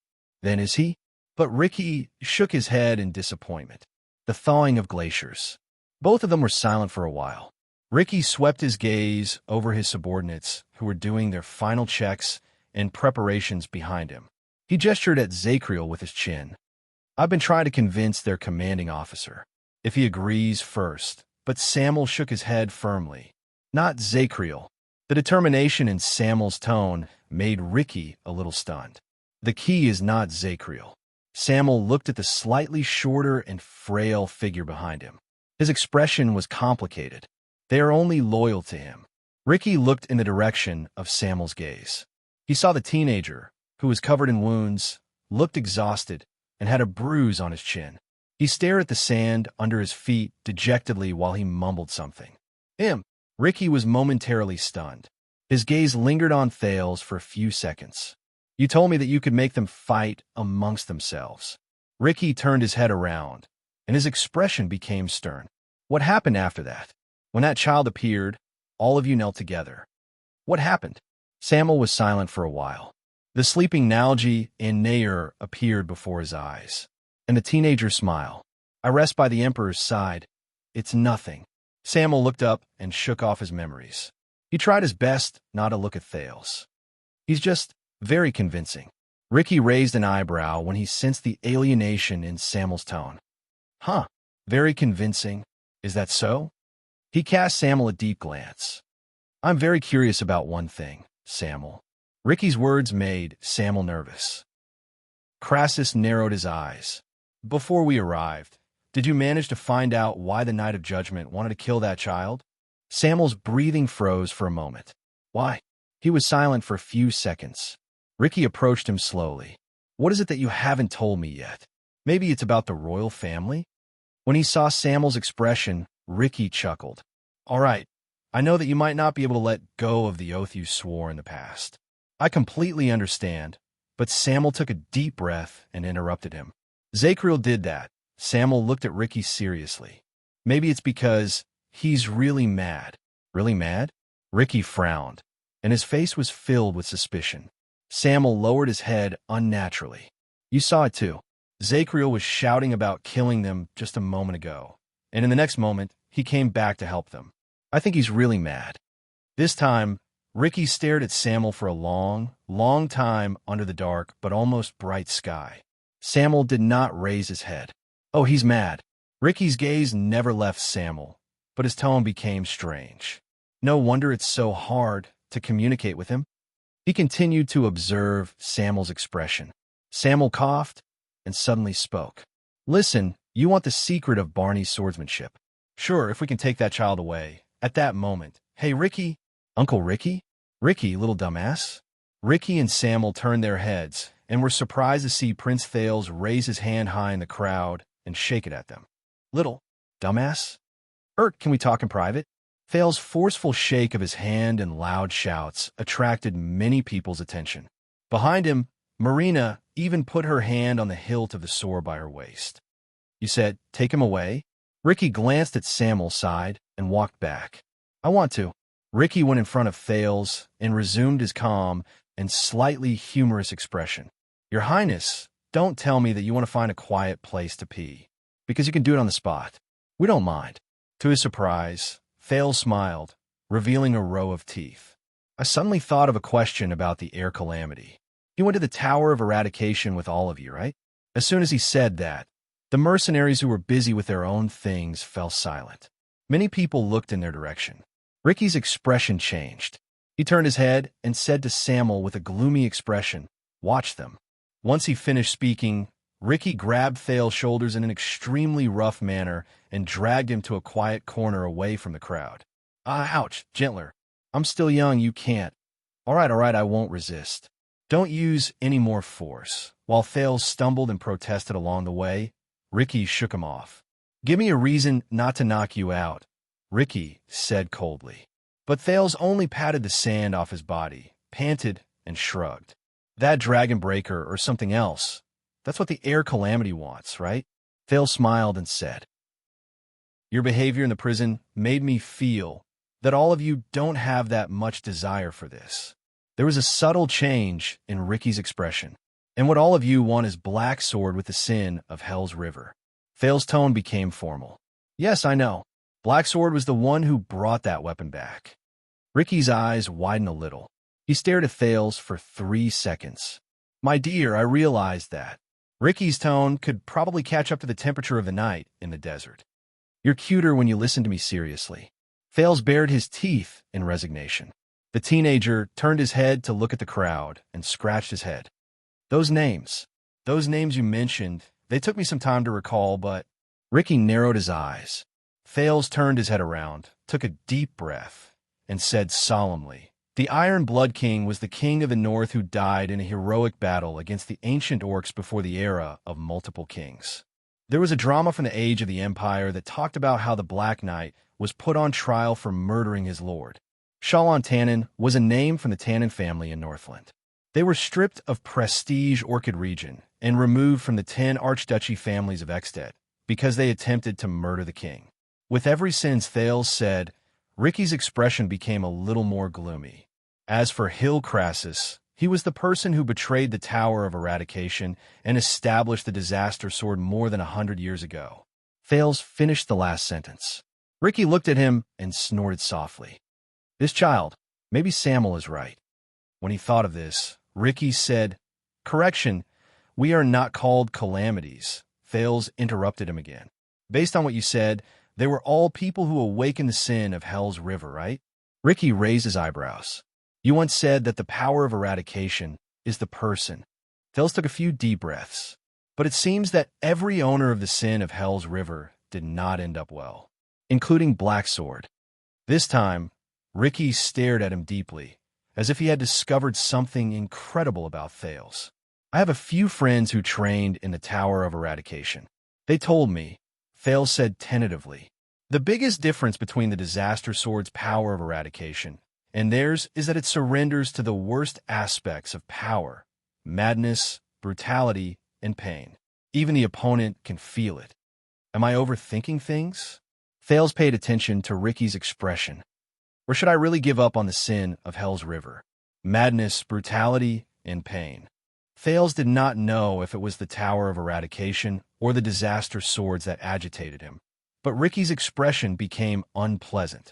Then is he? But Ricky shook his head in disappointment. The thawing of glaciers. Both of them were silent for a while. Ricky swept his gaze over his subordinates who were doing their final checks and preparations behind him. He gestured at Zacriel with his chin. I've been trying to convince their commanding officer. If he agrees first. But Samuel shook his head firmly. Not Zacriel. The determination in Samuel's tone made Ricky a little stunned. The key is not Zacriel. Samuel looked at the slightly shorter and frail figure behind him. His expression was complicated. They are only loyal to him. Ricky looked in the direction of Samuel's gaze. He saw the teenager, who was covered in wounds, looked exhausted, and had a bruise on his chin. He stared at the sand under his feet dejectedly while he mumbled something. Ricky was momentarily stunned. His gaze lingered on Thales for a few seconds. You told me that you could make them fight amongst themselves. Ricky turned his head around, and his expression became stern. What happened after that? When that child appeared, all of you knelt together. What happened? Samuel was silent for a while. The sleeping Nalji and Nair appeared before his eyes, and the teenager's smile. I rest by the Emperor's side. It's nothing. Samuel looked up and shook off his memories. He tried his best not to look at Thales. He's just very convincing. Ricky raised an eyebrow when he sensed the alienation in Samuel's tone. Huh, very convincing. Is that so? He cast Samuel a deep glance. I'm very curious about one thing, Samuel. Ricky's words made Samuel nervous. Crassus narrowed his eyes. Before we arrived, did you manage to find out why the Knight of Judgment wanted to kill that child? Samuel's breathing froze for a moment. Why? He was silent for a few seconds. Ricky approached him slowly. What is it that you haven't told me yet? Maybe it's about the royal family? When he saw Samuel's expression, Ricky chuckled. All right, I know that you might not be able to let go of the oath you swore in the past. I completely understand, but Samuel took a deep breath and interrupted him. Zacriel did that. Samuel looked at Ricky seriously. Maybe it's because he's really mad. Really mad? Ricky frowned, and his face was filled with suspicion. Samuel lowered his head unnaturally. You saw it too. Zacriel was shouting about killing them just a moment ago, and in the next moment, he came back to help them. I think he's really mad. This time, Ricky stared at Samuel for a long, long time under the dark but almost bright sky. Samuel did not raise his head. Oh, he's mad. Ricky's gaze never left Samuel, but his tone became strange. No wonder it's so hard to communicate with him. He continued to observe Samuel's expression. Samuel coughed and suddenly spoke. Listen, you want the secret of Barney's swordsmanship. Sure, if we can take that child away. At that moment, hey, Ricky, Uncle Ricky? Ricky, little dumbass? Ricky and Samuel turned their heads and were surprised to see Prince Thales raise his hand high in the crowd and shake it at them. Little dumbass? Can we talk in private? Thales' forceful shake of his hand and loud shouts attracted many people's attention. Behind him, Marina even put her hand on the hilt of the sword by her waist. You said, take him away? Ricky glanced at Samuel's side and walked back. I want to. Ricky went in front of Thales and resumed his calm and slightly humorous expression. Your Highness, don't tell me that you want to find a quiet place to pee, because you can do it on the spot. We don't mind. To his surprise, Thales smiled, revealing a row of teeth. I suddenly thought of a question about the air calamity. He went to the Tower of Eradication with all of you, right? As soon as he said that, the mercenaries who were busy with their own things fell silent. Many people looked in their direction. Ricky's expression changed. He turned his head and said to Samuel with a gloomy expression, watch them. Once he finished speaking, Ricky grabbed Thales' shoulders in an extremely rough manner and dragged him to a quiet corner away from the crowd. Ouch, gentler. I'm still young, you can't. All right, I won't resist. Don't use any more force. While Thales stumbled and protested along the way, Ricky shook him off. Give me a reason not to knock you out, Ricky said coldly. But Thales only patted the sand off his body, panted, and shrugged. That dragon breaker or something else. That's what the air calamity wants, right? Thales smiled and said, your behavior in the prison made me feel that all of you don't have that much desire for this. There was a subtle change in Ricky's expression. And what all of you want is black sword with the sin of Hell's River. Thales' tone became formal. Yes, I know. Black sword was the one who brought that weapon back. Ricky's eyes widened a little. He stared at Thales for 3 seconds. My dear, I realized that. Ricky's tone could probably catch up to the temperature of the night in the desert. You're cuter when you listen to me seriously. Thales bared his teeth in resignation. The teenager turned his head to look at the crowd and scratched his head. Those names you mentioned, they took me some time to recall, but Ricky narrowed his eyes. Thales turned his head around, took a deep breath, and said solemnly, the Iron Blood King was the king of the North who died in a heroic battle against the ancient orcs before the era of multiple kings. There was a drama from the age of the Empire that talked about how the Black Knight was put on trial for murdering his lord. Shalon Tannen was a name from the Tannen family in Northland. They were stripped of prestige Orchid region and removed from the 10 archduchy families of Exted because they attempted to murder the king. With every sentence Thales said, Ricky's expression became a little more gloomy. As for Hill Crassus, he was the person who betrayed the Tower of Eradication and established the disaster sword more than 100 years ago. Thales finished the last sentence. Ricky looked at him and snorted softly. This child, maybe Samuel is right. When he thought of this, Ricky said, Correction, we are not called calamities. Thales interrupted him again. Based on what you said, they were all people who awakened the sin of Hell's River, right? Ricky raised his eyebrows. You once said that the power of eradication is the person. Thales took a few deep breaths. But it seems that every owner of the sin of Hell's River did not end up well, including Blacksword. This time, Ricky stared at him deeply, as if he had discovered something incredible about Thales. I have a few friends who trained in the Tower of Eradication. They told me, Thales said tentatively, the biggest difference between the Disaster Sword's power of eradication and theirs is that it surrenders to the worst aspects of power, madness, brutality, and pain. Even the opponent can feel it. Am I overthinking things? Thales paid attention to Ricky's expression. Or should I really give up on the sin of Hell's River? Madness, brutality, and pain. Thales did not know if it was the Tower of Eradication or the Disaster Swords that agitated him, but Ricky's expression became unpleasant.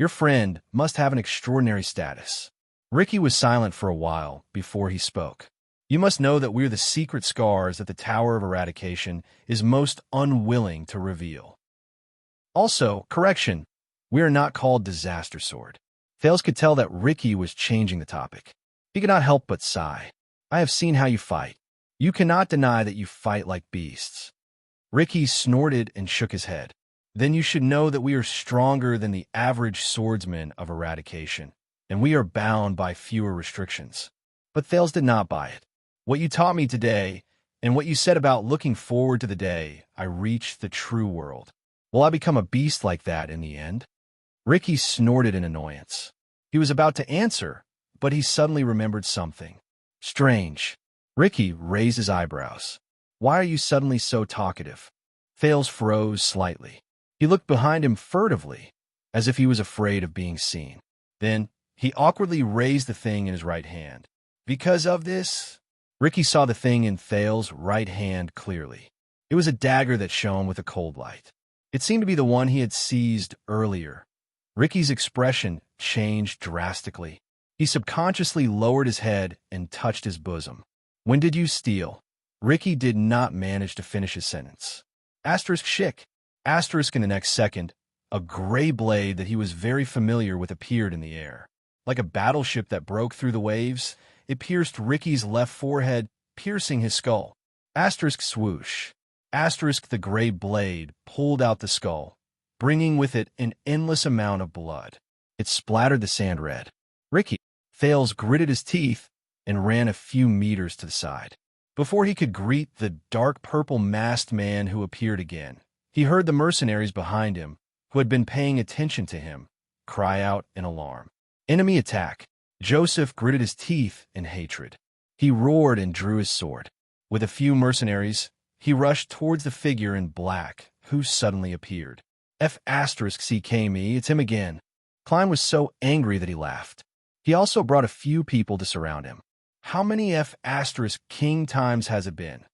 Your friend must have an extraordinary status. Ricky was silent for a while before he spoke. You must know that we're the secret scars that the Tower of Eradication is most unwilling to reveal. Also, correction, we are not called Disaster Sword. Thales could tell that Ricky was changing the topic. He could not help but sigh. I have seen how you fight. You cannot deny that you fight like beasts. Ricky snorted and shook his head. Then you should know that we are stronger than the average swordsman of eradication, and we are bound by fewer restrictions. But Thales did not buy it. What you taught me today, and what you said about looking forward to the day I reach the true world. Will I become a beast like that in the end? Ricky snorted in annoyance. He was about to answer, but he suddenly remembered something. Strange. Ricky raised his eyebrows. Why are you suddenly so talkative? Thales froze slightly. He looked behind him furtively, as if he was afraid of being seen. Then, he awkwardly raised the thing in his right hand. Because of this? Ricky saw the thing in Thales' right hand clearly. It was a dagger that shone with a cold light. It seemed to be the one he had seized earlier. Ricky's expression changed drastically. He subconsciously lowered his head and touched his bosom. When did you steal? Ricky did not manage to finish his sentence. Asterisk shick. Asterisk in the next second, a gray blade that he was very familiar with appeared in the air. Like a battleship that broke through the waves, it pierced Ricky's left forehead, piercing his skull. Asterisk swoosh. Asterisk the gray blade pulled out the skull, bringing with it an endless amount of blood. It splattered the sand red. Ricky, Thales gritted his teeth and ran a few meters to the side. Before he could greet the dark purple masked man who appeared again, he heard the mercenaries behind him, who had been paying attention to him, cry out in alarm. Enemy attack. Joseph gritted his teeth in hatred. He roared and drew his sword. With a few mercenaries, he rushed towards the figure in black, who suddenly appeared. F*CK me, it's him again. Klein was so angry that he laughed. He also brought a few people to surround him. How many F*King times has it been?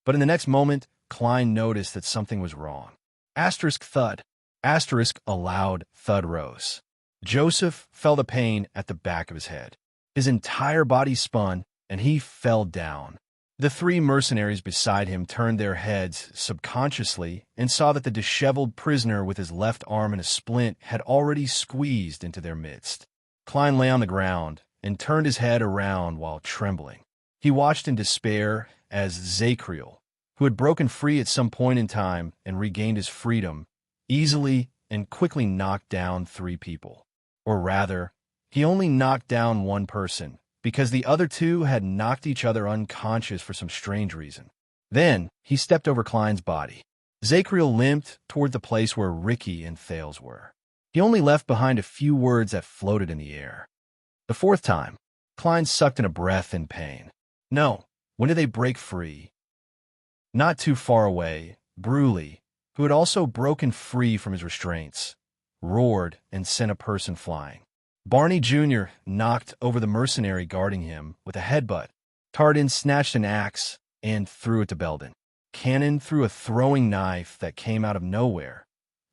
But in the next moment, Klein noticed that something was wrong. Asterisk thud. Asterisk a loud thud rose. Joseph felt a pain at the back of his head. His entire body spun, and he fell down. The three mercenaries beside him turned their heads subconsciously and saw that the disheveled prisoner with his left arm in a splint had already squeezed into their midst. Klein lay on the ground and turned his head around while trembling. He watched in despair as Zacriel, who had broken free at some point in time and regained his freedom, easily and quickly knocked down three people. Or rather, he only knocked down one person, because the other two had knocked each other unconscious for some strange reason. Then he stepped over Klein's body. Zacriel limped toward the place where Ricky and Thales were. He only left behind a few words that floated in the air. The fourth time, Klein sucked in a breath in pain. No, when did they break free? Not too far away, Bruley, who had also broken free from his restraints, roared and sent a person flying. Barney Jr. knocked over the mercenary guarding him with a headbutt. Tardin snatched an axe and threw it to Belden. Cannon threw a throwing knife that came out of nowhere.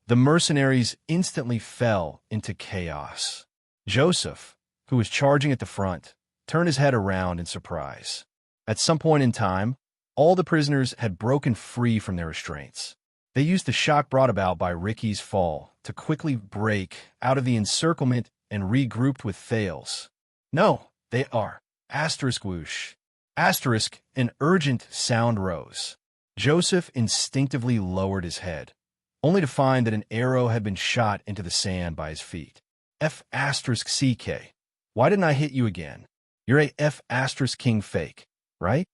The mercenaries instantly fell into chaos. Joseph, who was charging at the front, turned his head around in surprise. At some point in time, all the prisoners had broken free from their restraints. They used the shock brought about by Ricky's fall to quickly break out of the encirclement and regrouped with Thales. No, they are. Asterisk whoosh. Asterisk, an urgent sound rose. Joseph instinctively lowered his head, only to find that an arrow had been shot into the sand by his feet. F***CK. Why didn't I hit you again? You're a F***King fake, right?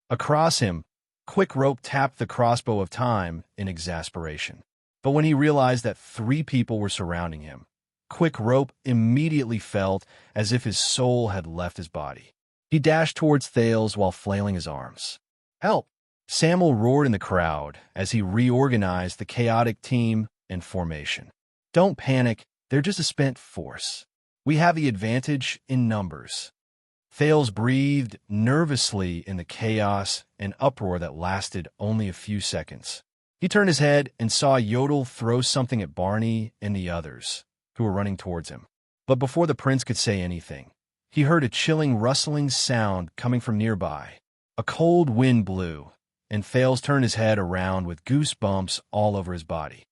Across him, Quick Rope tapped the crossbow of time in exasperation. But when he realized that 3 people were surrounding him, Quick Rope immediately felt as if his soul had left his body. He dashed towards Thales while flailing his arms. Help! Samuel roared in the crowd as he reorganized the chaotic team and formation. Don't panic, they're just a spent force. We have the advantage in numbers. Thales breathed nervously in the chaos and uproar that lasted only a few seconds. He turned his head and saw Yodel throw something at Barney and the others, who were running towards him. But before the prince could say anything, he heard a chilling rustling sound coming from nearby. A cold wind blew, and Thales turned his head around with goosebumps all over his body.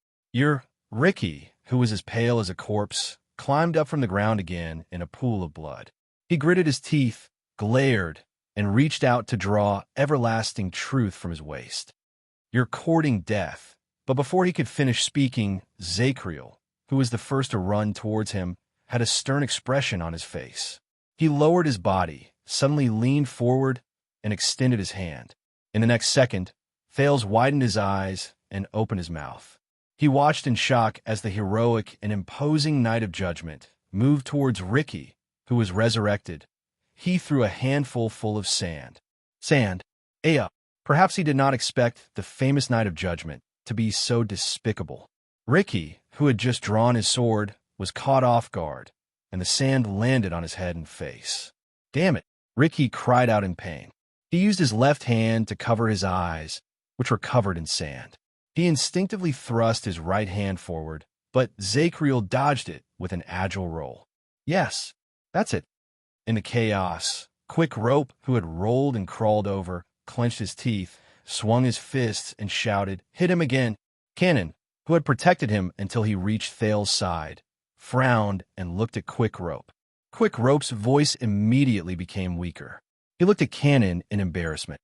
Ricky, who was as pale as a corpse, climbed up from the ground again in a pool of blood. He gritted his teeth, glared, and reached out to draw everlasting truth from his waist. You're courting death. But before he could finish speaking, Zacriel, who was the first to run towards him, had a stern expression on his face. He lowered his body, suddenly leaned forward, and extended his hand. In the next second, Thales widened his eyes and opened his mouth. He watched in shock as the heroic and imposing Knight of Judgment moved towards Ricky, who was resurrected. He threw a handful full of sand. Sand. Aya. Perhaps he did not expect the famous Knight of Judgment to be so despicable. Ricky, who had just drawn his sword, was caught off guard, and the sand landed on his head and face. Damn it! Ricky cried out in pain. He used his left hand to cover his eyes, which were covered in sand. He instinctively thrust his right hand forward, but Zacriel dodged it with an agile roll. Yes, that's it. In the chaos, Quick Rope, who had rolled and crawled over, clenched his teeth, swung his fists, and shouted, "Hit him again!" Cannon, who had protected him until he reached Thales' side, frowned and looked at Quick Rope. Quick Rope's voice immediately became weaker. He looked at Cannon in embarrassment.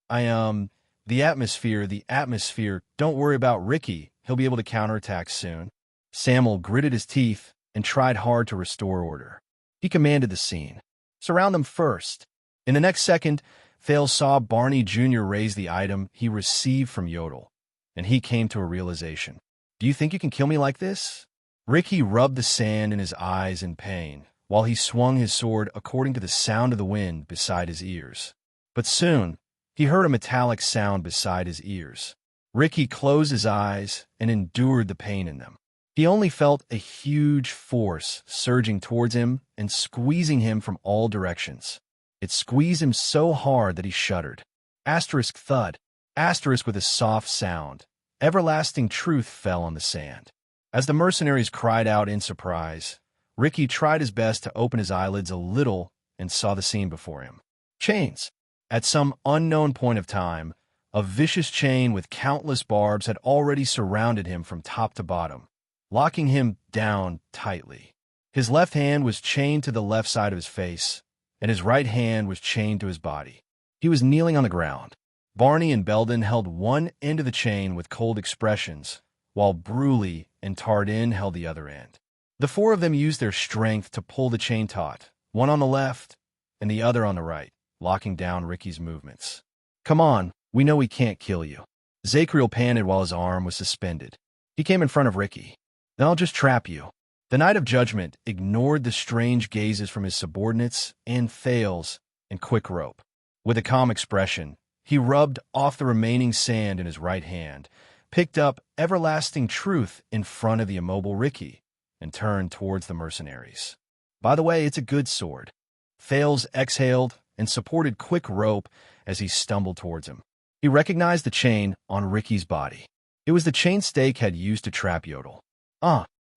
The atmosphere, don't worry about Ricky, he'll be able to counterattack soon. Samuel gritted his teeth and tried hard to restore order. He commanded the scene. Surround them first. In the next second, Thales saw Barney Jr. raise the item he received from Yodel, and he came to a realization. Do you think you can kill me like this? Ricky rubbed the sand in his eyes in pain, while he swung his sword according to the sound of the wind beside his ears. But soon, he heard a metallic sound beside his ears. Ricky closed his eyes and endured the pain in them. He only felt a huge force surging towards him and squeezing him from all directions. It squeezed him so hard that he shuddered. Asterisk thud. Asterisk with a soft sound. Everlasting truth fell on the sand. As the mercenaries cried out in surprise, Ricky tried his best to open his eyelids a little and saw the scene before him. Chains. At some unknown point of time, a vicious chain with countless barbs had already surrounded him from top to bottom, locking him down tightly. His left hand was chained to the left side of his face, and his right hand was chained to his body. He was kneeling on the ground. Barney and Belden held one end of the chain with cold expressions, while Bruley and Tardin held the other end. The 4 of them used their strength to pull the chain taut, one on the left and the other on the right, locking down Ricky's movements. Come on, We know we can't kill you. Zacriel panted while his arm was suspended. He came in front of Ricky. Then I'll just trap you. The Knight of Judgment ignored the strange gazes from his subordinates and Thales and Quick Rope. With a calm expression, he rubbed off the remaining sand in his right hand, picked up Everlasting Truth in front of the immobile Ricky, and turned towards the mercenaries. By the way, it's a good sword. Thales exhaled and supported Quick Rope as he stumbled towards him. He recognized the chain on Ricky's body. It was the chain Stake had used to trap Yodel.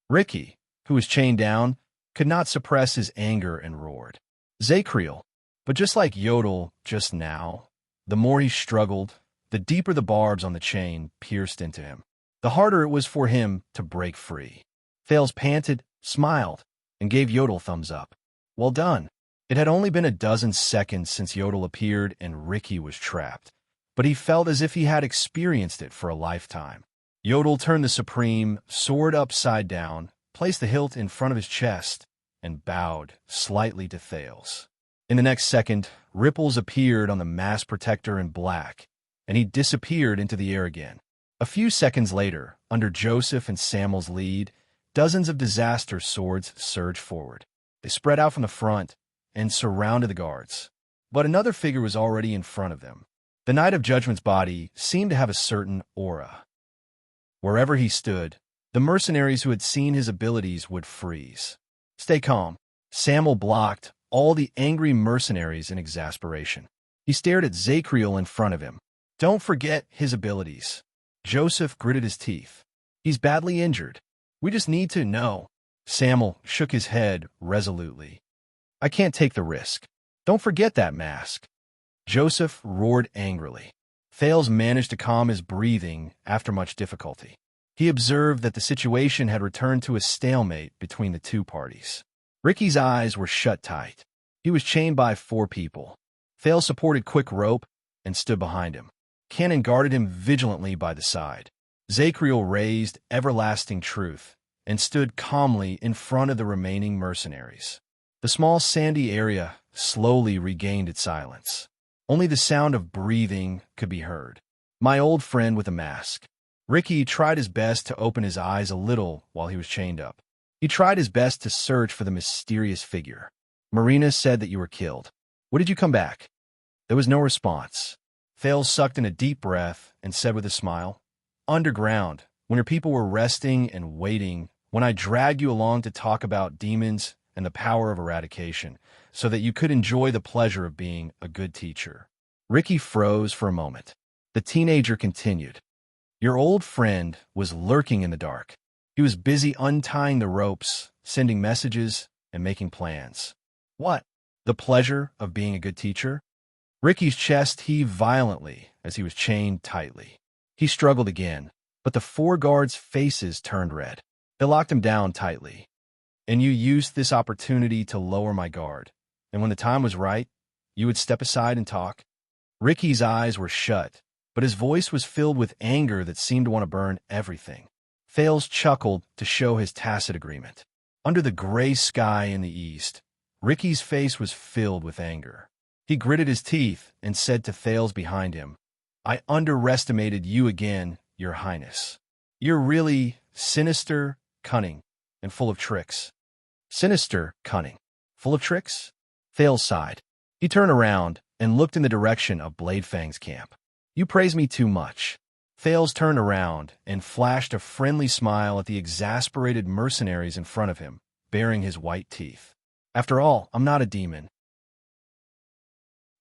Ricky, who was chained down, could not suppress his anger and roared. Zacriel. But just like Yodel just now, the more he struggled, the deeper the barbs on the chain pierced into him. The harder it was for him to break free. Thales panted, smiled, and gave Yodel thumbs up. Well done. It had only been a dozen seconds since Yodel appeared and Ricky was trapped, but he felt as if he had experienced it for a lifetime. Yodel turned the supreme sword upside down, placed the hilt in front of his chest, and bowed slightly to Thales. In the next second, ripples appeared on the mass protector in black, and he disappeared into the air again. A few seconds later, under Joseph and Samuel's lead, dozens of disaster swords surged forward. They spread out from the front and surrounded the guards. But another figure was already in front of them. The Knight of Judgment's body seemed to have a certain aura. Wherever he stood, the mercenaries who had seen his abilities would freeze. Stay calm. Samuel blocked all the angry mercenaries in exasperation. He stared at Zacriel in front of him. Don't forget his abilities. Joseph gritted his teeth. He's badly injured. We just need to know. Samuel shook his head resolutely. I can't take the risk. Don't forget that mask. Joseph roared angrily. Thales managed to calm his breathing after much difficulty. He observed that the situation had returned to a stalemate between the two parties. Ricky's eyes were shut tight. He was chained by 4 people. Thales supported Quick Rope and stood behind him. Cannon guarded him vigilantly by the side. Zacriel raised Everlasting Truth and stood calmly in front of the remaining mercenaries. The small sandy area slowly regained its silence. Only the sound of breathing could be heard. My old friend with a mask. Ricky tried his best to open his eyes a little while he was chained up. He tried his best to search for the mysterious figure. Marina said that you were killed. When did you come back? There was no response. Thales sucked in a deep breath and said with a smile, Underground, when your people were resting and waiting, when I dragged you along to talk about demons and the power of eradication, so that you could enjoy the pleasure of being a good teacher. Ricky froze for a moment. The teenager continued. Your old friend was lurking in the dark. He was busy untying the ropes, sending messages, and making plans. What? The pleasure of being a good teacher? Ricky's chest heaved violently as he was chained tightly. He struggled again, but the 4 guards' faces turned red. They locked him down tightly. And you used this opportunity to lower my guard. And when the time was right, you would step aside and talk? Ricky's eyes were shut, but his voice was filled with anger that seemed to want to burn everything. Thales chuckled to show his tacit agreement. Under the gray sky in the east, Ricky's face was filled with anger. He gritted his teeth and said to Thales behind him, I underestimated you again, Your Highness. You're really sinister, cunning, and full of tricks. Sinister, cunning, full of tricks? Thales sighed. He turned around and looked in the direction of Bladefang's camp. You praise me too much. Thales turned around and flashed a friendly smile at the exasperated mercenaries in front of him, baring his white teeth. After all, I'm not a demon.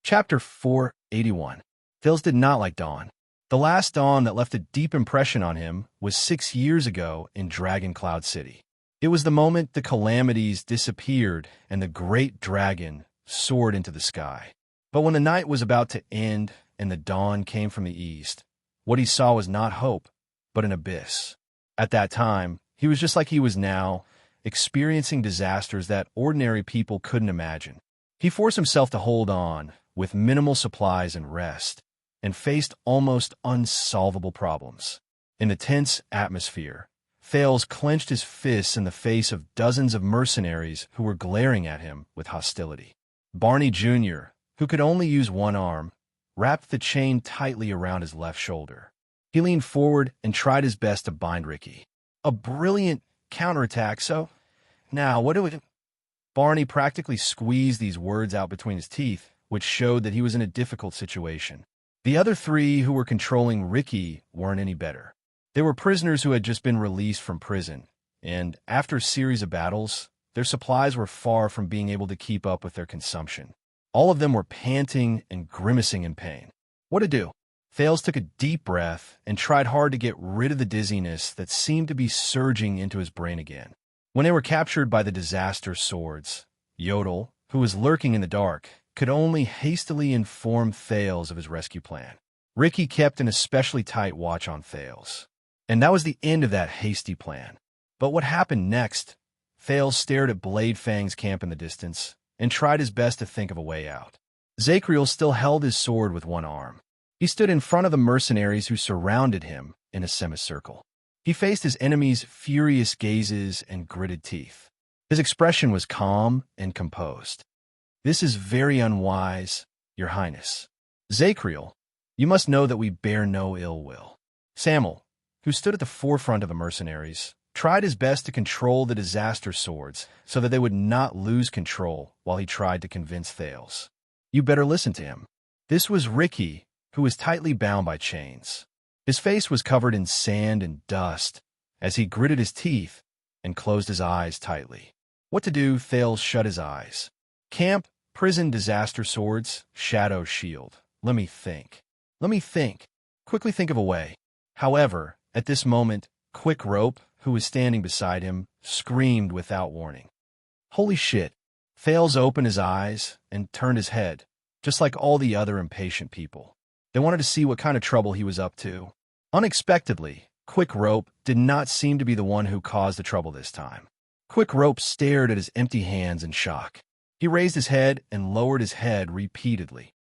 Chapter 481. Thales did not like dawn. The last dawn that left a deep impression on him was 6 years ago in Dragon Cloud City. It was the moment the calamities disappeared and the great dragon soared into the sky. But when the night was about to end and the dawn came from the east, what he saw was not hope, but an abyss. At that time, he was just like he was now, experiencing disasters that ordinary people couldn't imagine. He forced himself to hold on, with minimal supplies and rest, and faced almost unsolvable problems. In the tense atmosphere, Thales clenched his fists in the face of dozens of mercenaries who were glaring at him with hostility. Barney Jr., who could only use one arm, wrapped the chain tightly around his left shoulder. He leaned forward and tried his best to bind Ricky. A brilliant counterattack, so now what do we do? Barney practically squeezed these words out between his teeth, which showed that he was in a difficult situation. The other three who were controlling Ricky weren't any better. They were prisoners who had just been released from prison, and after a series of battles, their supplies were far from being able to keep up with their consumption. All of them were panting and grimacing in pain. What to do? Thales took a deep breath and tried hard to get rid of the dizziness that seemed to be surging into his brain again. When they were captured by the disaster swords, Yodel, who was lurking in the dark, could only hastily inform Thales of his rescue plan. Ricky kept an especially tight watch on Thales. And that was the end of that hasty plan. But what happened next? Thales stared at Blade Fang's camp in the distance and tried his best to think of a way out. Zacriel still held his sword with one arm. He stood in front of the mercenaries who surrounded him in a semicircle. He faced his enemies' furious gazes and gritted teeth. His expression was calm and composed. "This is very unwise, Your Highness. Zacriel, you must know that we bear no ill will." Samuel, who stood at the forefront of the mercenaries, tried his best to control the disaster swords so that they would not lose control while he tried to convince Thales. "You better listen to him." This was Ricky, who was tightly bound by chains. His face was covered in sand and dust as he gritted his teeth and closed his eyes tightly. What to do? Thales shut his eyes. Camp, prison, disaster swords, shadow shield. Let me think. Quickly think of a way. However, at this moment, Quick Rope, who was standing beside him, screamed without warning. Holy shit. Thales opened his eyes and turned his head, just like all the other impatient people. They wanted to see what kind of trouble he was up to. Unexpectedly, Quick Rope did not seem to be the one who caused the trouble this time. Quick Rope stared at his empty hands in shock. He raised his head and lowered his head repeatedly.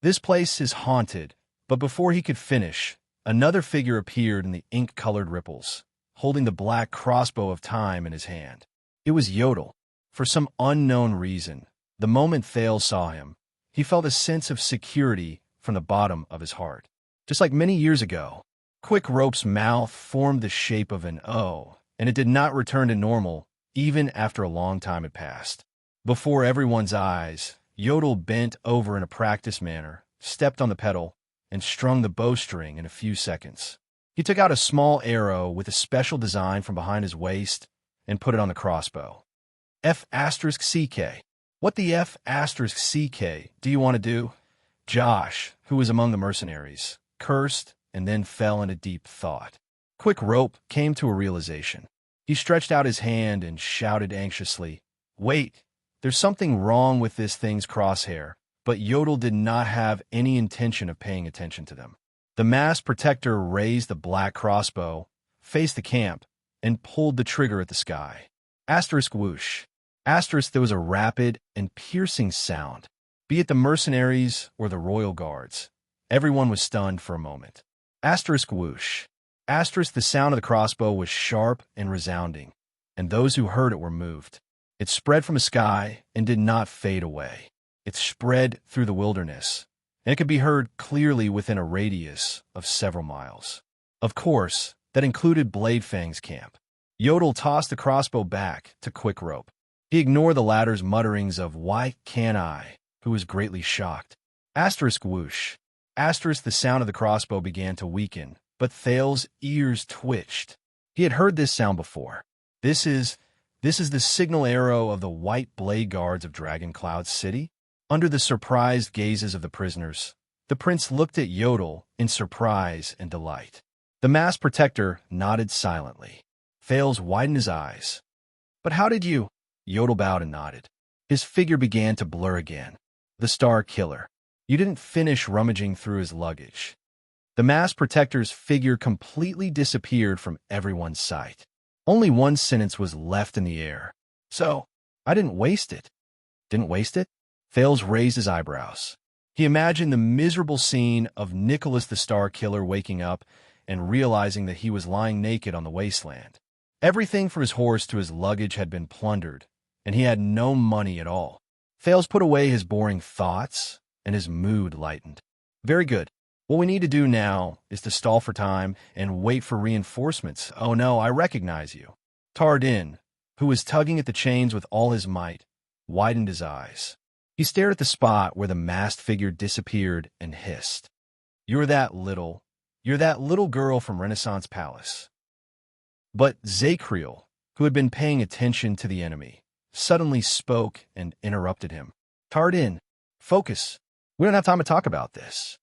"This place is haunted," but before he could finish, another figure appeared in the ink-colored ripples, holding the black crossbow of time in his hand. It was Yodel. For some unknown reason, the moment Thales saw him, he felt a sense of security from the bottom of his heart. Just like many years ago, Quick Rope's mouth formed the shape of an O, and it did not return to normal even after a long time had passed. Before everyone's eyes, Yodel bent over in a practiced manner, stepped on the pedal, and strung the bowstring in a few seconds. He took out a small arrow with a special design from behind his waist and put it on the crossbow. F*CK. What the F*CK do you want to do? Josh, who was among the mercenaries, cursed and then fell into deep thought. Quick Rope came to a realization. He stretched out his hand and shouted anxiously, "Wait, there's something wrong with this thing's crosshair," but Yodel did not have any intention of paying attention to them. The masked protector raised the black crossbow, faced the camp, and pulled the trigger at the sky. Asterisk whoosh. Asterisk, there was a rapid and piercing sound. Be it the mercenaries or the royal guards, everyone was stunned for a moment. Asterisk whoosh. Asterisk, the sound of the crossbow was sharp and resounding, and those who heard it were moved. It spread from the sky and did not fade away. It spread through the wilderness, and it could be heard clearly within a radius of several miles. Of course, that included Blade Fang's camp. Yodel tossed the crossbow back to Quick Rope. He ignored the latter's mutterings of "Why can't I?" who was greatly shocked. Asterisk whoosh. Asterisk, the sound of the crossbow began to weaken, but Thales' ears twitched. He had heard this sound before. This is the signal arrow of the white blade guards of Dragon Cloud City. Under the surprised gazes of the prisoners, the prince looked at Yodel in surprise and delight. The masked protector nodded silently. Thales widened his eyes. "But how did you—" Yodel bowed and nodded. His figure began to blur again. "The Star Killer. You didn't finish rummaging through his luggage." The masked protector's figure completely disappeared from everyone's sight. Only one sentence was left in the air. "So, I didn't waste it." "Didn't waste it?" Thales raised his eyebrows. He imagined the miserable scene of Nicholas the Star Killer waking up and realizing that he was lying naked on the wasteland. Everything from his horse to his luggage had been plundered, and he had no money at all. Thales put away his boring thoughts, and his mood lightened. Very good. What we need to do now is to stall for time and wait for reinforcements. Oh no, I recognize you. Tardin, who was tugging at the chains with all his might, widened his eyes. He stared at the spot where the masked figure disappeared and hissed. You're that little girl from Renaissance Palace. But Zacriel, who had been paying attention to the enemy, suddenly spoke and interrupted him. Tardin, focus. We don't have time to talk about this.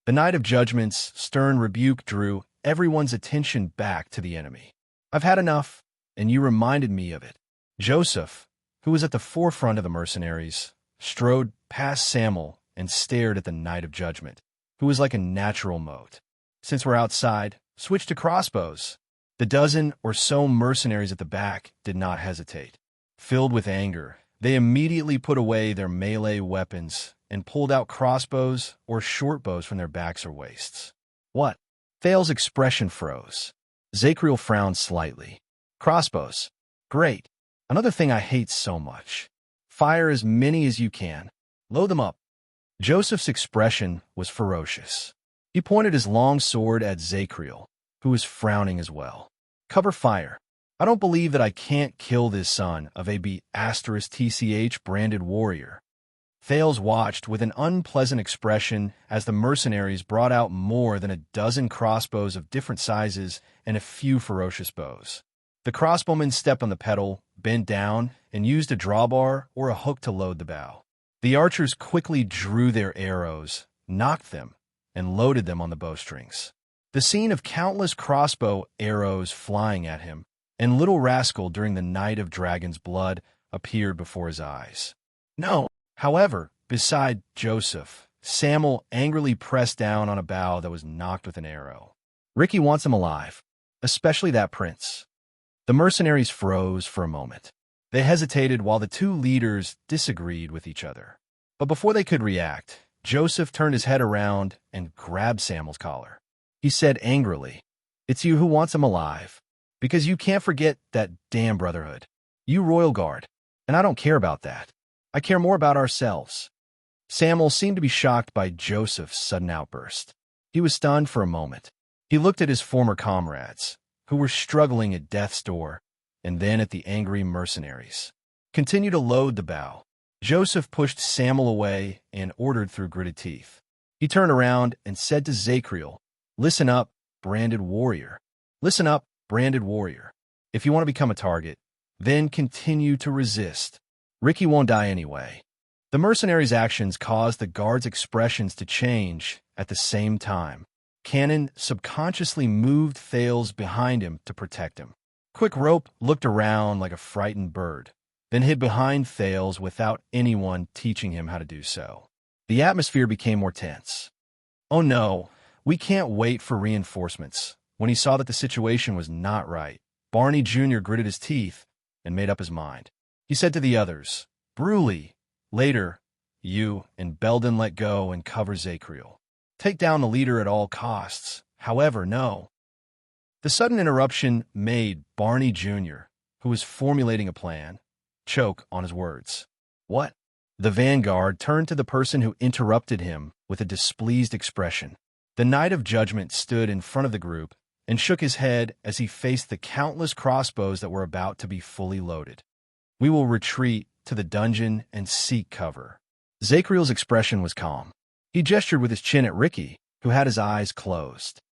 The Knight of Judgment's stern rebuke drew everyone's attention back to the enemy. I've had enough, and you reminded me of it. Joseph, who was at the forefront of the mercenaries, strode past Samuel and stared at the Knight of Judgment, who was like a natural moat. Since we're outside, switch to crossbows. The dozen or so mercenaries at the back did not hesitate. Filled with anger, they immediately put away their melee weapons and pulled out crossbows or short bows from their backs or waists. What? Thal's expression froze. Zacriel frowned slightly. Crossbows. Great. Another thing I hate so much. Fire as many as you can. Load them up. Joseph's expression was ferocious. He pointed his long sword at Zacriel, who was frowning as well. Cover fire. I don't believe that I can't kill this son of a B***TCH branded warrior. Thales watched with an unpleasant expression as the mercenaries brought out more than a dozen crossbows of different sizes and a few ferocious bows. The crossbowmen stepped on the pedal, bent down, and used a drawbar or a hook to load the bow. The archers quickly drew their arrows, knocked them, and loaded them on the bowstrings. The scene of countless crossbow arrows flying at him, and little rascal during the night of dragon's blood appeared before his eyes. No! However, beside Joseph, Samuel angrily pressed down on a bow that was knocked with an arrow. Ricky wants him alive, especially that prince. The mercenaries froze for a moment. They hesitated while the two leaders disagreed with each other. But before they could react, Joseph turned his head around and grabbed Samuel's collar. He said angrily, "It's you who wants him alive, because you can't forget that damn brotherhood. You royal guard, and I don't care about that. I care more about ourselves." Samuel seemed to be shocked by Joseph's sudden outburst. He was stunned for a moment. He looked at his former comrades, who were struggling at death's door, and then at the angry mercenaries. Continue to load the bow. Joseph pushed Samuel away and ordered through gritted teeth. He turned around and said to Zacriel, "Listen up, branded warrior. Listen up, branded warrior. If you want to become a target, then continue to resist. Ricky won't die anyway." The mercenaries' actions caused the guards' expressions to change at the same time. Cannon subconsciously moved Thales behind him to protect him. Quick Rope looked around like a frightened bird, then hid behind Thales without anyone teaching him how to do so. The atmosphere became more tense. "Oh no, we can't wait for reinforcements." When he saw that the situation was not right, Barney Jr. gritted his teeth and made up his mind. He said to the others, "Bruley, later, you and Belden let go and cover Zacriel. Take down the leader at all costs. However, no." The sudden interruption made Barney Jr., who was formulating a plan, choke on his words. "What?" The vanguard turned to the person who interrupted him with a displeased expression. The Knight of Judgment stood in front of the group and shook his head as he faced the countless crossbows that were about to be fully loaded. "We will retreat to the dungeon and seek cover." Zacriel's expression was calm. He gestured with his chin at Ricky, who had his eyes closed.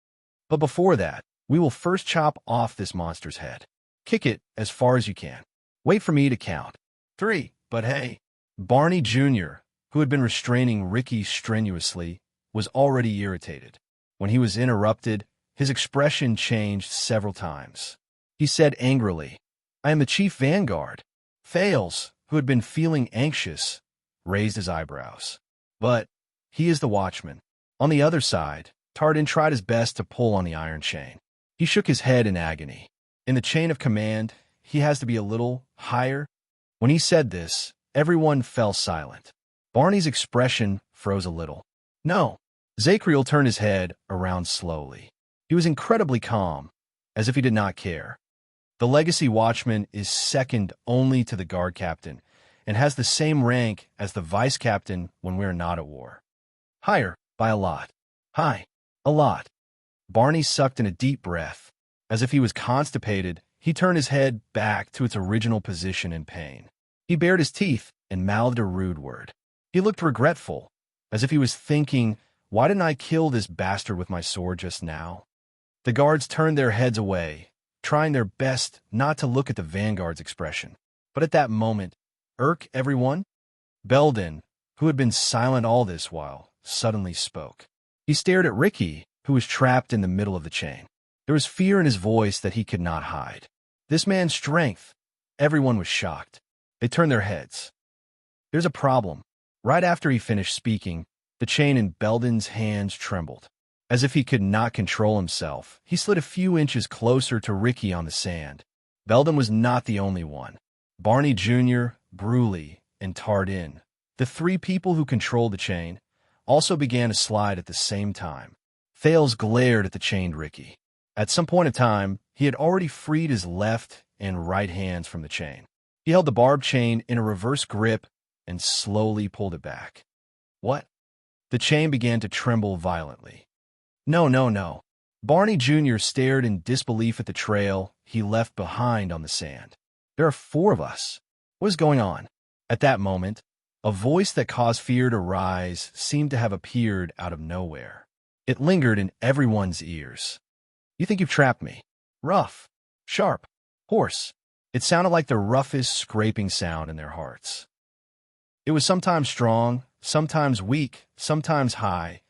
"But before that, we will first chop off this monster's head. Kick it as far as you can. Wait for me to count 3. But hey." Barney Jr., who had been restraining Ricky strenuously, was already irritated. When he was interrupted, his expression changed several times. He said angrily, "I am the chief vanguard." Thales, who had been feeling anxious, raised his eyebrows. "But he is the watchman." On the other side, Tardin tried his best to pull on the iron chain. He shook his head in agony. In the chain of command, he has to be a little higher. When he said this, everyone fell silent. Barney's expression froze a little. "No." Zacriel turned his head around slowly. He was incredibly calm, as if he did not care. "The legacy watchman is second only to the guard captain and has the same rank as the vice captain when we are not at war." "Higher, By a lot. Hi. A lot. Barney sucked in a deep breath. As if he was constipated, he turned his head back to its original position in pain. He bared his teeth and mouthed a rude word. He looked regretful, as if he was thinking, why didn't I kill this bastard with my sword just now? The guards turned their heads away, trying their best not to look at the vanguard's expression. But at that moment, everyone? Belden, who had been silent all this while, suddenly spoke. He stared at Ricky, who was trapped in the middle of the chain. There was fear in his voice that he could not hide. This man's strength. Everyone was shocked. They turned their heads. There's a problem. Right after he finished speaking, the chain in Belden's hands trembled. As if he could not control himself, he slid a few inches closer to Ricky on the sand. Belden was not the only one. Barney Jr., Bruley, and Tardin, the three people who controlled the chain, also began to slide at the same time. Thales glared at the chained Ricky. At some point in time, he had already freed his left and right hands from the chain. He held the barbed chain in a reverse grip and slowly pulled it back. What? The chain began to tremble violently. No. Barney Jr. stared in disbelief at the trail he left behind on the sand. There are 4 of us. What is going on? At that moment, a voice that caused fear to rise seemed to have appeared out of nowhere. It lingered in everyone's ears. You think you've trapped me? Rough, sharp, hoarse. It sounded like the roughest scraping sound in their hearts. It was sometimes strong, sometimes weak, sometimes high,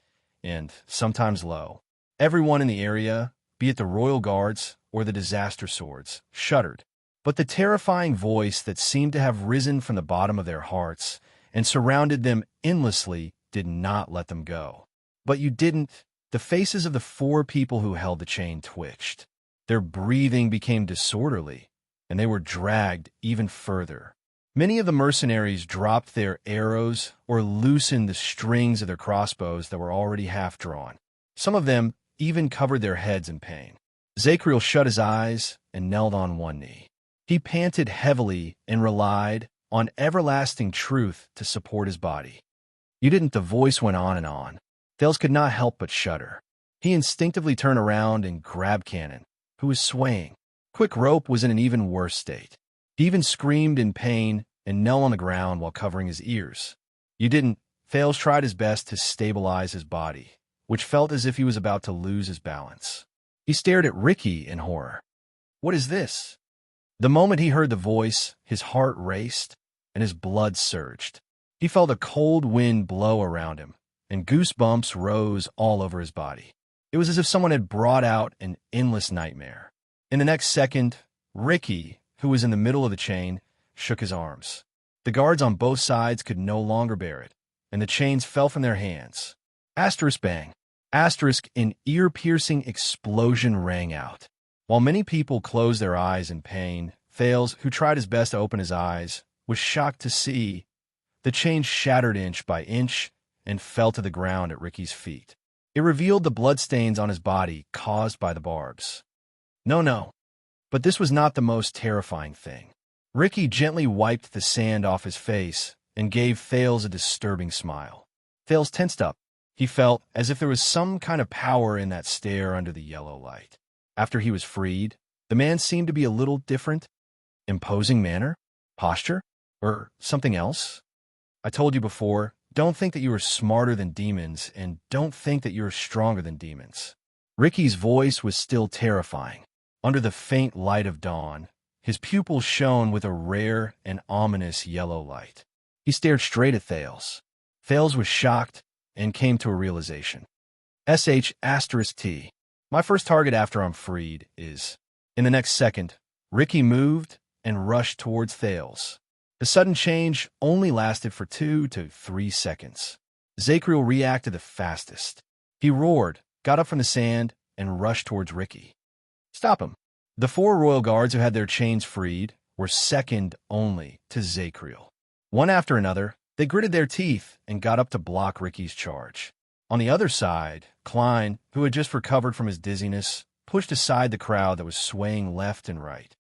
and sometimes low. Everyone in the area, be it the royal guards or the disaster swords, shuddered. But the terrifying voice that seemed to have risen from the bottom of their hearts and surrounded them endlessly did not let them go. But you didn't. The faces of the 4 people who held the chain twitched. Their breathing became disorderly, and they were dragged even further. Many of the mercenaries dropped their arrows or loosened the strings of their crossbows that were already half drawn. Some of them even covered their heads in pain. Zacriel shut his eyes and knelt on one knee. He panted heavily and relied on everlasting truth to support his body. You didn't. The voice went on and on. Thales could not help but shudder. He instinctively turned around and grabbed Cannon, who was swaying. Quick Rope was in an even worse state. He even screamed in pain and knelt on the ground while covering his ears. You didn't. Thales tried his best to stabilize his body, which felt as if he was about to lose his balance. He stared at Ricky in horror. What is this? The moment he heard the voice, his heart raced and his blood surged. He felt a cold wind blow around him, and goosebumps rose all over his body. It was as if someone had brought out an endless nightmare. In the next second, Ricky, who was in the middle of the chain, shook his arms. The guards on both sides could no longer bear it, and the chains fell from their hands. Asterisk bang. Asterisk, an ear-piercing explosion rang out. While many people closed their eyes in pain, Thales, who tried his best to open his eyes, was shocked to see the chain shattered inch by inch and fell to the ground at Ricky's feet. It revealed the bloodstains on his body caused by the barbs. No. But this was not the most terrifying thing. Ricky gently wiped the sand off his face and gave Thales a disturbing smile. Thales tensed up. He felt as if there was some kind of power in that stare under the yellow light. After he was freed, the man seemed to be a little different. Imposing manner? Posture? Or something else? I told you before, don't think that you are smarter than demons, and don't think that you are stronger than demons. Ricky's voice was still terrifying. Under the faint light of dawn, his pupils shone with a rare and ominous yellow light. He stared straight at Thales. Thales was shocked and came to a realization. *T. My first target after I'm freed is... In the next second, Ricky moved and rushed towards Thales. The sudden change only lasted for 2 to 3 seconds. Zacriel reacted the fastest. He roared, got up from the sand, and rushed towards Ricky. Stop him. The 4 royal guards who had their chains freed were second only to Zacriel. One after another, they gritted their teeth and got up to block Ricky's charge. On the other side, Klein, who had just recovered from his dizziness, pushed aside the crowd that was swaying left and right.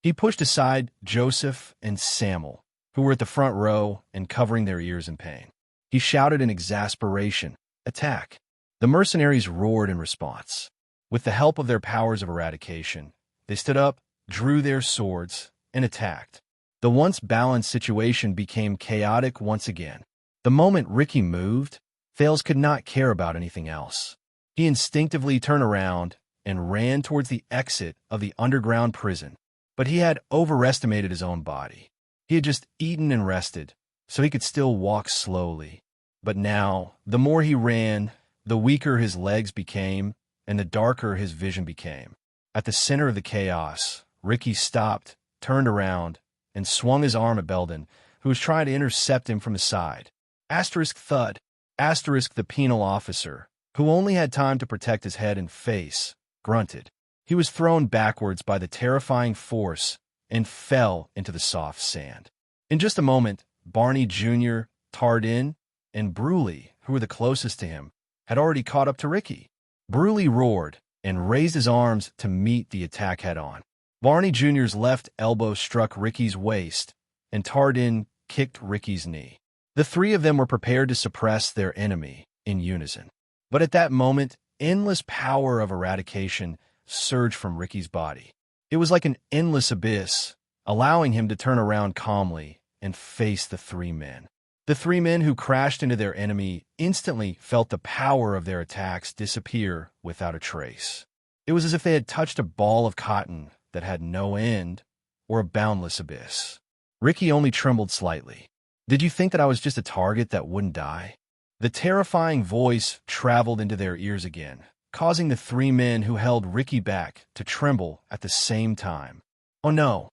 He pushed aside Joseph and Samuel, who were at the front row and covering their ears in pain. He shouted in exasperation, Attack. The mercenaries roared in response. With the help of their powers of eradication, they stood up, drew their swords, and attacked. The once balanced situation became chaotic once again. The moment Ricky moved, Thales could not care about anything else. He instinctively turned around and ran towards the exit of the underground prison. But he had overestimated his own body. He had just eaten and rested, so he could still walk slowly. But now, the more he ran, the weaker his legs became, and the darker his vision became. At the center of the chaos, Ricky stopped, turned around, and swung his arm at Belden, who was trying to intercept him from the side. Asterisk thud. Asterisk the penal officer, who only had time to protect his head and face, grunted. He was thrown backwards by the terrifying force and fell into the soft sand. In just a moment, Barney Jr., Tardin, and Bruley, who were the closest to him, had already caught up to Ricky. Bruley roared and raised his arms to meet the attack head-on. Barney Jr.'s left elbow struck Ricky's waist, and Tardin kicked Ricky's knee. The three of them were prepared to suppress their enemy in unison. But at that moment, endless power of eradication surged from Ricky's body. It was like an endless abyss, allowing him to turn around calmly and face the three men. The three men who crashed into their enemy instantly felt the power of their attacks disappear without a trace. It was as if they had touched a ball of cotton that had no end, or a boundless abyss. Ricky only trembled slightly. Did you think that I was just a target that wouldn't die? The terrifying voice traveled into their ears again, causing the three men who held Ricky back to tremble at the same time. Oh no!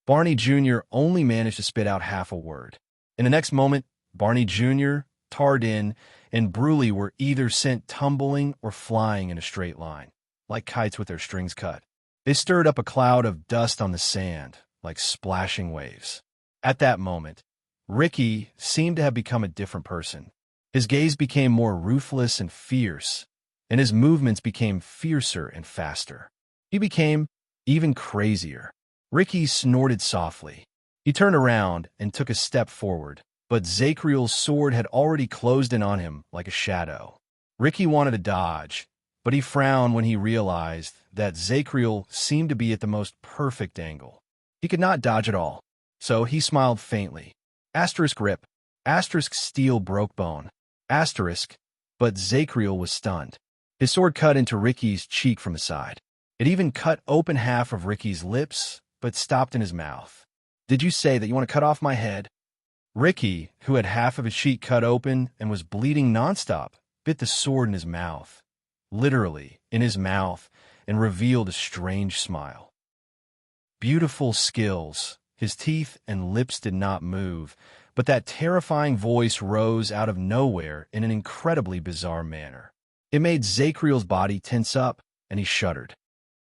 Barney Jr. only managed to spit out half a word. In the next moment, Barney Jr., Tardin, and Bruley were either sent tumbling or flying in a straight line, like kites with their strings cut. They stirred up a cloud of dust on the sand, like splashing waves. At that moment, Ricky seemed to have become a different person. His gaze became more ruthless and fierce, and his movements became fiercer and faster. He became even crazier. Ricky snorted softly. He turned around and took a step forward, but Zakriel's sword had already closed in on him like a shadow. Ricky wanted to dodge, but he frowned when he realized that Zakriel seemed to be at the most perfect angle. He could not dodge at all, so he smiled faintly. Asterisk rip. Asterisk steel broke bone. Asterisk, but Zakriel was stunned. His sword cut into Ricky's cheek from the side. It even cut open half of Ricky's lips, but stopped in his mouth. Did you say that you want to cut off my head? Ricky, who had half of his cheek cut open and was bleeding nonstop, bit the sword in his mouth, literally in his mouth, and revealed a strange smile. Beautiful skills. His teeth and lips did not move, but that terrifying voice rose out of nowhere in an incredibly bizarre manner. It made Zakriel's body tense up, and he shuddered.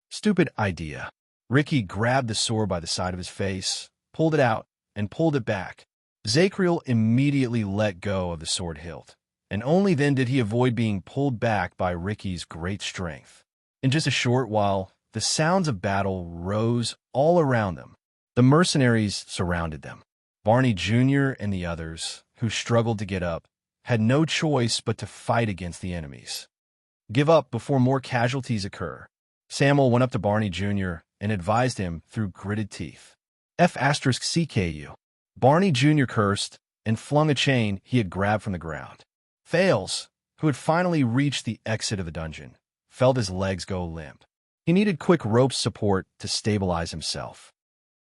Stupid idea. Ricky grabbed the sword by the side of his face, pulled it out, and pulled it back. Zakriel immediately let go of the sword hilt, and only then did he avoid being pulled back by Ricky's great strength. In just a short while, the sounds of battle rose all around them. The mercenaries surrounded them. Barney Jr. and the others, who struggled to get up, had no choice but to fight against the enemies. Give up before more casualties occur. Samuel went up to Barney Jr. and advised him through gritted teeth. F***CKU. Barney Jr. cursed and flung a chain he had grabbed from the ground. Thales, who had finally reached the exit of the dungeon, felt his legs go limp. He needed quick rope support to stabilize himself.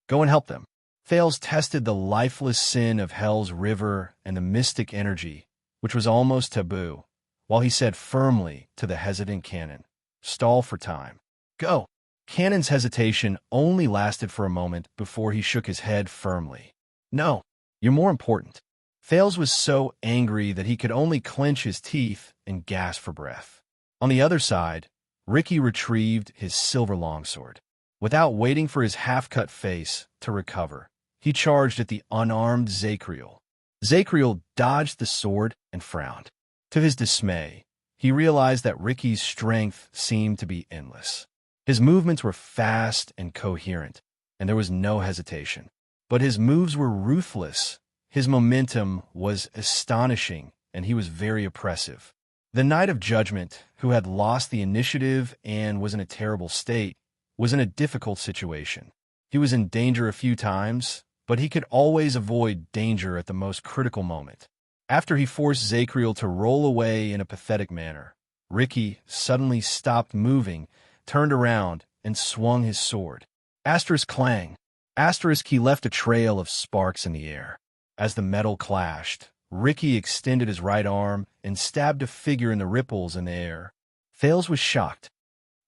Go and help them. Thales tested the lifeless sin of Hell's river and the mystic energy, which was almost taboo, while he said firmly to the hesitant Canon, stall for time. Go. Canon's hesitation only lasted for a moment before he shook his head firmly. No, you're more important. Thales was so angry that he could only clench his teeth and gasp for breath. On the other side, Ricky retrieved his silver longsword. Without waiting for his half-cut face to recover, he charged at the unarmed Zakriel. Zakriel dodged the sword and frowned. To his dismay, he realized that Ricky's strength seemed to be endless. His movements were fast and coherent, and there was no hesitation. But his moves were ruthless, his momentum was astonishing, and he was very oppressive. The Knight of Judgment, who had lost the initiative and was in a terrible state, was in a difficult situation. He was in danger a few times, but he could always avoid danger at the most critical moment. After he forced Zacriel to roll away in a pathetic manner, Ricky suddenly stopped moving, turned around, and swung his sword. Asterisk clang. Asterisk he left a trail of sparks in the air. As the metal clashed, Ricky extended his right arm and stabbed a figure in the ripples in the air. Thales was shocked.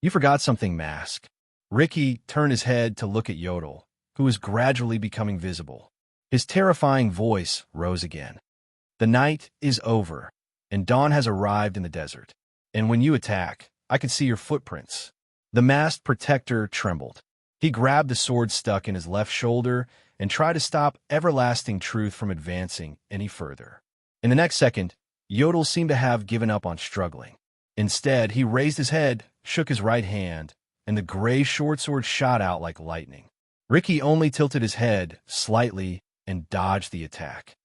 You forgot something, Mask. Ricky turned his head to look at Yodel, who was gradually becoming visible. His terrifying voice rose again. The night is over, and dawn has arrived in the desert. And when you attack, I can see your footprints. The masked protector trembled. He grabbed the sword stuck in his left shoulder and tried to stop everlasting truth from advancing any further. In the next second, Yodel seemed to have given up on struggling. Instead, he raised his head, shook his right hand, and the gray short sword shot out like lightning. Ricky only tilted his head slightly and dodged the attack.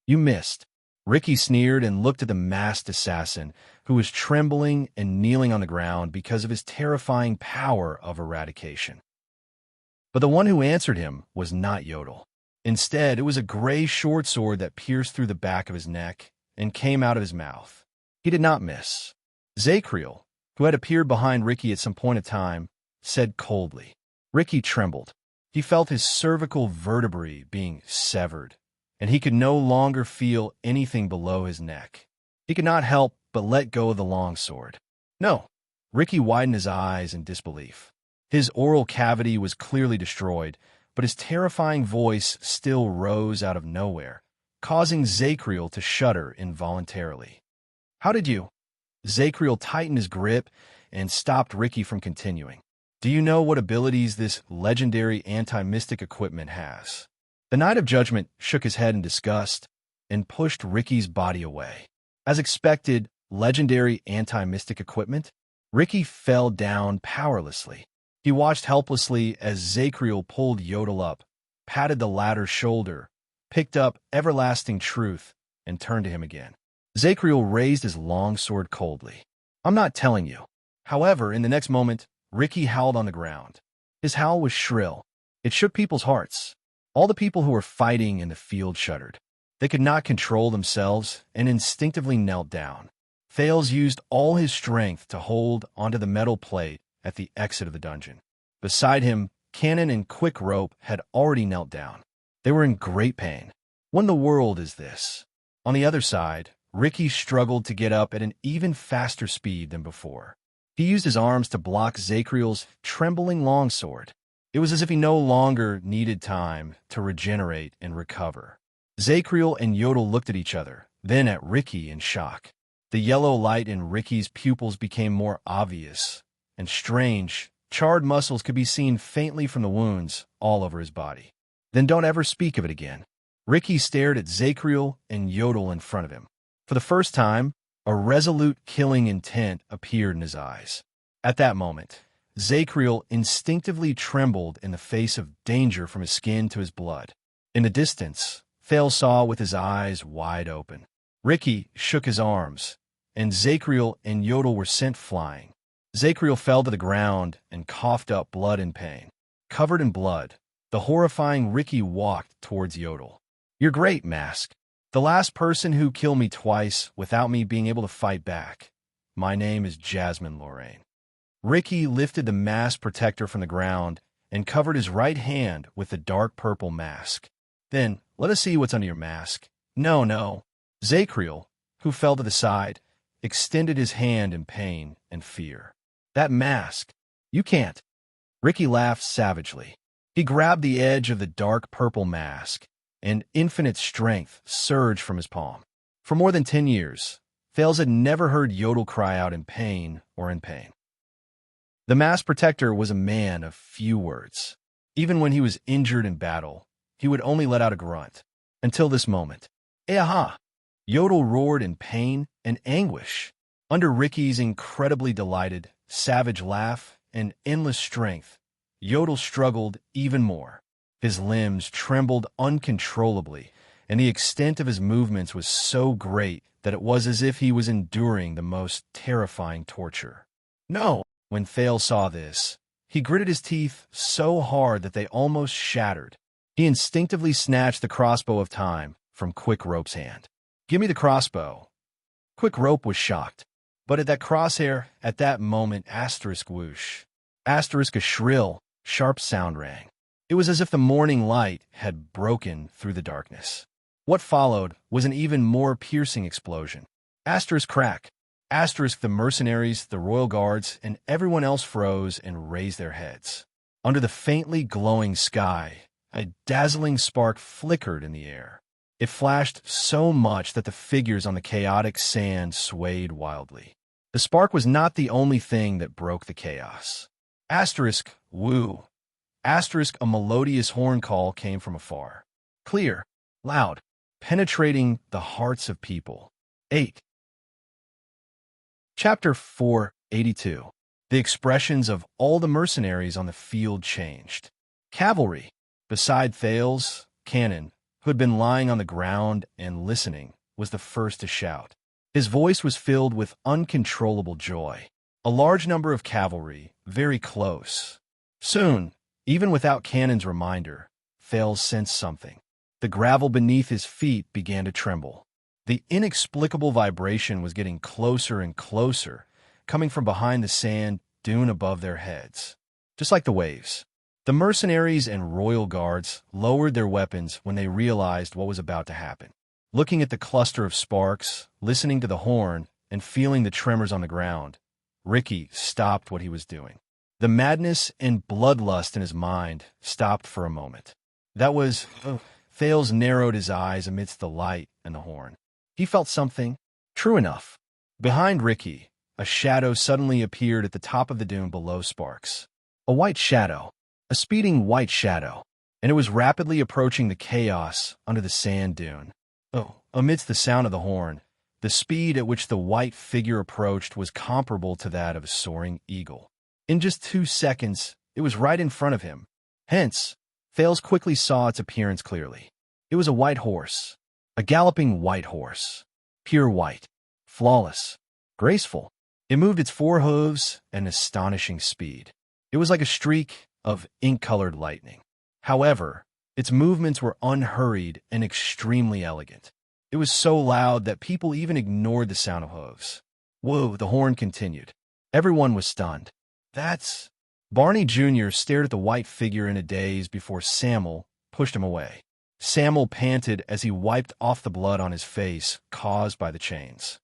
You missed. Ricky sneered and looked at the masked assassin, who was trembling and kneeling on the ground because of his terrifying power of eradication. But the one who answered him was not Yodel. Instead, it was a gray short sword that pierced through the back of his neck and came out of his mouth. He did not miss. Zacriel, who had appeared behind Ricky at some point of time, said coldly. Ricky trembled. He felt his cervical vertebrae being severed, and he could no longer feel anything below his neck. He could not help but let go of the long sword. No. Ricky widened his eyes in disbelief. His oral cavity was clearly destroyed, but his terrifying voice still rose out of nowhere, causing Zacriel to shudder involuntarily. How did you? Zacriel tightened his grip and stopped Ricky from continuing. Do you know what abilities this legendary anti-mystic equipment has? The Knight of Judgment shook his head in disgust and pushed Ricky's body away. As expected, legendary anti-mystic equipment? Ricky fell down powerlessly. He watched helplessly as Zacriel pulled Yodel up, patted the latter's shoulder, picked up everlasting truth, and turned to him again. Zacriel raised his long sword coldly. I'm not telling you. However, in the next moment, Ricky howled on the ground. His howl was shrill. It shook people's hearts. All the people who were fighting in the field shuddered. They could not control themselves and instinctively knelt down. Thales used all his strength to hold onto the metal plate at the exit of the dungeon. Beside him, Cannon and Quick Rope had already knelt down. They were in great pain. What in the world is this? On the other side, Ricky struggled to get up at an even faster speed than before. He used his arms to block Zacriel's trembling longsword. It was as if he no longer needed time to regenerate and recover. Zacriel and Yodel looked at each other, then at Ricky in shock. The yellow light in Ricky's pupils became more obvious, and strange, charred muscles could be seen faintly from the wounds all over his body. Then don't ever speak of it again. Ricky stared at Zacriel and Yodel in front of him. For the first time, a resolute killing intent appeared in his eyes. At that moment, Zacriel instinctively trembled in the face of danger from his skin to his blood. In the distance, Thales saw with his eyes wide open. Ricky shook his arms, and Zacriel and Yodel were sent flying. Zacriel fell to the ground and coughed up blood in pain. Covered in blood, the horrifying Ricky walked towards Yodel. You're great, Mask. The last person who killed me twice without me being able to fight back. My name is Jasmine Lorraine. Ricky lifted the mask protector from the ground and covered his right hand with the dark purple mask. Then, let us see what's under your mask. No. Zacriel, who fell to the side, extended his hand in pain and fear. That mask. You can't. Ricky laughed savagely. He grabbed the edge of the dark purple mask, and infinite strength surged from his palm. For more than 10 years, Thales had never heard Yodel cry out in pain or in pain. The mask protector was a man of few words. Even when he was injured in battle, he would only let out a grunt. Until this moment. Eh-aha! Yodel roared in pain and anguish. Under Ricky's incredibly delighted, savage laugh and endless strength, Yodel struggled even more. His limbs trembled uncontrollably and the extent of his movements was so great that it was as if he was enduring the most terrifying torture. No! When Thales saw this, he gritted his teeth so hard that they almost shattered. He instinctively snatched the crossbow of time from Quick Rope's hand. "Give me the crossbow." Quick Rope was shocked. But at that crosshair, at that moment, asterisk whoosh. Asterisk a shrill, sharp sound rang. It was as if the morning light had broken through the darkness. What followed was an even more piercing explosion. Asterisk crack. Asterisk the mercenaries, the royal guards, and everyone else froze and raised their heads. Under the faintly glowing sky, a dazzling spark flickered in the air. It flashed so much that the figures on the chaotic sand swayed wildly. The spark was not the only thing that broke the chaos. Asterisk, woo. Asterisk, a melodious horn call came from afar. Clear, loud, penetrating the hearts of people. 8. Chapter 482. The expressions of all the mercenaries on the field changed. Cavalry, beside Thales, cannon, who had been lying on the ground and listening, was the first to shout. His voice was filled with uncontrollable joy. A large number of cavalry, very close. Soon, even without cannon's reminder, Thales sensed something. The gravel beneath his feet began to tremble. The inexplicable vibration was getting closer and closer, coming from behind the sand dune above their heads. Just like the waves. The mercenaries and royal guards lowered their weapons when they realized what was about to happen. Looking at the cluster of sparks, listening to the horn, and feeling the tremors on the ground, Ricky stopped what he was doing. The madness and bloodlust in his mind stopped for a moment. That was... Thales narrowed his eyes amidst the light and the horn. He felt something. True enough. Behind Ricky, a shadow suddenly appeared at the top of the dune below Sparks. A white shadow. A speeding white shadow. And it was rapidly approaching the chaos under the sand dune. Amidst the sound of the horn, the speed at which the white figure approached was comparable to that of a soaring eagle. In just 2 seconds, it was right in front of him. Hence, Thales quickly saw its appearance clearly. It was a white horse. A galloping white horse. Pure white. Flawless. Graceful. It moved its 4 hooves at an astonishing speed. It was like a streak of ink-colored lightning. However, its movements were unhurried and extremely elegant. It was so loud that people even ignored the sound of hooves. Whoa, the horn continued. Everyone was stunned. That's... Barney Jr. stared at the white figure in a daze before Samuel pushed him away. Samuel panted as he wiped off the blood on his face caused by the chains.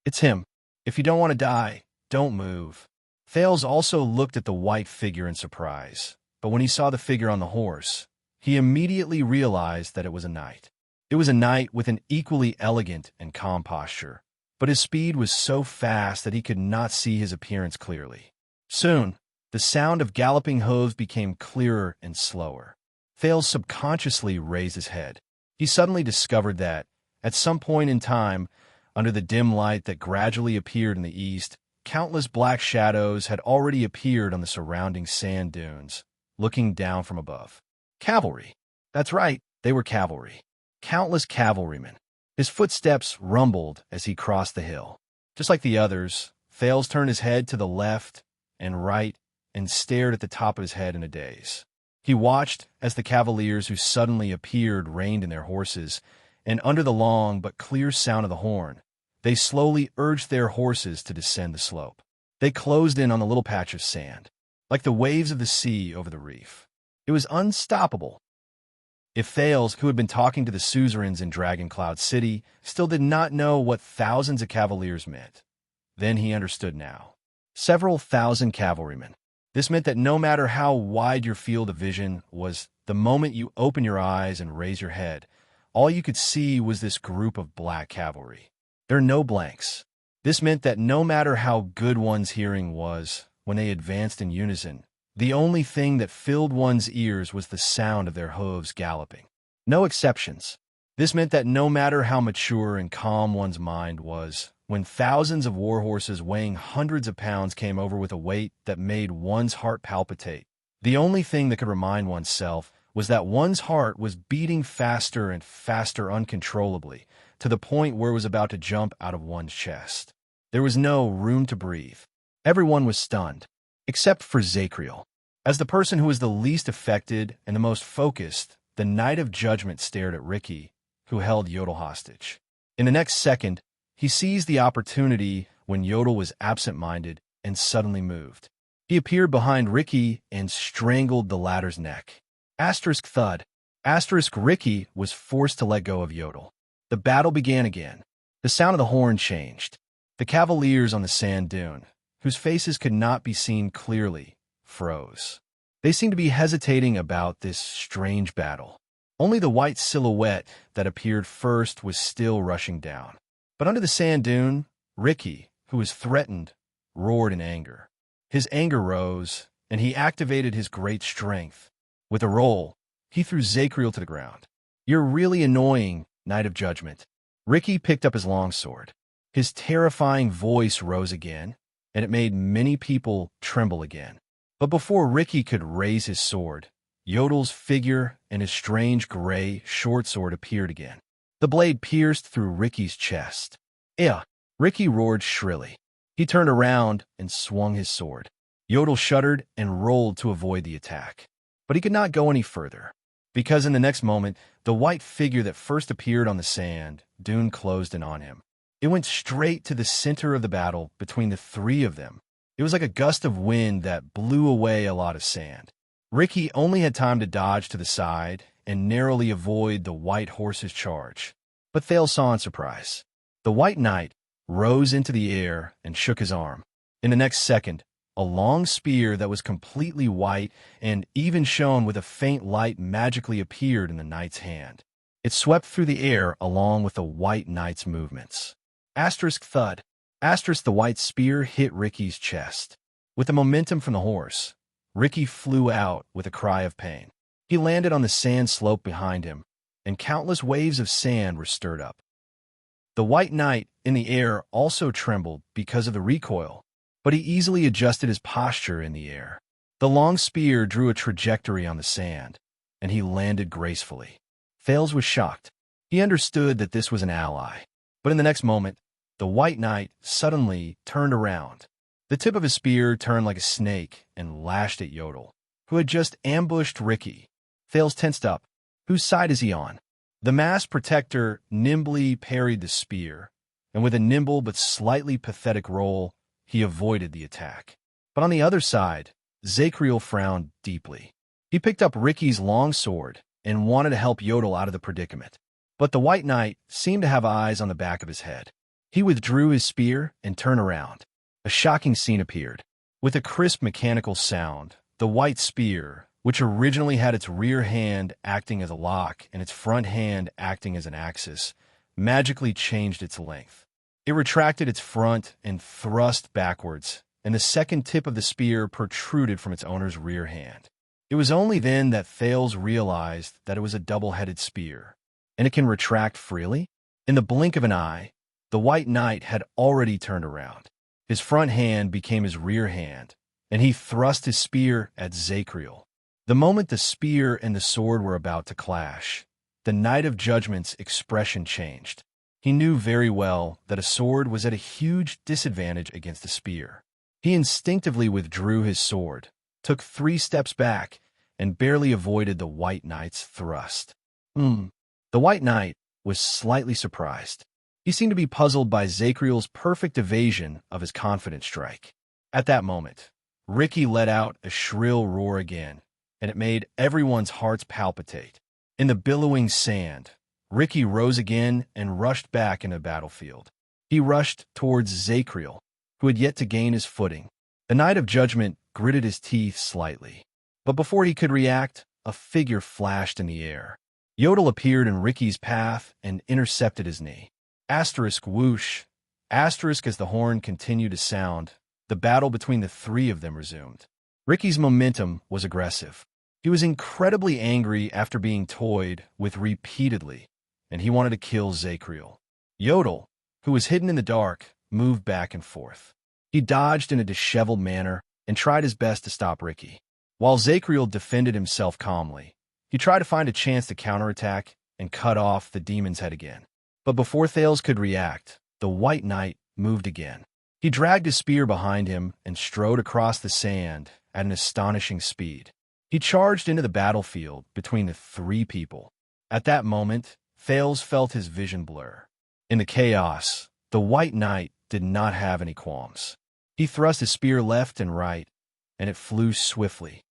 It's him. If you don't want to die, don't move. Thales also looked at the white figure in surprise, but when he saw the figure on the horse, he immediately realized that it was a knight. It was a knight with an equally elegant and calm posture, but his speed was so fast that he could not see his appearance clearly. Soon, the sound of galloping hooves became clearer and slower. Thales subconsciously raised his head. He suddenly discovered that, at some point in time, under the dim light that gradually appeared in the east, countless black shadows had already appeared on the surrounding sand dunes, looking down from above. Cavalry. That's right, they were cavalry. Countless cavalrymen. His footsteps rumbled as he crossed the hill. Just like the others, Thales turned his head to the left and right and stared at the top of his head in a daze. He watched as the cavaliers who suddenly appeared reined in their horses, and under the long but clear sound of the horn, they slowly urged their horses to descend the slope. They closed in on the little patch of sand, like the waves of the sea over the reef. It was unstoppable. If Thales, who had been talking to the suzerains in Dragon Cloud City, still did not know what thousands of cavaliers meant, then he understood now. Several thousand cavalrymen. This meant that no matter how wide your field of vision was, the moment you open your eyes and raise your head, all you could see was this group of black cavalry. There are no blanks. This meant that no matter how good one's hearing was, when they advanced in unison, the only thing that filled one's ears was the sound of their hooves galloping. No exceptions. This meant that no matter how mature and calm one's mind was, when thousands of war horses weighing hundreds of pounds came over with a weight that made one's heart palpitate, the only thing that could remind oneself was that one's heart was beating faster and faster uncontrollably, to the point where it was about to jump out of one's chest. There was no room to breathe. Everyone was stunned, except for Zacriel. As the person who was the least affected and the most focused, the Knight of Judgment stared at Ricky, who held Yodel hostage. In the next second, he seized the opportunity when Yodel was absent-minded and suddenly moved. He appeared behind Ricky and strangled the latter's neck. Asterisk thud. Asterisk Ricky was forced to let go of Yodel. The battle began again. The sound of the horn changed. The cavaliers on the sand dune, whose faces could not be seen clearly, froze. They seemed to be hesitating about this strange battle. Only the white silhouette that appeared first was still rushing down. But under the sand dune, Ricky, who was threatened, roared in anger. His anger rose, and he activated his great strength. With a roll, he threw Zacriel to the ground. "You're really annoying, Knight of Judgment." Ricky picked up his longsword. His terrifying voice rose again, and it made many people tremble again. But before Ricky could raise his sword, Yodel's figure and his strange gray short sword appeared again. The blade pierced through Ricky's chest. "Ea!" Ricky roared shrilly. He turned around and swung his sword. Yodel shuddered and rolled to avoid the attack. But he could not go any further, because in the next moment, the white figure that first appeared on the sand dune closed in on him. It went straight to the center of the battle between the three of them. It was like a gust of wind that blew away a lot of sand. Ricky only had time to dodge to the side and narrowly avoid the white horse's charge. But Thales saw in surprise. The White Knight rose into the air and shook his arm. In the next second, a long spear that was completely white and even shone with a faint light magically appeared in the knight's hand. It swept through the air along with the White Knight's movements. Asterisk thud. Asterisk the white spear hit Ricky's chest. With the momentum from the horse, Ricky flew out with a cry of pain. He landed on the sand slope behind him, and countless waves of sand were stirred up. The White Knight in the air also trembled because of the recoil, but he easily adjusted his posture in the air. The long spear drew a trajectory on the sand, and he landed gracefully. Thales was shocked. He understood that this was an ally, but in the next moment, the White Knight suddenly turned around. The tip of his spear turned like a snake and lashed at Yodel, who had just ambushed Ricky. Thales tensed up. Whose side is he on? The masked protector nimbly parried the spear, and with a nimble but slightly pathetic roll, he avoided the attack. But on the other side, Zacriel frowned deeply. He picked up Ricky's long sword and wanted to help Yodel out of the predicament. But the White Knight seemed to have eyes on the back of his head. He withdrew his spear and turned around. A shocking scene appeared. With a crisp mechanical sound, the white spear, which originally had its rear hand acting as a lock and its front hand acting as an axis, magically changed its length. It retracted its front and thrust backwards, and the second tip of the spear protruded from its owner's rear hand. It was only then that Thales realized that it was a double-headed spear. And it can retract freely? In the blink of an eye, the White Knight had already turned around. His front hand became his rear hand, and he thrust his spear at Zacriel. The moment the spear and the sword were about to clash, the Knight of Judgment's expression changed. He knew very well that a sword was at a huge disadvantage against a spear. He instinctively withdrew his sword, took 3 steps back, and barely avoided the White Knight's thrust. The White Knight was slightly surprised. He seemed to be puzzled by Zacriel's perfect evasion of his confident strike. At that moment, Ricky let out a shrill roar again, and it made everyone's hearts palpitate. In the billowing sand, Ricky rose again and rushed back into the battlefield. He rushed towards Zacriel, who had yet to gain his footing. The Knight of Judgment gritted his teeth slightly. But before he could react, a figure flashed in the air. Yodel appeared in Ricky's path and intercepted his knee. Asterisk whoosh. Asterisk as the horn continued to sound, the battle between the 3 of them resumed. Ricky's momentum was aggressive. He was incredibly angry after being toyed with repeatedly, and he wanted to kill Zacriel. Yodel, who was hidden in the dark, moved back and forth. He dodged in a disheveled manner and tried his best to stop Ricky. While Zacriel defended himself calmly, He tried to find a chance to counterattack and cut off the demon's head again. But before Thales could react, the White Knight moved again. He dragged his spear behind him and strode across the sand at an astonishing speed. He charged into the battlefield between the three people. At that moment, Thales felt his vision blur. In the chaos, the White Knight did not have any qualms. He thrust his spear left and right, and it flew swiftly.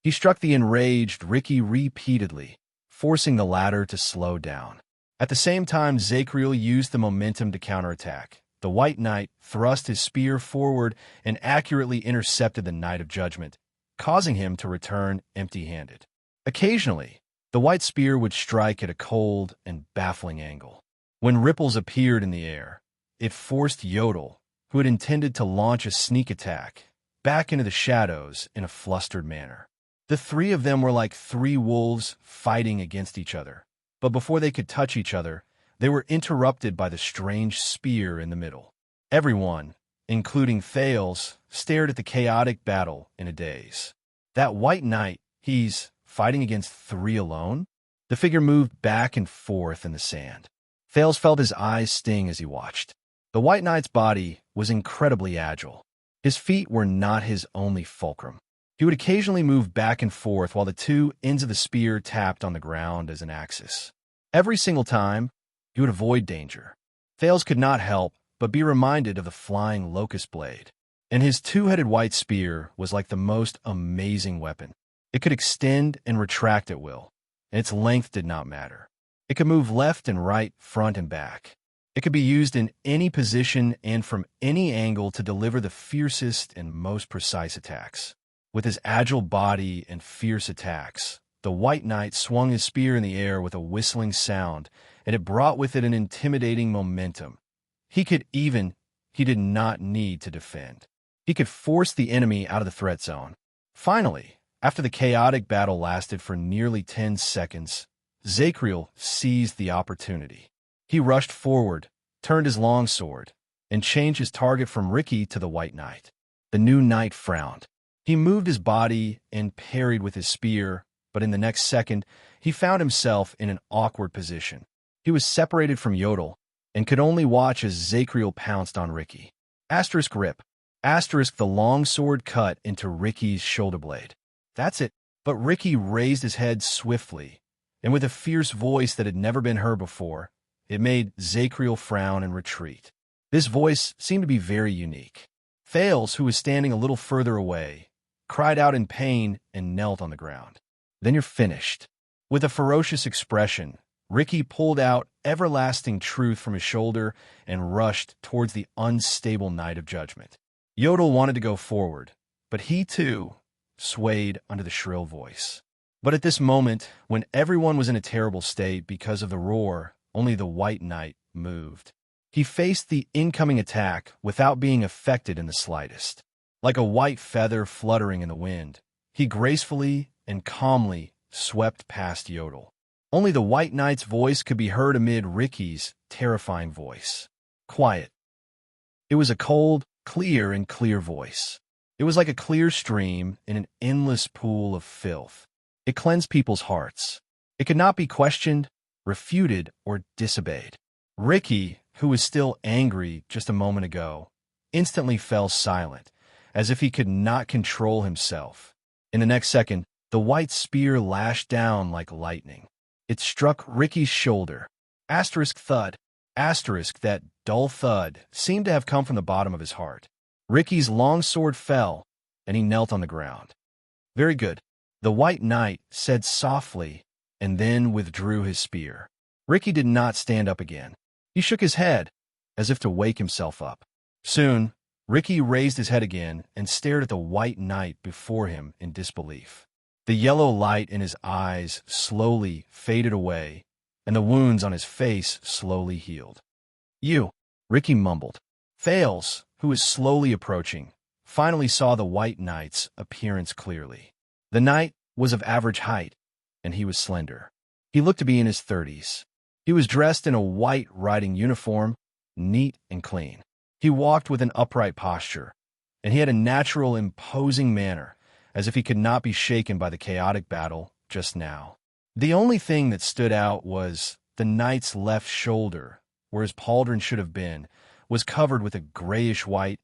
He struck the enraged Ricky repeatedly, forcing the latter to slow down. At the same time, Zacriel used the momentum to counterattack. The White Knight thrust his spear forward and accurately intercepted the Knight of Judgment, causing him to return empty-handed. Occasionally, the white spear would strike at a cold and baffling angle. When ripples appeared in the air, it forced Yodel, who had intended to launch a sneak attack, back into the shadows in a flustered manner. The three of them were like three wolves fighting against each other, but before they could touch each other, they were interrupted by the strange spear in the middle. Everyone, including Thales, stared at the chaotic battle in a daze. That White Knight, he's fighting against three alone? The figure moved back and forth in the sand. Thales felt his eyes sting as he watched. The White Knight's body was incredibly agile. His feet were not his only fulcrum. He would occasionally move back and forth while the two ends of the spear tapped on the ground as an axis. Every single time, he would avoid danger. Thales could not help but be reminded of the flying locust blade. And his two-headed white spear was like the most amazing weapon. It could extend and retract at will, and its length did not matter. It could move left and right, front and back. It could be used in any position and from any angle to deliver the fiercest and most precise attacks. With his agile body and fierce attacks, the White Knight swung his spear in the air with a whistling sound, and it brought with it an intimidating momentum. He did not need to defend. He could force the enemy out of the threat zone. Finally, after the chaotic battle lasted for nearly 10 seconds, Zacriel seized the opportunity. He rushed forward, turned his longsword, and changed his target from Ricky to the White Knight. The new knight frowned. He moved his body and parried with his spear, but in the next second, he found himself in an awkward position. He was separated from Yodel and could only watch as Zacriel pounced on Ricky. Asterisk rip. Asterisk the longsword cut into Ricky's shoulder blade. That's it. But Ricky raised his head swiftly, and with a fierce voice that had never been heard before, it made Zacriel frown and retreat. This voice seemed to be very unique. Thales, who was standing a little further away, cried out in pain and knelt on the ground. Then you're finished. With a ferocious expression, Ricky pulled out everlasting truth from his shoulder and rushed towards the unstable Knight of Judgment. Yodel wanted to go forward, but he too swayed under the shrill voice. But at this moment, when everyone was in a terrible state because of the roar, only the White Knight moved. He faced the incoming attack without being affected in the slightest. Like a white feather fluttering in the wind, he gracefully and calmly swept past Yodel. Only the White Knight's voice could be heard amid Ricky's terrifying voice. Quiet. It was a cold, clear voice. It was like a clear stream in an endless pool of filth. It cleansed people's hearts. It could not be questioned, refuted, or disobeyed. Ricky, who was still angry just a moment ago, instantly fell silent, as if he could not control himself. In the next second, the white spear lashed down like lightning. It struck Ricky's shoulder. Asterisk thud. Asterisk that dull thud seemed to have come from the bottom of his heart. Ricky's long sword fell, and he knelt on the ground. Very good, the White Knight said softly, and then withdrew his spear. Ricky did not stand up again. He shook his head, as if to wake himself up. Soon, Ricky raised his head again and stared at the White Knight before him in disbelief. The yellow light in his eyes slowly faded away, and the wounds on his face slowly healed. You, Ricky mumbled. Thales, who was slowly approaching, finally saw the White Knight's appearance clearly. The knight was of average height, and he was slender. He looked to be in his 30s. He was dressed in a white riding uniform, neat and clean. He walked with an upright posture, and he had a natural, imposing manner, as if he could not be shaken by the chaotic battle just now. The only thing that stood out was the knight's left shoulder, where his pauldron should have been, was covered with a grayish-white,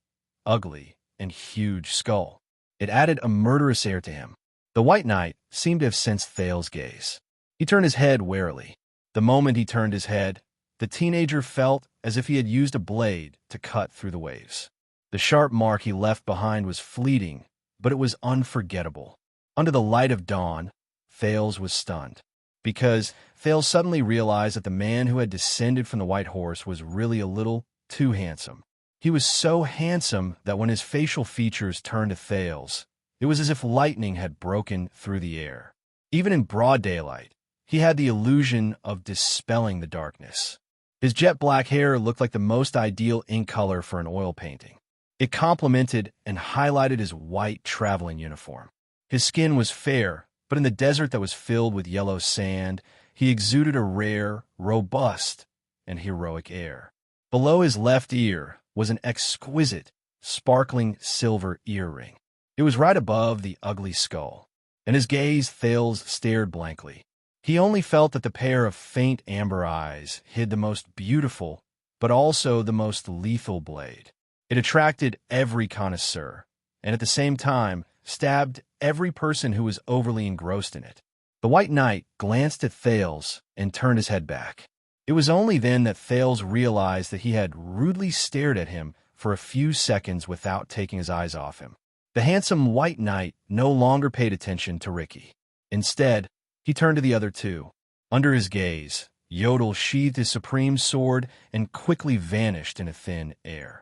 ugly, and huge skull. It added a murderous air to him. The White Knight seemed to have sensed Thales's gaze. He turned his head warily. The moment he turned his head, the teenager felt as if he had used a blade to cut through the waves. The sharp mark he left behind was fleeting, but it was unforgettable. Under the light of dawn, Thales was stunned, because Thales suddenly realized that the man who had descended from the white horse was really a little too handsome. He was so handsome that when his facial features turned to Thales, it was as if lightning had broken through the air. Even in broad daylight, he had the illusion of dispelling the darkness. His jet black hair looked like the most ideal ink color for an oil painting. It complemented and highlighted his white traveling uniform. His skin was fair, but in the desert that was filled with yellow sand, he exuded a rare, robust, and heroic air. Below his left ear was an exquisite, sparkling silver earring. It was right above the ugly skull, and his gaze Thales stared blankly. He only felt that the pair of faint amber eyes hid the most beautiful, but also the most lethal blade. It attracted every connoisseur, and at the same time stabbed every person who was overly engrossed in it. The White Knight glanced at Thales and turned his head back. It was only then that Thales realized that he had rudely stared at him for a few seconds without taking his eyes off him. The handsome White Knight no longer paid attention to Ricky. Instead, he turned to the other two. Under his gaze, Yodel sheathed his supreme sword and quickly vanished in a thin air.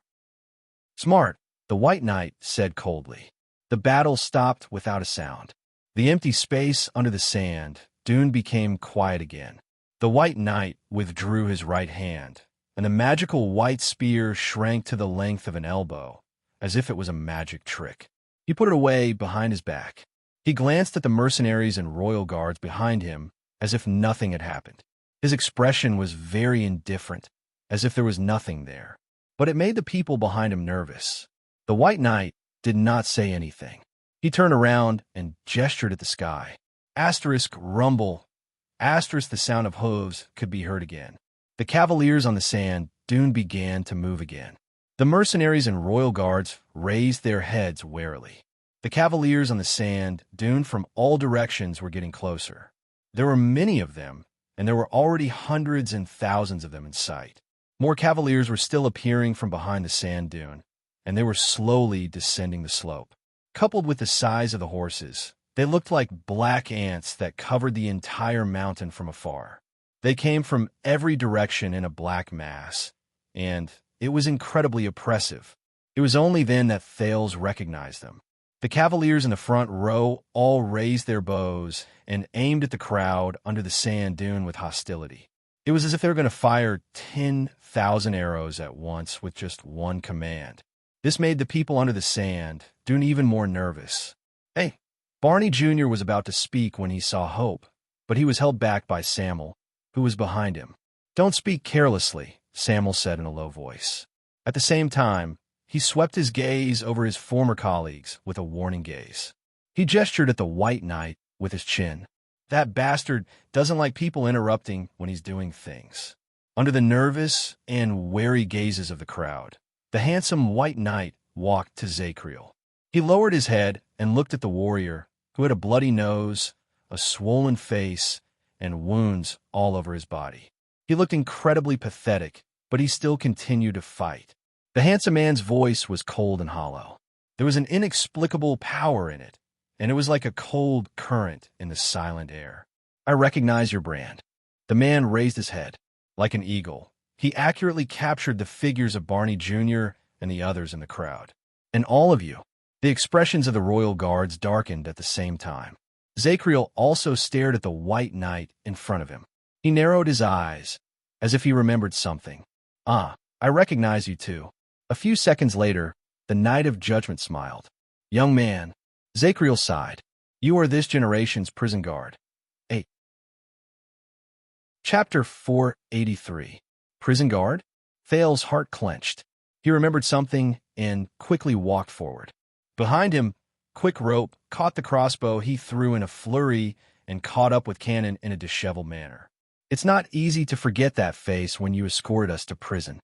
"Smart," the White Knight said coldly. The battle stopped without a sound. The empty space under the sand dune became quiet again. The White Knight withdrew his right hand, and the magical white spear shrank to the length of an elbow, as if it was a magic trick. He put it away behind his back. He glanced at the mercenaries and royal guards behind him as if nothing had happened. His expression was very indifferent, as if there was nothing there. But it made the people behind him nervous. The White Knight did not say anything. He turned around and gestured at the sky. Asterisk rumble. Asterisk the sound of hooves could be heard again. The cavaliers on the sand dune began to move again. The mercenaries and royal guards raised their heads warily. The cavaliers on the sand dune from all directions were getting closer. There were many of them, and there were already hundreds and thousands of them in sight. More cavaliers were still appearing from behind the sand dune, and they were slowly descending the slope. Coupled with the size of the horses, they looked like black ants that covered the entire mountain from afar. They came from every direction in a black mass, and it was incredibly oppressive. It was only then that Thales recognized them. The cavaliers in the front row all raised their bows and aimed at the crowd under the sand dune with hostility. It was as if they were going to fire 10,000 arrows at once with just one command. This made the people under the sand dune even more nervous. Hey, Barney Jr. was about to speak when he saw Hope, but he was held back by Samuel, who was behind him. "Don't speak carelessly," Samuel said in a low voice. At the same time, he swept his gaze over his former colleagues with a warning gaze. He gestured at the White Knight with his chin. "That bastard doesn't like people interrupting when he's doing things." Under the nervous and wary gazes of the crowd, the handsome White Knight walked to Zacriel. He lowered his head and looked at the warrior, who had a bloody nose, a swollen face, and wounds all over his body. He looked incredibly pathetic, but he still continued to fight. The handsome man's voice was cold and hollow. There was an inexplicable power in it, and it was like a cold current in the silent air. "I recognize your brand." The man raised his head. Like an eagle, he accurately captured the figures of Barney Jr. and the others in the crowd. "And all of you." The expressions of the royal guards darkened at the same time. Zacriel also stared at the White Knight in front of him. He narrowed his eyes, as if he remembered something. "Ah, I recognize you too." A few seconds later, the Knight of Judgment smiled. "Young man," Zacriel sighed, "you are this generation's prison guard." 8. Chapter 483. Prison guard? Thales's heart clenched. He remembered something and quickly walked forward. Behind him, Quick Rope caught the crossbow he threw in a flurry and caught up with Cannon in a disheveled manner. "It's not easy to forget that face when you escorted us to prison."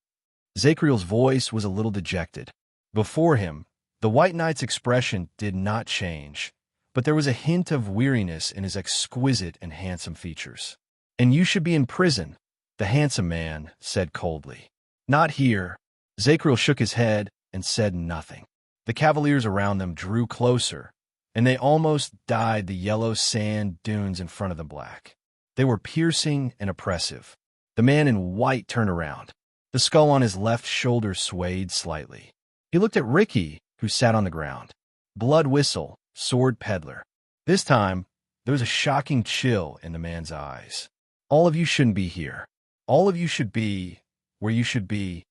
Zachriel's voice was a little dejected. Before him, the White Knight's expression did not change, but there was a hint of weariness in his exquisite and handsome features. "And you should be in prison," the handsome man said coldly. "Not here." Zachriel shook his head and said nothing. The cavaliers around them drew closer, and they almost dyed the yellow sand dunes in front of them black. They were piercing and oppressive. The man in white turned around. The skull on his left shoulder swayed slightly. He looked at Ricky, who sat on the ground. Blood Whistle, Sword Peddler. This time, there was a shocking chill in the man's eyes. "All of you shouldn't be here. All of you should be where you should be."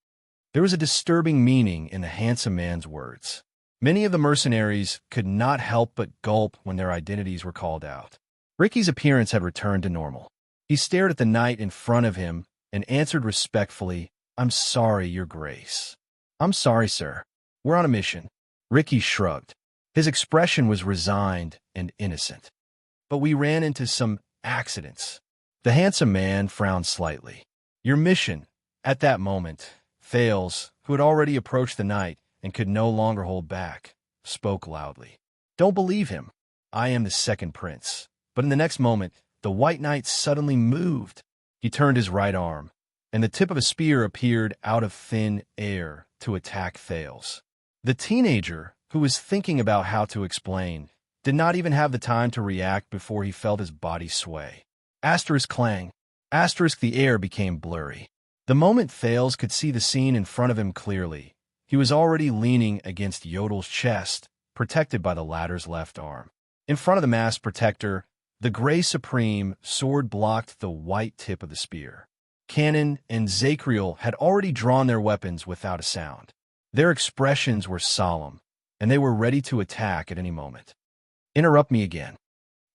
There was a disturbing meaning in the handsome man's words. Many of the mercenaries could not help but gulp when their identities were called out. Ricky's appearance had returned to normal. He stared at the knight in front of him and answered respectfully, "I'm sorry, Your Grace." "I'm sorry, sir. We're on a mission." Ricky shrugged. His expression was resigned and innocent. "But we ran into some accidents." The handsome man frowned slightly. "Your mission," at that moment, Thales, who had already approached the knight and could no longer hold back, spoke loudly. "Don't believe him. I am the second prince." But in the next moment, the White Knight suddenly moved. He turned his right arm, and the tip of a spear appeared out of thin air to attack Thales. The teenager, who was thinking about how to explain, did not even have the time to react before he felt his body sway. Asterisk clang. Asterisk the air became blurry. The moment Thales could see the scene in front of him clearly, he was already leaning against Yodel's chest, protected by the latter's left arm. In front of the masked protector, the Grey Supreme sword blocked the white tip of the spear. Cannon and Zachriel had already drawn their weapons without a sound. Their expressions were solemn, and they were ready to attack at any moment. "Interrupt me again."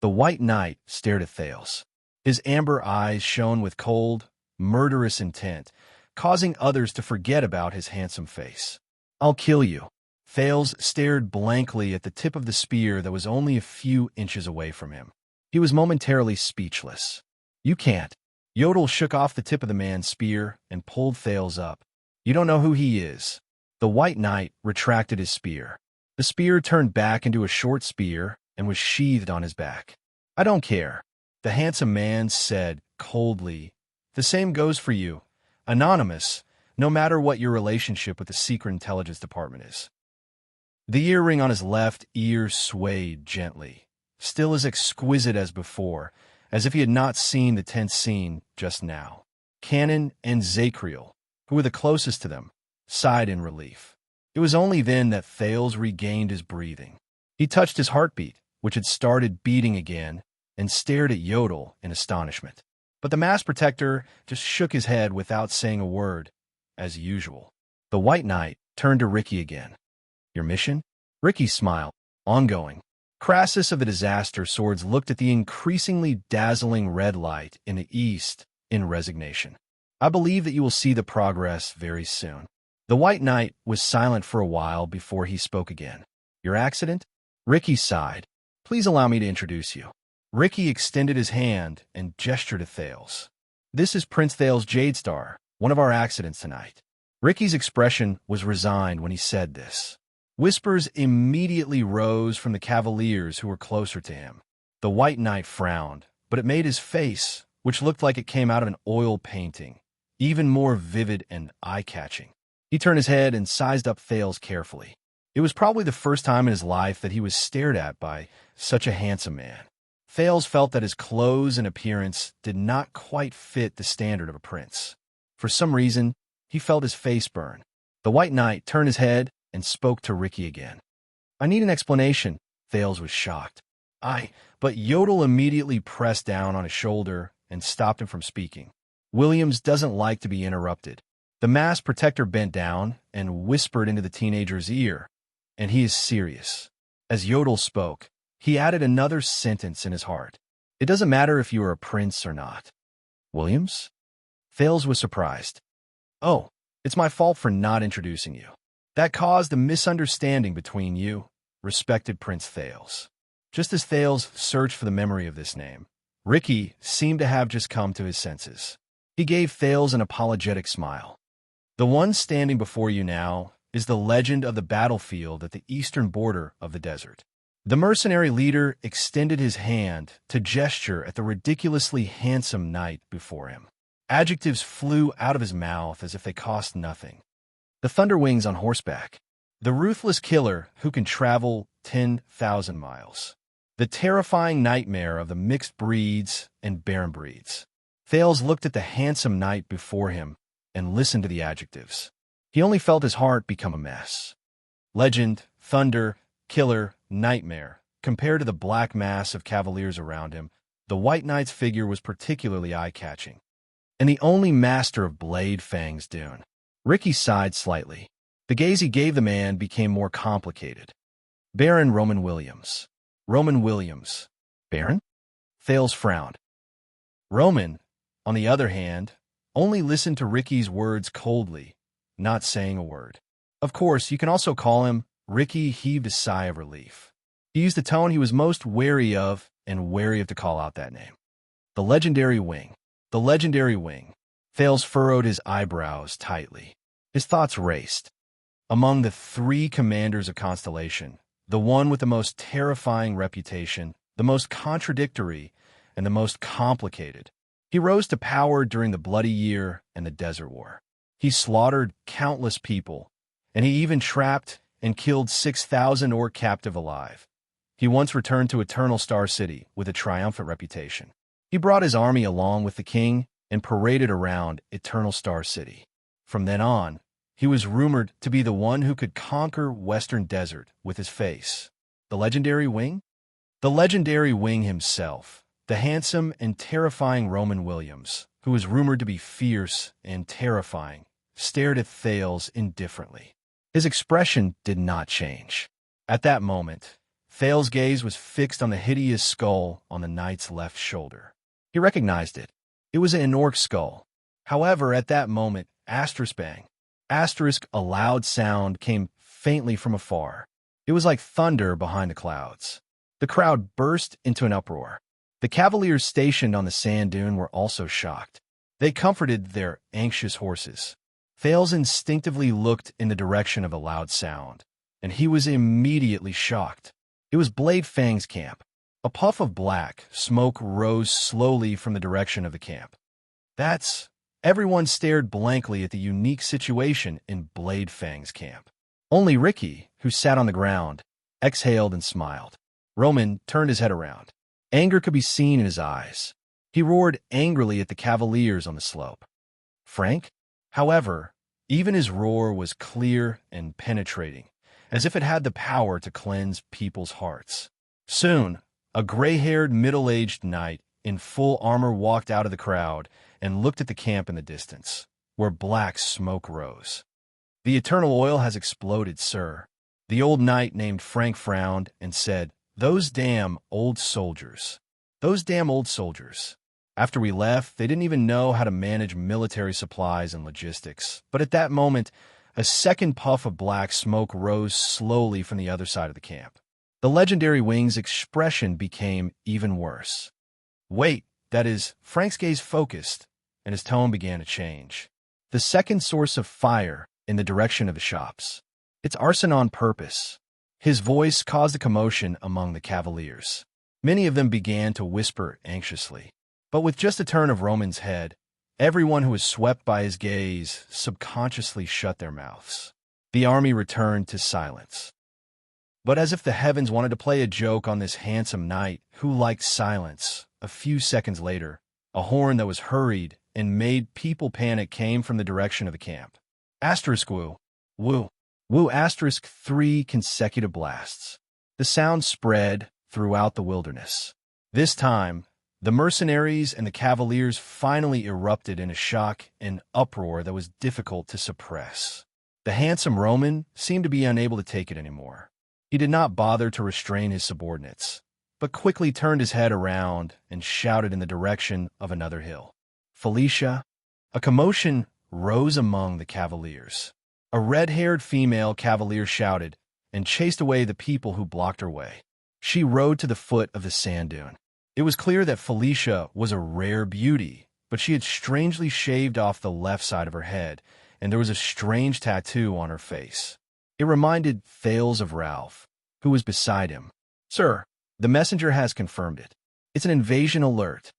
The White Knight stared at Thales. His amber eyes shone with cold, murderous intent, causing others to forget about his handsome face. "I'll kill you." Thales stared blankly at the tip of the spear that was only a few inches away from him. He was momentarily speechless. "You can't." Yodel shook off the tip of the man's spear and pulled Thales up. "You don't know who he is." The White Knight retracted his spear. The spear turned back into a short spear and was sheathed on his back. "I don't care," the handsome man said coldly. "The same goes for you, Anonymous, no matter what your relationship with the Secret Intelligence Department is." The earring on his left ear swayed gently, still as exquisite as before, as if he had not seen the tense scene just now. Cannon and Zachriel, who were the closest to them, sighed in relief. It was only then that Thales regained his breathing. He touched his heartbeat, which had started beating again, and stared at Yodel in astonishment. But the masked protector just shook his head without saying a word, as usual. The White Knight turned to Ricky again. "Your mission?" Ricky smiled. "Ongoing." Crassus of the Disaster Swords looked at the increasingly dazzling red light in the east in resignation. "I believe that you will see the progress very soon." The White Knight was silent for a while before he spoke again. "Your accident?" Ricky sighed. "Please allow me to introduce you." Ricky extended his hand and gestured at Thales. "This is Prince Thales Jadestar, one of our accidents tonight." Ricky's expression was resigned when he said this. Whispers immediately rose from the cavaliers who were closer to him. The White Knight frowned, but it made his face, which looked like it came out of an oil painting, even more vivid and eye-catching. He turned his head and sized up Thales carefully. It was probably the first time in his life that he was stared at by such a handsome man. Thales felt that his clothes and appearance did not quite fit the standard of a prince. For some reason, he felt his face burn. The White Knight turned his head and spoke to Ricky again. "I need an explanation." Thales was shocked. But Yodel immediately pressed down on his shoulder and stopped him from speaking. "Williams doesn't like to be interrupted." The masked protector bent down and whispered into the teenager's ear, "And he is serious." As Yodel spoke, he added another sentence in his heart. "It doesn't matter if you are a prince or not." "Williams?" Thales was surprised. "Oh, it's my fault for not introducing you. That caused a misunderstanding between you, respected Prince Thales." Just as Thales searched for the memory of this name, Ricky seemed to have just come to his senses. He gave Thales an apologetic smile. The one standing before you now is the legend of the battlefield at the eastern border of the desert. The mercenary leader extended his hand to gesture at the ridiculously handsome knight before him. Adjectives flew out of his mouth as if they cost nothing. The Thunderwings on horseback. The ruthless killer who can travel 10,000 miles. The terrifying nightmare of the mixed breeds and barren breeds. Thales looked at the handsome knight before him and listened to the adjectives. He only felt his heart become a mess. Legend, thunder, killer, nightmare. Compared to the black mass of cavaliers around him, the White Knight's figure was particularly eye-catching. And the only master of blade fangs Dune. Ricky sighed slightly. The gaze he gave the man became more complicated. Baron Roman Williams. Roman Williams. Baron? Thales frowned. Roman, on the other hand, only listened to Ricky's words coldly, not saying a word. Of course, you can also call him. Ricky heaved a sigh of relief. He used the tone he was most wary of and wary of to call out that name. The legendary wing. The legendary wing. Thales furrowed his eyebrows tightly. His thoughts raced. Among the three commanders of Constellation, the one with the most terrifying reputation, the most contradictory, and the most complicated, he rose to power during the Bloody Year and the Desert War. He slaughtered countless people, and he even trapped and killed 6,000 Orc captive alive. He once returned to Eternal Star City with a triumphant reputation. He brought his army along with the king and paraded around Eternal Star City. From then on, he was rumored to be the one who could conquer Western Desert with his face. The legendary wing? The legendary wing himself, the handsome and terrifying Roman Williams, who was rumored to be fierce and terrifying, stared at Thales indifferently. His expression did not change. At that moment, Thales' gaze was fixed on the hideous skull on the knight's left shoulder. He recognized it. It was an orc skull. However, at that moment, bang. A loud sound came faintly from afar. It was like thunder behind the clouds. The crowd burst into an uproar. The cavaliers stationed on the sand dune were also shocked. They comforted their anxious horses. Thales instinctively looked in the direction of the loud sound, and he was immediately shocked. It was Blade Fang's camp. A puff of black smoke rose slowly from the direction of the camp. Everyone stared blankly at the unique situation in Blade Fang's camp. Only Ricky, who sat on the ground, exhaled and smiled. Roman turned his head around. Anger could be seen in his eyes. He roared angrily at the cavaliers on the slope. Frank? However, even his roar was clear and penetrating, as if it had the power to cleanse people's hearts. Soon, a gray-haired, middle-aged knight in full armor walked out of the crowd and looked at the camp in the distance, where black smoke rose. "The eternal oil has exploded, sir." The old knight named Frank frowned and said, "Those damn old soldiers. Those damn old soldiers. After we left, they didn't even know how to manage military supplies and logistics." But at that moment, a second puff of black smoke rose slowly from the other side of the camp. The legendary wing's expression became even worse. "Wait, that is," Frank's gaze focused, and his tone began to change. "The second source of fire in the direction of the shops. It's arson on purpose." His voice caused a commotion among the cavaliers. Many of them began to whisper anxiously. But with just a turn of Roman's head, everyone who was swept by his gaze subconsciously shut their mouths. The army returned to silence. But as if the heavens wanted to play a joke on this handsome knight who liked silence, a few seconds later, a horn that was hurried and made people panic came from the direction of the camp. Woo. Woo. Woo asterisk 3 consecutive blasts. The sound spread throughout the wilderness. This time, the mercenaries and the cavaliers finally erupted in a shock and uproar that was difficult to suppress. The handsome Roman seemed to be unable to take it anymore. He did not bother to restrain his subordinates, but quickly turned his head around and shouted in the direction of another hill. "Felicia!" A commotion rose among the cavaliers. A red-haired female cavalier shouted and chased away the people who blocked her way. She rode to the foot of the sand dune. It was clear that Felicia was a rare beauty, but she had strangely shaved off the left side of her head, and there was a strange tattoo on her face. It reminded Thales of Ralph, who was beside him. "Sir, the messenger has confirmed it. It's an invasion alert,"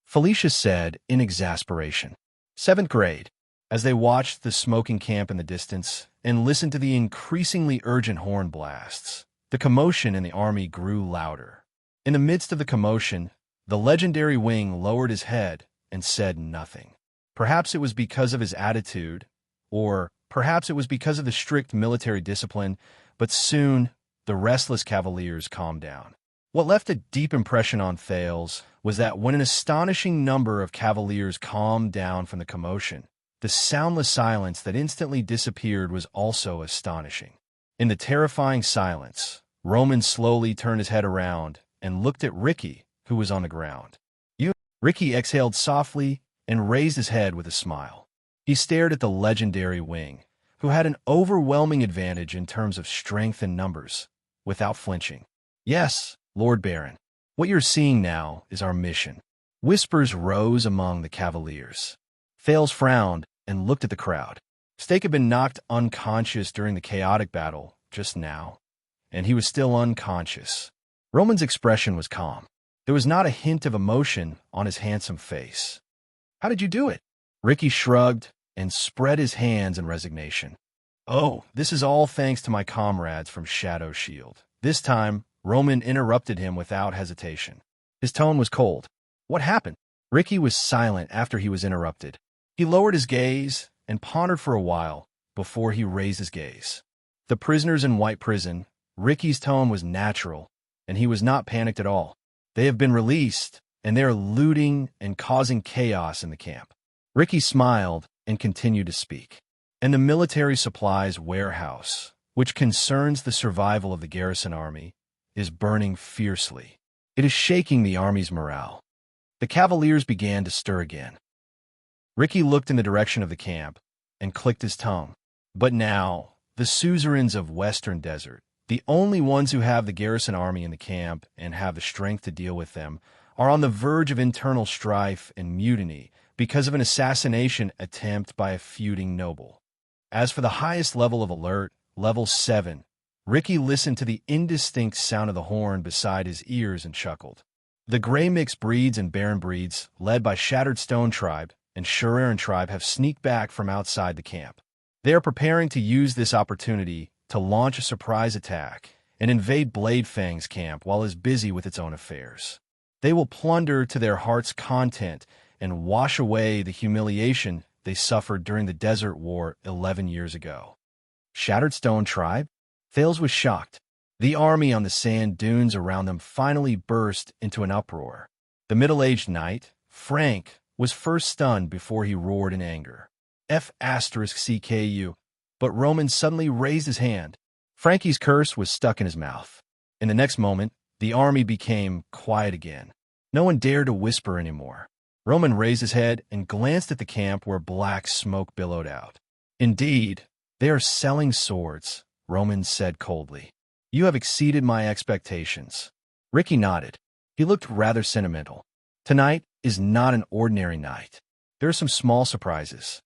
Felicia said in exasperation. Seventh grade. As they watched the smoking camp in the distance and listened to the increasingly urgent horn blasts, the commotion in the army grew louder. In the midst of the commotion, the legendary wing lowered his head and said nothing. Perhaps it was because of his attitude, or perhaps it was because of the strict military discipline, but soon the restless cavaliers calmed down. What left a deep impression on Thales was that when an astonishing number of cavaliers calmed down from the commotion, the soundless silence that instantly disappeared was also astonishing. In the terrifying silence, Roman slowly turned his head around and looked at Ricky, who was on the ground. Ricky exhaled softly and raised his head with a smile. He stared at the legendary wing, who had an overwhelming advantage in terms of strength and numbers, without flinching. "Yes, Lord Baron, what you're seeing now is our mission." Whispers rose among the cavaliers. Thales frowned and looked at the crowd. Stake had been knocked unconscious during the chaotic battle just now, and he was still unconscious. Roman's expression was calm. There was not a hint of emotion on his handsome face. "How did you do it?" Ricky shrugged and spread his hands in resignation. "Oh, this is all thanks to my comrades from Shadow Shield." This time, Roman interrupted him without hesitation. His tone was cold. "What happened?" Ricky was silent after he was interrupted. He lowered his gaze and pondered for a while before he raised his gaze. The prisoners in White Prison, Ricky's tone was natural, and he was not panicked at all. "They have been released, and they are looting and causing chaos in the camp." Ricky smiled and continued to speak. "And the military supplies warehouse, which concerns the survival of the garrison army, is burning fiercely. It is shaking the army's morale." The cavaliers began to stir again. Ricky looked in the direction of the camp and clicked his tongue. But now, the suzerains of Western Desert, the only ones who have the garrison army in the camp and have the strength to deal with them, are on the verge of internal strife and mutiny because of an assassination attempt by a feuding noble. As for the highest level of alert, level 7, Ricky listened to the indistinct sound of the horn beside his ears and chuckled. The gray mixed breeds and barren breeds, led by Shattered Stone Tribe and Shuriran Tribe, have sneaked back from outside the camp. They are preparing to use this opportunity to launch a surprise attack and invade Blade Fang's camp while it is busy with its own affairs. They will plunder to their heart's content and wash away the humiliation they suffered during the Desert War 11 years ago. Shattered Stone Tribe? Thales was shocked. The army on the sand dunes around them finally burst into an uproar. The middle-aged knight, Frank, was first stunned before he roared in anger. F***CKU. But Roman suddenly raised his hand. Frankie's curse was stuck in his mouth. In the next moment, the army became quiet again. No one dared to whisper anymore. Roman raised his head and glanced at the camp where black smoke billowed out. "Indeed, they are selling swords," Roman said coldly. "You have exceeded my expectations." Ricky nodded. He looked rather sentimental. "Tonight is not an ordinary night. There are some small surprises."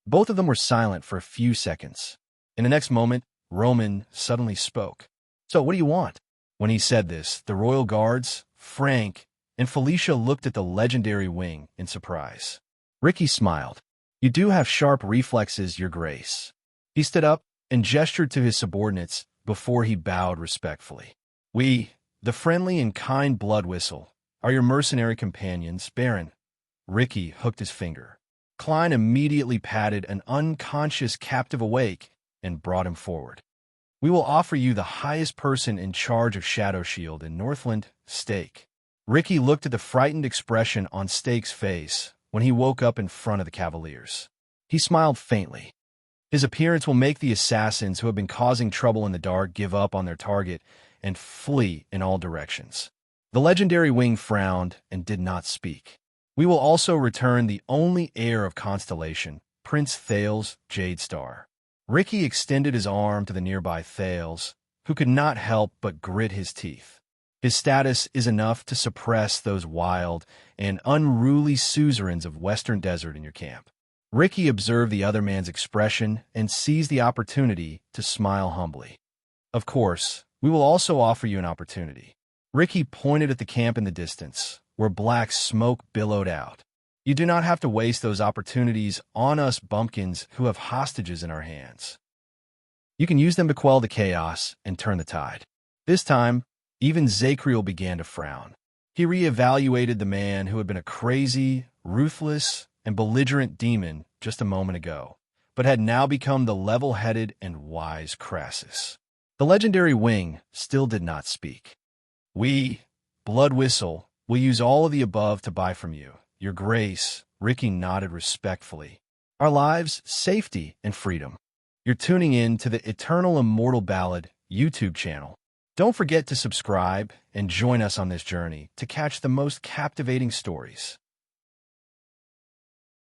Both of them were silent for a few seconds. In the next moment, Roman suddenly spoke. "So what do you want?" When he said this, the royal guards, Frank, and Felicia looked at the legendary wing in surprise. Ricky smiled. "You do have sharp reflexes, Your Grace." He stood up and gestured to his subordinates before he bowed respectfully. "We, the friendly and kind Blood Whistle, are your mercenary companions, Baron." Ricky hooked his finger. Klein immediately patted an unconscious captive awake and brought him forward. "We will offer you the highest person in charge of Shadow Shield in Northland, Stake." Ricky looked at the frightened expression on Stake's face when he woke up in front of the cavaliers. He smiled faintly. His appearance will make the assassins who have been causing trouble in the dark give up on their target and flee in all directions. The legendary wing frowned and did not speak. "We will also return the only heir of Constellation, Prince Thales Jadestar." Ricky extended his arm to the nearby Thales, who could not help but grit his teeth. His status is enough to suppress those wild and unruly suzerains of Western Desert in your camp. Ricky observed the other man's expression and seized the opportunity to smile humbly. Of course, we will also offer you an opportunity. Ricky pointed at the camp in the distance, where black smoke billowed out. You do not have to waste those opportunities on us bumpkins who have hostages in our hands. You can use them to quell the chaos and turn the tide. This time, even Zachriel began to frown. He reevaluated the man who had been a crazy, ruthless, and belligerent demon just a moment ago, but had now become the level-headed and wise Crassus. The legendary wing still did not speak. We, Blood Whistle, will use all of the above to buy from you. Your grace, Ricky nodded respectfully. Our lives, safety, and freedom. You're tuning in to the Eternal Immortal Ballad YouTube channel. Don't forget to subscribe and join us on this journey to catch the most captivating stories.